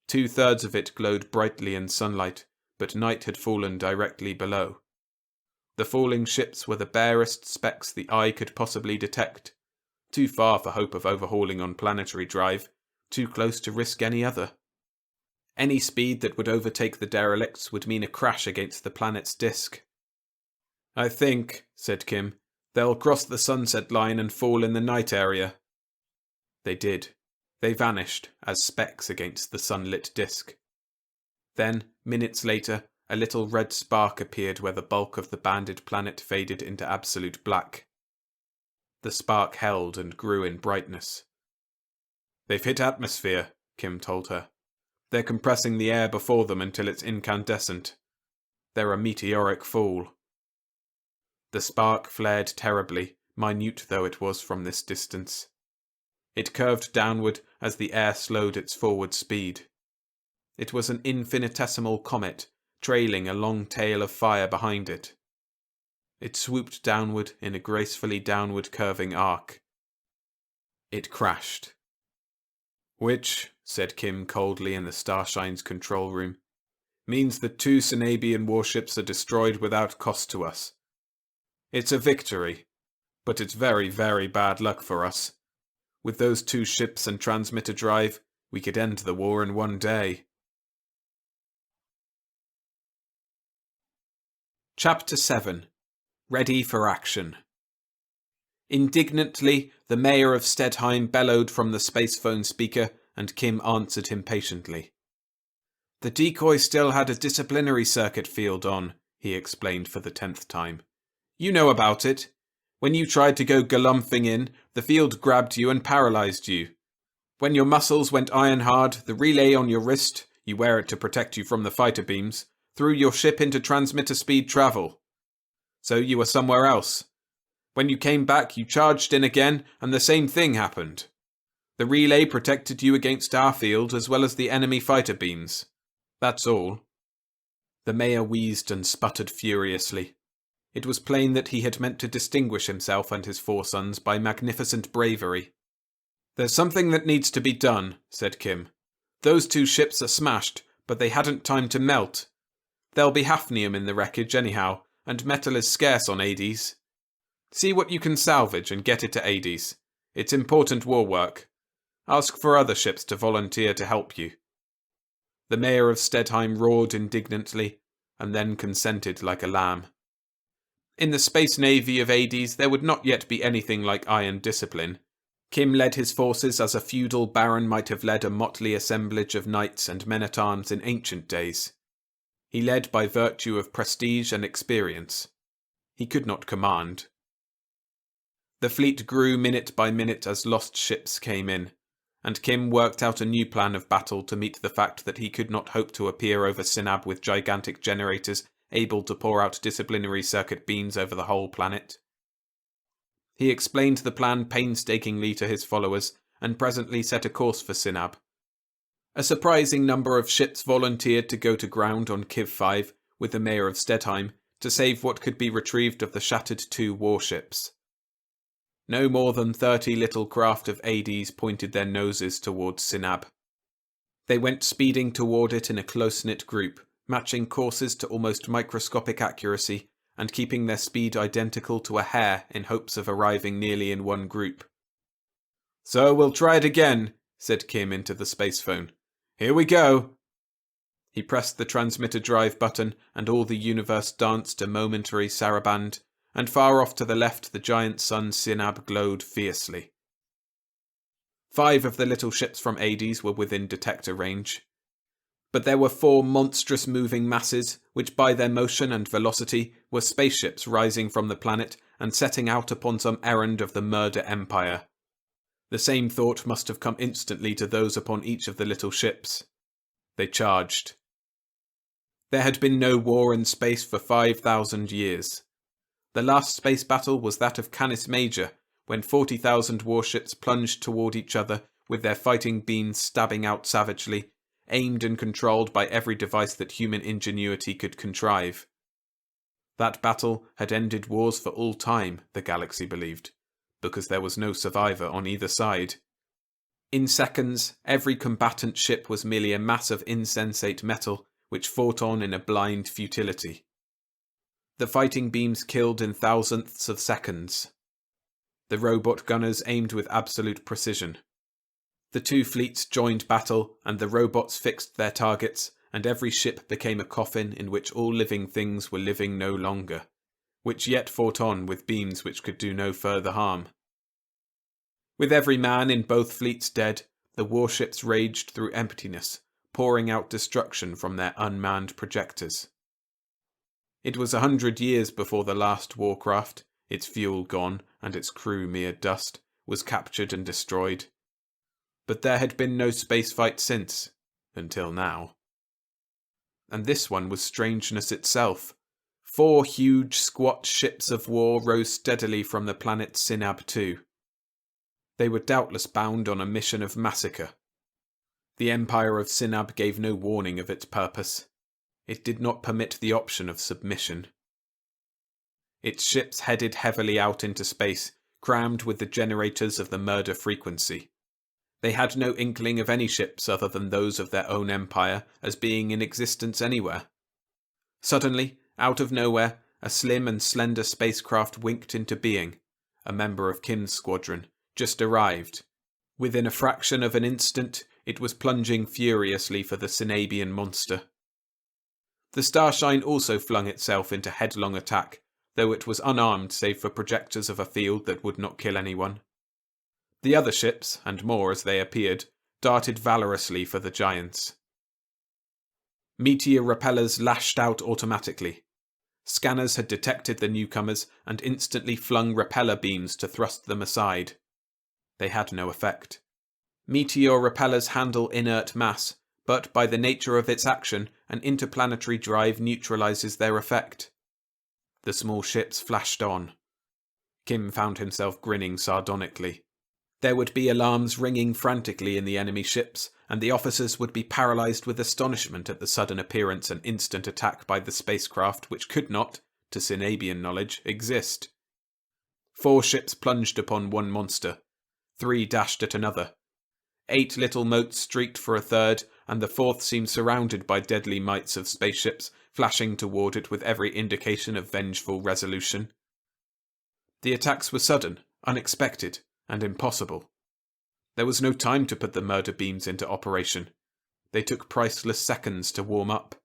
2/3 of it glowed brightly in sunlight, but night had fallen directly below. The falling ships were the barest specks the eye could possibly detect, too far for hope of overhauling on planetary drive, too close to risk any other. Any speed that would overtake the derelicts would mean a crash against the planet's disk. I think, said Kim, they'll cross the sunset line and fall in the night area. They did. They vanished as specks against the sunlit disk. Then, minutes later, a little red spark appeared where the bulk of the banded planet faded into absolute black. The spark held and grew in brightness. They've hit atmosphere, Kim told her. They're compressing the air before them until it's incandescent. They're a meteoric fall. The spark flared terribly, minute though it was from this distance. It curved downward as the air slowed its forward speed. It was an infinitesimal comet, trailing a long tail of fire behind it. It swooped downward in a gracefully downward curving arc. It crashed. Which, said Kim coldly in the Starshine's control room, means that 2 Sinabian warships are destroyed without cost to us. It's a victory, but it's very, very bad luck for us. With those 2 ships and transmitter drive, we could end the war in one day. Chapter 7. Ready for Action. Indignantly, the mayor of Stedheim bellowed from the space phone speaker, and Kim answered him patiently. The decoy still had a disciplinary circuit field on, he explained for the 10th time. You know about it. When you tried to go galumphing in, the field grabbed you and paralyzed you. When your muscles went iron hard, the relay on your wrist, you wear it to protect you from the fighter beams, threw your ship into transmitter speed travel. So you were somewhere else. When you came back, you charged in again, and the same thing happened. The relay protected you against our field as well as the enemy fighter beams. That's all. The mayor wheezed and sputtered furiously. It was plain that he had meant to distinguish himself and his 4 sons by magnificent bravery. There's something that needs to be done, said Kim. Those 2 ships are smashed, but they hadn't time to melt. There'll be hafnium in the wreckage anyhow, and metal is scarce on Hades. See what you can salvage and get it to Hades. It's important war work. Ask for other ships to volunteer to help you. The mayor of Stedheim roared indignantly, and then consented like a lamb. In the space navy of Hades there would not yet be anything like iron discipline. Kim led his forces as a feudal baron might have led a motley assemblage of knights and men-at-arms in ancient days. He led by virtue of prestige and experience. He could not command. The fleet grew minute by minute as lost ships came in, and Kim worked out a new plan of battle to meet the fact that he could not hope to appear over Sinab with gigantic generators able to pour out disciplinary circuit beams over the whole planet. He explained the plan painstakingly to his followers, and presently set a course for Sinab. A surprising number of ships volunteered to go to ground on Kiv 5 with the mayor of Stedheim to save what could be retrieved of the shattered 2 warships. No more than 30 little craft of Hades pointed their noses towards Sinab. They went speeding toward it in a close-knit group, matching courses to almost microscopic accuracy, and keeping their speed identical to a hair in hopes of arriving nearly in one group. So we'll try it again, said Kim into the space phone. "Here we go." He pressed the transmitter drive button, and all the universe danced a momentary saraband, and far off to the left the giant sun Sinab glowed fiercely. 5 of the little ships from Hades were within detector range. But there were 4 monstrous moving masses, which by their motion and velocity were spaceships rising from the planet and setting out upon some errand of the murder empire. The same thought must have come instantly to those upon each of the little ships. They charged. There had been no war in space for 5,000 years. The last space battle was that of Canis Major, when 40,000 warships plunged toward each other with their fighting beams stabbing out savagely, aimed and controlled by every device that human ingenuity could contrive. That battle had ended wars for all time, the galaxy believed, because there was no survivor on either side. In seconds, every combatant ship was merely a mass of insensate metal which fought on in a blind futility. The fighting beams killed in thousandths of seconds. The robot gunners aimed with absolute precision. The 2 fleets joined battle, and the robots fixed their targets, and every ship became a coffin in which all living things were living no longer, which yet fought on with beams which could do no further harm. With every man in both fleets dead, the warships raged through emptiness, pouring out destruction from their unmanned projectors. It was 100 years before the last warcraft, its fuel gone and its crew mere dust, was captured and destroyed. But there had been no spacefight since, until now. And this one was strangeness itself. 4 huge, squat ships of war rose steadily from the planet Sinab 2. They were doubtless bound on a mission of massacre. The Empire of Sinab gave no warning of its purpose. It did not permit the option of submission. Its ships headed heavily out into space, crammed with the generators of the murder frequency. They had no inkling of any ships other than those of their own empire as being in existence anywhere. Suddenly, out of nowhere, a slim and slender spacecraft winked into being. A member of Kim's squadron, just arrived. Within a fraction of an instant, it was plunging furiously for the Sinabian monster. The Starshine also flung itself into headlong attack, though it was unarmed save for projectors of a field that would not kill anyone. The other ships, and more as they appeared, darted valorously for the giants. Meteor repellers lashed out automatically. Scanners had detected the newcomers and instantly flung repeller beams to thrust them aside. They had no effect. Meteor repellers handle inert mass, but by the nature of its action, an interplanetary drive neutralizes their effect. The small ships flashed on. Kim found himself grinning sardonically. There would be alarms ringing frantically in the enemy ships, and the officers would be paralyzed with astonishment at the sudden appearance and instant attack by the spacecraft which could not, to Sinabian knowledge, exist. 4 ships plunged upon one monster. 3 dashed at another. 8 little motes streaked for a third, and the 4th seemed surrounded by deadly mites of spaceships, flashing toward it with every indication of vengeful resolution. The attacks were sudden, unexpected, and impossible. There was no time to put the murder beams into operation. They took priceless seconds to warm up.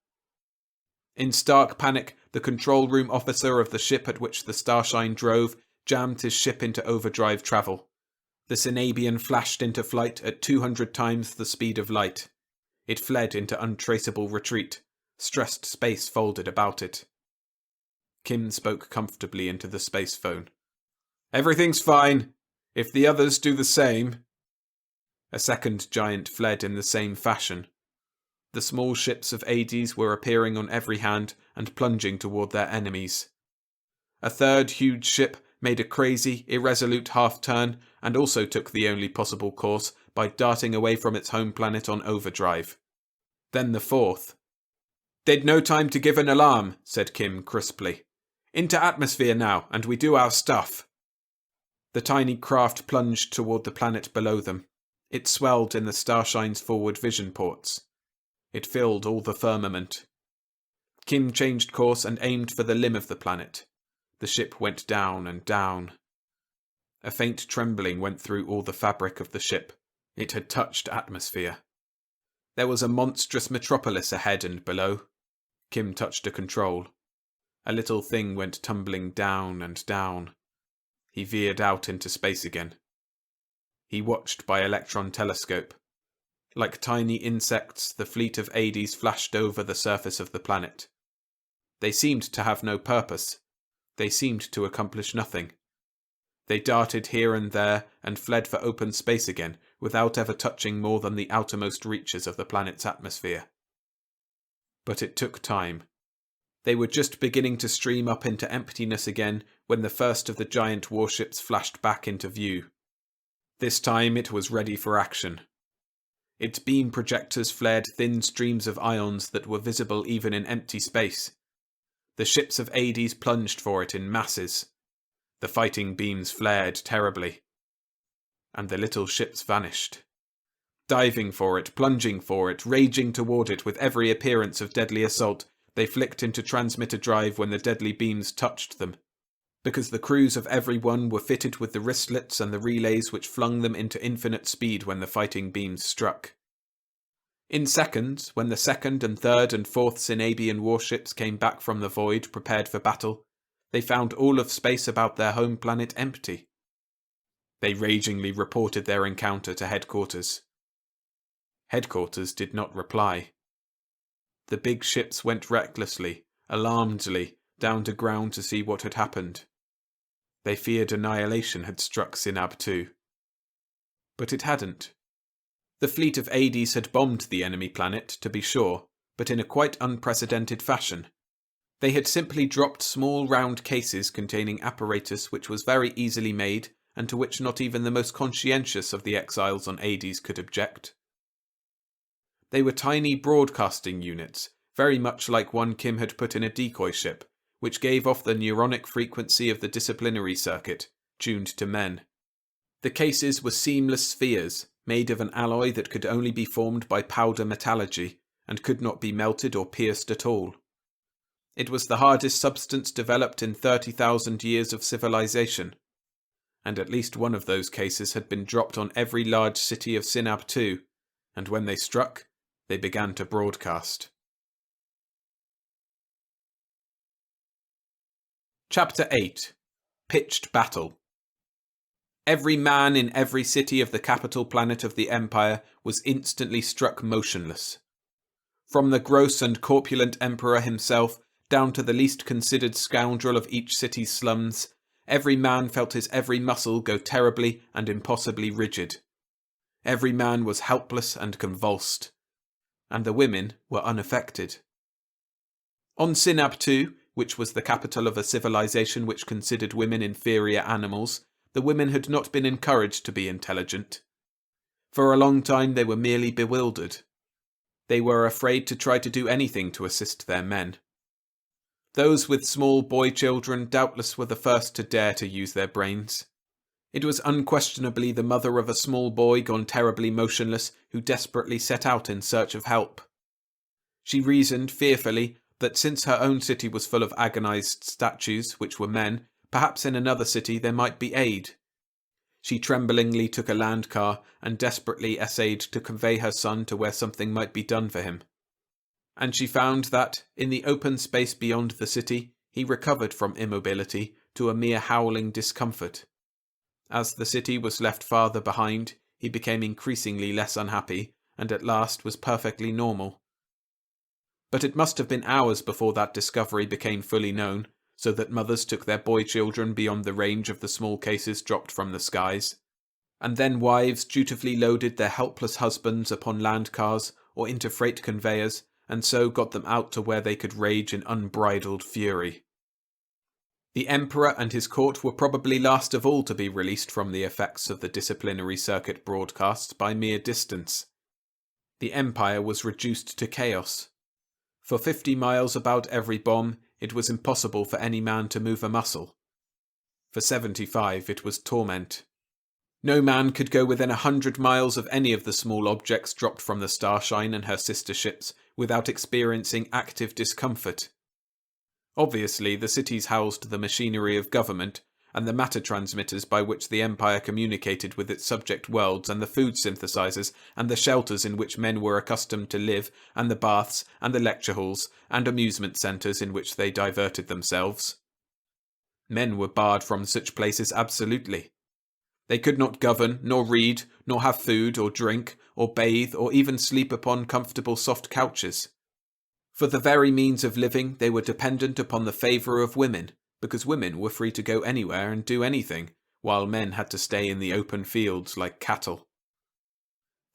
In stark panic, the control room officer of the ship at which the Starshine drove jammed his ship into overdrive travel. The Sinabian flashed into flight at 200 times the speed of light. It fled into untraceable retreat. Stressed space folded about it. Kim spoke comfortably into the space phone. "Everything's fine. If the others do the same..." A second giant fled in the same fashion. The small ships of Hades were appearing on every hand and plunging toward their enemies. A third huge ship made a crazy, irresolute half-turn and also took the only possible course by darting away from its home planet on overdrive. Then the 4th. "They'd no time to give an alarm," said Kim crisply. "Into atmosphere now, and we do our stuff." The tiny craft plunged toward the planet below them. It swelled in the Starshine's forward vision ports. It filled all the firmament. Kim changed course and aimed for the limb of the planet. The ship went down and down. A faint trembling went through all the fabric of the ship. It had touched atmosphere. There was a monstrous metropolis ahead and below. Kim touched a control. A little thing went tumbling down and down. He veered out into space again. He watched by electron telescope. Like tiny insects, the fleet of Hades flashed over the surface of the planet. They seemed to have no purpose. They seemed to accomplish nothing. They darted here and there and fled for open space again, without ever touching more than the outermost reaches of the planet's atmosphere. But it took time. They were just beginning to stream up into emptiness again when the first of the giant warships flashed back into view. This time it was ready for action. Its beam projectors flared thin streams of ions that were visible even in empty space. The ships of Hades plunged for it in masses. The fighting beams flared terribly. And the little ships vanished. Diving for it, plunging for it, raging toward it with every appearance of deadly assault, they flicked into transmitter drive when the deadly beams touched them, because the crews of every one were fitted with the wristlets and the relays which flung them into infinite speed when the fighting beams struck. In seconds, when the second and third and fourth Sinabian warships came back from the void prepared for battle, they found all of space about their home planet empty. They ragingly reported their encounter to headquarters. Headquarters did not reply. The big ships went recklessly, alarmedly, down to ground to see what had happened. They feared annihilation had struck Sinab too. But it hadn't. The fleet of Hades had bombed the enemy planet, to be sure, but in a quite unprecedented fashion. They had simply dropped small round cases containing apparatus which was very easily made and to which not even the most conscientious of the exiles on Hades could object. They were tiny broadcasting units, very much like one Kim had put in a decoy ship, which gave off the neuronic frequency of the disciplinary circuit, tuned to men. The cases were seamless spheres, made of an alloy that could only be formed by powder metallurgy, and could not be melted or pierced at all. It was the hardest substance developed in 30,000 years of civilization, and at least one of those cases had been dropped on every large city of Sinab too, and when they struck, they began to broadcast. Chapter 8. Pitched Battle. Every man in every city of the capital planet of the Empire was instantly struck motionless. From the gross and corpulent emperor himself, down to the least considered scoundrel of each city's slums, every man felt his every muscle go terribly and impossibly rigid. Every man was helpless and convulsed. And the women were unaffected. On Sinab too, which was the capital of a civilization which considered women inferior animals, the women had not been encouraged to be intelligent. For a long time they were merely bewildered. They were afraid to try to do anything to assist their men. Those with small boy children doubtless were the first to dare to use their brains. It was unquestionably the mother of a small boy gone terribly motionless who desperately set out in search of help. She reasoned fearfully that since her own city was full of agonized statues, which were men, perhaps in another city there might be aid. She tremblingly took a land car and desperately essayed to convey her son to where something might be done for him. And she found that, in the open space beyond the city, he recovered from immobility to a mere howling discomfort. As the city was left farther behind, he became increasingly less unhappy, and at last was perfectly normal. But it must have been hours before that discovery became fully known, so that mothers took their boy children beyond the range of the small cases dropped from the skies. And then wives dutifully loaded their helpless husbands upon land cars or into freight conveyors, and so got them out to where they could rage in unbridled fury. The Emperor and his court were probably last of all to be released from the effects of the disciplinary circuit broadcasts by mere distance. The Empire was reduced to chaos. For 50 miles about every bomb, it was impossible for any man to move a muscle. For 75, it was torment. No man could go within 100 miles of any of the small objects dropped from the Starshine and her sister ships without experiencing active discomfort. Obviously, the cities housed the machinery of government, and the matter transmitters by which the Empire communicated with its subject worlds, and the food synthesizers, and the shelters in which men were accustomed to live, and the baths, and the lecture halls, and amusement centres in which they diverted themselves. Men were barred from such places absolutely. They could not govern, nor read, nor have food, or drink, or bathe, or even sleep upon comfortable soft couches. For the very means of living, they were dependent upon the favour of women, because women were free to go anywhere and do anything, while men had to stay in the open fields like cattle.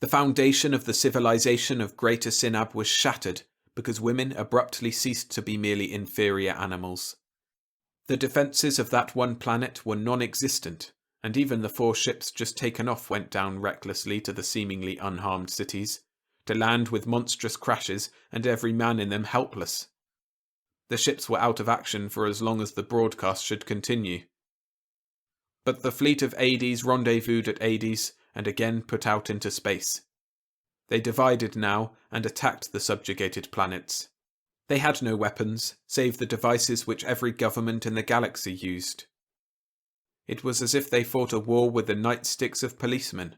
The foundation of the civilization of Greater Sinab was shattered, because women abruptly ceased to be merely inferior animals. The defences of that one planet were non-existent, and even the 4 ships just taken off went down recklessly to the seemingly unharmed cities, to land with monstrous crashes and every man in them helpless. The ships were out of action for as long as the broadcast should continue. But the fleet of Hades rendezvoused at Hades and again put out into space. They divided now and attacked the subjugated planets. They had no weapons, save the devices which every government in the galaxy used. It was as if they fought a war with the nightsticks of policemen.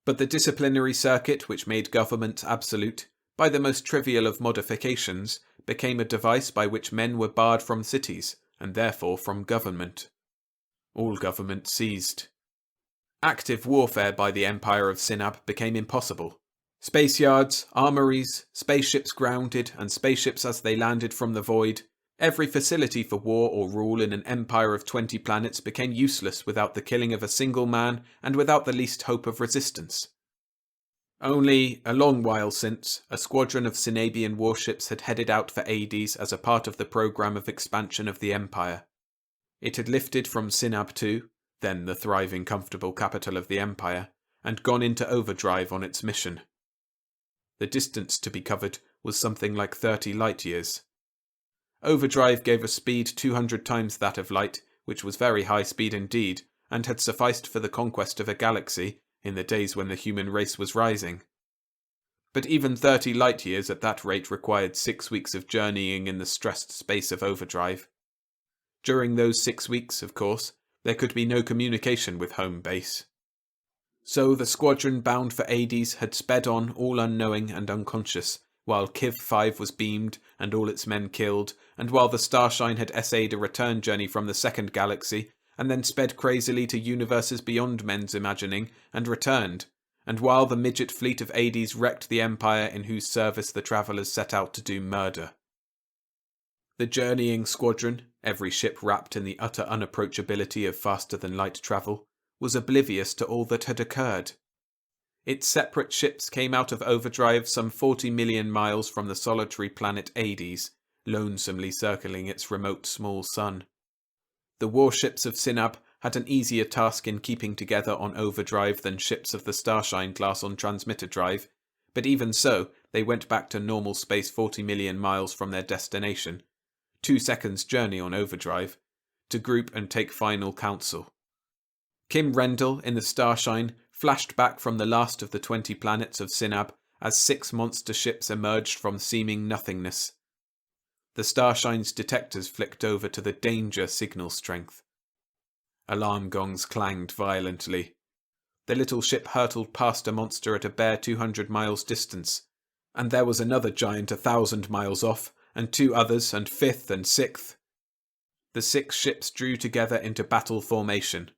But the disciplinary circuit which made government absolute, by the most trivial of modifications, became a device by which men were barred from cities, and therefore from government. All government ceased. Active warfare by the Empire of Sinab became impossible. Space yards, armories, spaceships grounded, and spaceships as they landed from the void, every facility for war or rule in an empire of 20 planets became useless without the killing of a single man and without the least hope of resistance. Only, a long while since, a squadron of Sinabian warships had headed out for Hades as a part of the program of expansion of the Empire. It had lifted from Sinab 2, then the thriving, comfortable capital of the Empire, and gone into overdrive on its mission. The distance to be covered was something like 30 light-years. Overdrive gave a speed 200 times that of light, which was very high speed indeed, and had sufficed for the conquest of a galaxy in the days when the human race was rising. But even 30 light-years at that rate required 6 weeks of journeying in the stressed space of overdrive. During those 6 weeks, of course, there could be no communication with home base. So the squadron bound for Hades had sped on all unknowing and unconscious, while Kiv 5 was beamed and all its men killed, and while the Starshine had essayed a return journey from the second galaxy, and then sped crazily to universes beyond men's imagining, and returned, and while the midget fleet of Hades wrecked the empire in whose service the travellers set out to do murder. The journeying squadron, every ship wrapped in the utter unapproachability of faster-than-light travel, was oblivious to all that had occurred. Its separate ships came out of overdrive some 40 million miles from the solitary planet Hades, lonesomely circling its remote small sun. The warships of Sinab had an easier task in keeping together on overdrive than ships of the Starshine class on transmitter drive, but even so, they went back to normal space 40 million miles from their destination, 2 seconds journey on overdrive, to group and take final counsel. Kim Rendell in the Starshine flashed back from the last of the 20 planets of Sinab as 6 monster ships emerged from seeming nothingness. The Starshine's detectors flicked over to the danger signal strength. Alarm gongs clanged violently. The little ship hurtled past a monster at a bare 200 miles distance, and there was another giant 1,000 miles off, and 2 others, and 5th and 6th. The 6 ships drew together into battle formation.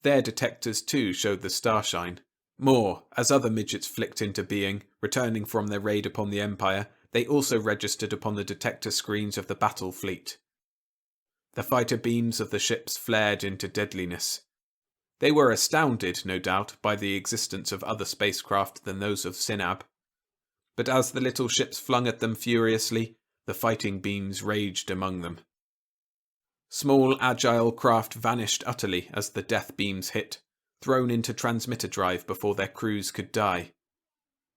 Their detectors too showed the Starshine. More, as other midgets flicked into being, returning from their raid upon the Empire, they also registered upon the detector screens of the battle fleet. The fighter beams of the ships flared into deadliness. They were astounded, no doubt, by the existence of other spacecraft than those of Sinab. But as the little ships flung at them furiously, the fighting beams raged among them. Small, agile craft vanished utterly as the death beams hit, thrown into transmitter drive before their crews could die.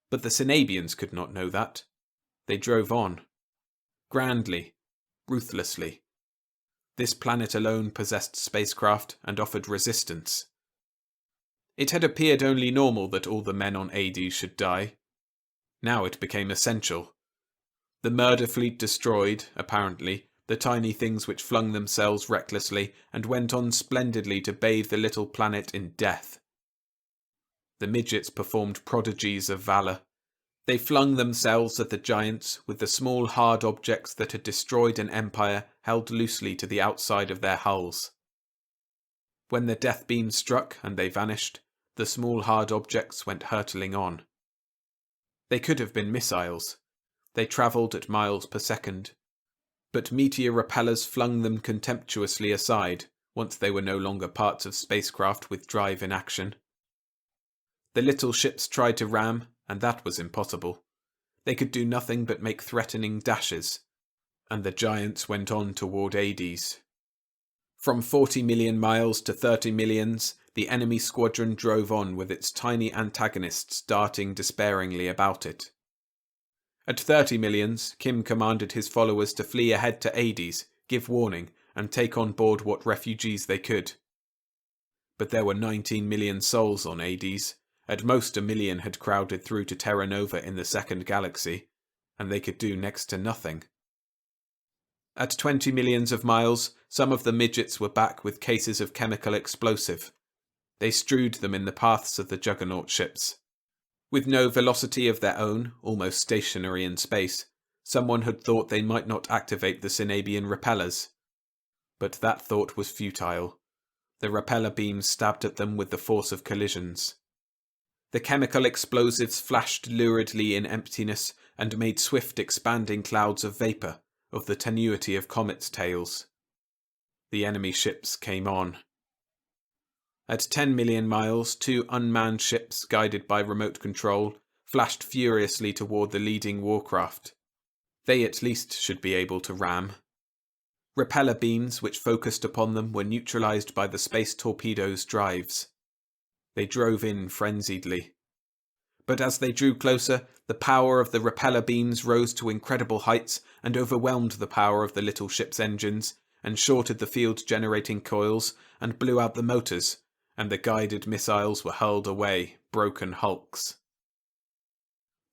But the Sinabians could not know that. They drove on. Grandly, ruthlessly. This planet alone possessed spacecraft and offered resistance. It had appeared only normal that all the men on Hades should die. Now it became essential. The murder fleet destroyed, apparently, the tiny things which flung themselves recklessly and went on splendidly to bathe the little planet in death. The midgets performed prodigies of valour. They flung themselves at the giants with the small hard objects that had destroyed an empire held loosely to the outside of their hulls. When the death beam struck and they vanished, the small hard objects went hurtling on. They could have been missiles. They travelled at miles per second. But meteor repellers flung them contemptuously aside once they were no longer parts of spacecraft with drive in action. The little ships tried to ram, and that was impossible. They could do nothing but make threatening dashes, and the giants went on toward Hades. From 40 million miles to 30 millions, the enemy squadron drove on with its tiny antagonists darting despairingly about it. At 30 millions, Kim commanded his followers to flee ahead to Hades, give warning, and take on board what refugees they could. But there were 19 million souls on Hades. At most 1 million had crowded through to Terra Nova in the second galaxy, and they could do next to nothing. At 20 millions of miles, some of the midgets were back with cases of chemical explosive. They strewed them in the paths of the Juggernaut ships. With no velocity of their own, almost stationary in space, someone had thought they might not activate the Sinabian repellers. But that thought was futile. The repeller beams stabbed at them with the force of collisions. The chemical explosives flashed luridly in emptiness and made swift expanding clouds of vapour, of the tenuity of comets' tails. The enemy ships came on. At 10 million miles, 2 unmanned ships, guided by remote control, flashed furiously toward the leading warcraft. They at least should be able to ram. Repeller beams which focused upon them were neutralized by the space torpedoes' drives. They drove in frenziedly. But as they drew closer, the power of the repeller beams rose to incredible heights and overwhelmed the power of the little ship's engines, and shorted the field-generating coils, and blew out the motors, and the guided missiles were hurled away, broken hulks.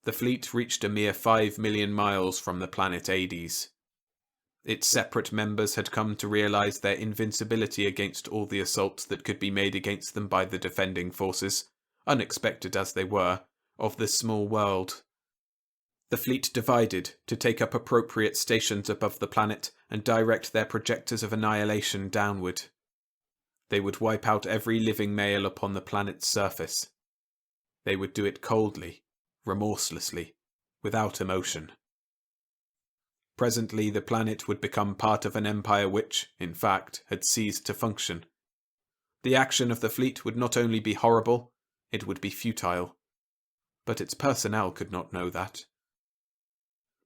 The fleet reached a mere 5 million miles from the planet Hades. Its separate members had come to realize their invincibility against all the assaults that could be made against them by the defending forces, unexpected as they were, of this small world. The fleet divided to take up appropriate stations above the planet and direct their projectors of annihilation downward. They would wipe out every living male upon the planet's surface. They would do it coldly, remorselessly, without emotion. Presently the planet would become part of an empire which, in fact, had ceased to function. The action of the fleet would not only be horrible, it would be futile. But its personnel could not know that.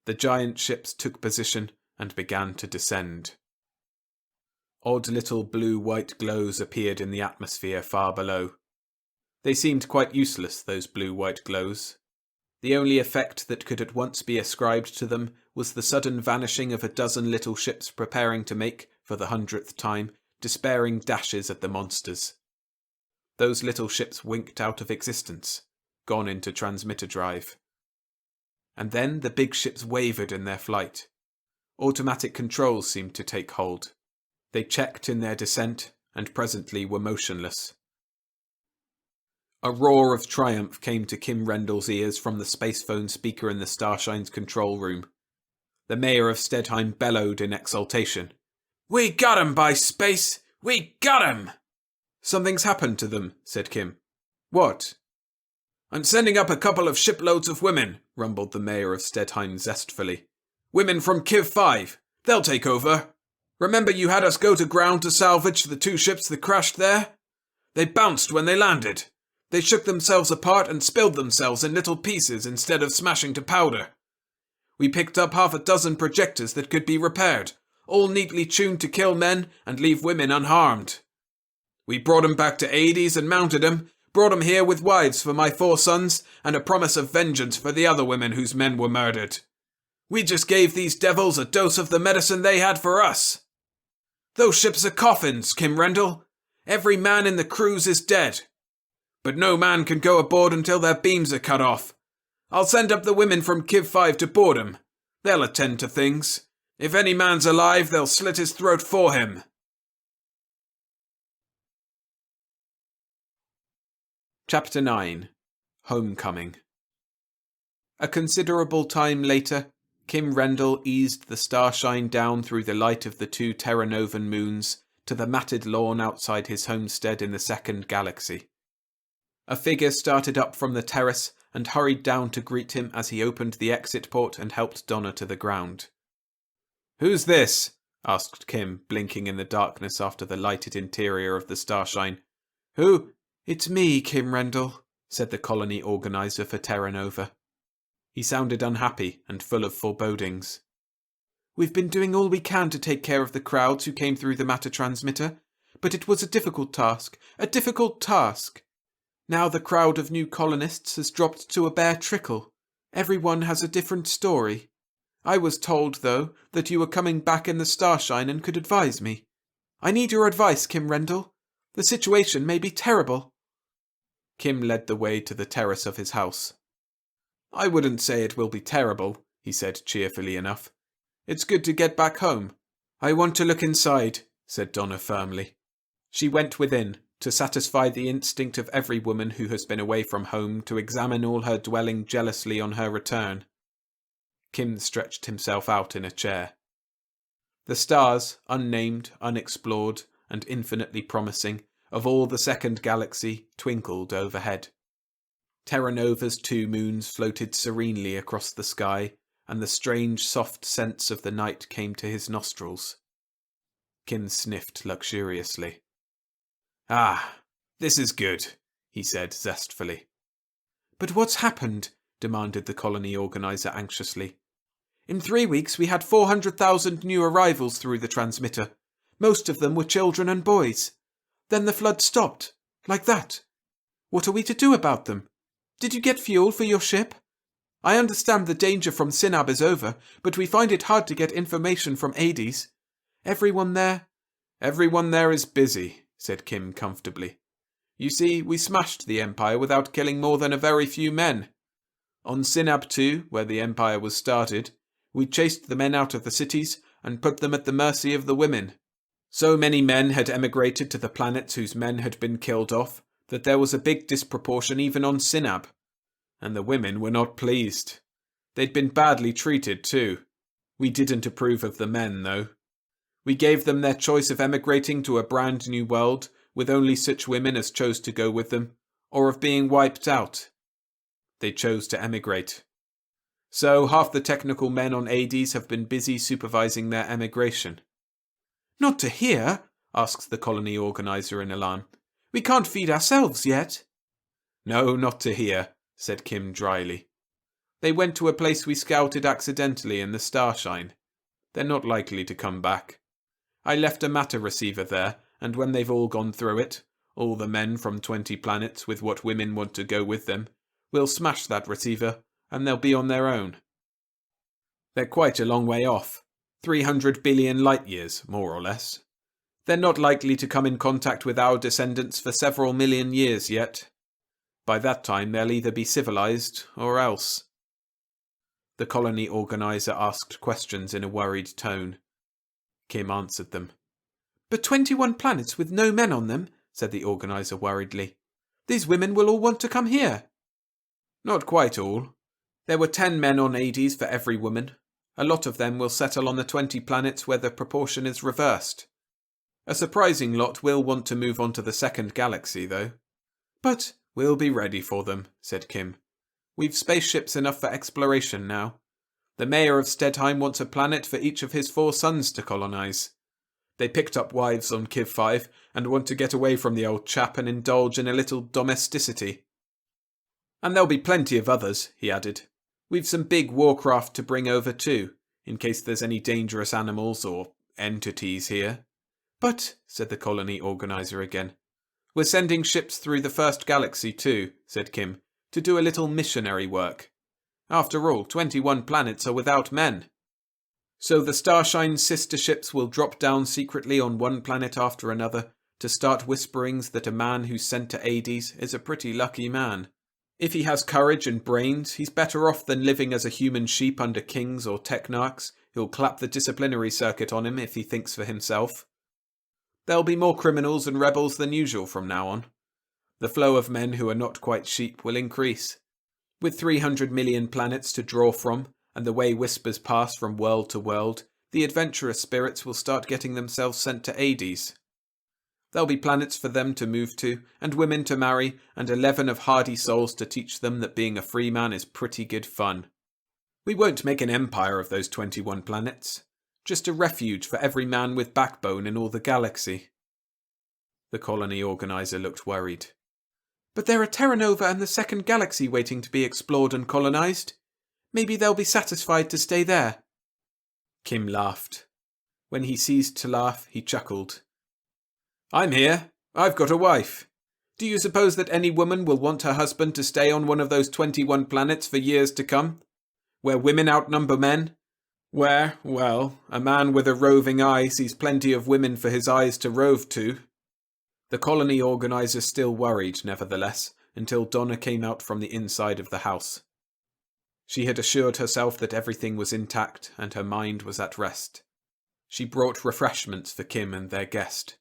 The giant ships took position and began to descend. Odd little blue-white glows appeared in the atmosphere far below. They seemed quite useless, those blue-white glows. The only effect that could at once be ascribed to them was the sudden vanishing of a dozen little ships preparing to make, for the 100th time, despairing dashes at the monsters. Those little ships winked out of existence, gone into transmitter drive. And then the big ships wavered in their flight. Automatic controls seemed to take hold. They checked in their descent, and presently were motionless. A roar of triumph came to Kim Rendell's ears from the spacephone speaker in the Starshine's control room. The mayor of Stedheim bellowed in exultation. "We got 'em, by space! We got 'em!" "Something's happened to them," said Kim. "What?" "I'm sending up a couple of shiploads of women," rumbled the mayor of Stedheim zestfully. "Women from Kiv 5. They'll take over. Remember you had us go to ground to salvage the 2 ships that crashed there? They bounced when they landed. They shook themselves apart and spilled themselves in little pieces instead of smashing to powder. We picked up 6 projectors that could be repaired, all neatly tuned to kill men and leave women unharmed. We brought 'em back to Hades and mounted 'em, brought 'em here with wives for my 4 sons and a promise of vengeance for the other women whose men were murdered. We just gave these devils a dose of the medicine they had for us. Those ships are coffins, Kim Rendell. Every man in the cruise is dead. But no man can go aboard until their beams are cut off. I'll send up the women from Kiv 5 to board 'em. They'll attend to things. If any man's alive, they'll slit his throat for him. Chapter 9. Homecoming. A considerable time later, Kim Rendell eased the starshine down through the light of the 2 Terranovan moons to the matted lawn outside his homestead in the second galaxy. A figure started up from the terrace and hurried down to greet him as he opened the exit port and helped Donna to the ground. "Who's this?" asked Kim, blinking in the darkness after the lighted interior of the starshine. "Who?" "It's me, Kim Rendell," said the colony organizer for Terra Nova. He sounded unhappy and full of forebodings. "We've been doing all we can to take care of the crowds who came through the matter transmitter, but it was a difficult task. Now the crowd of new colonists has dropped to a bare trickle. Everyone has a different story. I was told, though, that you were coming back in the starshine and could advise me. I need your advice, Kim Rendell. The situation may be terrible." Kim led the way to the terrace of his house. "I wouldn't say it will be terrible," he said cheerfully enough. "It's good to get back home." "I want to look inside," said Donna firmly. She went within, to satisfy the instinct of every woman who has been away from home to examine all her dwelling jealously on her return. Kim stretched himself out in a chair. The stars, unnamed, unexplored, and infinitely promising, of all the second galaxy, twinkled overhead. Terra Nova's 2 moons floated serenely across the sky, and the strange soft scents of the night came to his nostrils. Kim sniffed luxuriously. "Ah, this is good," he said zestfully. "But what's happened?" demanded the colony organizer anxiously. "In 3 weeks we had 400,000 new arrivals through the transmitter. Most of them were children and boys. Then the flood stopped, like that. What are we to do about them? Did you get fuel for your ship? I understand the danger from Sinab is over, but we find it hard to get information from Hades. Everyone there is busy," said Kim comfortably. "You see, we smashed the Empire without killing more than a very few men. On Sinab 2, where the Empire was started, we chased the men out of the cities and put them at the mercy of the women. So many men had emigrated to the planets whose men had been killed off that there was a big disproportion even on Sinab. And the women were not pleased. They'd been badly treated too. We didn't approve of the men, though. We gave them their choice of emigrating to a brand new world with only such women as chose to go with them, or of being wiped out. They chose to emigrate. So half the technical men on Hades have been busy supervising their emigration." "Not to hear?" asked the colony organizer in alarm. "We can't feed ourselves yet." "No, not to hear," said Kim dryly. "They went to a place we scouted accidentally in the starshine. They're not likely to come back. I left a matter receiver there, and when they've all gone through it, all the men from 20 planets with what women want to go with them, we'll smash that receiver, and they'll be on their own. They're quite a long way off, 300 billion light years, more or less. They're not likely to come in contact with our descendants for several million years yet. By that time they'll either be civilized or else." The colony organizer asked questions in a worried tone. Kim answered them. "But 21 planets with no men on them," said the organizer worriedly. "These women will all want to come here." "Not quite all. There were 10 men on Hades for every woman. A lot of them will settle on the 20 planets where the proportion is reversed. A surprising lot will want to move on to the second galaxy, though. But we'll be ready for them," said Kim. "We've spaceships enough for exploration now. The mayor of Stedheim wants a planet for each of his 4 sons to colonize. They picked up wives on Kiv 5 and want to get away from the old chap and indulge in a little domesticity. And there'll be plenty of others," he added. "We've some big warcraft to bring over too, in case there's any dangerous animals or entities here." "But," said the colony organizer again. "We're sending ships through the first galaxy too," said Kim, "to do a little missionary work. After all, 21 planets are without men. So the Starshine's sister ships will drop down secretly on one planet after another to start whisperings that a man who's sent to Hades is a pretty lucky man. If he has courage and brains, he's better off than living as a human sheep under kings or technarchs who'll clap the disciplinary circuit on him if he thinks for himself. There'll be more criminals and rebels than usual from now on. The flow of men who are not quite sheep will increase. With 300 million planets to draw from, and the way whispers pass from world to world, the adventurous spirits will start getting themselves sent to Hades. There'll be planets for them to move to, and women to marry, and 11 of hardy souls to teach them that being a free man is pretty good fun. We won't make an empire of those 21 planets. Just a refuge for every man with backbone in all the galaxy. The colony organizer looked worried. But there are Terra Nova and the second galaxy waiting to be explored and colonized. Maybe they'll be satisfied to stay there. Kim laughed. When he ceased to laugh, he chuckled. I'm here. I've got a wife. Do you suppose that any woman will want her husband to stay on one of those 21 planets for years to come? Where women outnumber men? Where, well, a man with a roving eye sees plenty of women for his eyes to rove to. The colony organizer still worried, nevertheless, until Donna came out from the inside of the house. She had assured herself that everything was intact and her mind was at rest. She brought refreshments for Kim and their guest.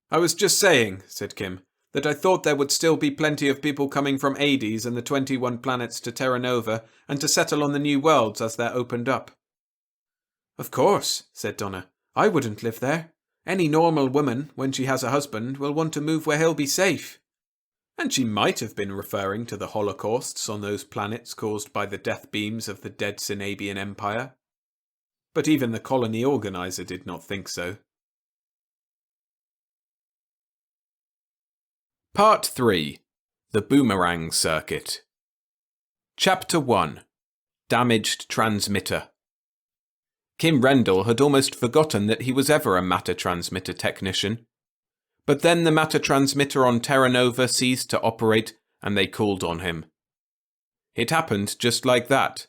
I was just saying, said Kim, that I thought there would still be plenty of people coming from Hades and the 21 planets to Terra Nova and to settle on the new worlds as they're opened up. Of course, said Donna. I wouldn't live there. Any normal woman, when she has a husband, will want to move where he'll be safe. And she might have been referring to the holocausts on those planets caused by the death beams of the dead Sinabian Empire. But even the colony organizer did not think so. Part 3. The Boomerang Circuit. Chapter 1. Damaged Transmitter. Kim Rendell had almost forgotten that he was ever a matter transmitter technician. But then the matter transmitter on Terra Nova ceased to operate and they called on him. It happened just like that.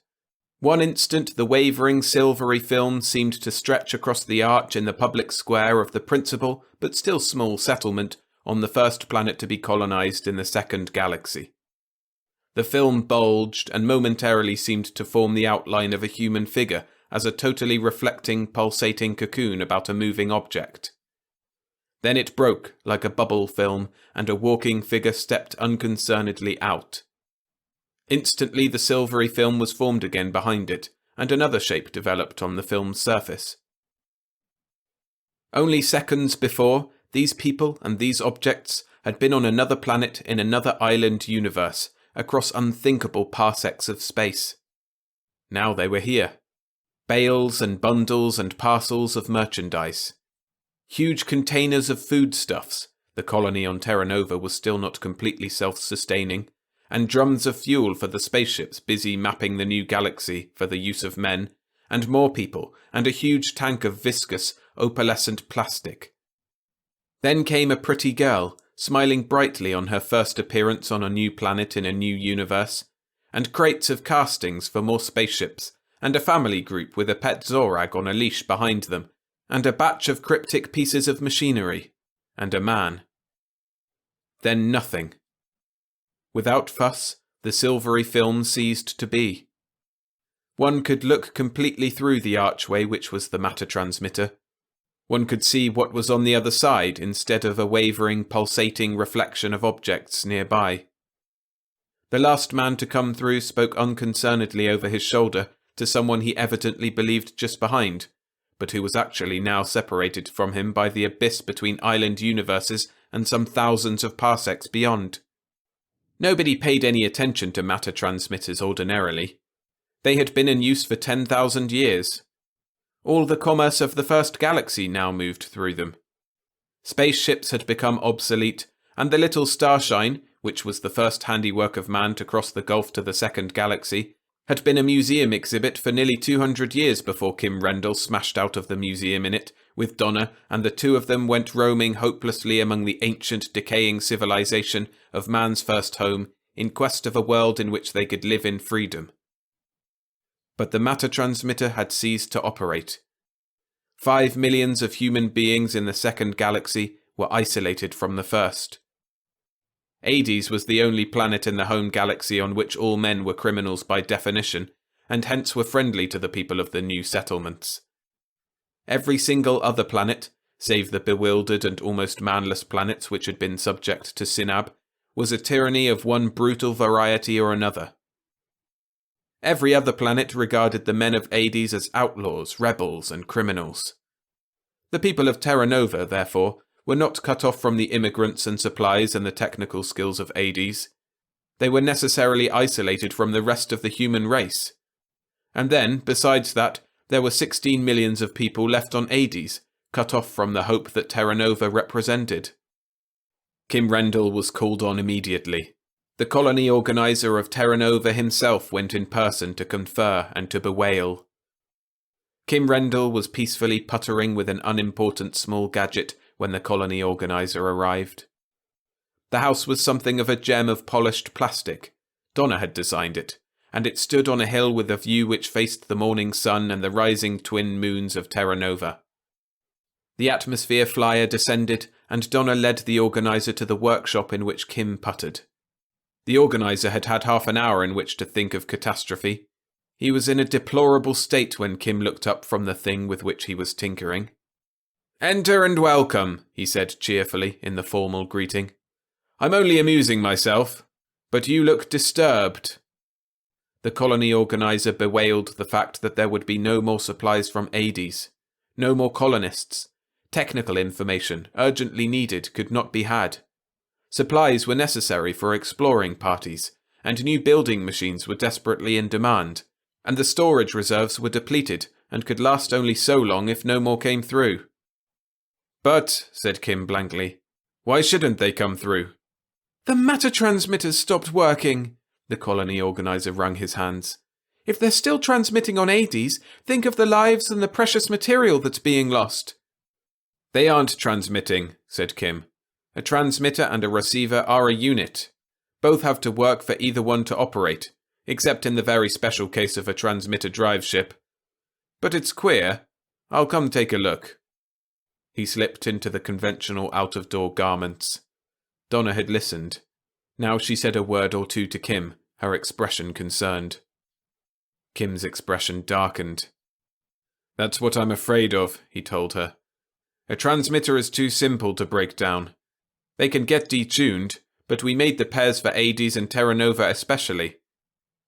One instant the wavering silvery film seemed to stretch across the arch in the public square of the principal but still small settlement on the first planet to be colonized in the second galaxy. The film bulged and momentarily seemed to form the outline of a human figure as a totally reflecting, pulsating cocoon about a moving object. Then it broke like a bubble film, and a walking figure stepped unconcernedly out. Instantly the silvery film was formed again behind it, and another shape developed on the film's surface. Only seconds before, these people and these objects had been on another planet in another island universe, across unthinkable parsecs of space. Now they were here. Bales and bundles and parcels of merchandise. Huge containers of foodstuffs, the colony on Terra Nova was still not completely self-sustaining, and drums of fuel for the spaceships busy mapping the new galaxy for the use of men, and more people, and a huge tank of viscous, opalescent plastic. Then came a pretty girl, smiling brightly on her first appearance on a new planet in a new universe, and crates of castings for more spaceships, and a family group with a pet Zorag on a leash behind them, and a batch of cryptic pieces of machinery, and a man. Then nothing. Without fuss, the silvery film ceased to be. One could look completely through the archway which was the matter transmitter. One could see what was on the other side instead of a wavering, pulsating reflection of objects nearby. The last man to come through spoke unconcernedly over his shoulder to someone he evidently believed just behind, but who was actually now separated from him by the abyss between island universes and some thousands of parsecs beyond. Nobody paid any attention to matter transmitters ordinarily. They had been in use for 10,000 years. All the commerce of the first galaxy now moved through them. Spaceships had become obsolete, and the little starshine, which was the first handiwork of man to cross the gulf to the second galaxy, had been a museum exhibit for nearly 200 years before Kim Rendell smashed out of the museum in it, with Donna, and the two of them went roaming hopelessly among the ancient, decaying civilization of man's first home, in quest of a world in which they could live in freedom. But the matter transmitter had ceased to operate. 5 millions of human beings in the second galaxy were isolated from the first. Hades was the only planet in the home galaxy on which all men were criminals by definition, and hence were friendly to the people of the new settlements. Every single other planet, save the bewildered and almost manless planets which had been subject to Sinab, was a tyranny of one brutal variety or another. Every other planet regarded the men of Hades as outlaws, rebels, and criminals. The people of Terra Nova, therefore, were not cut off from the immigrants and supplies and the technical skills of Hades. They were necessarily isolated from the rest of the human race. And then, besides that, there were 16 millions of people left on Hades, cut off from the hope that Terra Nova represented. Kim Rendell was called on immediately. The colony organizer of Terra Nova himself went in person to confer and to bewail. Kim Rendell was peacefully puttering with an unimportant small gadget when the colony organizer arrived. The house was something of a gem of polished plastic. Donna had designed it, and it stood on a hill with a view which faced the morning sun and the rising twin moons of Terra Nova. The atmosphere flyer descended, and Donna led the organizer to the workshop in which Kim puttered. The organizer had had half an hour in which to think of catastrophe. He was in a deplorable state when Kim looked up from the thing with which he was tinkering. "Enter and welcome," he said cheerfully in the formal greeting. "I'm only amusing myself, but you look disturbed." The colony organizer bewailed the fact that there would be no more supplies from Hades, no more colonists. Technical information, urgently needed, could not be had. Supplies were necessary for exploring parties, and new building machines were desperately in demand, and the storage reserves were depleted and could last only so long if no more came through. "But," said Kim blankly, "why shouldn't they come through?" "The matter transmitters stopped working," the colony organizer wrung his hands. "If they're still transmitting on Hades, think of the lives and the precious material that's being lost." "They aren't transmitting," said Kim. "A transmitter and a receiver are a unit. Both have to work for either one to operate, except in the very special case of a transmitter drive ship. But it's queer. I'll come take a look." He slipped into the conventional out-of-door garments. Donna had listened. Now she said a word or two to Kim, her expression concerned. Kim's expression darkened. "That's what I'm afraid of," he told her. "A transmitter is too simple to break down. They can get detuned, but we made the pairs for Hades and Terra Nova especially.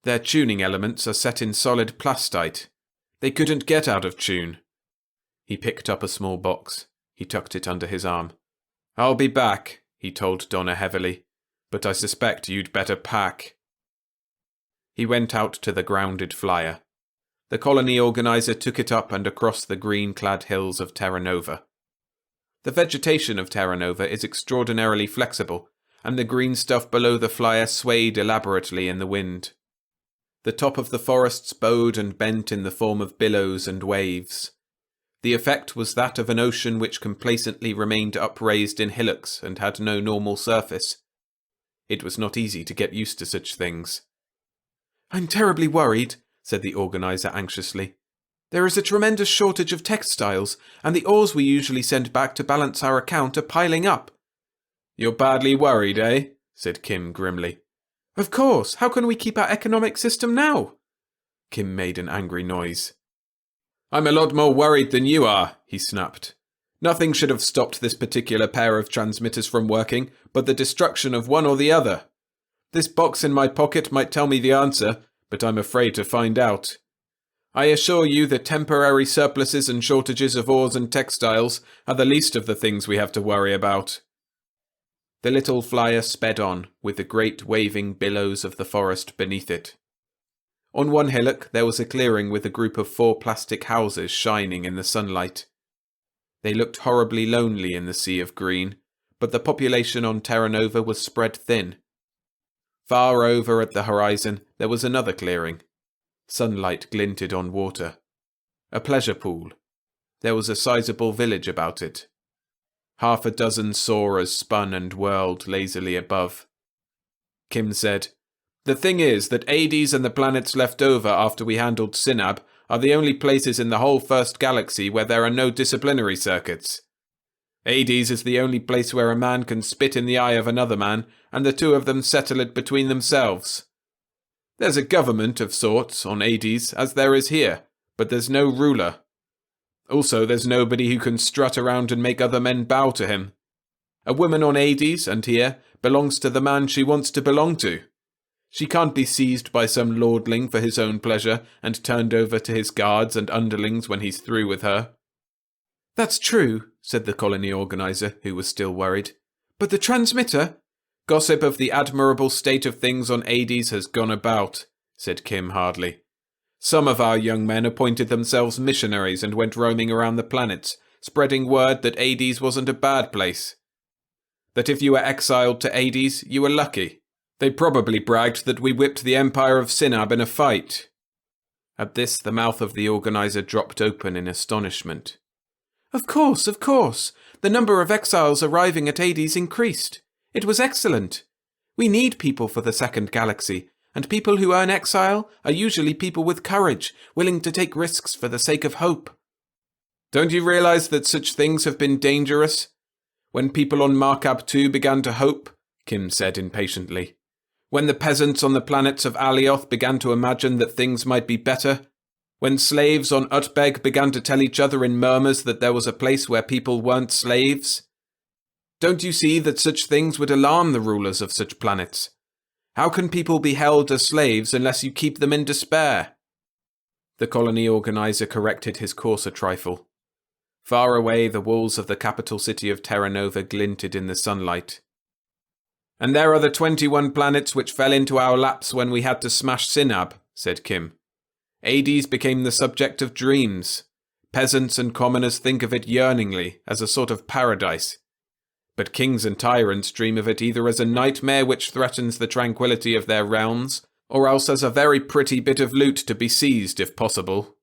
Their tuning elements are set in solid plastite. They couldn't get out of tune." He picked up a small box. He tucked it under his arm. "I'll be back," he told Donna heavily, "but I suspect you'd better pack." He went out to the grounded flyer. The colony organizer took it up and across the green-clad hills of Terra Nova. The vegetation of Terra Nova is extraordinarily flexible, and the green stuff below the flyer swayed elaborately in the wind. The top of the forests bowed and bent in the form of billows and waves. The effect was that of an ocean which complacently remained upraised in hillocks and had no normal surface. It was not easy to get used to such things. "I'm terribly worried," said the organizer anxiously. "There is a tremendous shortage of textiles, and the ores we usually send back to balance our account are piling up." "You're badly worried, eh?" said Kim grimly. "Of course. How can we keep our economic system now?" Kim made an angry noise. "I'm a lot more worried than you are," he snapped. "Nothing should have stopped this particular pair of transmitters from working, but the destruction of one or the other. This box in my pocket might tell me the answer, but I'm afraid to find out. I assure you that temporary surpluses and shortages of ores and textiles are the least of the things we have to worry about." The little flyer sped on, with the great waving billows of the forest beneath it. On one hillock there was a clearing with a group of 4 plastic houses shining in the sunlight. They looked horribly lonely in the sea of green, but the population on Terra Nova was spread thin. Far over at the horizon there was another clearing. Sunlight glinted on water. A pleasure pool. There was a sizable village about it. 6 soarers spun and whirled lazily above. Kim said, "The thing is that Hades and the planets left over after we handled Sinab are the only places in the whole first galaxy where there are no disciplinary circuits. Hades is the only place where a man can spit in the eye of another man, and the two of them settle it between themselves. There's a government of sorts on Hades, as there is here, but there's no ruler. Also, there's nobody who can strut around and make other men bow to him. A woman on Hades, and here, belongs to the man she wants to belong to. She can't be seized by some lordling for his own pleasure and turned over to his guards and underlings when he's through with her. That's true, said the colony organizer, who was still worried. But the transmitter? Gossip of the admirable state of things on Hades has gone about, said Kim hardly. Some of our young men appointed themselves missionaries and went roaming around the planets, spreading word that Hades wasn't a bad place. That if you were exiled to Hades, you were lucky. They probably bragged that we whipped the empire of Sinab in a fight. At this, the mouth of the organizer dropped open in astonishment. Of course. The number of exiles arriving at Hades increased. It was excellent. We need people for the second galaxy, and people who earn exile are usually people with courage, willing to take risks for the sake of hope. Don't you realize that such things have been dangerous? When people on Markab 2 began to hope, Kim said impatiently. When the peasants on the planets of Alioth began to imagine that things might be better. When slaves on Utbeg began to tell each other in murmurs that there was a place where people weren't slaves. Don't you see that such things would alarm the rulers of such planets? How can people be held as slaves unless you keep them in despair? The colony organizer corrected his course a trifle. Far away, the walls of the capital city of Terra Nova glinted in the sunlight. And there are the 21 planets which fell into our laps when we had to smash Sinab, said Kim. Hades became the subject of dreams. Peasants and commoners think of it yearningly, as a sort of paradise. But kings and tyrants dream of it either as a nightmare which threatens the tranquility of their realms, or else as a very pretty bit of loot to be seized if possible.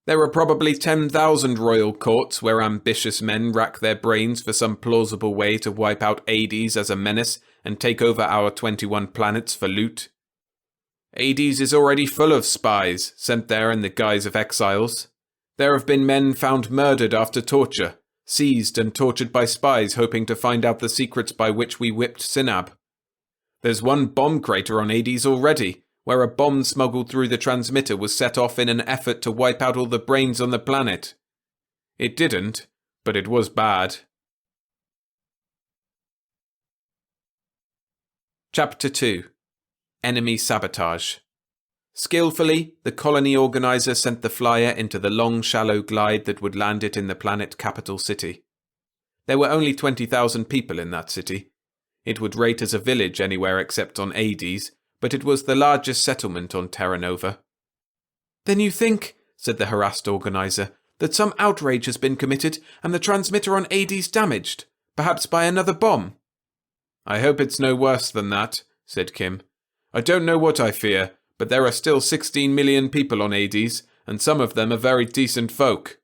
There are probably 10,000 royal courts where ambitious men rack their brains for some plausible way to wipe out Hades as a menace and take over our 21 planets for loot. Hades is already full of spies, sent there in the guise of exiles. There have been men found murdered after torture, seized and tortured by spies hoping to find out the secrets by which we whipped Sinab. There's one bomb crater on Hades already, where a bomb smuggled through the transmitter was set off in an effort to wipe out all the brains on the planet. It didn't, but it was bad. Chapter 2. Enemy Sabotage. Skillfully, the colony organizer sent the flyer into the long, shallow glide that would land it in the planet capital city. There were only 20,000 people in that city. It would rate as a village anywhere except on Hades, but it was the largest settlement on Terra Nova. Then you think, said the harassed organizer, that some outrage has been committed and the transmitter on Hades damaged, perhaps by another bomb? I hope it's no worse than that, said Kim. I don't know what I fear, but there are still 16 million people on Hades, and some of them are very decent folk.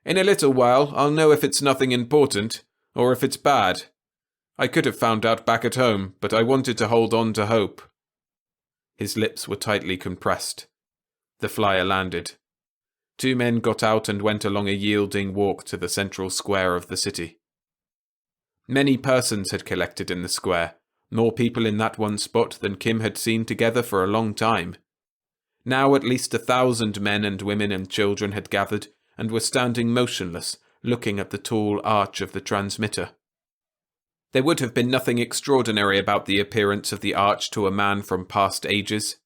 In a little while, I'll know if it's nothing important, or if it's bad. I could have found out back at home, but I wanted to hold on to hope. His lips were tightly compressed. The flyer landed. 2 men got out and went along a yielding walk to the central square of the city. Many persons had collected in the square, more people in that one spot than Kim had seen together for a long time. Now at least 1,000 men and women and children had gathered and were standing motionless, looking at the tall arch of the transmitter. There would have been nothing extraordinary about the appearance of the arch to a man from past ages.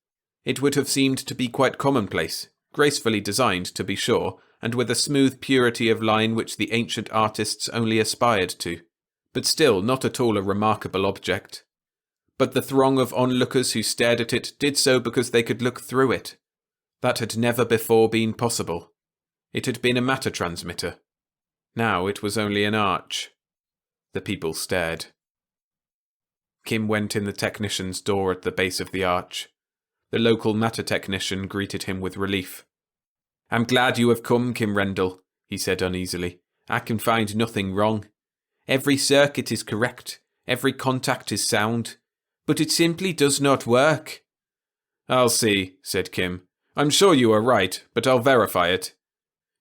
It would have seemed to be quite commonplace, gracefully designed to be sure, and with a smooth purity of line which the ancient artists only aspired to, but still not at all a remarkable object. But the throng of onlookers who stared at it did so because they could look through it. That had never before been possible. It had been a matter transmitter. Now it was only an arch. The people stared. Kim went in the technician's door at the base of the arch. The local matter technician greeted him with relief. "I'm glad you have come, Kim Rendell," he said uneasily. "I can find nothing wrong. Every circuit is correct. Every contact is sound. But it simply does not work." "I'll see," said Kim. "I'm sure you are right, but I'll verify it.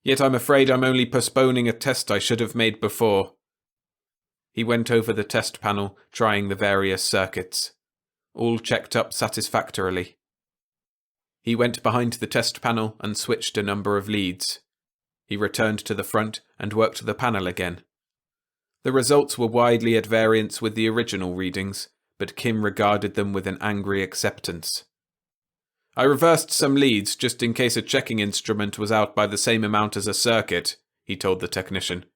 Yet I'm afraid I'm only postponing a test I should have made before." He went over the test panel, trying the various circuits. All checked up satisfactorily. He went behind the test panel and switched a number of leads. He returned to the front and worked the panel again. The results were widely at variance with the original readings, but Kim regarded them with an angry acceptance. I reversed some leads just in case a checking instrument was out by the same amount as a circuit, he told the technician.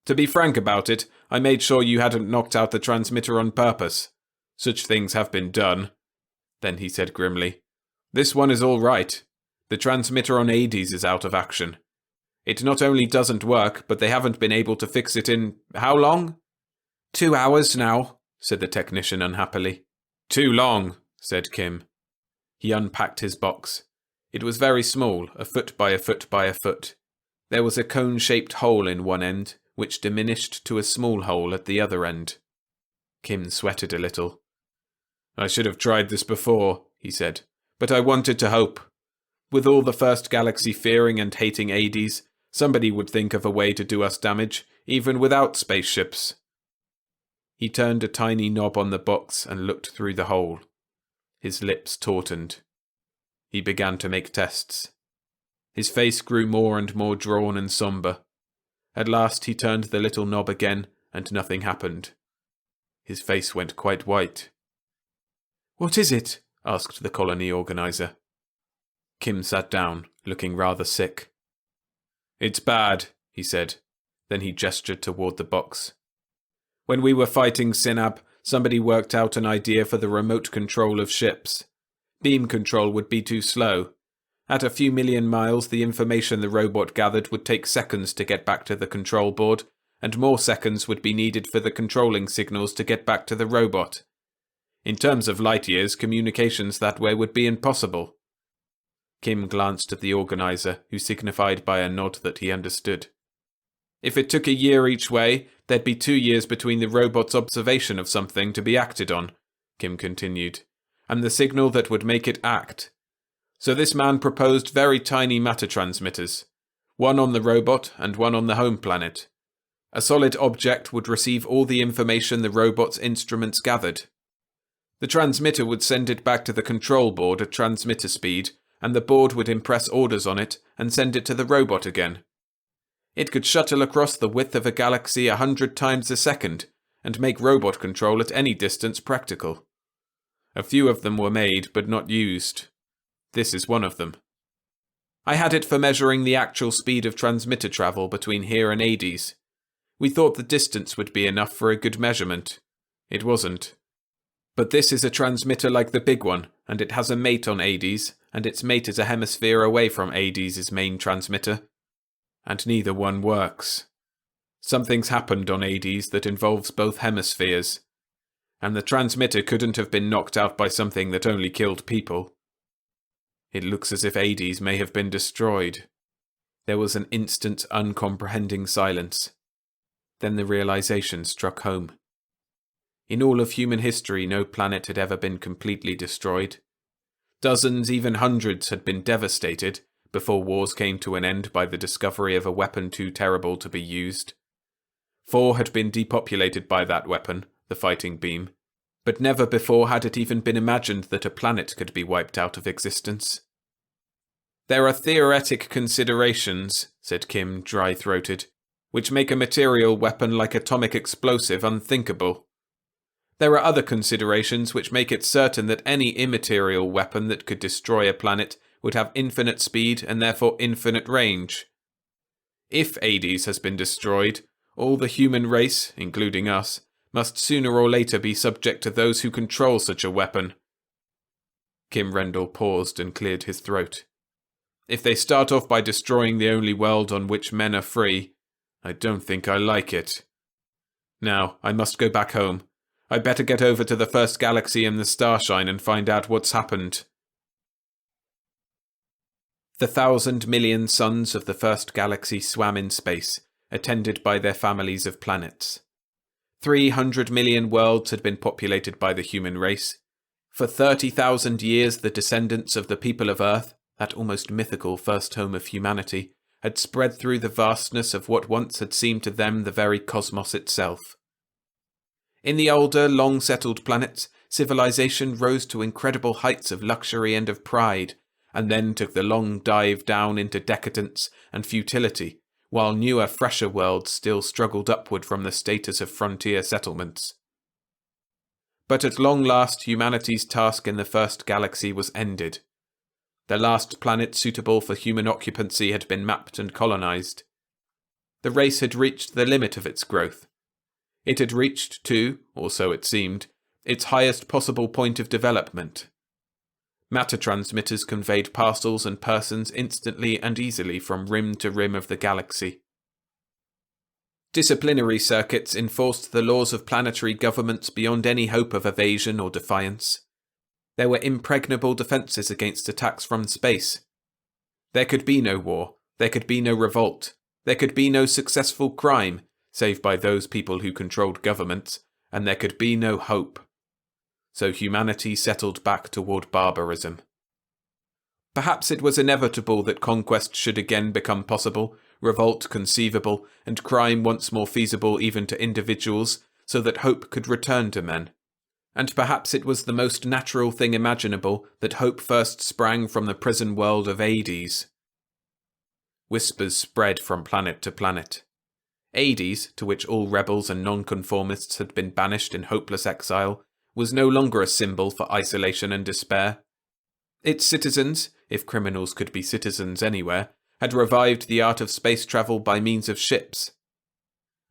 To be frank about it, I made sure you hadn't knocked out the transmitter on purpose. Such things have been done. Then he said grimly, This one is all right. The transmitter on Hades is out of action. It not only doesn't work, but they haven't been able to fix it in how long? 2 hours now, said the technician unhappily. Too long, said Kim. He unpacked his box. It was very small, a foot by a foot by a foot. There was a cone-shaped hole in one end, which diminished to a small hole at the other end. Kim sweated a little. I should have tried this before, he said, but I wanted to hope. With all the First Galaxy fearing and hating Hades, somebody would think of a way to do us damage, even without spaceships. He turned a tiny knob on the box and looked through the hole. His lips tautened. He began to make tests. His face grew more and more drawn and sombre. At last he turned the little knob again, and nothing happened. His face went quite white. What is it? Asked the colony organizer. Kim sat down, looking rather sick. It's bad, he said. Then he gestured toward the box. When we were fighting Sinab, somebody worked out an idea for the remote control of ships. Beam control would be too slow. At a few million miles, the information the robot gathered would take seconds to get back to the control board, and more seconds would be needed for the controlling signals to get back to the robot. In terms of light years, communications that way would be impossible. Kim glanced at the organizer, who signified by a nod that he understood. If it took a year each way, there'd be 2 years between the robot's observation of something to be acted on, Kim continued, and the signal that would make it act. So this man proposed very tiny matter transmitters, one on the robot and one on the home planet. A solid object would receive all the information the robot's instruments gathered. The transmitter would send it back to the control board at transmitter speed, and the board would impress orders on it and send it to the robot again. It could shuttle across the width of a galaxy 100 times a second, and make robot control at any distance practical. A few of them were made, but not used. This is one of them. I had it for measuring the actual speed of transmitter travel between here and Hades. We thought the distance would be enough for a good measurement. It wasn't. But this is a transmitter like the big one, and it has a mate on Hades, and its mate is a hemisphere away from Hades' main transmitter. And neither one works. Something's happened on Hades that involves both hemispheres, and the transmitter couldn't have been knocked out by something that only killed people. It looks as if Hades may have been destroyed. There was an instant, uncomprehending silence. Then the realization struck home. In all of human history, no planet had ever been completely destroyed. Dozens, even hundreds, had been devastated before wars came to an end by the discovery of a weapon too terrible to be used. 4 had been depopulated by that weapon, the fighting beam, but never before had it even been imagined that a planet could be wiped out of existence. There are theoretic considerations, said Kim, dry-throated, which make a material weapon like atomic explosive unthinkable. There are other considerations which make it certain that any immaterial weapon that could destroy a planet would have infinite speed and therefore infinite range. If Hades has been destroyed, all the human race, including us, must sooner or later be subject to those who control such a weapon. Kim Rendell paused and cleared his throat. If they start off by destroying the only world on which men are free, I don't think I like it. Now, I must go back home. I'd better get over to the First Galaxy and the Starshine and find out what's happened. The 1,000 million suns of the First Galaxy swam in space, attended by their families of planets. 300 million worlds had been populated by the human race. For 30,000 years the descendants of the people of Earth, that almost mythical first home of humanity, had spread through the vastness of what once had seemed to them the very cosmos itself. In the older, long-settled planets, civilization rose to incredible heights of luxury and of pride, and then took the long dive down into decadence and futility, while newer, fresher worlds still struggled upward from the status of frontier settlements. But at long last, humanity's task in the first galaxy was ended. The last planet suitable for human occupancy had been mapped and colonized. The race had reached the limit of its growth. It had reached, too, or so it seemed, its highest possible point of development. Matter transmitters conveyed parcels and persons instantly and easily from rim to rim of the galaxy. Disciplinary circuits enforced the laws of planetary governments beyond any hope of evasion or defiance. There were impregnable defences against attacks from space. There could be no war, there could be no revolt, there could be no successful crime, save by those people who controlled governments, and there could be no hope. So humanity settled back toward barbarism. Perhaps it was inevitable that conquest should again become possible, revolt conceivable, and crime once more feasible even to individuals, so that hope could return to men. And perhaps it was the most natural thing imaginable that hope first sprang from the prison world of Hades. Whispers spread from planet to planet. Hades, to which all rebels and nonconformists had been banished in hopeless exile, was no longer a symbol for isolation and despair. Its citizens, if criminals could be citizens anywhere, had revived the art of space travel by means of ships.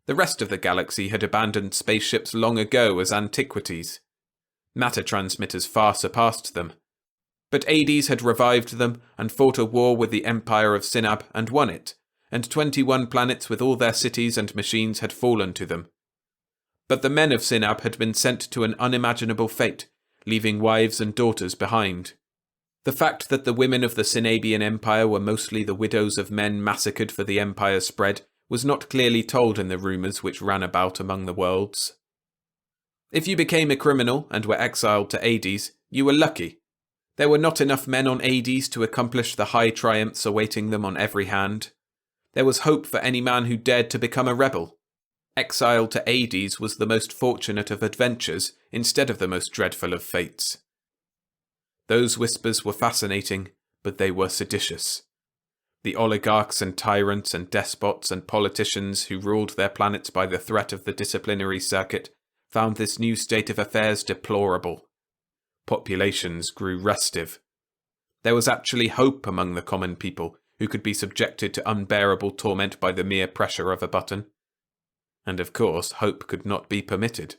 The rest of the galaxy had abandoned spaceships long ago as antiquities. Matter transmitters far surpassed them. But Hades had revived them and fought a war with the Empire of Sinab and won it, and 21 planets with all their cities and machines had fallen to them. But the men of Sinab had been sent to an unimaginable fate, leaving wives and daughters behind. The fact that the women of the Sinabian Empire were mostly the widows of men massacred for the Empire's spread was not clearly told in the rumours which ran about among the worlds. If you became a criminal and were exiled to Hades, you were lucky. There were not enough men on Hades to accomplish the high triumphs awaiting them on every hand. There was hope for any man who dared to become a rebel. Exile to Hades was the most fortunate of adventures instead of the most dreadful of fates. Those whispers were fascinating, but they were seditious. The oligarchs and tyrants and despots and politicians who ruled their planets by the threat of the disciplinary circuit found this new state of affairs deplorable. Populations grew restive. There was actually hope among the common people who could be subjected to unbearable torment by the mere pressure of a button. And of course, hope could not be permitted.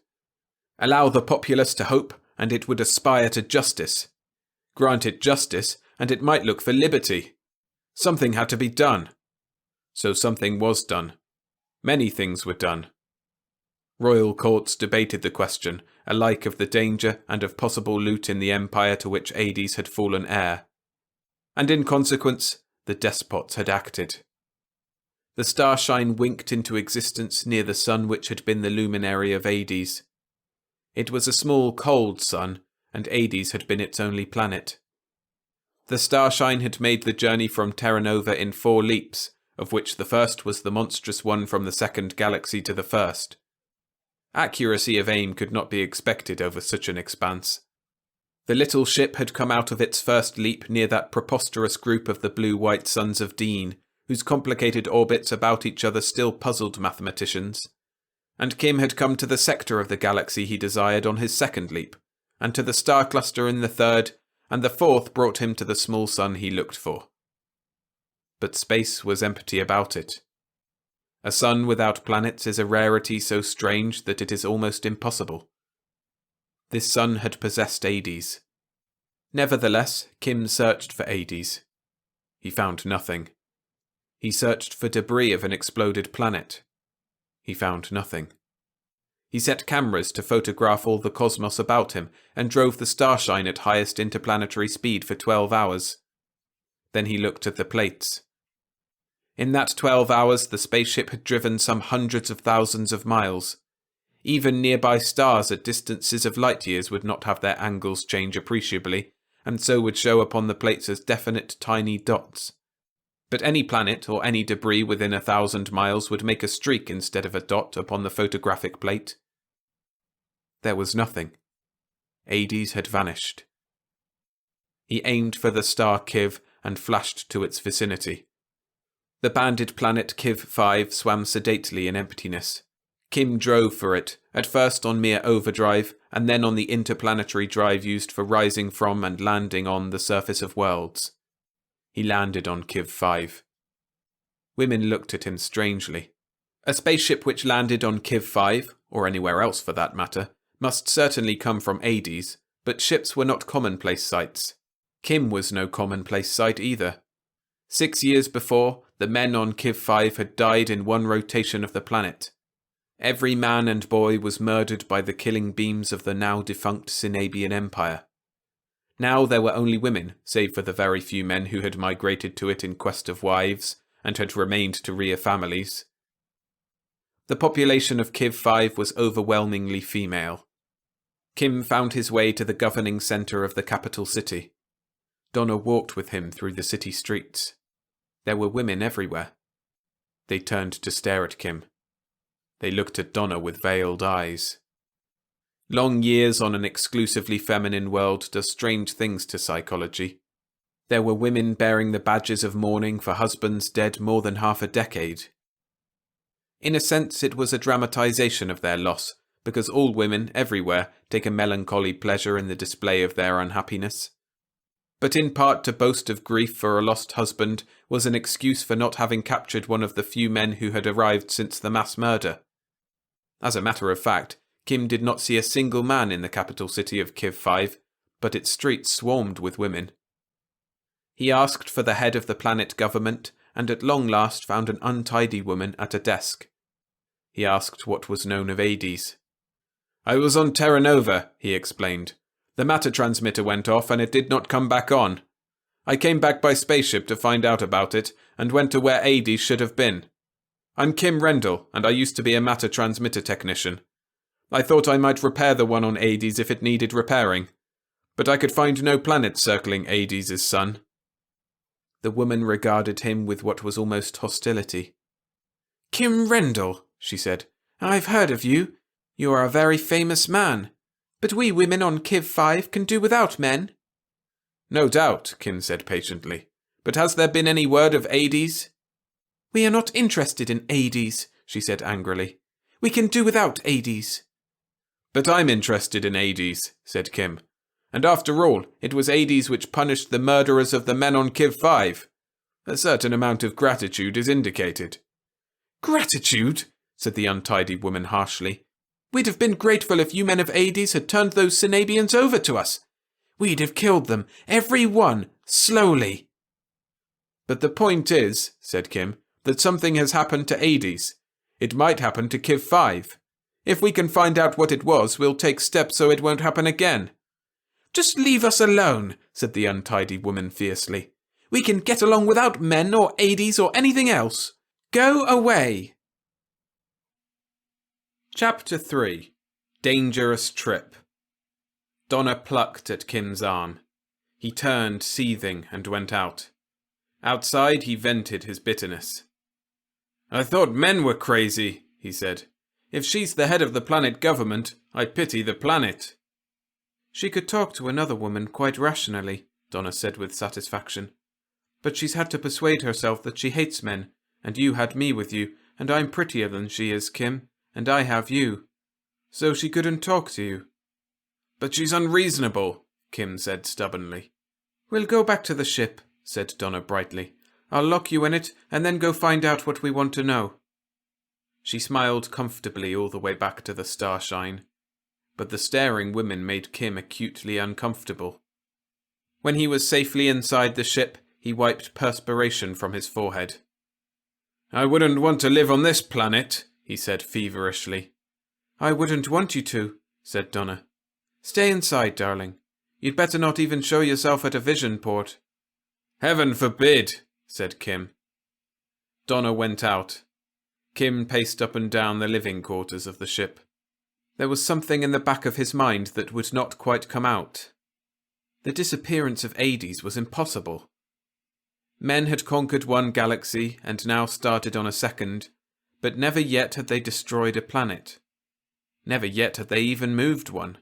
Allow the populace to hope, and it would aspire to justice. Grant it justice, and it might look for liberty. Something had to be done. So something was done. Many things were done. Royal courts debated the question, alike of the danger and of possible loot in the empire to which Hades had fallen heir. And in consequence, the despots had acted. The starshine winked into existence near the sun which had been the luminary of Hades. It was a small, cold sun, and Hades had been its only planet. The starshine had made the journey from Terra Nova in 4 leaps, of which the first was the monstrous one from the second galaxy to the first. Accuracy of aim could not be expected over such an expanse. The little ship had come out of its first leap near that preposterous group of the blue-white sons of Dean, whose complicated orbits about each other still puzzled mathematicians. And Kim had come to the sector of the galaxy he desired on his second leap, and to the star cluster in the third, and the fourth brought him to the small sun he looked for. But space was empty about it. A sun without planets is a rarity so strange that it is almost impossible. This sun had possessed Hades. Nevertheless, Kim searched for Hades. He found nothing. He searched for debris of an exploded planet. He found nothing. He set cameras to photograph all the cosmos about him and drove the starshine at highest interplanetary speed for 12 hours. Then he looked at the plates. In that 12 hours, the spaceship had driven some hundreds of thousands of miles. Even nearby stars at distances of light years would not have their angles change appreciably, and so would show upon the plates as definite tiny dots. But any planet or any debris within 1,000 miles would make a streak instead of a dot upon the photographic plate. There was nothing. Hades had vanished. He aimed for the star Kiv and flashed to its vicinity. The banded planet Kiv 5 swam sedately in emptiness. Kim drove for it, at first on mere overdrive, and then on the interplanetary drive used for rising from and landing on the surface of worlds. He landed on Kiv 5. Women looked at him strangely. A spaceship which landed on Kiv 5, or anywhere else for that matter, must certainly come from Hades, but ships were not commonplace sights. Kim was no commonplace sight either. 6 years before, the men on Kiv 5 had died in one rotation of the planet. Every man and boy was murdered by the killing beams of the now-defunct Sinabian Empire. Now there were only women, save for the very few men who had migrated to it in quest of wives, and had remained to rear families. The population of Kiv 5 was overwhelmingly female. Kim found his way to the governing centre of the capital city. Donna walked with him through the city streets. There were women everywhere. They turned to stare at Kim. They looked at Donna with veiled eyes. Long years on an exclusively feminine world does strange things to psychology. There were women bearing the badges of mourning for husbands dead more than half a decade. In a sense, it was a dramatization of their loss, because all women, everywhere, take a melancholy pleasure in the display of their unhappiness. But in part to boast of grief for a lost husband was an excuse for not having captured one of the few men who had arrived since the mass murder. As a matter of fact, Kim did not see a single man in the capital city of Kiv 5, but its streets swarmed with women. He asked for the head of the planet government, and at long last found an untidy woman at a desk. He asked what was known of Hades. "I was on Terra Nova," he explained. "The matter transmitter went off and it did not come back on. I came back by spaceship to find out about it, and went to where Hades should have been. I'm Kim Rendell, and I used to be a matter transmitter technician. I thought I might repair the one on Hades if it needed repairing, but I could find no planet circling Hades' sun." The woman regarded him with what was almost hostility. "Kim Rendell," she said. "I've heard of you. You are a very famous man. But we women on Kiv 5 can do without men." "No doubt," Kim said patiently. "But has there been any word of Hades?" "We are not interested in Hades," she said angrily. "We can do without Hades." "But I'm interested in Hades," said Kim. "And after all, it was Hades which punished the murderers of the men on Kiv 5. A certain amount of gratitude is indicated." "Gratitude?" said the untidy woman harshly. "We'd have been grateful if you men of Hades had turned those Sinabians over to us. We'd have killed them, every one, slowly." "But the point is," said Kim, "that something has happened to Hades. It might happen to Kiv 5. If we can find out what it was, we'll take steps so it won't happen again." "Just leave us alone," said the untidy woman fiercely. "We can get along without men or Hades or anything else. Go away." Chapter 3. Dangerous Trip. Donna plucked at Kim's arm. He turned, seething, and went out. Outside, he vented his bitterness. "I thought men were crazy," he said. "If she's the head of the planet government, I pity the planet." "She could talk to another woman quite rationally," Donna said with satisfaction. "But she's had to persuade herself that she hates men, and you had me with you, and I'm prettier than she is, Kim, and I have you. So she couldn't talk to you." "But she's unreasonable," Kim said stubbornly. "We'll go back to the ship," said Donna brightly. "I'll lock you in it, and then go find out what we want to know." She smiled comfortably all the way back to the starshine. But the staring women made Kim acutely uncomfortable. When he was safely inside the ship, he wiped perspiration from his forehead. "I wouldn't want to live on this planet," he said feverishly. "I wouldn't want you to," said Donna. "Stay inside, darling. You'd better not even show yourself at a vision port." "Heaven forbid," said Kim. Donna went out. Kim paced up and down the living quarters of the ship. There was something in the back of his mind that would not quite come out. The disappearance of Hades was impossible. Men had conquered one galaxy and now started on a second, but never yet had they destroyed a planet. Never yet had they even moved one.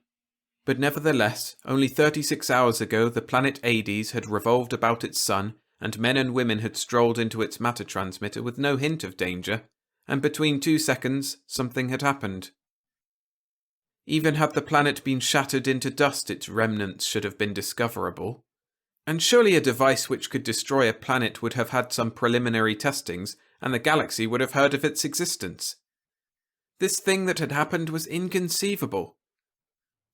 But nevertheless, only 36 hours ago the planet Hades had revolved about its sun, and men and women had strolled into its matter transmitter with no hint of danger, and between 2 seconds something had happened. Even had the planet been shattered into dust, its remnants should have been discoverable. And surely a device which could destroy a planet would have had some preliminary testings, and the galaxy would have heard of its existence. This thing that had happened was inconceivable.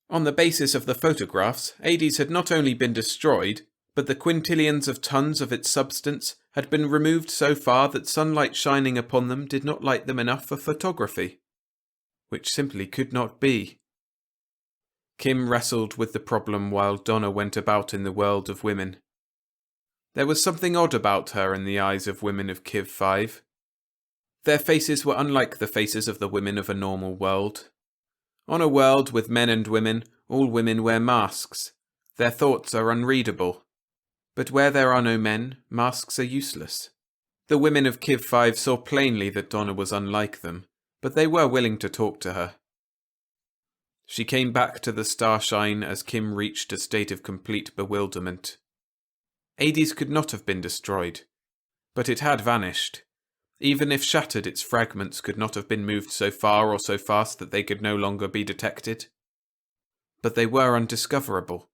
On the basis of the photographs, Hades had not only been destroyed, but the quintillions of tons of its substance had been removed so far that sunlight shining upon them did not light them enough for photography. Which simply could not be. Kim wrestled with the problem while Donna went about in the world of women. There was something odd about her in the eyes of women of Kiv 5. Their faces were unlike the faces of the women of a normal world. On a world with men and women, all women wear masks. Their thoughts are unreadable. But where there are no men, masks are useless. The women of Kiv 5 saw plainly that Donna was unlike them, but they were willing to talk to her. She came back to the starshine as Kim reached a state of complete bewilderment. Hades could not have been destroyed, but it had vanished. Even if shattered, its fragments could not have been moved so far or so fast that they could no longer be detected. But they were undiscoverable.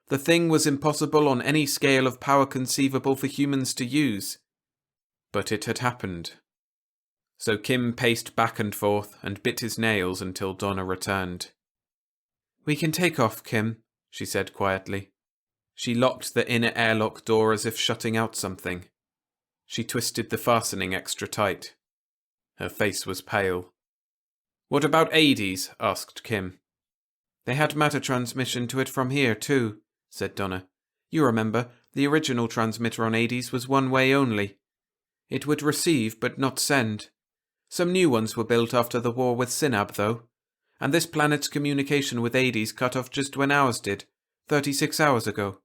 The thing was impossible on any scale of power conceivable for humans to use. But it had happened. So Kim paced back and forth and bit his nails until Donna returned. "We can take off, Kim," she said quietly. She locked the inner airlock door as if shutting out something. She twisted the fastening extra tight. Her face was pale. "What about Hades?" asked Kim. "They had matter transmission to it from here, too," said Donna. "You remember, the original transmitter on Hades was one way only. It would receive, but not send. Some new ones were built after the war with Sinab, though, and this planet's communication with Hades cut off just when ours did, 36 hours ago.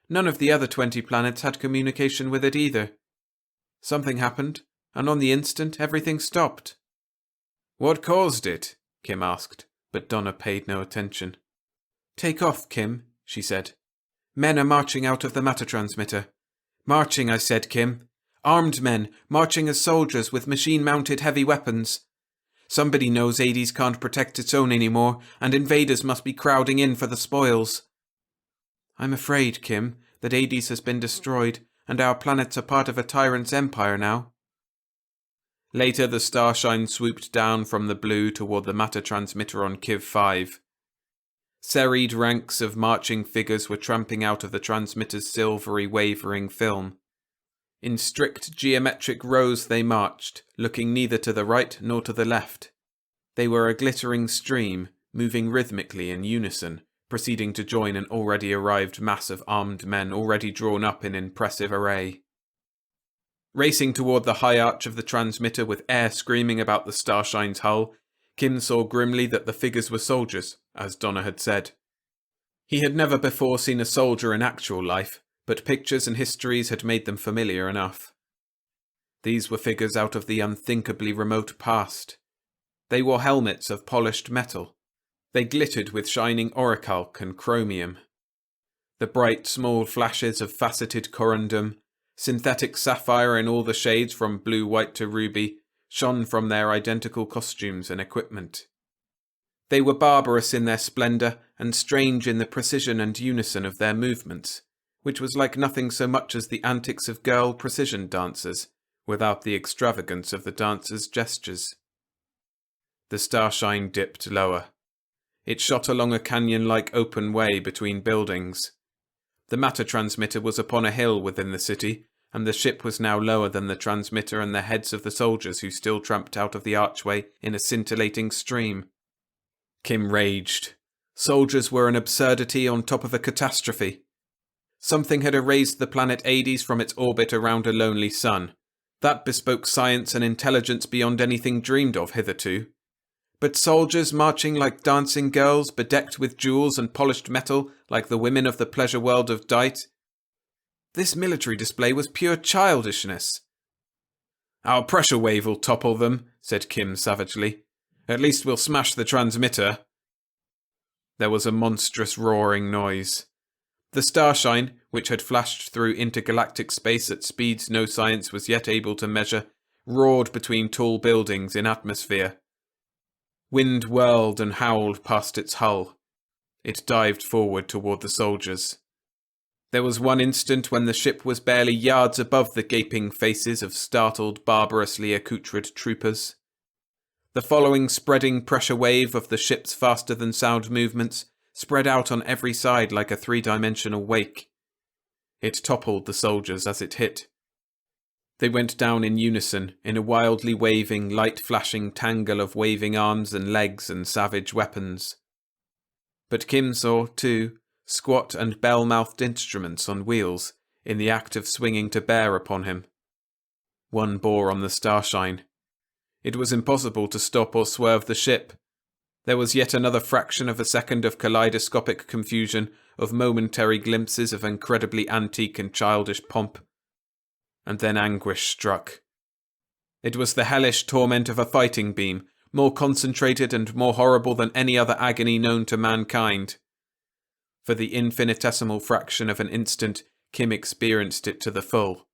None of the other 20 planets had communication with it either. Something happened, and on the instant everything stopped." "What caused it?" Kim asked, but Donna paid no attention. "Take off, Kim," she said. "Men are marching out of the matter transmitter. Marching, I said, Kim. Armed men, marching as soldiers with machine-mounted heavy weapons. Somebody knows Hades can't protect its own anymore, and invaders must be crowding in for the spoils. I'm afraid, Kim, that Hades has been destroyed, and our planets are part of a tyrant's empire now." Later, the starshine swooped down from the blue toward the matter transmitter on Kiv 5. Serried ranks of marching figures were tramping out of the transmitter's silvery wavering film. In strict geometric rows they marched, looking neither to the right nor to the left. They were a glittering stream, moving rhythmically in unison, proceeding to join an already arrived mass of armed men already drawn up in impressive array. Racing toward the high arch of the transmitter with air screaming about the starshine's hull, Kim saw grimly that the figures were soldiers, as Donna had said. He had never before seen a soldier in actual life, but pictures and histories had made them familiar enough. These were figures out of the unthinkably remote past. They wore helmets of polished metal. They glittered with shining orichalc and chromium. The bright small flashes of faceted corundum, synthetic sapphire in all the shades from blue-white to ruby, shone from their identical costumes and equipment. They were barbarous in their splendour and strange in the precision and unison of their movements, which was like nothing so much as the antics of girl precision dancers, without the extravagance of the dancers' gestures. The starshine dipped lower. It shot along a canyon-like open way between buildings. The matter transmitter was upon a hill within the city, and the ship was now lower than the transmitter and the heads of the soldiers who still tramped out of the archway in a scintillating stream. Kim raged. Soldiers were an absurdity on top of a catastrophe. Something had erased the planet Hades from its orbit around a lonely sun. That bespoke science and intelligence beyond anything dreamed of hitherto. But soldiers marching like dancing girls, bedecked with jewels and polished metal like the women of the pleasure world of Dite. This military display was pure childishness. "Our pressure wave will topple them," said Kim savagely. "At least we'll smash the transmitter." There was a monstrous roaring noise. The starshine, which had flashed through intergalactic space at speeds no science was yet able to measure, roared between tall buildings in atmosphere. Wind whirled and howled past its hull. It dived forward toward the soldiers. There was one instant when the ship was barely yards above the gaping faces of startled, barbarously accoutred troopers. The following spreading pressure wave of the ship's faster-than-sound movements spread out on every side like a three-dimensional wake. It toppled the soldiers as it hit. They went down in unison, in a wildly waving, light-flashing tangle of waving arms and legs and savage weapons. But Kim saw, too, squat and bell-mouthed instruments on wheels, in the act of swinging to bear upon him. One bore on the starshine. It was impossible to stop or swerve the ship. There was yet another fraction of a second of kaleidoscopic confusion, of momentary glimpses of incredibly antique and childish pomp. And then anguish struck. It was the hellish torment of a fighting beam, more concentrated and more horrible than any other agony known to mankind. For the infinitesimal fraction of an instant, Kim experienced it to the full.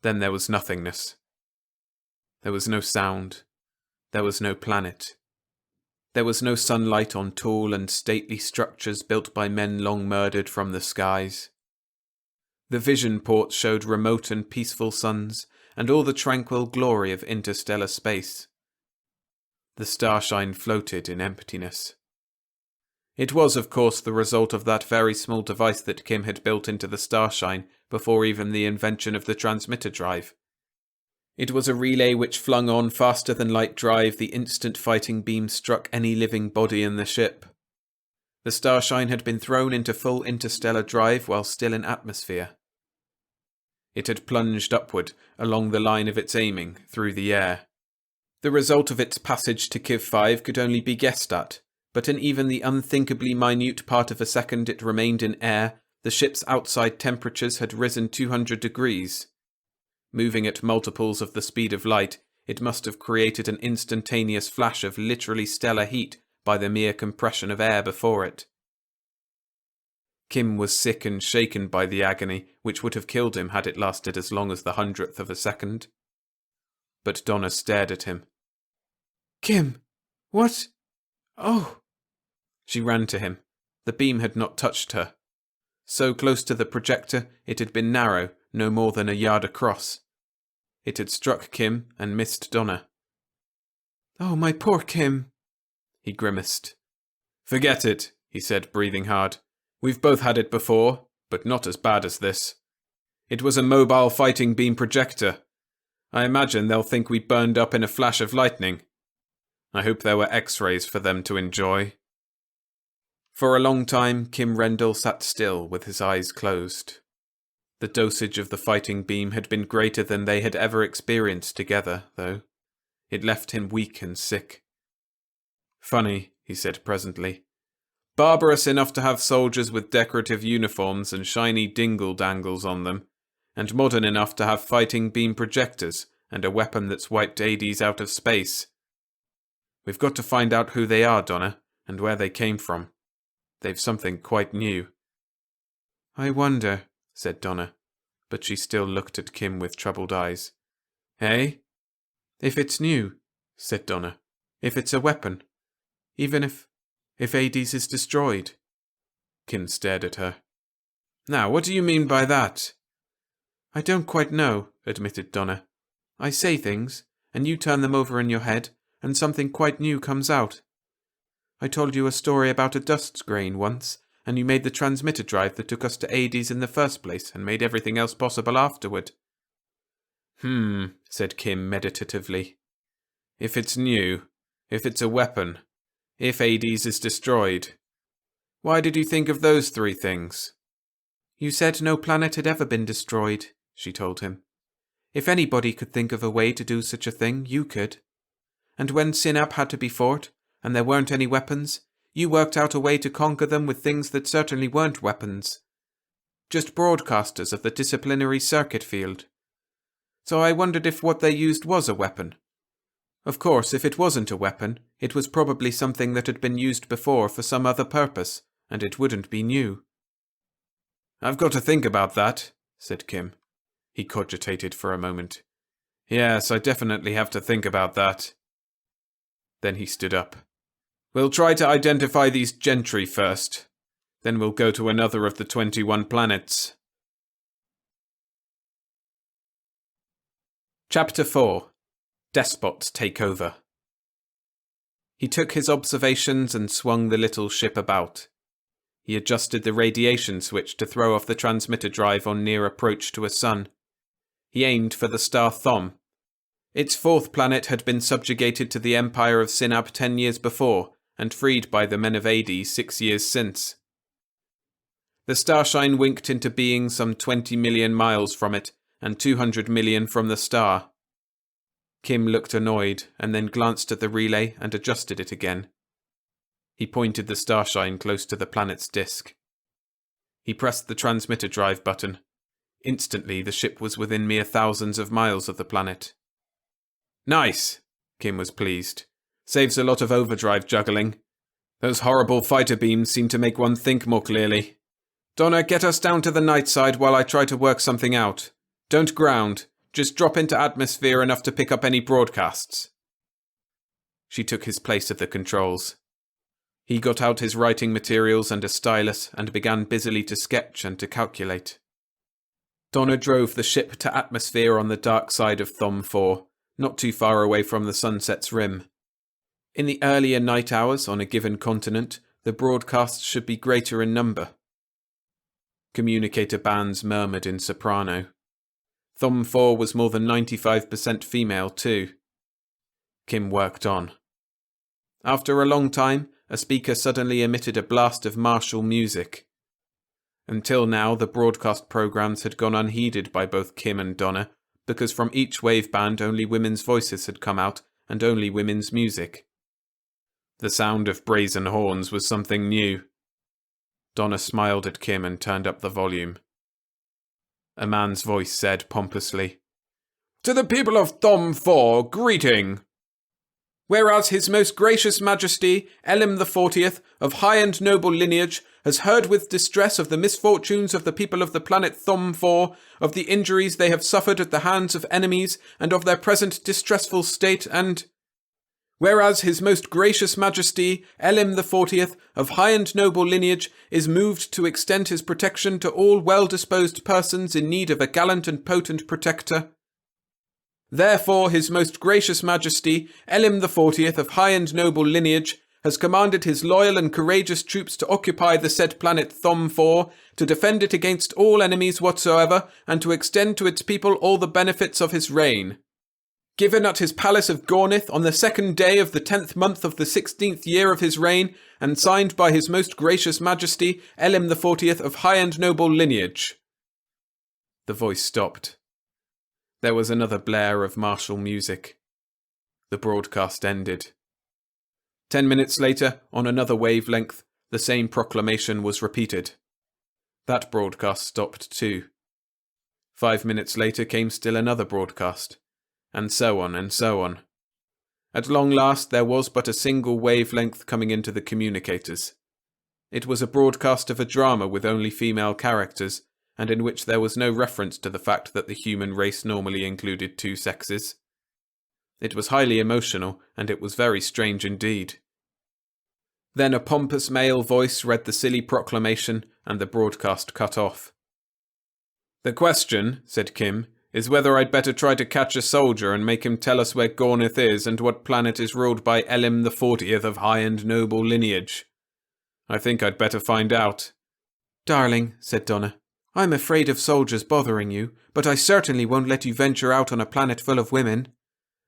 Then there was nothingness. There was no sound. There was no planet. There was no sunlight on tall and stately structures built by men long murdered from the skies. The vision ports showed remote and peaceful suns, and all the tranquil glory of interstellar space. The starshine floated in emptiness. It was, of course, the result of that very small device that Kim had built into the starshine before even the invention of the transmitter drive. It was a relay which flung on faster than light drive the instant fighting beam struck any living body in the ship. The starshine had been thrown into full interstellar drive while still in atmosphere. It had plunged upward, along the line of its aiming, through the air. The result of its passage to Kiv 5 could only be guessed at, but in even the unthinkably minute part of a second it remained in air, the ship's outside temperatures had risen 200 degrees. Moving at multiples of the speed of light, it must have created an instantaneous flash of literally stellar heat by the mere compression of air before it. Kim was sick and shaken by the agony, which would have killed him had it lasted as long as the 100th of a second. But Donna stared at him. "Kim, what? Oh!" She ran to him. The beam had not touched her. So close to the projector, it had been narrow, no more than a yard across. It had struck Kim and missed Donna. "Oh, my poor Kim," he grimaced. "Forget it," he said, breathing hard. "We've both had it before, but not as bad as this. It was a mobile fighting beam projector. I imagine they'll think we burned up in a flash of lightning. I hope there were X-rays for them to enjoy." For a long time, Kim Rendell sat still with his eyes closed. The dosage of the fighting beam had been greater than they had ever experienced together, though. It left him weak and sick. "Funny," he said presently. "Barbarous enough to have soldiers with decorative uniforms and shiny dingle-dangles on them, and modern enough to have fighting beam projectors and a weapon that's wiped Hades out of space. We've got to find out who they are, Donna, and where they came from. They've something quite new." "I wonder," said Donna, but she still looked at Kim with troubled eyes. "Eh?" "If it's new," said Donna. "If it's a weapon. Even if Hades is destroyed." Kim stared at her. "Now, what do you mean by that?" "I don't quite know," admitted Donna. "I say things, and you turn them over in your head, and something quite new comes out. I told you a story about a dust grain once, and you made the transmitter drive that took us to Hades in the first place and made everything else possible afterward." Said Kim meditatively. "If it's new, if it's a weapon, if Hades is destroyed. Why did you think of those three things?" "You said no planet had ever been destroyed," she told him. "If anybody could think of a way to do such a thing, you could. And when Sinab had to be fought, and there weren't any weapons, you worked out a way to conquer them with things that certainly weren't weapons. Just broadcasters of the disciplinary circuit field. So I wondered if what they used was a weapon. Of course, if it wasn't a weapon, It was probably something that had been used before for some other purpose, and it wouldn't be new. "I've got to think about that," said Kim. He cogitated for a moment. "Yes, I definitely have to think about that." Then he stood up. "We'll try to identify these gentry first. Then we'll go to another of the 21 planets." Chapter 4. Despots Take Over. He took his observations and swung the little ship about. He adjusted the radiation switch to throw off the transmitter drive on near approach to a sun. He aimed for the star Thom. Its fourth planet had been subjugated to the Empire of Sinab 10 years before, and freed by the men of AD 6 years since. The starshine winked into being some 20 million miles from it, and 200 million from the star. Kim looked annoyed, and then glanced at the relay and adjusted it again. He pointed the starshine close to the planet's disk. He pressed the transmitter drive button. Instantly, the ship was within mere thousands of miles of the planet. "Nice," Kim was pleased. "Saves a lot of overdrive juggling. Those horrible fighter beams seem to make one think more clearly. Donna, get us down to the night side while I try to work something out. Don't ground. Just drop into atmosphere enough to pick up any broadcasts." She took his place at the controls. He got out his writing materials and a stylus and began busily to sketch and to calculate. Donna drove the ship to atmosphere on the dark side of Thom 4, not too far away from the sunset's rim. In the earlier night hours on a given continent, the broadcasts should be greater in number. Communicator bands murmured in soprano. Thom 4 was more than 95% female too. Kim worked on. After a long time, a speaker suddenly emitted a blast of martial music. Until now, the broadcast programs had gone unheeded by both Kim and Donna, because from each waveband only women's voices had come out, and only women's music. The sound of brazen horns was something new. Donna smiled at Kim and turned up the volume. A man's voice said pompously, "To the people of Thom 4, greeting! Whereas His Most Gracious Majesty, Elim the 40th, of high and noble lineage, has heard with distress of the misfortunes of the people of the planet Thom 4, of the injuries they have suffered at the hands of enemies, and of their present distressful state, and... Whereas His Most Gracious Majesty, Elim the 40th, of high and noble lineage, is moved to extend his protection to all well-disposed persons in need of a gallant and potent protector. Therefore, His Most Gracious Majesty, Elim the 40th of high and noble lineage, has commanded his loyal and courageous troops to occupy the said planet Thom 4, to defend it against all enemies whatsoever, and to extend to its people all the benefits of his reign. Given at his palace of Gornith on the 2nd day of the 10th month of the 16th year of his reign, and signed by His Most Gracious Majesty, Elim the 40th of high and noble lineage." The voice stopped. There was another blare of martial music. The broadcast ended. 10 minutes later, on another wavelength, the same proclamation was repeated. That broadcast stopped too. 5 minutes later came still another broadcast, and so on and so on. At long last there was but a single wavelength coming into the communicators. It was a broadcast of a drama with only female characters, and in which there was no reference to the fact that the human race normally included 2 sexes. It was highly emotional, and it was very strange indeed. Then a pompous male voice read the silly proclamation, and the broadcast cut off. "The question," said Kim, "is whether I'd better try to catch a soldier and make him tell us where Gornith is and what planet is ruled by Elim the 40th of high and noble lineage. I think I'd better find out." "Darling," said Donna, "I'm afraid of soldiers bothering you, but I certainly won't let you venture out on a planet full of women.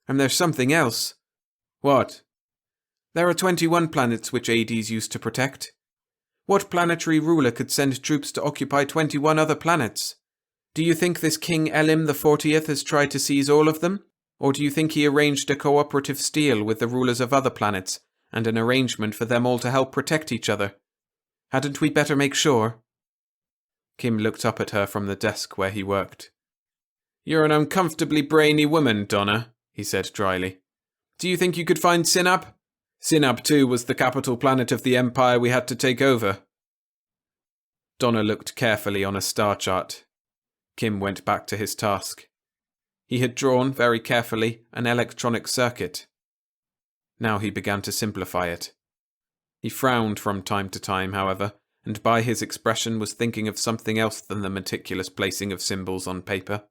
And there's something else." "What?" "There are 21 planets which ADs used to protect. What planetary ruler could send troops to occupy 21 other planets? Do you think this King Elim the 40th has tried to seize all of them? Or do you think he arranged a cooperative deal with the rulers of other planets, and an arrangement for them all to help protect each other? Hadn't we better make sure?" Kim looked up at her from the desk where he worked. "You're an uncomfortably brainy woman, Donna," he said dryly. "Do you think you could find Sinab?" Sinab 2 was the capital planet of the empire we had to take over. Donna looked carefully on a star chart. Kim went back to his task. He had drawn, very carefully, an electronic circuit. Now he began to simplify it. He frowned from time to time, however, and by his expression was thinking of something else than the meticulous placing of symbols on paper.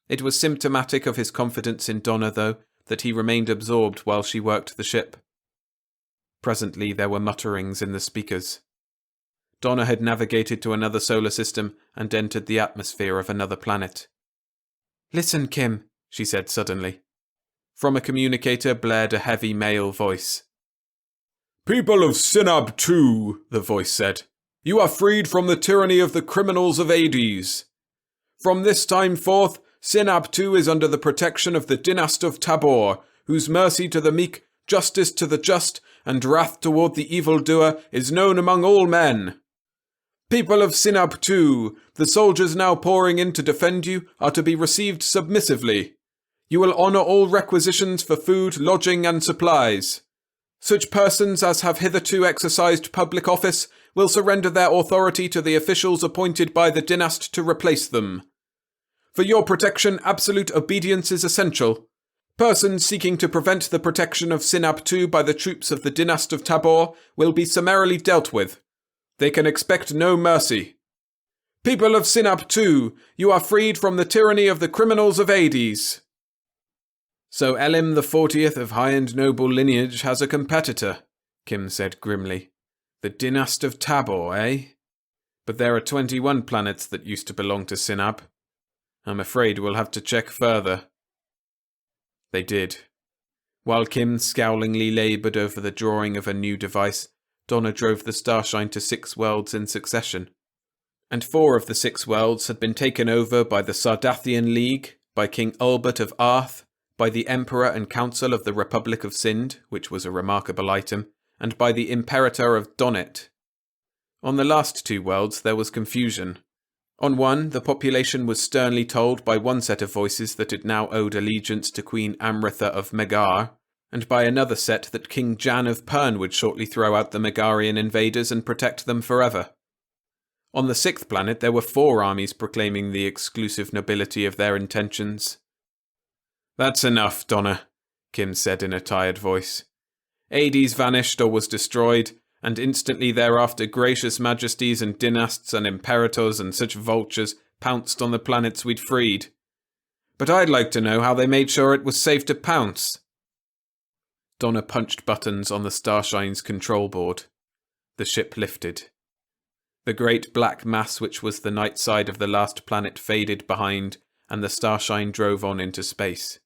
It was symptomatic of his confidence in Donna, though, that he remained absorbed while she worked the ship. Presently there were mutterings in the speakers. Donna had navigated to another solar system and entered the atmosphere of another planet. "Listen, Kim," she said suddenly. From a communicator blared a heavy male voice. "People of Sinab 2, the voice said, you are freed from the tyranny of the criminals of Hades. From this time forth, Sinab 2 is under the protection of the dynasty of Tabor, whose mercy to the meek, justice to the just, and wrath toward the evildoer is known among all men. People of Sinab 2, the soldiers now pouring in to defend you are to be received submissively. You will honour all requisitions for food, lodging, and supplies. Such persons as have hitherto exercised public office will surrender their authority to the officials appointed by the dynasty to replace them. For your protection, absolute obedience is essential. Persons seeking to prevent the protection of Sinab 2 by the troops of the dynasty of Tabor will be summarily dealt with. They can expect no mercy. People of Sinab 2, you are freed from the tyranny of the criminals of Hades." "So Elim the 40th of high and noble lineage has a competitor," Kim said grimly. "The dynasty of Tabor, eh? But there are 21 planets that used to belong to Sinab. I'm afraid we'll have to check further." They did. While Kim scowlingly laboured over the drawing of a new device, Donna drove the Starshine to 6 worlds in succession. And 4 of the 6 worlds had been taken over by the Sardathian League, by King Ulbert of Arth, by the Emperor and Council of the Republic of Sind, which was a remarkable item, and by the Imperator of Donnet. On the last 2 worlds there was confusion. On one, the population was sternly told by one set of voices that it now owed allegiance to Queen Amritha of Megar, and by another set that King Jan of Pern would shortly throw out the Megarian invaders and protect them forever. On the 6th planet there were 4 armies proclaiming the exclusive nobility of their intentions. "That's enough, Donna," Kim said in a tired voice. "Hades vanished or was destroyed, and instantly thereafter gracious majesties and dynasts and imperators and such vultures pounced on the planets we'd freed. But I'd like to know how they made sure it was safe to pounce." Donna punched buttons on the Starshine's control board. The ship lifted. The great black mass which was the night side of the last planet faded behind, and the Starshine drove on into space.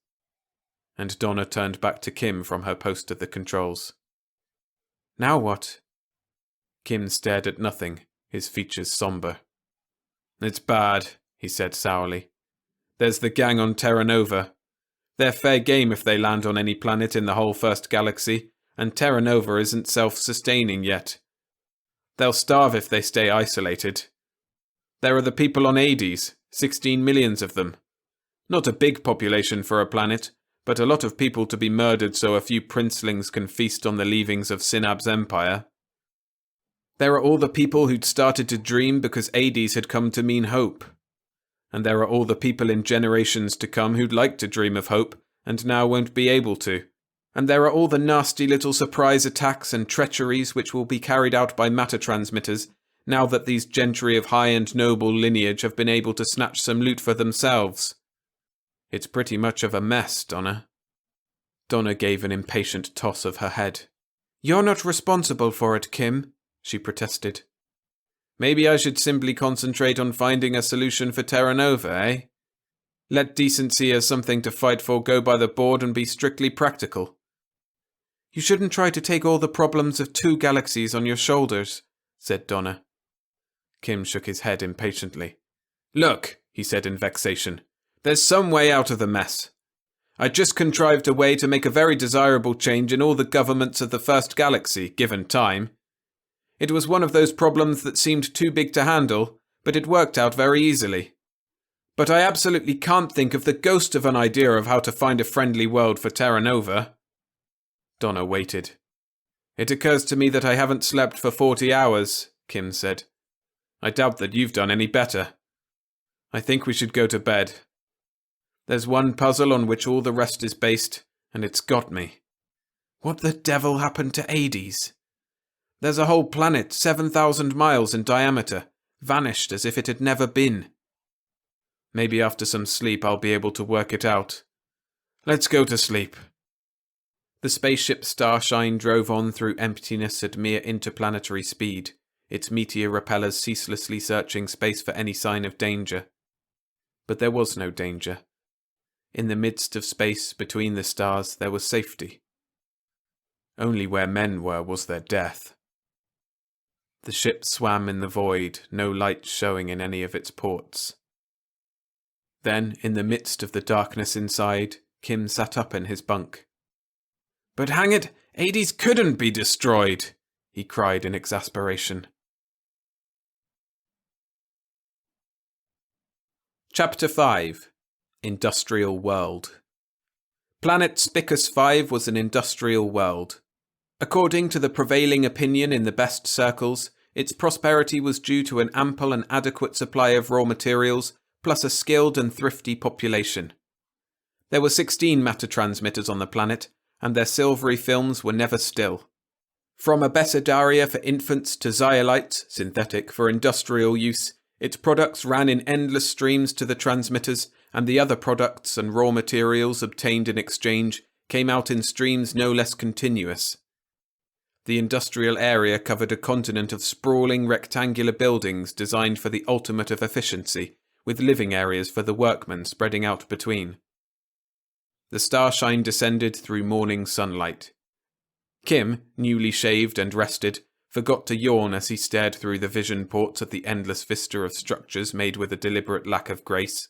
And Donna turned back to Kim from her post at the controls. "Now what?" Kim stared at nothing, his features sombre. "It's bad," he said sourly. "There's the gang on Terra Nova. They're fair game if they land on any planet in the whole first galaxy, and Terra Nova isn't self-sustaining yet. They'll starve if they stay isolated. There are the people on Hades, 16 millions of them. Not a big population for a planet, but a lot of people to be murdered so a few princelings can feast on the leavings of Sinab's empire. There are all the people who'd started to dream because Hades had come to mean hope. And there are all the people in generations to come who'd like to dream of hope, and now won't be able to. And there are all the nasty little surprise attacks and treacheries which will be carried out by matter transmitters, now that these gentry of high and noble lineage have been able to snatch some loot for themselves. It's pretty much of a mess, Donna." Donna gave an impatient toss of her head. "You're not responsible for it, Kim," she protested. "Maybe I should simply concentrate on finding a solution for Terra Nova, eh? Let decency as something to fight for go by the board and be strictly practical." "You shouldn't try to take all the problems of 2 galaxies on your shoulders," said Donna. Kim shook his head impatiently. "Look," he said in vexation, "there's some way out of the mess. I just contrived a way to make a very desirable change in all the governments of the first galaxy, given time. It was one of those problems that seemed too big to handle, but it worked out very easily. But I absolutely can't think of the ghost of an idea of how to find a friendly world for Terra Nova." Donna waited. It occurs to me that I haven't slept for 40 hours, Kim said. I doubt that you've done any better. I think we should go to bed. There's one puzzle on which all the rest is based, and it's got me. What the devil happened to Hades? There's a whole planet 7,000 miles in diameter, vanished as if it had never been. Maybe after some sleep I'll be able to work it out. Let's go to sleep. The spaceship Starshine drove on through emptiness at mere interplanetary speed, its meteor repellers ceaselessly searching space for any sign of danger. But there was no danger. In the midst of space between the stars there was safety. Only where men were was there death. The ship swam in the void, no light showing in any of its ports. Then, in the midst of the darkness inside, Kim sat up in his bunk. But hang it, Hades couldn't be destroyed, he cried in exasperation. Chapter 5. Industrial World. Planet Spicus 5 was an industrial world. According to the prevailing opinion in the best circles, its prosperity was due to an ample and adequate supply of raw materials, plus a skilled and thrifty population. There were 16 matter transmitters on the planet, and their silvery films were never still. From abecedaria for infants to zeolites, synthetic, for industrial use, its products ran in endless streams to the transmitters, and the other products and raw materials obtained in exchange came out in streams no less continuous. The industrial area covered a continent of sprawling rectangular buildings designed for the ultimate of efficiency, with living areas for the workmen spreading out between. The starshine descended through morning sunlight. Kim, newly shaved and rested, forgot to yawn as he stared through the vision ports at the endless vista of structures made with a deliberate lack of grace.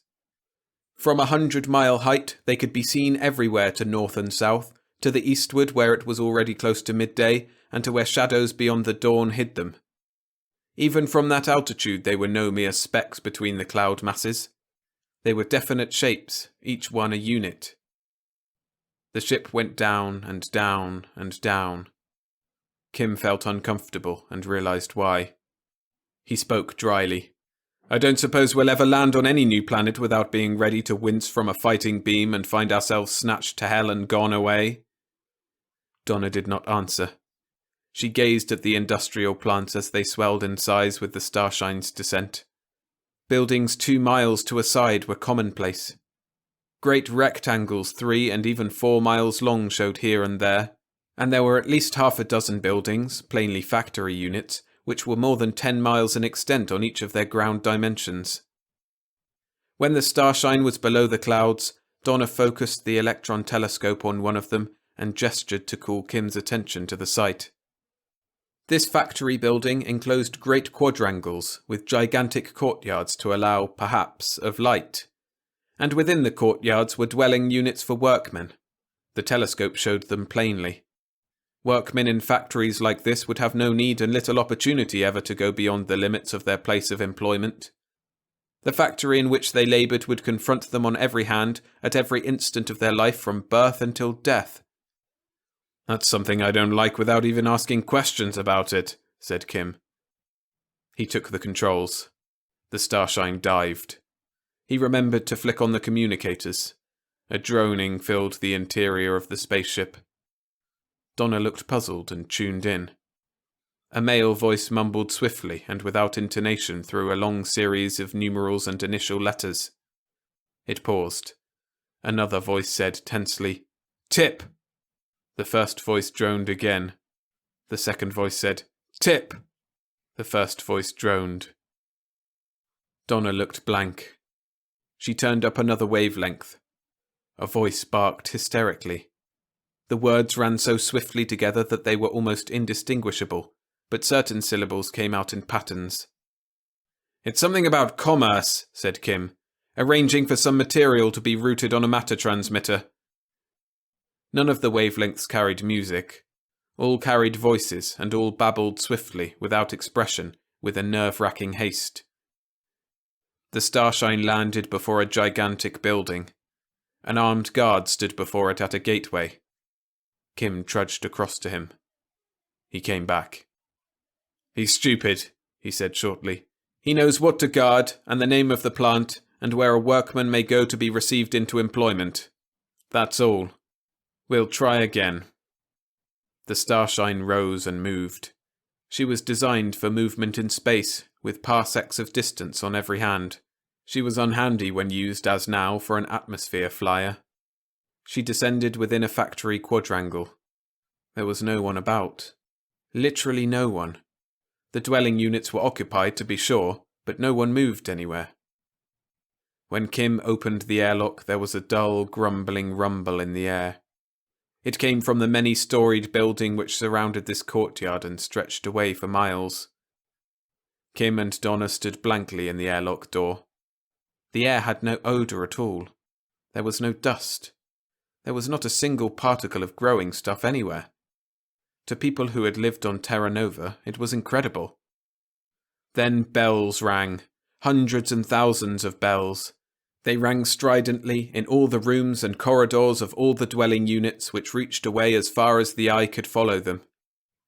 From 100-mile height, they could be seen everywhere to north and south, to the eastward where it was already close to midday, and to where shadows beyond the dawn hid them. Even from that altitude they were no mere specks between the cloud masses. They were definite shapes, each one a unit. The ship went down and down and down. Kim felt uncomfortable and realized why. He spoke dryly. I don't suppose we'll ever land on any new planet without being ready to wince from a fighting beam and find ourselves snatched to hell and gone away. Donna did not answer. She gazed at the industrial plants as they swelled in size with the Starshine's descent. Buildings 2 miles to a side were commonplace. Great rectangles 3 and even 4 miles long showed here and there, and there were at least half a dozen buildings, plainly factory units, which were more than 10 miles in extent on each of their ground dimensions. When the Starshine was below the clouds, Donna focused the electron telescope on one of them and gestured to call Kim's attention to the sight. This factory building enclosed great quadrangles with gigantic courtyards to allow, perhaps, of light. And within the courtyards were dwelling units for workmen. The telescope showed them plainly. Workmen in factories like this would have no need and little opportunity ever to go beyond the limits of their place of employment. The factory in which they laboured would confront them on every hand, at every instant of their life from birth until death. That's something I don't like without even asking questions about it, said Kim. He took the controls. The Starshine dived. He remembered to flick on the communicators. A droning filled the interior of the spaceship. Donna looked puzzled and tuned in. A male voice mumbled swiftly and without intonation through a long series of numerals and initial letters. It paused. Another voice said tensely, "Tip!" The first voice droned again. The second voice said, "Tip!" The first voice droned. Donna looked blank. She turned up another wavelength. A voice barked hysterically. The words ran so swiftly together that they were almost indistinguishable, but certain syllables came out in patterns. "It's something about commerce," said Kim, "arranging for some material to be routed on a matter transmitter." None of the wavelengths carried music. All carried voices, and all babbled swiftly, without expression, with a nerve-wracking haste. The Starshine landed before a gigantic building. An armed guard stood before it at a gateway. Kim trudged across to him. He came back. "He's stupid," he said shortly. "He knows what to guard, and the name of the plant, and where a workman may go to be received into employment. That's all. We'll try again." The starshine rose and moved. She was designed for movement in space, with parsecs of distance on every hand. She was unhandy when used as now for an atmosphere flyer. She descended within a factory quadrangle. There was no one about. Literally no one. The dwelling units were occupied, to be sure, but no one moved anywhere. When Kim opened the airlock, there was a dull, grumbling rumble in the air. It came from the many-storied building which surrounded this courtyard and stretched away for miles. Kim and Donna stood blankly in the airlock door. The air had no odour at all. There was no dust. There was not a single particle of growing stuff anywhere. To people who had lived on Terra Nova, it was incredible. Then bells rang. Hundreds and thousands of bells. They rang stridently in all the rooms and corridors of all the dwelling units, which reached away as far as the eye could follow them.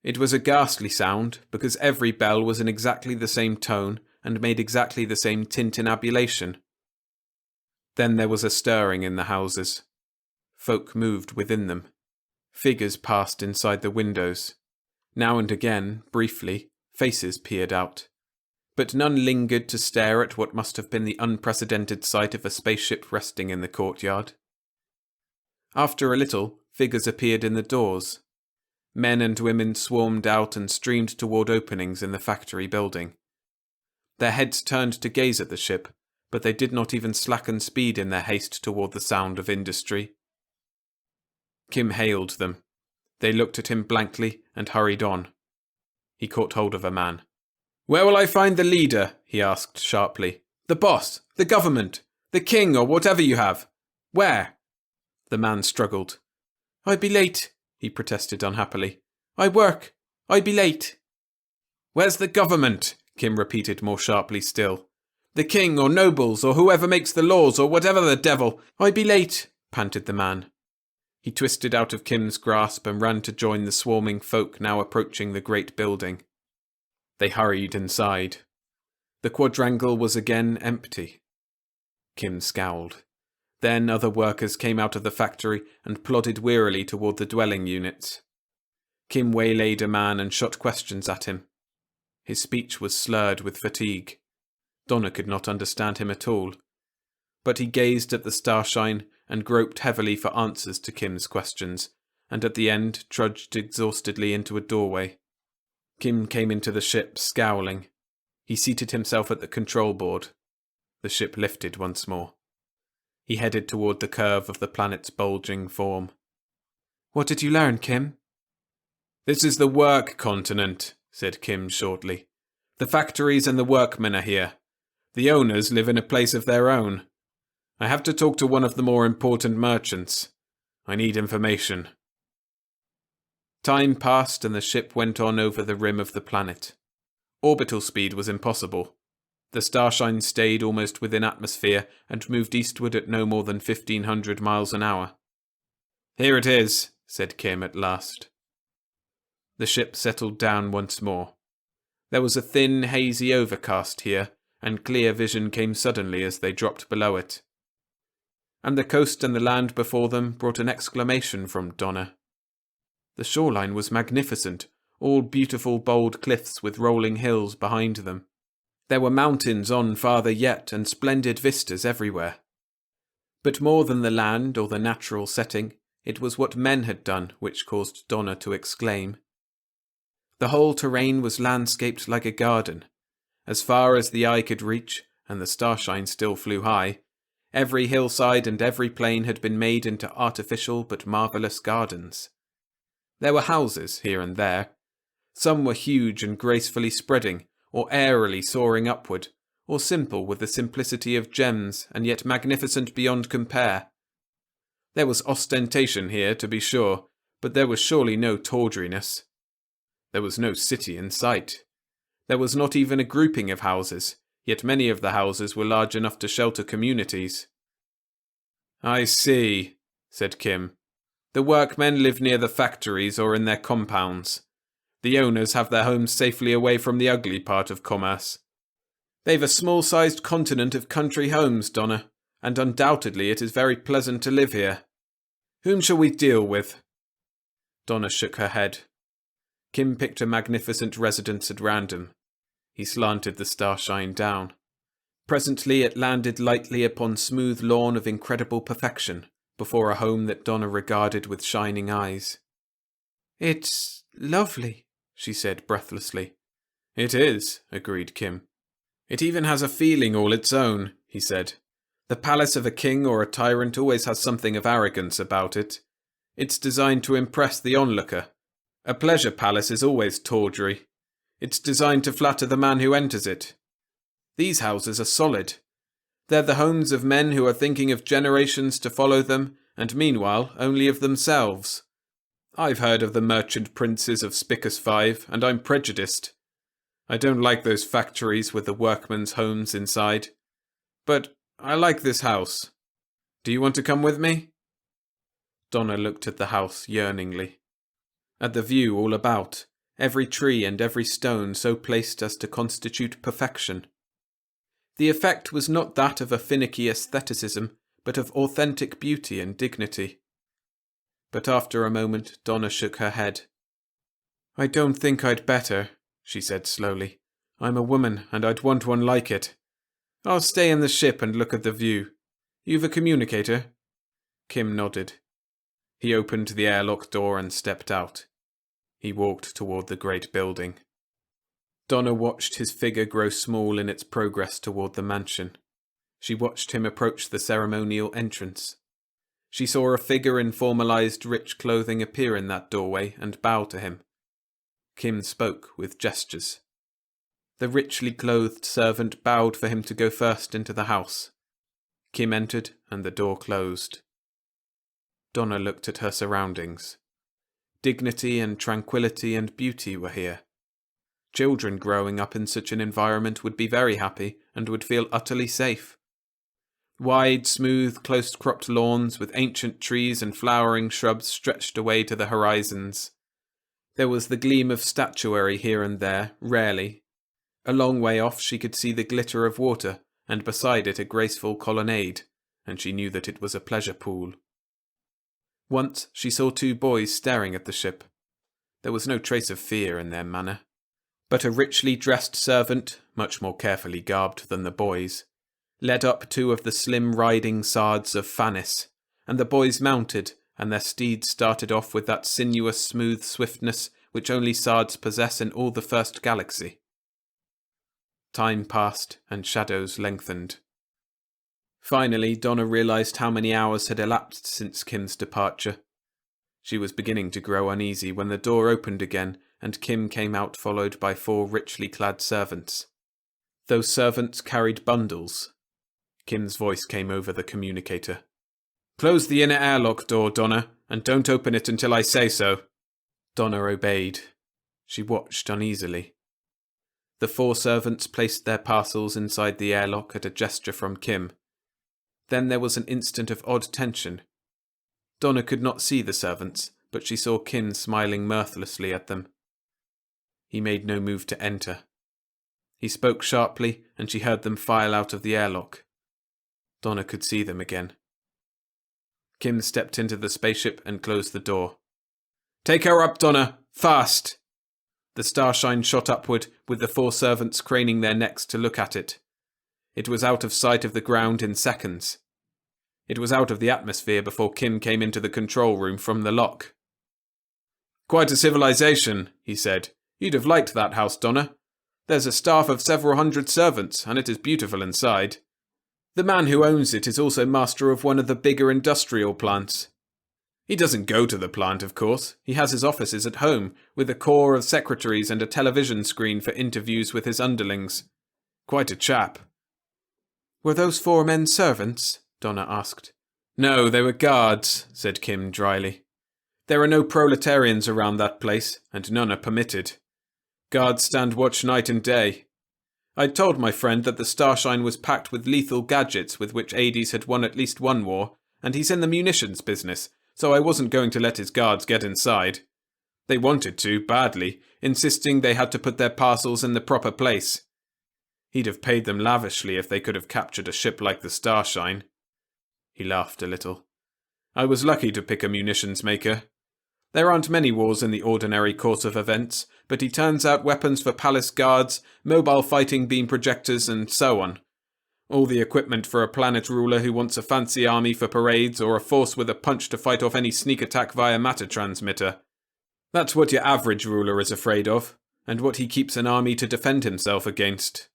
It was a ghastly sound, because every bell was in exactly the same tone and made exactly the same tintinnabulation. Then there was a stirring in the houses. Folk moved within them. Figures passed inside the windows. Now and again, briefly, faces peered out. But none lingered to stare at what must have been the unprecedented sight of a spaceship resting in the courtyard. After a little, figures appeared in the doors. Men and women swarmed out and streamed toward openings in the factory building. Their heads turned to gaze at the ship, but they did not even slacken speed in their haste toward the sound of industry. Kim hailed them. They looked at him blankly and hurried on. He caught hold of a man. "Where will I find the leader?" he asked sharply. "The boss, the government, the king, or whatever you have. Where?" The man struggled. "I'd be late," he protested unhappily. "I work. I'd be late." "Where's the government?" Kim repeated more sharply still. "The king, or nobles, or whoever makes the laws, or whatever the devil. I'd be late," panted the man. He twisted out of Kim's grasp and ran to join the swarming folk now approaching the great building. They hurried inside. The quadrangle was again empty. Kim scowled. Then other workers came out of the factory and plodded wearily toward the dwelling units. Kim waylaid a man and shot questions at him. His speech was slurred with fatigue. Donna could not understand him at all. But he gazed at the starshine and groped heavily for answers to Kim's questions, and at the end trudged exhaustedly into a doorway. Kim came into the ship, scowling. He seated himself at the control board. The ship lifted once more. He headed toward the curve of the planet's bulging form. "What did you learn, Kim?" "This is the work continent," said Kim shortly. "The factories and the workmen are here. The owners live in a place of their own. I have to talk to one of the more important merchants. I need information." Time passed and the ship went on over the rim of the planet. Orbital speed was impossible. The starshine stayed almost within atmosphere and moved eastward at no more than 1,500 miles an hour. "Here it is," said Kim at last. The ship settled down once more. There was a thin, hazy overcast here, and clear vision came suddenly as they dropped below it. And the coast and the land before them brought an exclamation from Donna. The shoreline was magnificent, all beautiful bold cliffs with rolling hills behind them. There were mountains on farther yet, and splendid vistas everywhere. But more than the land or the natural setting, it was what men had done which caused Donna to exclaim. The whole terrain was landscaped like a garden. As far as the eye could reach, and the starshine still flew high, every hillside and every plain had been made into artificial but marvellous gardens. There were houses here and there. Some were huge and gracefully spreading, or airily soaring upward, or simple with the simplicity of gems and yet magnificent beyond compare. There was ostentation here, to be sure, but there was surely no tawdriness. There was no city in sight. There was not even a grouping of houses, yet many of the houses were large enough to shelter communities. "I see," said Kim. The workmen live near the factories or in their compounds. The owners have their homes safely away from the ugly part of commerce. They've a small-sized continent of country homes, Donna, and undoubtedly it is very pleasant to live here. Whom shall we deal with?" Donna shook her head. Kim picked a magnificent residence at random. He slanted the starshine down. Presently it landed lightly upon smooth lawn of incredible perfection, before a home that Donna regarded with shining eyes. "It's lovely," she said breathlessly. "It is," agreed Kim. "It even has a feeling all its own," he said. "The palace of a king or a tyrant always has something of arrogance about it. It's designed to impress the onlooker. A pleasure palace is always tawdry. It's designed to flatter the man who enters it. These houses are solid. They're the homes of men who are thinking of generations to follow them, and meanwhile only of themselves. I've heard of the merchant princes of Spicus 5, and I'm prejudiced. I don't like those factories with the workmen's homes inside. But I like this house. Do you want to come with me?" Donna looked at the house yearningly. At the view all about, every tree and every stone so placed as to constitute perfection. The effect was not that of a finicky aestheticism, but of authentic beauty and dignity. But after a moment, Donna shook her head. "I don't think I'd better," she said slowly. "I'm a woman, and I'd want one like it. I'll stay in the ship and look at the view. You've a communicator?" Kim nodded. He opened the airlock door and stepped out. He walked toward the great building. Donna watched his figure grow small in its progress toward the mansion. She watched him approach the ceremonial entrance. She saw a figure in formalized rich clothing appear in that doorway and bow to him. Kim spoke with gestures. The richly clothed servant bowed for him to go first into the house. Kim entered and the door closed. Donna looked at her surroundings. Dignity and tranquility and beauty were here. Children growing up in such an environment would be very happy and would feel utterly safe. Wide, smooth, close-cropped lawns with ancient trees and flowering shrubs stretched away to the horizons. There was the gleam of statuary here and there, rarely. A long way off she could see the glitter of water, and beside it a graceful colonnade, and she knew that it was a pleasure pool. Once she saw two boys staring at the ship. There was no trace of fear in their manner. But a richly dressed servant, much more carefully garbed than the boys, led up two of the slim riding sards of Phanis, and the boys mounted, and their steeds started off with that sinuous smooth swiftness which only sards possess in all the first galaxy. Time passed, and shadows lengthened. Finally, Donna realized how many hours had elapsed since Kim's departure. She was beginning to grow uneasy when the door opened again, and Kim came out followed by 4 richly clad servants. Those servants carried bundles. Kim's voice came over the communicator. "Close the inner airlock door, Donna, and don't open it until I say so." Donna obeyed. She watched uneasily. The 4 servants placed their parcels inside the airlock at a gesture from Kim. Then there was an instant of odd tension. Donna could not see the servants, but she saw Kim smiling mirthlessly at them. He made no move to enter. He spoke sharply, and she heard them file out of the airlock. Donna could see them again. Kim stepped into the spaceship and closed the door. "Take her up, Donna! Fast!" The starshine shot upward, with the 4 servants craning their necks to look at it. It was out of sight of the ground in seconds. It was out of the atmosphere before Kim came into the control room from the lock. "Quite a civilization," he said. "You'd have liked that house, Donna. There's a staff of several hundred servants, and it is beautiful inside. The man who owns it is also master of one of the bigger industrial plants. He doesn't go to the plant, of course. He has his offices at home, with a corps of secretaries and a television screen for interviews with his underlings. Quite a chap." "Were those 4 men servants?" Donna asked. "No, they were guards," said Kim dryly. "There are no proletarians around that place, and none are permitted. Guards stand watch night and day. I told my friend that the Starshine was packed with lethal gadgets with which Hades had won at least one war, and he's in the munitions business, so I wasn't going to let his guards get inside. They wanted to, badly, insisting they had to put their parcels in the proper place. He'd have paid them lavishly if they could have captured a ship like the Starshine. He laughed a little. I was lucky to pick a munitions maker. There aren't many wars in the ordinary course of events, but he turns out weapons for palace guards, mobile fighting beam projectors, and so on. All the equipment for a planet ruler who wants a fancy army for parades or a force with a punch to fight off any sneak attack via matter transmitter. That's what your average ruler is afraid of, and what he keeps an army to defend himself against.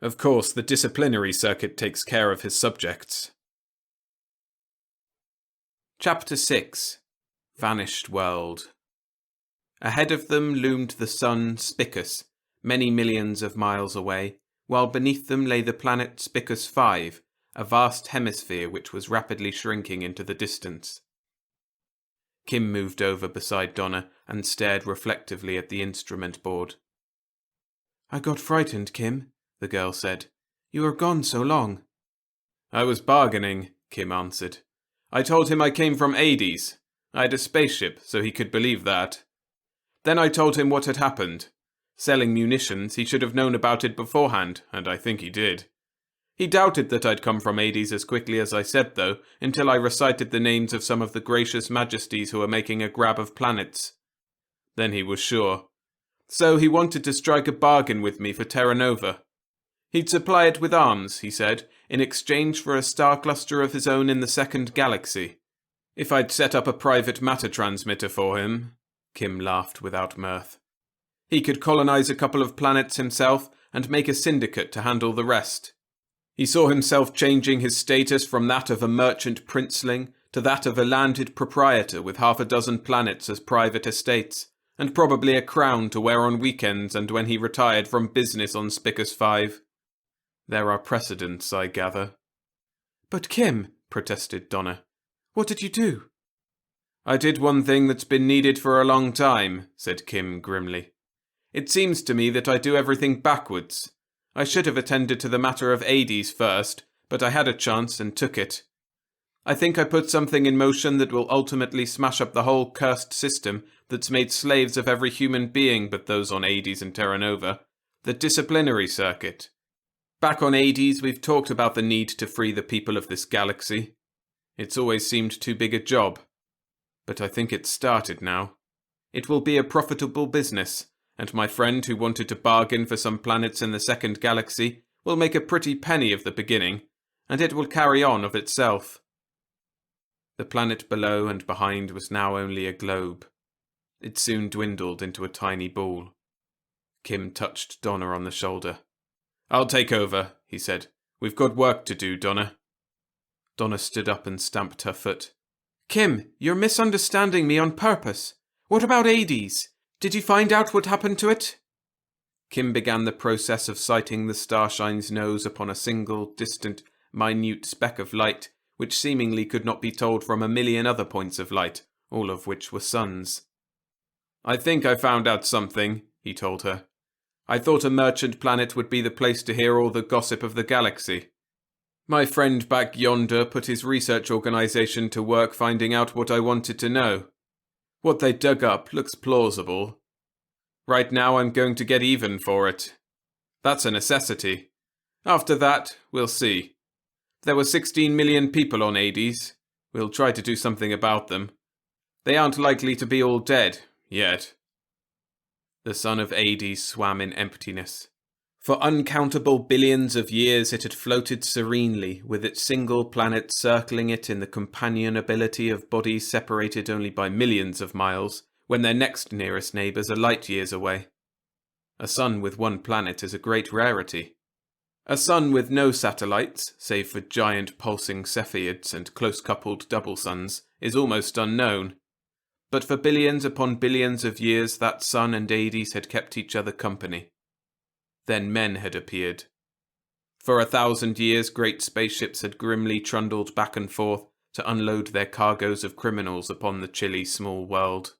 Of course, the disciplinary circuit takes care of his subjects. Chapter 6. Vanished World. Ahead of them loomed the sun Spicus, many millions of miles away, while beneath them lay the planet Spicus 5, a vast hemisphere which was rapidly shrinking into the distance. Kim moved over beside Donna and stared reflectively at the instrument board. "I got frightened, Kim," the girl said. "You were gone so long." "I was bargaining," Kim answered. "I told him I came from Hades. I had a spaceship, so he could believe that. Then I told him what had happened. Selling munitions, he should have known about it beforehand, and I think he did. He doubted that I'd come from Hades as quickly as I said, though, until I recited the names of some of the gracious majesties who were making a grab of planets. Then he was sure. So he wanted to strike a bargain with me for Terra Nova. He'd supply it with arms, he said, in exchange for a star cluster of his own in the second galaxy. If I'd set up a private matter transmitter for him," Kim laughed without mirth, "he could colonize a couple of planets himself and make a syndicate to handle the rest. He saw himself changing his status from that of a merchant princeling to that of a landed proprietor with half a dozen planets as private estates, and probably a crown to wear on weekends and when he retired from business on Spicus 5. There are precedents, I gather." "But Kim," protested Donna, "what did you do?" "I did one thing that's been needed for a long time," said Kim grimly. "It seems to me that I do everything backwards. I should have attended to the matter of Hades first, but I had a chance and took it. I think I put something in motion that will ultimately smash up the whole cursed system that's made slaves of every human being but those on Hades and Terra Nova, the disciplinary circuit. Back on Hades, we've talked about the need to free the people of this galaxy. It's always seemed too big a job. But I think it's started now. It will be a profitable business, and my friend who wanted to bargain for some planets in the second galaxy will make a pretty penny of the beginning, and it will carry on of itself." The planet below and behind was now only a globe. It soon dwindled into a tiny ball. Kim touched Donna on the shoulder. "I'll take over," he said. "We've got work to do, Donna." Donna stood up and stamped her foot. "Kim, you're misunderstanding me on purpose. What about Hades? Did you find out what happened to it?" Kim began the process of sighting the Starshine's nose upon a single, distant, minute speck of light, which seemingly could not be told from a million other points of light, all of which were suns. "I think I found out something," he told her. "I thought a merchant planet would be the place to hear all the gossip of the galaxy. My friend back yonder put his research organization to work finding out what I wanted to know. What they dug up looks plausible. Right now I'm going to get even for it. That's a necessity. After that, we'll see. There were 16 million people on Hades. We'll try to do something about them. They aren't likely to be all dead, yet." The sun of Hades swam in emptiness. For uncountable billions of years it had floated serenely, with its single planet circling it in the companionability of bodies separated only by millions of miles, when their next nearest neighbours are light years away. A sun with one planet is a great rarity. A sun with no satellites, save for giant pulsing Cepheids and close-coupled double suns, is almost unknown. But for billions upon billions of years that sun and Hades had kept each other company. Then men had appeared. For 1,000 years great spaceships had grimly trundled back and forth to unload their cargoes of criminals upon the chilly small world.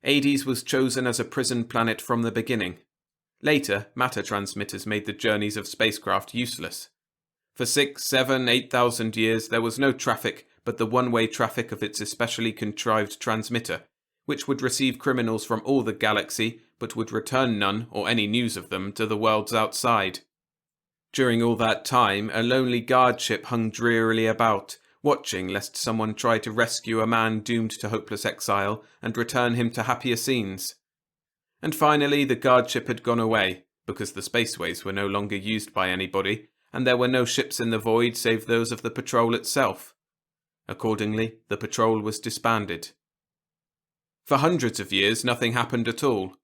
Hades was chosen as a prison planet from the beginning. Later, matter transmitters made the journeys of spacecraft useless. For 6, 7, 8,000 years there was no traffic but the one-way traffic of its especially contrived transmitter, which would receive criminals from all the galaxy, but would return none or any news of them to the worlds outside. During all that time, a lonely guard ship hung drearily about, watching lest someone try to rescue a man doomed to hopeless exile and return him to happier scenes. And finally, the guard ship had gone away, because the spaceways were no longer used by anybody, and there were no ships in the void save those of the patrol itself. Accordingly, the patrol was disbanded. For hundreds of years, nothing happened at all.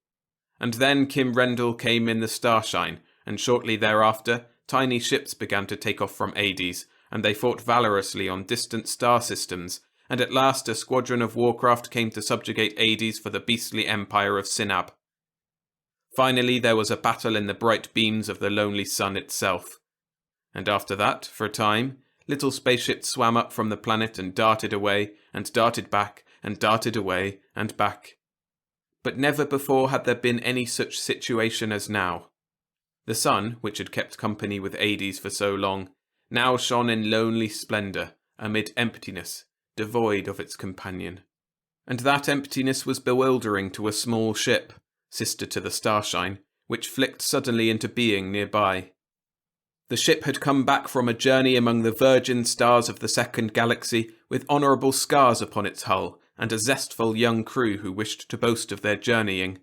And then Kim Rendell came in the Starshine, and shortly thereafter, tiny ships began to take off from Hades, and they fought valorously on distant star systems, and at last a squadron of warcraft came to subjugate Hades for the beastly empire of Sinab. Finally, there was a battle in the bright beams of the lonely sun itself. And after that, for a time, little spaceships swam up from the planet and darted away, and darted back, and darted away, and back. But never before had there been any such situation as now. The sun, which had kept company with Hades for so long, now shone in lonely splendour, amid emptiness, devoid of its companion. And that emptiness was bewildering to a small ship, sister to the Starshine, which flicked suddenly into being nearby. The ship had come back from a journey among the virgin stars of the second galaxy with honourable scars upon its hull and a zestful young crew who wished to boast of their journeying.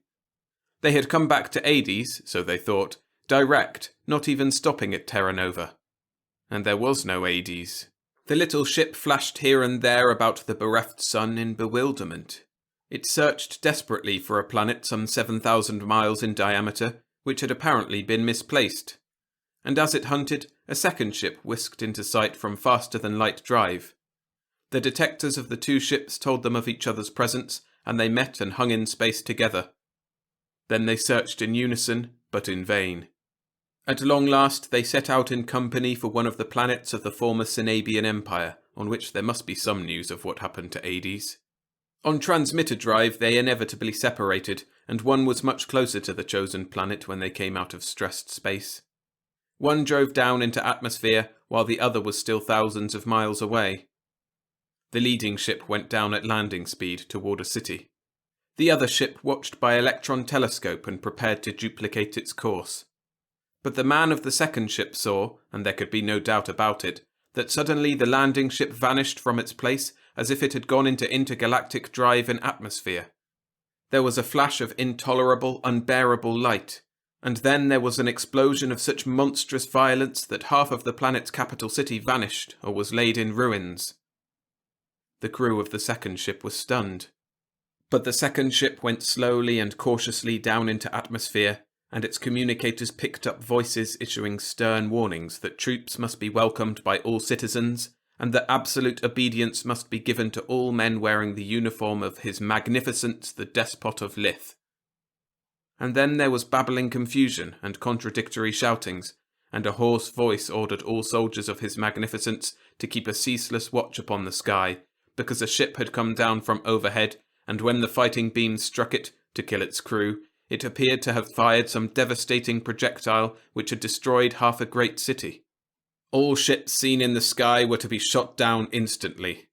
They had come back to Hades, so they thought, direct, not even stopping at Terra Nova. And there was no Hades. The little ship flashed here and there about the bereft sun in bewilderment. It searched desperately for a planet some 7,000 miles in diameter, which had apparently been misplaced. And as it hunted, a second ship whisked into sight from faster-than-light drive. The detectors of the two ships told them of each other's presence, and they met and hung in space together. Then they searched in unison, but in vain. At long last they set out in company for one of the planets of the former Sinabian Empire, on which there must be some news of what happened to Hades. On transmitter drive they inevitably separated, and one was much closer to the chosen planet when they came out of stressed space. One drove down into atmosphere, while the other was still thousands of miles away. The leading ship went down at landing speed toward a city. The other ship watched by electron telescope and prepared to duplicate its course. But the man of the second ship saw, and there could be no doubt about it, that suddenly the landing ship vanished from its place as if it had gone into intergalactic drive and atmosphere. There was a flash of intolerable, unbearable light, and then there was an explosion of such monstrous violence that half of the planet's capital city vanished or was laid in ruins. The crew of the second ship was stunned. But the second ship went slowly and cautiously down into atmosphere, and its communicators picked up voices issuing stern warnings that troops must be welcomed by all citizens, and that absolute obedience must be given to all men wearing the uniform of His Magnificence the Despot of Lith. And then there was babbling confusion and contradictory shoutings, and a hoarse voice ordered all soldiers of His Magnificence to keep a ceaseless watch upon the sky, because a ship had come down from overhead, and when the fighting beams struck it, to kill its crew, it appeared to have fired some devastating projectile which had destroyed half a great city. All ships seen in the sky were to be shot down instantly.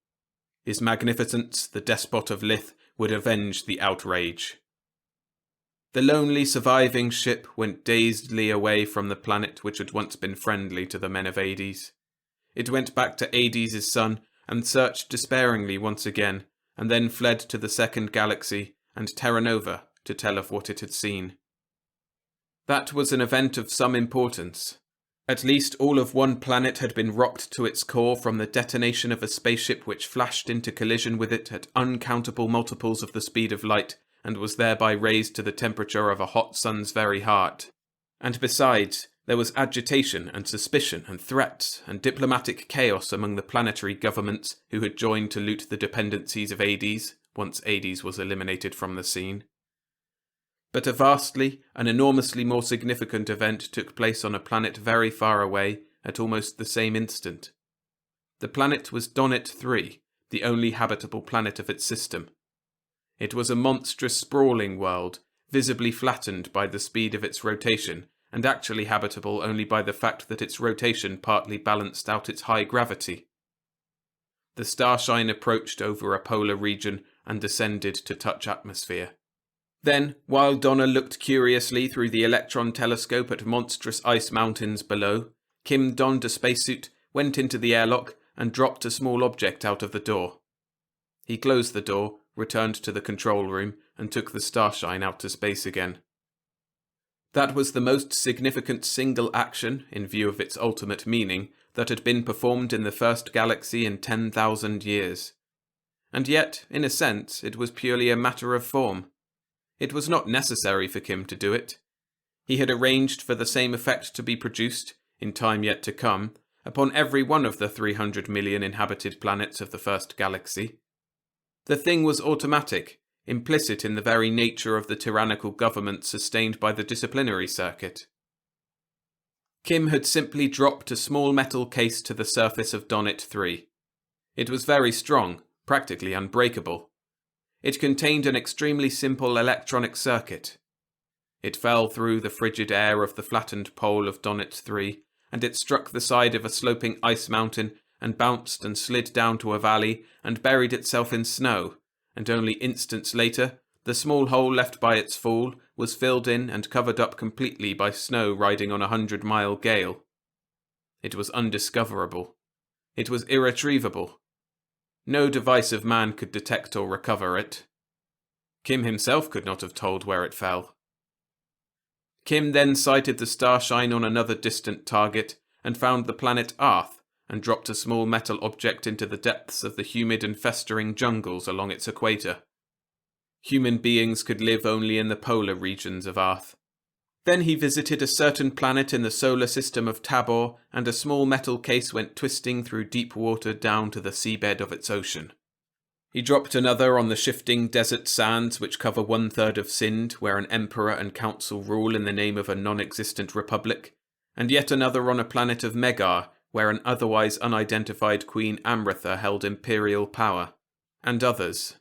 His Magnificence, the Despot of Lith, would avenge the outrage. The lonely surviving ship went dazedly away from the planet which had once been friendly to the men of Hades. It went back to Hades' sun and searched despairingly once again, and then fled to the second galaxy and Terra Nova to tell of what it had seen. That was an event of some importance. At least all of one planet had been rocked to its core from the detonation of a spaceship which flashed into collision with it at uncountable multiples of the speed of light, and was thereby raised to the temperature of a hot sun's very heart. And besides, there was agitation and suspicion and threats and diplomatic chaos among the planetary governments who had joined to loot the dependencies of Hades, once Hades was eliminated from the scene. But a vastly, an enormously more significant event took place on a planet very far away at almost the same instant. The planet was Donnet 3, the only habitable planet of its system. It was a monstrous sprawling world, visibly flattened by the speed of its rotation, and actually habitable only by the fact that its rotation partly balanced out its high gravity. The starshine approached over a polar region and descended to touch atmosphere. Then, while Donna looked curiously through the electron telescope at monstrous ice mountains below, Kim donned a spacesuit, went into the airlock, and dropped a small object out of the door. He closed the door, returned to the control room, and took the starshine out to space again. That was the most significant single action, in view of its ultimate meaning, that had been performed in the first galaxy in 10,000 years. And yet, in a sense, it was purely a matter of form. It was not necessary for Kim to do it. He had arranged for the same effect to be produced, in time yet to come, upon every one of the 300 million inhabited planets of the first galaxy. The thing was automatic, implicit in the very nature of the tyrannical government sustained by the disciplinary circuit. Kim had simply dropped a small metal case to the surface of Donnet 3. It was very strong, practically unbreakable. It contained an extremely simple electronic circuit. It fell through the frigid air of the flattened pole of Donnet 3, and it struck the side of a sloping ice mountain and bounced and slid down to a valley and buried itself in snow, and only instants later, the small hole left by its fall was filled in and covered up completely by snow riding on a 100-mile gale. It was undiscoverable. It was irretrievable. No device of man could detect or recover it. Kim himself could not have told where it fell. Kim then sighted the starshine on another distant target and found the planet Earth and dropped a small metal object into the depths of the humid and festering jungles along its equator. Human beings could live only in the polar regions of Earth. Then he visited a certain planet in the solar system of Tabor, and a small metal case went twisting through deep water down to the seabed of its ocean. He dropped another on the shifting desert sands which cover 1/3 of Sind, where an emperor and council rule in the name of a non-existent republic, and yet another on a planet of Megar, where an otherwise unidentified Queen Amritha held imperial power, and others.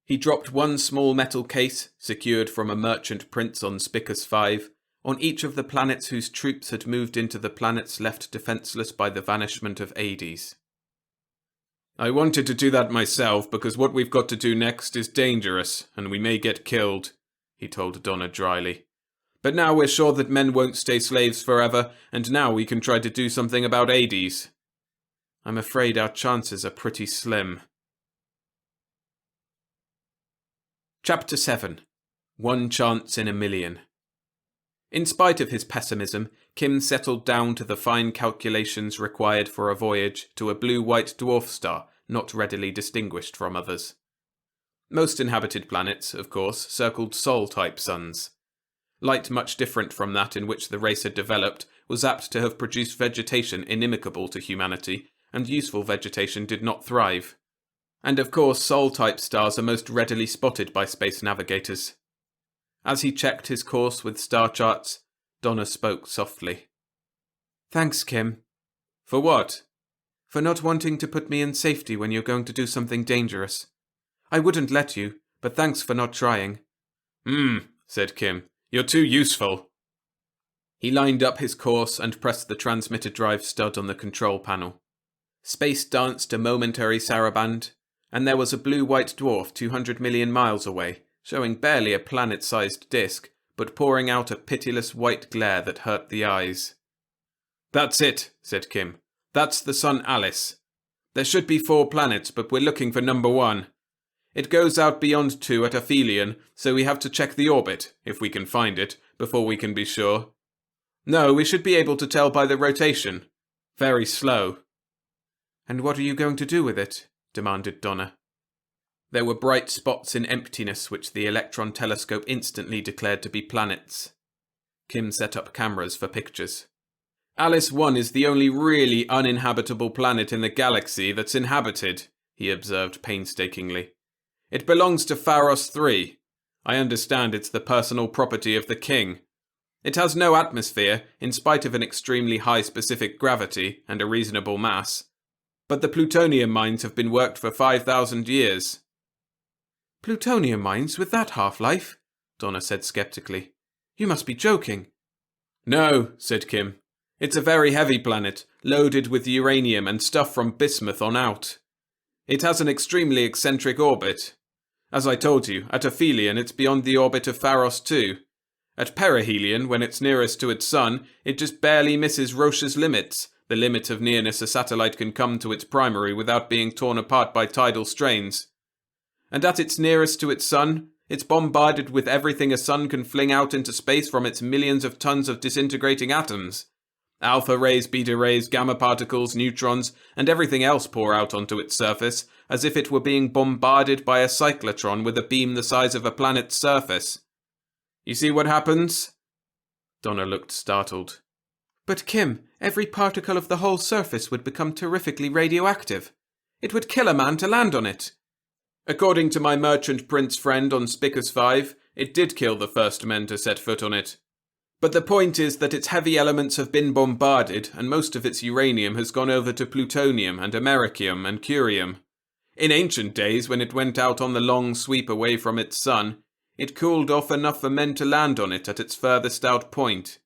He dropped one small metal case, secured from a merchant prince on Spicus 5, on each of the planets whose troops had moved into the planets left defenseless by the vanishment of Hades. "I wanted to do that myself because what we've got to do next is dangerous, and we may get killed," he told Donna dryly. "But now we're sure that men won't stay slaves forever, and now we can try to do something about Hades. I'm afraid our chances are pretty slim." Chapter 7. One Chance in a Million. In spite of his pessimism, Kim settled down to the fine calculations required for a voyage to a blue-white dwarf star not readily distinguished from others. Most inhabited planets, of course, circled Sol-type suns. Light much different from that in which the race had developed was apt to have produced vegetation inimical to humanity, and useful vegetation did not thrive. And of course, Sol-type stars are most readily spotted by space navigators. As he checked his course with star charts, Donna spoke softly. "Thanks, Kim." "For what?" "For not wanting to put me in safety when you're going to do something dangerous. I wouldn't let you, but thanks for not trying." Said Kim. "You're too useful." He lined up his course and pressed the transmitter drive stud on the control panel. Space danced a momentary saraband, and there was a blue-white dwarf 200 million miles away, showing barely a planet-sized disk, but pouring out a pitiless white glare that hurt the eyes. "That's it," said Kim. "That's the sun Alice. There should be 4 planets, but we're looking for number 1. It goes out beyond 2 at aphelion, so we have to check the orbit, if we can find it, before we can be sure. No, we should be able to tell by the rotation. Very slow." "And what are you going to do with it?" demanded Donna. There were bright spots in emptiness which the electron telescope instantly declared to be planets. Kim set up cameras for pictures. "Alice 1 is the only really uninhabitable planet in the galaxy that's inhabited," he observed painstakingly. "It belongs to Pharos 3. I understand it's the personal property of the king. It has no atmosphere, in spite of an extremely high specific gravity and a reasonable mass. But the plutonium mines have been worked for 5,000 years. "Plutonium mines with that half-life?" Donna said skeptically. "You must be joking." "No," said Kim. "It's a very heavy planet, loaded with uranium and stuff from bismuth on out. It has an extremely eccentric orbit. As I told you, at aphelion it's beyond the orbit of Pharos too. At perihelion, when it's nearest to its sun, it just barely misses Roche's limits, the limit of nearness a satellite can come to its primary without being torn apart by tidal strains. And at its nearest to its sun, it's bombarded with everything a sun can fling out into space from its millions of tons of disintegrating atoms. Alpha rays, beta rays, gamma particles, neutrons, and everything else pour out onto its surface, as if it were being bombarded by a cyclotron with a beam the size of a planet's surface. You see what happens? Donna looked startled. But Kim, every particle of the whole surface would become terrifically radioactive. It would kill a man to land on it. According to my merchant prince friend on Spicus 5, it did kill the first men to set foot on it. But the point is that its heavy elements have been bombarded, and most of its uranium has gone over to plutonium and americium and curium. In ancient days, when it went out on the long sweep away from its sun, it cooled off enough for men to land on it at its furthest out point.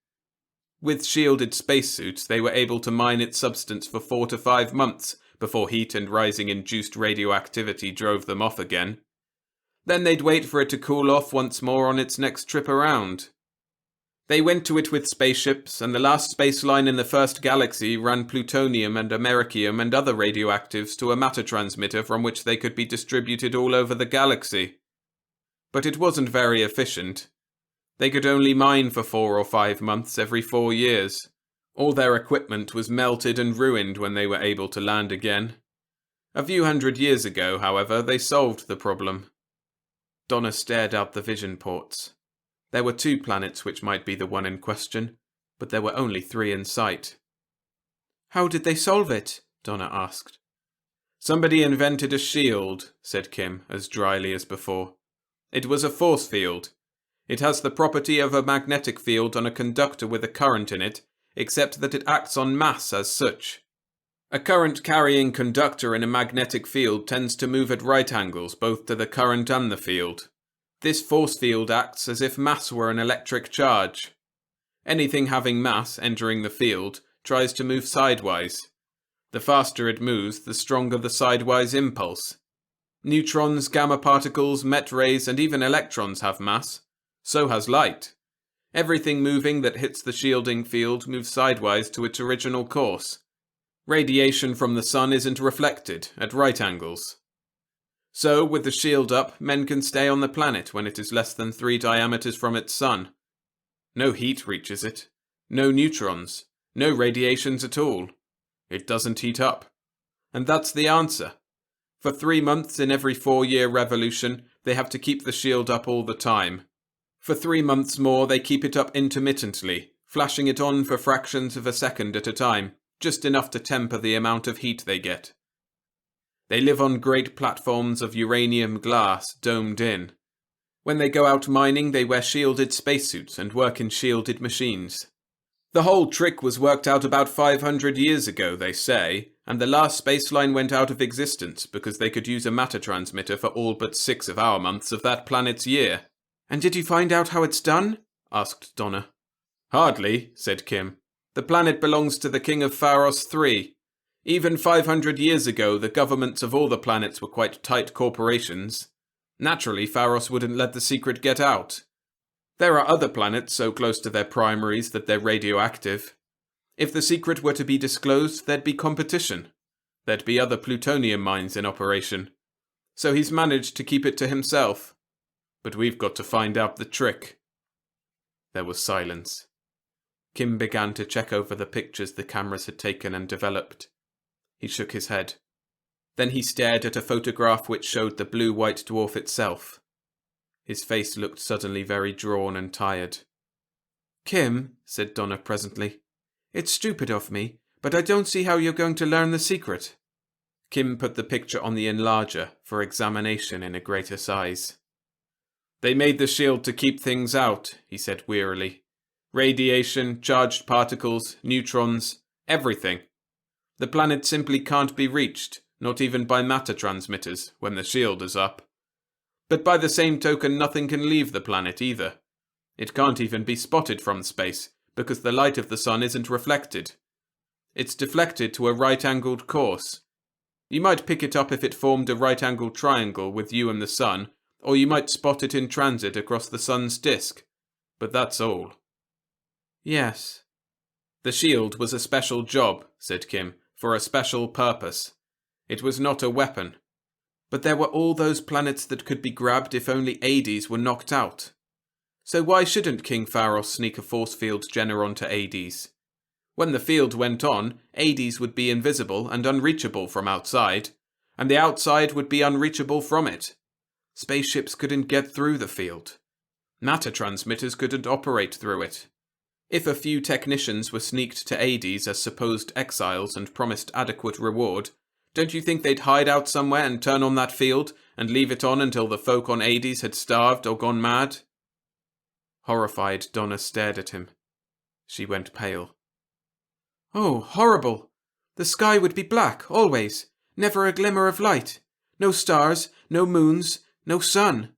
With shielded spacesuits, they were able to mine its substance for 4 to 5 months before heat and rising induced radioactivity drove them off again. Then they'd wait for it to cool off once more on its next trip around. They went to it with spaceships, and the last space line in the first galaxy ran plutonium and americium and other radioactives to a matter transmitter from which they could be distributed all over the galaxy. But it wasn't very efficient. They could only mine for 4 or 5 months every 4 years. All their equipment was melted and ruined when they were able to land again. A few hundred years ago, however, they solved the problem. Donna stared out the vision ports. There were 2 planets which might be the one in question, but there were only 3 in sight. How did they solve it? Donna asked. Somebody invented a shield, said Kim, as dryly as before. It was a force field. It has the property of a magnetic field on a conductor with a current in it, except that it acts on mass as such. A current-carrying conductor in a magnetic field tends to move at right angles both to the current and the field. This force field acts as if mass were an electric charge. Anything having mass entering the field tries to move sidewise. The faster it moves, the stronger the sidewise impulse. Neutrons, gamma particles, met rays, and even electrons have mass. So has light. Everything moving that hits the shielding field moves sidewise to its original course. Radiation from the sun isn't reflected at right angles. So, with the shield up, men can stay on the planet when it is less than 3 diameters from its sun. No heat reaches it. No neutrons. No radiations at all. It doesn't heat up. And that's the answer. For 3 months in every 4-year revolution, they have to keep the shield up all the time. For 3 months more, they keep it up intermittently, flashing it on for fractions of a second at a time, just enough to temper the amount of heat they get. They live on great platforms of uranium glass domed in. When they go out mining, they wear shielded spacesuits and work in shielded machines. The whole trick was worked out about 500 years ago, they say, and the last spaceline went out of existence because they could use a matter transmitter for all but 6 of our months of that planet's year. And did you find out how it's done? Asked Donna. Hardly, said Kim. The planet belongs to the King of Pharos III. Even 500 years ago, the governments of all the planets were quite tight corporations. Naturally, Pharos wouldn't let the secret get out. There are other planets so close to their primaries that they're radioactive. If the secret were to be disclosed, there'd be competition. There'd be other plutonium mines in operation. So he's managed to keep it to himself. But we've got to find out the trick. There was silence. Kim began to check over the pictures the cameras had taken and developed. He shook his head. Then he stared at a photograph which showed the blue-white dwarf itself. His face looked suddenly very drawn and tired. Kim, said Donna presently, it's stupid of me, but I don't see how you're going to learn the secret. Kim put the picture on the enlarger for examination in a greater size. They made the shield to keep things out, he said wearily. Radiation, charged particles, neutrons, everything. The planet simply can't be reached, not even by matter transmitters, when the shield is up. But by the same token, nothing can leave the planet either. It can't even be spotted from space, because the light of the sun isn't reflected. It's deflected to a right-angled course. You might pick it up if it formed a right-angled triangle with you and the sun, or you might spot it in transit across the sun's disk. But that's all. Yes. The shield was a special job, said Kim, for a special purpose. It was not a weapon. But there were all those planets that could be grabbed if only Hades were knocked out. So why shouldn't King Pharos sneak a force field generator onto Hades? When the field went on, Hades would be invisible and unreachable from outside, and the outside would be unreachable from it. Spaceships couldn't get through the field. Matter transmitters couldn't operate through it. If a few technicians were sneaked to Hades as supposed exiles and promised adequate reward, don't you think they'd hide out somewhere and turn on that field and leave it on until the folk on Hades had starved or gone mad? Horrified, Donna stared at him. She went pale. Oh, horrible! The sky would be black, always. Never a glimmer of light. No stars, no moons, no sun.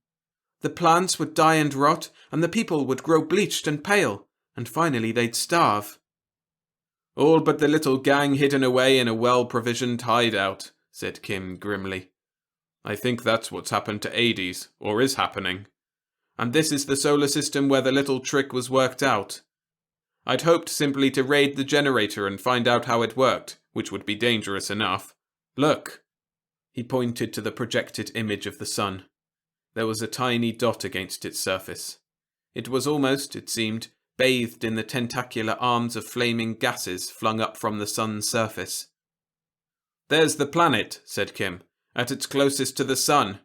The plants would die and rot, and the people would grow bleached and pale, and finally they'd starve. All but the little gang hidden away in a well-provisioned hideout, said Kim grimly. I think that's what's happened to Hades, or is happening. And this is the solar system where the little trick was worked out. I'd hoped simply to raid the generator and find out how it worked, which would be dangerous enough. Look! He pointed to the projected image of the sun. There was a tiny dot against its surface. It was almost, it seemed, bathed in the tentacular arms of flaming gases flung up from the sun's surface. There's the planet, said Kim, at its closest to the sun,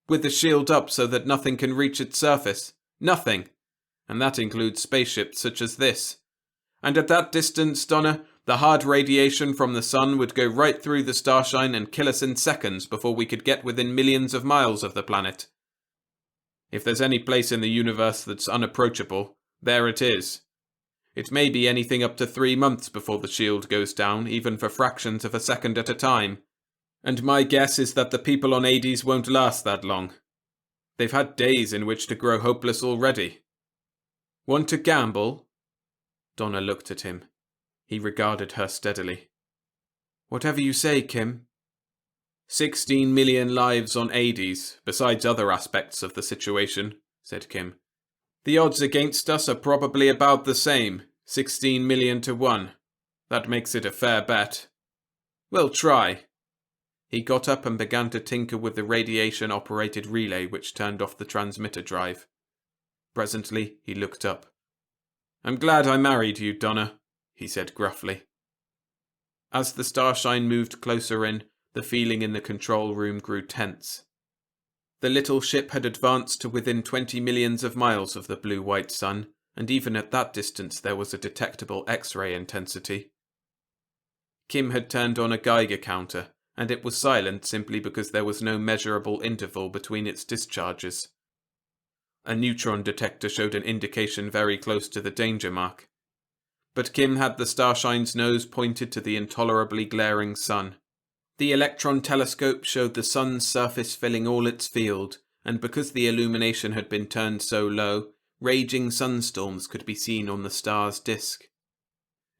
with the shield up so that nothing can reach its surface. Nothing! And that includes spaceships such as this. And at that distance, Donna, the hard radiation from the sun would go right through the starshine and kill us in seconds before we could get within millions of miles of the planet. If there's any place in the universe that's unapproachable, there it is. It may be anything up to 3 months before the shield goes down, even for fractions of a second at a time. And my guess is that the people on Hades won't last that long. They've had days in which to grow hopeless already. Want to gamble? Donna looked at him. He regarded her steadily. Whatever you say, Kim. 16 million lives on Hades, besides other aspects of the situation, said Kim. The odds against us are probably about the same, 16 million to 1. That makes it a fair bet. We'll try. He got up and began to tinker with the radiation-operated relay which turned off the transmitter drive. Presently, he looked up. I'm glad I married you, Donna, he said gruffly. As the starshine moved closer in, the feeling in the control room grew tense. The little ship had advanced to within 20 millions of miles of the blue-white sun, and even at that distance there was a detectable X-ray intensity. Kim had turned on a Geiger counter, and it was silent simply because there was no measurable interval between its discharges. A neutron detector showed an indication very close to the danger mark. But Kim had the starshine's nose pointed to the intolerably glaring sun. The electron telescope showed the sun's surface filling all its field, and because the illumination had been turned so low, raging sunstorms could be seen on the star's disk.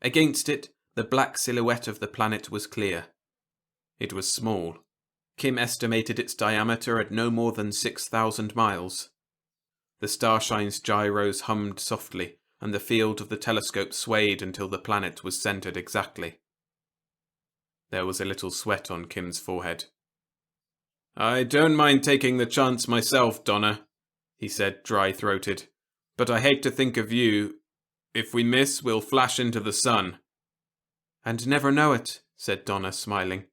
Against it, the black silhouette of the planet was clear. It was small. Kim estimated its diameter at no more than 6,000 miles. The starshine's gyros hummed softly, and the field of the telescope swayed until the planet was centered exactly. There was a little sweat on Kim's forehead. I don't mind taking the chance myself, Donna, he said, dry-throated. But I hate to think of you. If we miss, we'll flash into the sun. And never know it, said Donna, smiling.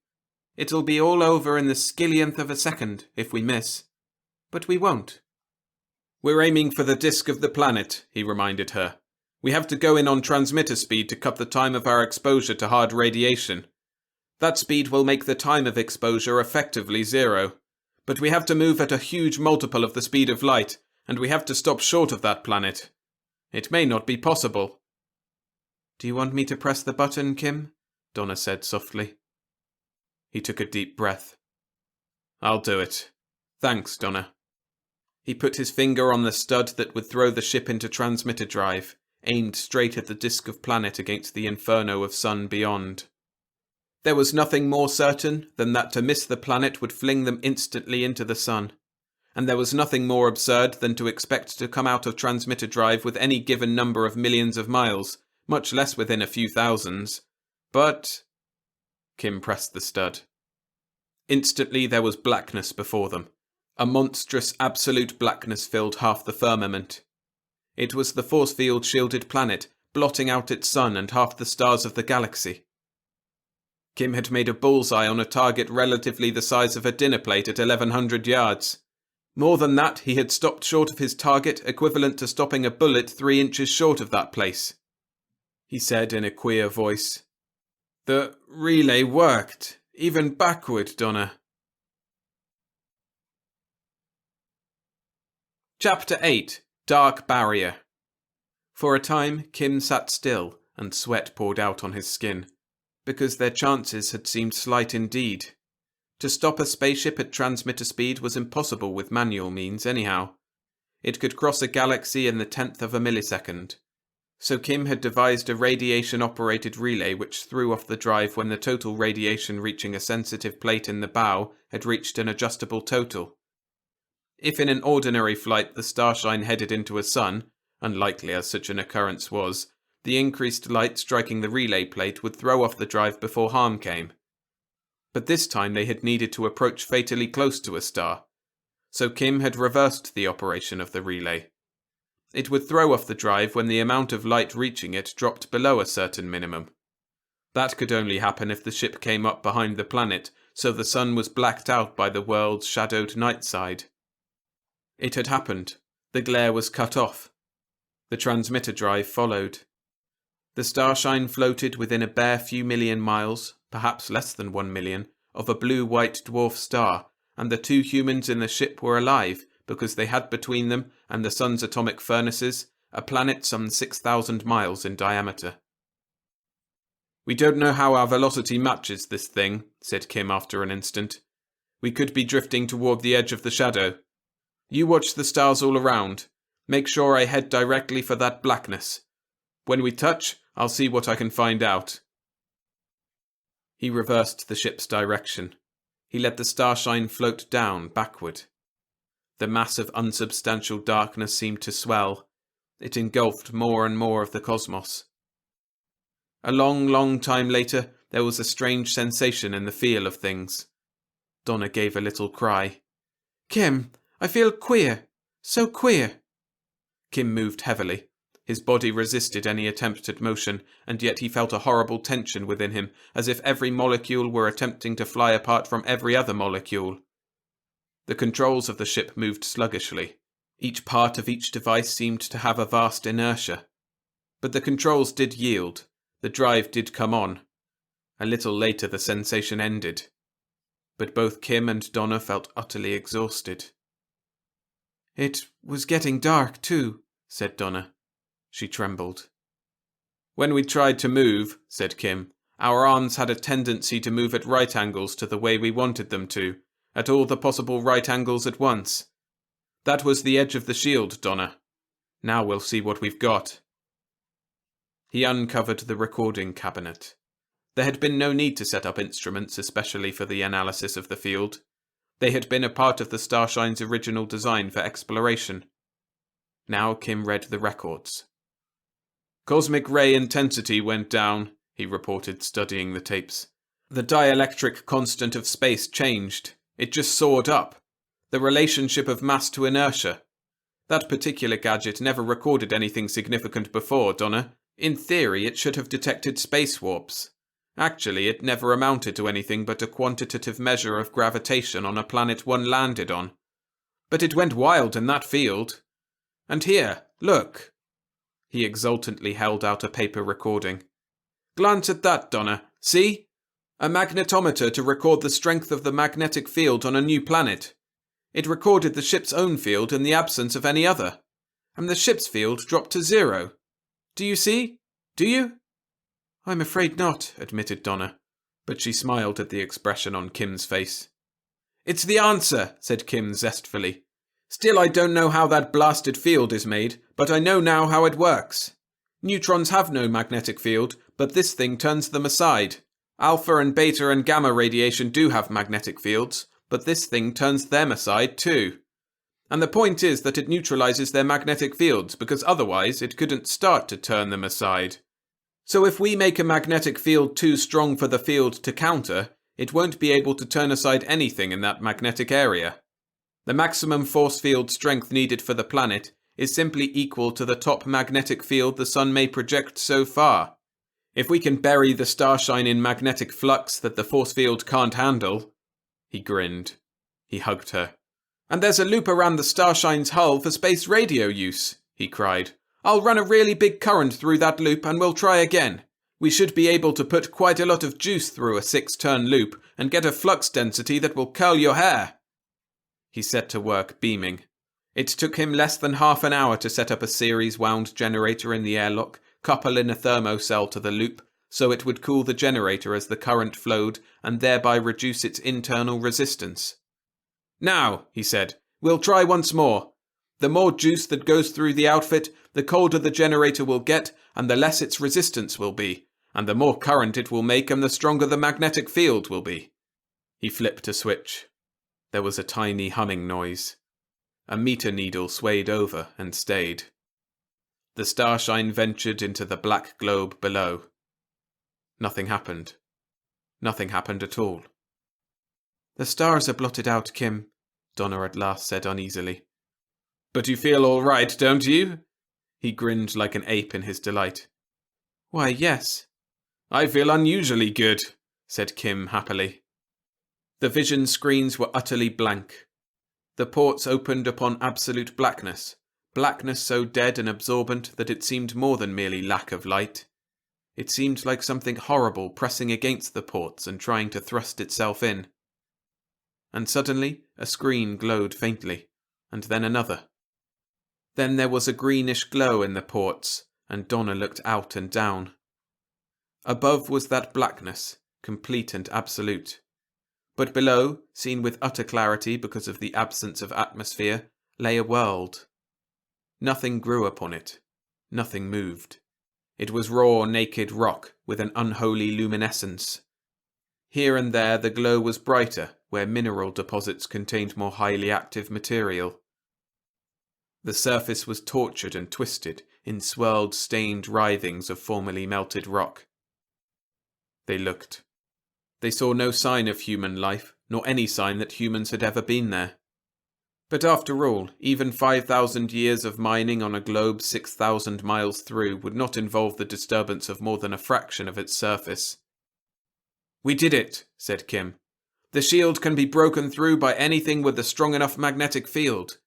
It'll be all over in the skillionth of a second, if we miss. But we won't. We're aiming for the disk of the planet, he reminded her. We have to go in on transmitter speed to cut the time of our exposure to hard radiation. That speed will make the time of exposure effectively 0. But we have to move at a huge multiple of the speed of light, and we have to stop short of that planet. It may not be possible. Do you want me to press the button, Kim? Donna said softly. He took a deep breath. I'll do it. Thanks, Donna. He put his finger on the stud that would throw the ship into transmitter drive, aimed straight at the disk of planet against the inferno of sun beyond. There was nothing more certain than that to miss the planet would fling them instantly into the sun. And there was nothing more absurd than to expect to come out of transmitter drive with any given number of millions of miles, much less within a few thousands. But... Kim pressed the stud. Instantly there was blackness before them. A monstrous absolute blackness filled half the firmament. It was the force field shielded planet, blotting out its sun and half the stars of the galaxy. Kim had made a bullseye on a target relatively the size of a dinner plate at 1100 yards. More than that, he had stopped short of his target, equivalent to stopping a bullet 3 inches short of that place. He said in a queer voice, "The relay worked, even backward, Donna." Chapter 8. Dark Barrier. For a time, Kim sat still, and sweat poured out on his skin, because their chances had seemed slight indeed. To stop a spaceship at transmitter speed was impossible with manual means, anyhow. It could cross a galaxy in the 10th of a millisecond. So Kim had devised a radiation-operated relay which threw off the drive when the total radiation reaching a sensitive plate in the bow had reached an adjustable total. If in an ordinary flight the starshine headed into a sun, unlikely as such an occurrence was, the increased light striking the relay plate would throw off the drive before harm came. But this time they had needed to approach fatally close to a star, so Kim had reversed the operation of the relay. It would throw off the drive when the amount of light reaching it dropped below a certain minimum. That could only happen if the ship came up behind the planet, so the sun was blacked out by the world's shadowed night side. It had happened. The glare was cut off. The transmitter drive followed. The starshine floated within a bare few million miles, perhaps less than 1 million, of a blue-white dwarf star, and the 2 humans in the ship were alive because they had between them and the sun's atomic furnaces a planet some 6,000 miles in diameter. "We don't know how our velocity matches this thing," said Kim after an instant. "We could be drifting toward the edge of the shadow. You watch the stars all around. Make sure I head directly for that blackness. When we touch, I'll see what I can find out." He reversed the ship's direction. He let the starshine float down, backward. The mass of unsubstantial darkness seemed to swell. It engulfed more and more of the cosmos. A long, long time later, there was a strange sensation in the feel of things. Donna gave a little cry. "Kim, I feel queer. So queer." Kim moved heavily. His body resisted any attempt at motion, and yet he felt a horrible tension within him, as if every molecule were attempting to fly apart from every other molecule. The controls of the ship moved sluggishly. Each part of each device seemed to have a vast inertia. But the controls did yield. The drive did come on. A little later the sensation ended. But both Kim and Donna felt utterly exhausted. "It was getting dark, too," said Donna. She trembled. "When we tried to move," said Kim, "our arms had a tendency to move at right angles to the way we wanted them to, at all the possible right angles at once. That was the edge of the shield, Donna. Now we'll see what we've got." He uncovered the recording cabinet. There had been no need to set up instruments especially for the analysis of the field. They had been a part of the Starshine's original design for exploration. Now Kim read the records. "Cosmic ray intensity went down," he reported, studying the tapes. "The dielectric constant of space changed. It just soared up. The relationship of mass to inertia. That particular gadget never recorded anything significant before, Donna. In theory, it should have detected space warps. Actually, it never amounted to anything but a quantitative measure of gravitation on a planet one landed on. But it went wild in that field. And here, look." He exultantly held out a paper recording. "Glance at that, Donna. See? A magnetometer to record the strength of the magnetic field on a new planet. It recorded the ship's own field in the absence of any other. And the ship's field dropped to 0. Do you see? Do you?" "I'm afraid not," admitted Donna, but she smiled at the expression on Kim's face. "It's the answer," said Kim zestfully. "Still, I don't know how that blasted field is made, but I know now how it works. Neutrons have no magnetic field, but this thing turns them aside. Alpha and beta and gamma radiation do have magnetic fields, but this thing turns them aside too. And the point is that it neutralizes their magnetic fields, because otherwise it couldn't start to turn them aside. So if we make a magnetic field too strong for the field to counter, it won't be able to turn aside anything in that magnetic area. The maximum force field strength needed for the planet is simply equal to the top magnetic field the sun may project so far. If we can bury the starshine in magnetic flux that the force field can't handle... He grinned. He hugged her. And there's a loop around the starshine's hull for space radio use, he cried. I'll run a really big current through that loop and we'll try again. We should be able to put quite a lot of juice through a 6-turn loop and get a flux density that will curl your hair. He set to work, beaming. It took him less than half an hour to set up a series-wound generator in the airlock, couple in a thermocell to the loop, so it would cool the generator as the current flowed and thereby reduce its internal resistance. Now, he said, we'll try once more. The more juice that goes through the outfit, the colder the generator will get and the less its resistance will be, and the more current it will make and the stronger the magnetic field will be. He flipped a switch. There was a tiny humming noise. A meter needle swayed over and stayed. The starshine ventured into the black globe below. Nothing happened. Nothing happened at all. The stars are blotted out, Kim, Donna at last said uneasily. But you feel all right, don't you? He grinned like an ape in his delight. Why, yes. I feel unusually good, said Kim happily. The vision screens were utterly blank. The ports opened upon absolute blackness, blackness so dead and absorbent that it seemed more than merely lack of light. It seemed like something horrible pressing against the ports and trying to thrust itself in. And suddenly a screen glowed faintly, and then another. Then there was a greenish glow in the ports, and Donna looked out and down. Above was that blackness, complete and absolute. But below, seen with utter clarity because of the absence of atmosphere, lay a world. Nothing grew upon it. Nothing moved. It was raw, naked rock with an unholy luminescence. Here and there the glow was brighter, where mineral deposits contained more highly active material. The surface was tortured and twisted in swirled, stained writhings of formerly melted rock. They looked. They saw no sign of human life, nor any sign that humans had ever been there. But after all, even 5,000 years of mining on a globe 6,000 miles through would not involve the disturbance of more than a fraction of its surface. We did it, said Kim. The shield can be broken through by anything with a strong enough magnetic field.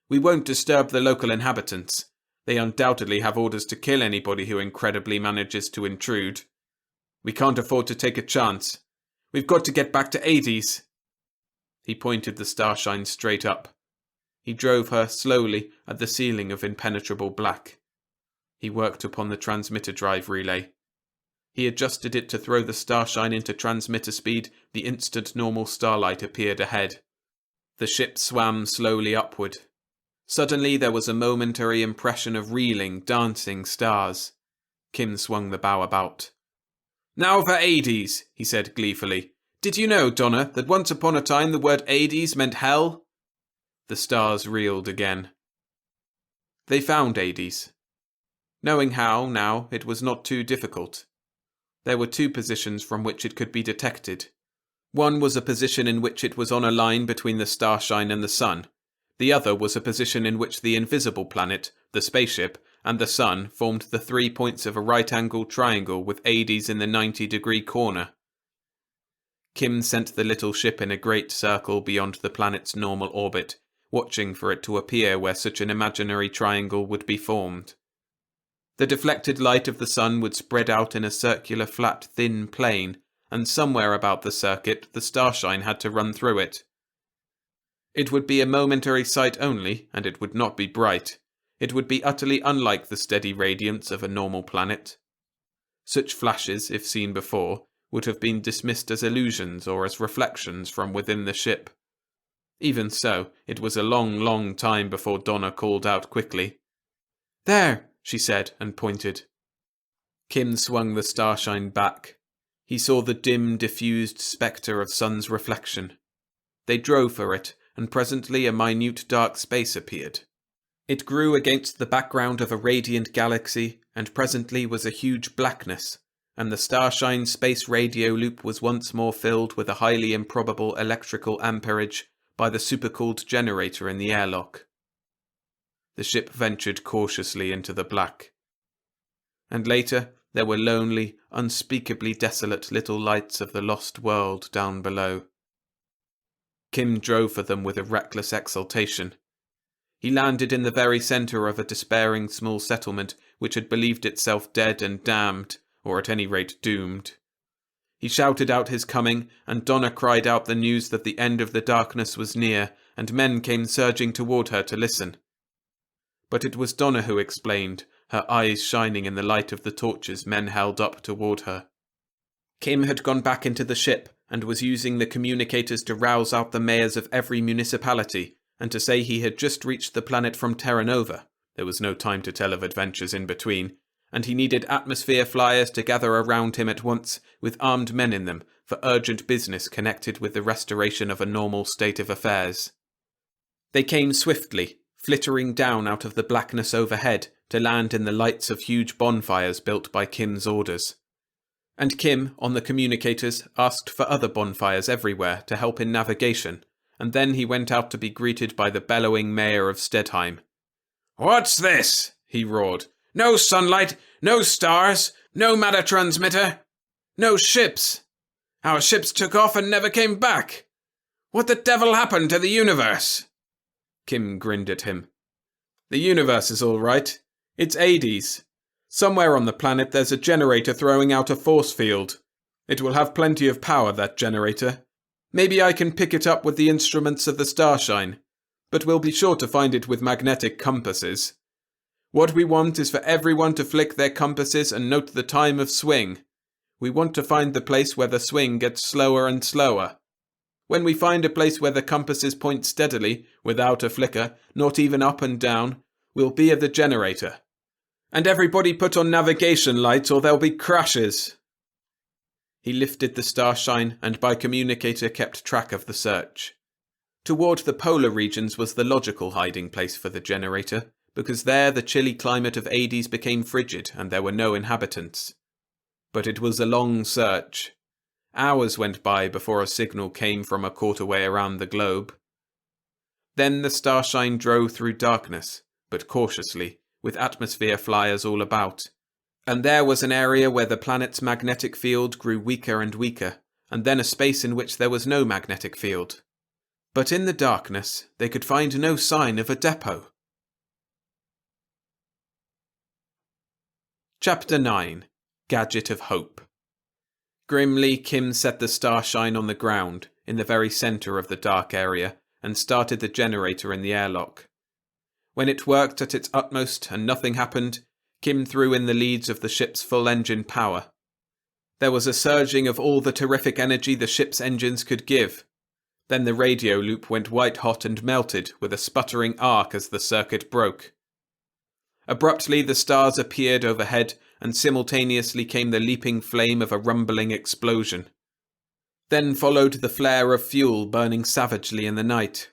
We won't disturb the local inhabitants. They undoubtedly have orders to kill anybody who incredibly manages to intrude. We can't afford to take a chance. We've got to get back to Hades. He pointed the starshine straight up. He drove her slowly at the ceiling of impenetrable black. He worked upon the transmitter drive relay. He adjusted it to throw the starshine into transmitter speed the instant normal starlight appeared ahead. The ship swam slowly upward. Suddenly there was a momentary impression of reeling, dancing stars. Kim swung the bow about. Now for Hades, he said gleefully. Did you know, Donna, that once upon a time the word Hades meant hell? The stars reeled again. They found Hades. Knowing how, now, it was not too difficult. There were two positions from which it could be detected. One was a position in which it was on a line between the starshine and the sun. The other was a position in which the invisible planet, the spaceship, and the sun formed the 3 points of a right-angled triangle with Hades in the 90-degree corner. Kim sent the little ship in a great circle beyond the planet's normal orbit, watching for it to appear where such an imaginary triangle would be formed. The deflected light of the sun would spread out in a circular flat thin plane, and somewhere about the circuit the starshine had to run through it. It would be a momentary sight only, and it would not be bright. It would be utterly unlike the steady radiance of a normal planet. Such flashes, if seen before, would have been dismissed as illusions or as reflections from within the ship. Even so, it was a long, long time before Donna called out quickly. "There!" she said, and pointed. Kim swung the starshine back. He saw the dim, diffused spectre of sun's reflection. They drove for it, and presently a minute dark space appeared. It grew against the background of a radiant galaxy, and presently was a huge blackness, and the starshine space radio loop was once more filled with a highly improbable electrical amperage by the supercooled generator in the airlock. The ship ventured cautiously into the black. And later, there were lonely, unspeakably desolate little lights of the lost world down below. Kim drove for them with a reckless exultation. He landed in the very centre of a despairing small settlement which had believed itself dead and damned, or at any rate doomed. He shouted out his coming, and Donna cried out the news that the end of the darkness was near, and men came surging toward her to listen. But it was Donna who explained, her eyes shining in the light of the torches men held up toward her. Kim had gone back into the ship, and was using the communicators to rouse out the mayors of every municipality, and to say he had just reached the planet from Terra Nova. There was no time to tell of adventures in between, and he needed atmosphere flyers to gather around him at once, with armed men in them, for urgent business connected with the restoration of a normal state of affairs. They came swiftly, flittering down out of the blackness overhead, to land in the lights of huge bonfires built by Kim's orders. And Kim, on the communicators, asked for other bonfires everywhere to help in navigation, and then he went out to be greeted by the bellowing mayor of Stedheim. "What's this?" he roared. "No sunlight, no stars, no matter transmitter, no ships. Our ships took off and never came back. What the devil happened to the universe?" Kim grinned at him. "The universe is all right. It's 80s. Somewhere on the planet there's a generator throwing out a force field. It will have plenty of power, that generator. Maybe I can pick it up with the instruments of the starshine, but we'll be sure to find it with magnetic compasses. What we want is for everyone to flick their compasses and note the time of swing. We want to find the place where the swing gets slower and slower. When we find a place where the compasses point steadily, without a flicker, not even up and down, we'll be at the generator. And everybody put on navigation lights or there'll be crashes." He lifted the starshine and by communicator kept track of the search. Toward the polar regions was the logical hiding place for the generator, because there the chilly climate of Hades became frigid and there were no inhabitants. But it was a long search. Hours went by before a signal came from a quarter way around the globe. Then the starshine drove through darkness, but cautiously, with atmosphere flyers all about. And there was an area where the planet's magnetic field grew weaker and weaker, and then a space in which there was no magnetic field. But in the darkness, they could find no sign of a depot. Chapter 9. Gadget of Hope. Grimly, Kim set the starshine on the ground, in the very centre of the dark area, and started the generator in the airlock. When it worked at its utmost and nothing happened, Kim threw in the leads of the ship's full engine power. There was a surging of all the terrific energy the ship's engines could give. Then the radio loop went white-hot and melted with a sputtering arc as the circuit broke. Abruptly the stars appeared overhead, and simultaneously came the leaping flame of a rumbling explosion. Then followed the flare of fuel burning savagely in the night.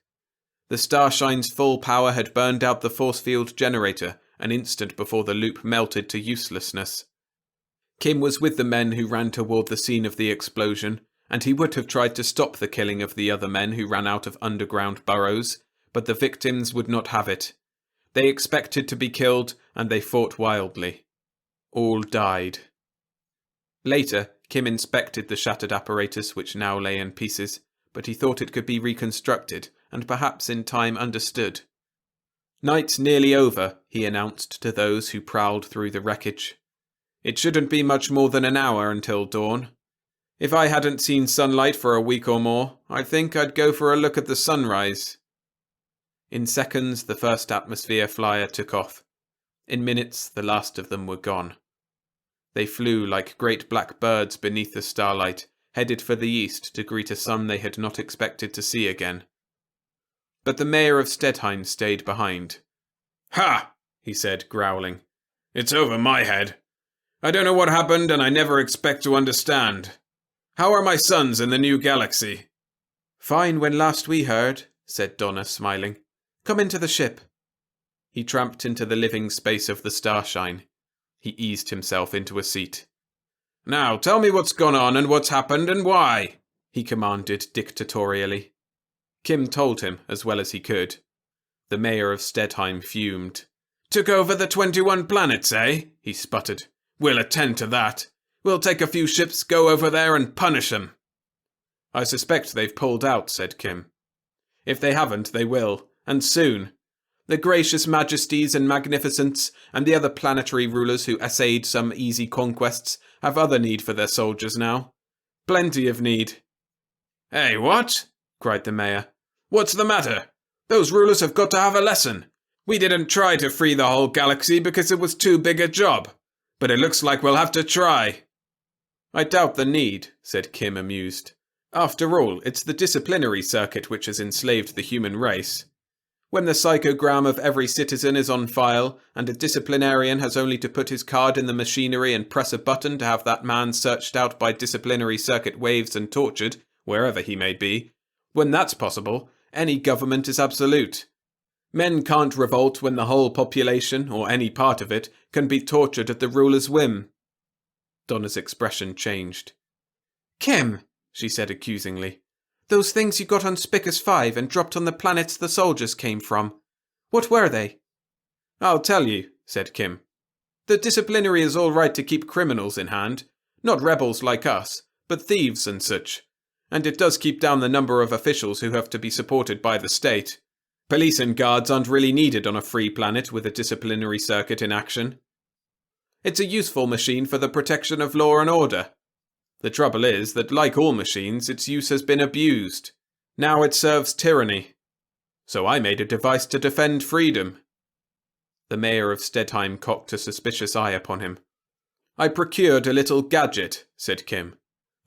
The starshine's full power had burned out the force field generator an instant before the loop melted to uselessness. Kim was with the men who ran toward the scene of the explosion, and he would have tried to stop the killing of the other men who ran out of underground burrows, but the victims would not have it. They expected to be killed, and they fought wildly. All died. Later, Kim inspected the shattered apparatus which now lay in pieces, but he thought it could be reconstructed, and perhaps in time understood. "Night's nearly over," he announced to those who prowled through the wreckage. "It shouldn't be much more than an hour until dawn. If I hadn't seen sunlight for a week or more, I think I'd go for a look at the sunrise." In seconds, the first atmosphere flyer took off. In minutes, the last of them were gone. They flew like great black birds beneath the starlight, headed for the east to greet a sun they had not expected to see again. But the mayor of Stedheim stayed behind. "Ha!" he said, growling. "It's over my head. I don't know what happened, and I never expect to understand. How are my sons in the new galaxy? Fine when last we heard, said Donna, smiling. Come into the ship. He tramped into the living space of the starshine. He eased himself into a seat. Now, tell me what's gone on and what's happened and why, he commanded dictatorially. Kim told him as well as he could. The mayor of Stedheim fumed. Took over the 21 planets, eh? He sputtered. We'll attend to that. We'll take a few ships, go over there and punish them. I suspect they've pulled out, said Kim. If they haven't, they will, and soon. The gracious majesties and magnificents and the other planetary rulers who essayed some easy conquests have other need for their soldiers now. Plenty of need. Hey, what? Cried the mayor. What's the matter? Those rulers have got to have a lesson. We didn't try to free the whole galaxy because it was too big a job. But it looks like we'll have to try. I doubt the need, said Kim, amused. After all, it's the disciplinary circuit which has enslaved the human race. When the psychogram of every citizen is on file, and a disciplinarian has only to put his card in the machinery and press a button to have that man searched out by disciplinary circuit waves and tortured, wherever he may be, when that's possible, any government is absolute. Men can't revolt when the whole population, or any part of it, can be tortured at the ruler's whim. Donna's expression changed. Kim, she said accusingly. Those things you got on Spicus 5 and dropped on the planets the soldiers came from. What were they? I'll tell you, said Kim. The disciplinary is all right to keep criminals in hand. Not rebels like us, but thieves and such. And it does keep down the number of officials who have to be supported by the state. Police and guards aren't really needed on a free planet with a disciplinary circuit in action. It's a useful machine for the protection of law and order. The trouble is that, like all machines, its use has been abused. Now it serves tyranny. So I made a device to defend freedom. The mayor of Stedheim cocked a suspicious eye upon him. I procured a little gadget, said Kim.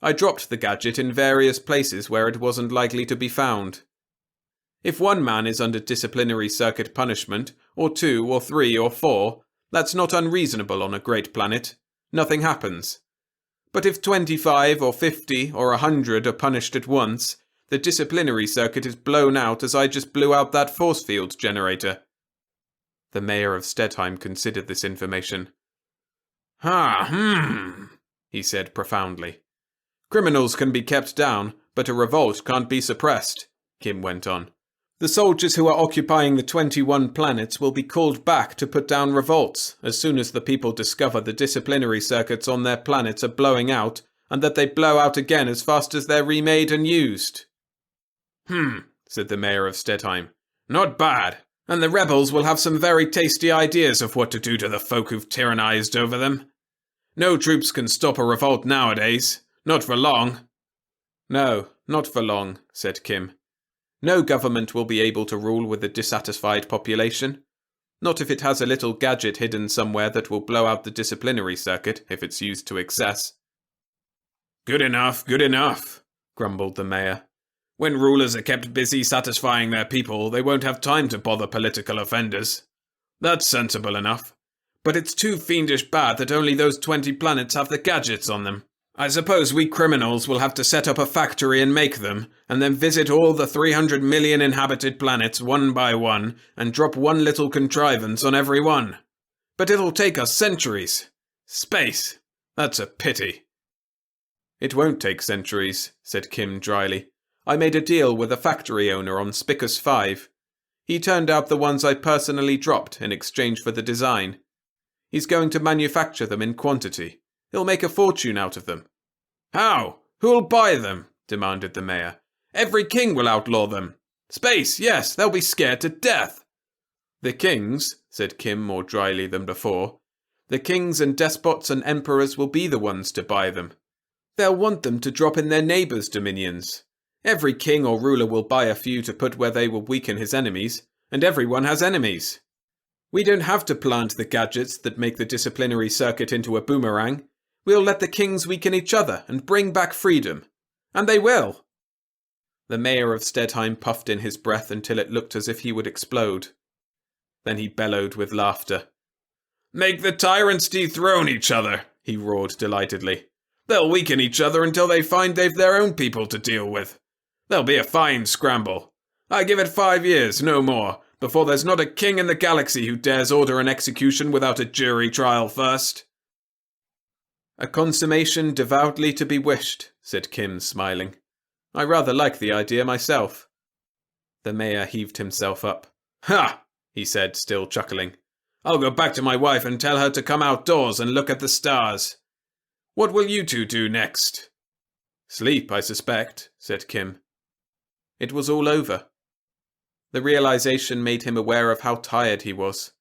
I dropped the gadget in various places where it wasn't likely to be found. If one man is under disciplinary circuit punishment, or 2 or 3 or 4, that's not unreasonable on a great planet. Nothing happens. But if 25 or 50 or 100 are punished at once, the disciplinary circuit is blown out as I just blew out that force field generator. The mayor of Stedheim considered this information. He said profoundly. Criminals can be kept down, but a revolt can't be suppressed, Kim went on. The soldiers who are occupying the 21 planets will be called back to put down revolts as soon as the people discover the disciplinary circuits on their planets are blowing out, and that they blow out again as fast as they're remade and used. Said the mayor of Stedheim. Not bad, and the rebels will have some very tasty ideas of what to do to the folk who've tyrannized over them. No troops can stop a revolt nowadays, not for long. No, not for long, said Kim. No government will be able to rule with a dissatisfied population. Not if it has a little gadget hidden somewhere that will blow out the disciplinary circuit if it's used to excess. Good enough, grumbled the mayor. When rulers are kept busy satisfying their people, they won't have time to bother political offenders. That's sensible enough. But it's too fiendish bad that only those 20 planets have the gadgets on them. I suppose we criminals will have to set up a factory and make them, and then visit all the 300 million inhabited planets one by one, and drop one little contrivance on every one. But it'll take us centuries. Space. That's a pity. It won't take centuries, said Kim dryly. I made a deal with a factory owner on Spicus 5. He turned out the ones I personally dropped in exchange for the design. He's going to manufacture them in quantity. He'll make a fortune out of them. How? Who'll buy them? Demanded the mayor. Every king will outlaw them. Space, yes, they'll be scared to death. The kings, said Kim more dryly than before, the kings and despots and emperors will be the ones to buy them. They'll want them to drop in their neighbours' dominions. Every king or ruler will buy a few to put where they will weaken his enemies, and everyone has enemies. We don't have to plant the gadgets that make the disciplinary circuit into a boomerang. We'll let the kings weaken each other and bring back freedom. And they will. The mayor of Stedheim puffed in his breath until it looked as if he would explode. Then he bellowed with laughter. Make the tyrants dethrone each other, he roared delightedly. They'll weaken each other until they find they've their own people to deal with. There'll be a fine scramble. I give it 5 years, no more, before there's not a king in the galaxy who dares order an execution without a jury trial first." "A consummation devoutly to be wished," said Kim, smiling. "I rather like the idea myself." The mayor heaved himself up. "Ha!" he said, still chuckling. "I'll go back to my wife and tell her to come outdoors and look at the stars. What will you two do next?" "Sleep, I suspect," said Kim. It was all over. The realization made him aware of how tired he was.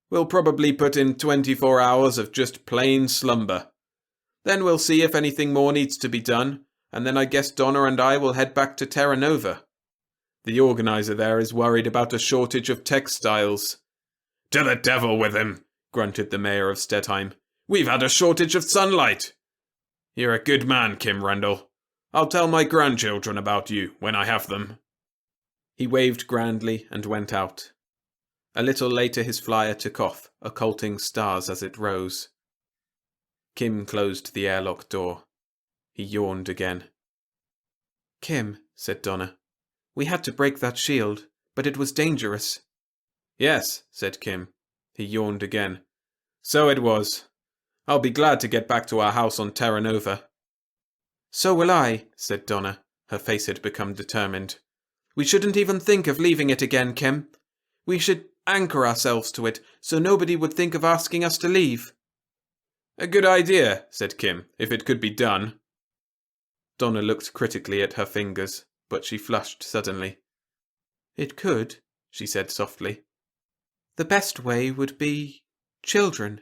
"We'll probably put in 24 hours of just plain slumber. Then we'll see if anything more needs to be done, and then I guess Donna and I will head back to Terra Nova. The organizer there is worried about a shortage of textiles." "To the devil with him," grunted the mayor of Stedheim. "We've had a shortage of sunlight." "You're a good man, Kim Randall. I'll tell my grandchildren about you when I have them." He waved grandly and went out. A little later his flyer took off, occulting stars as it rose. Kim closed the airlock door. He yawned again. "Kim," said Donna, "we had to break that shield, but it was dangerous." "Yes," said Kim. He yawned again. "So it was. I'll be glad to get back to our house on Terra Nova." "So will I," said Donna. Her face had become determined. "We shouldn't even think of leaving it again, Kim. We should anchor ourselves to it, so nobody would think of asking us to leave." "A good idea," said Kim, "if it could be done." Donna looked critically at her fingers, but she flushed suddenly. "It could," she said softly. "The best way would be children."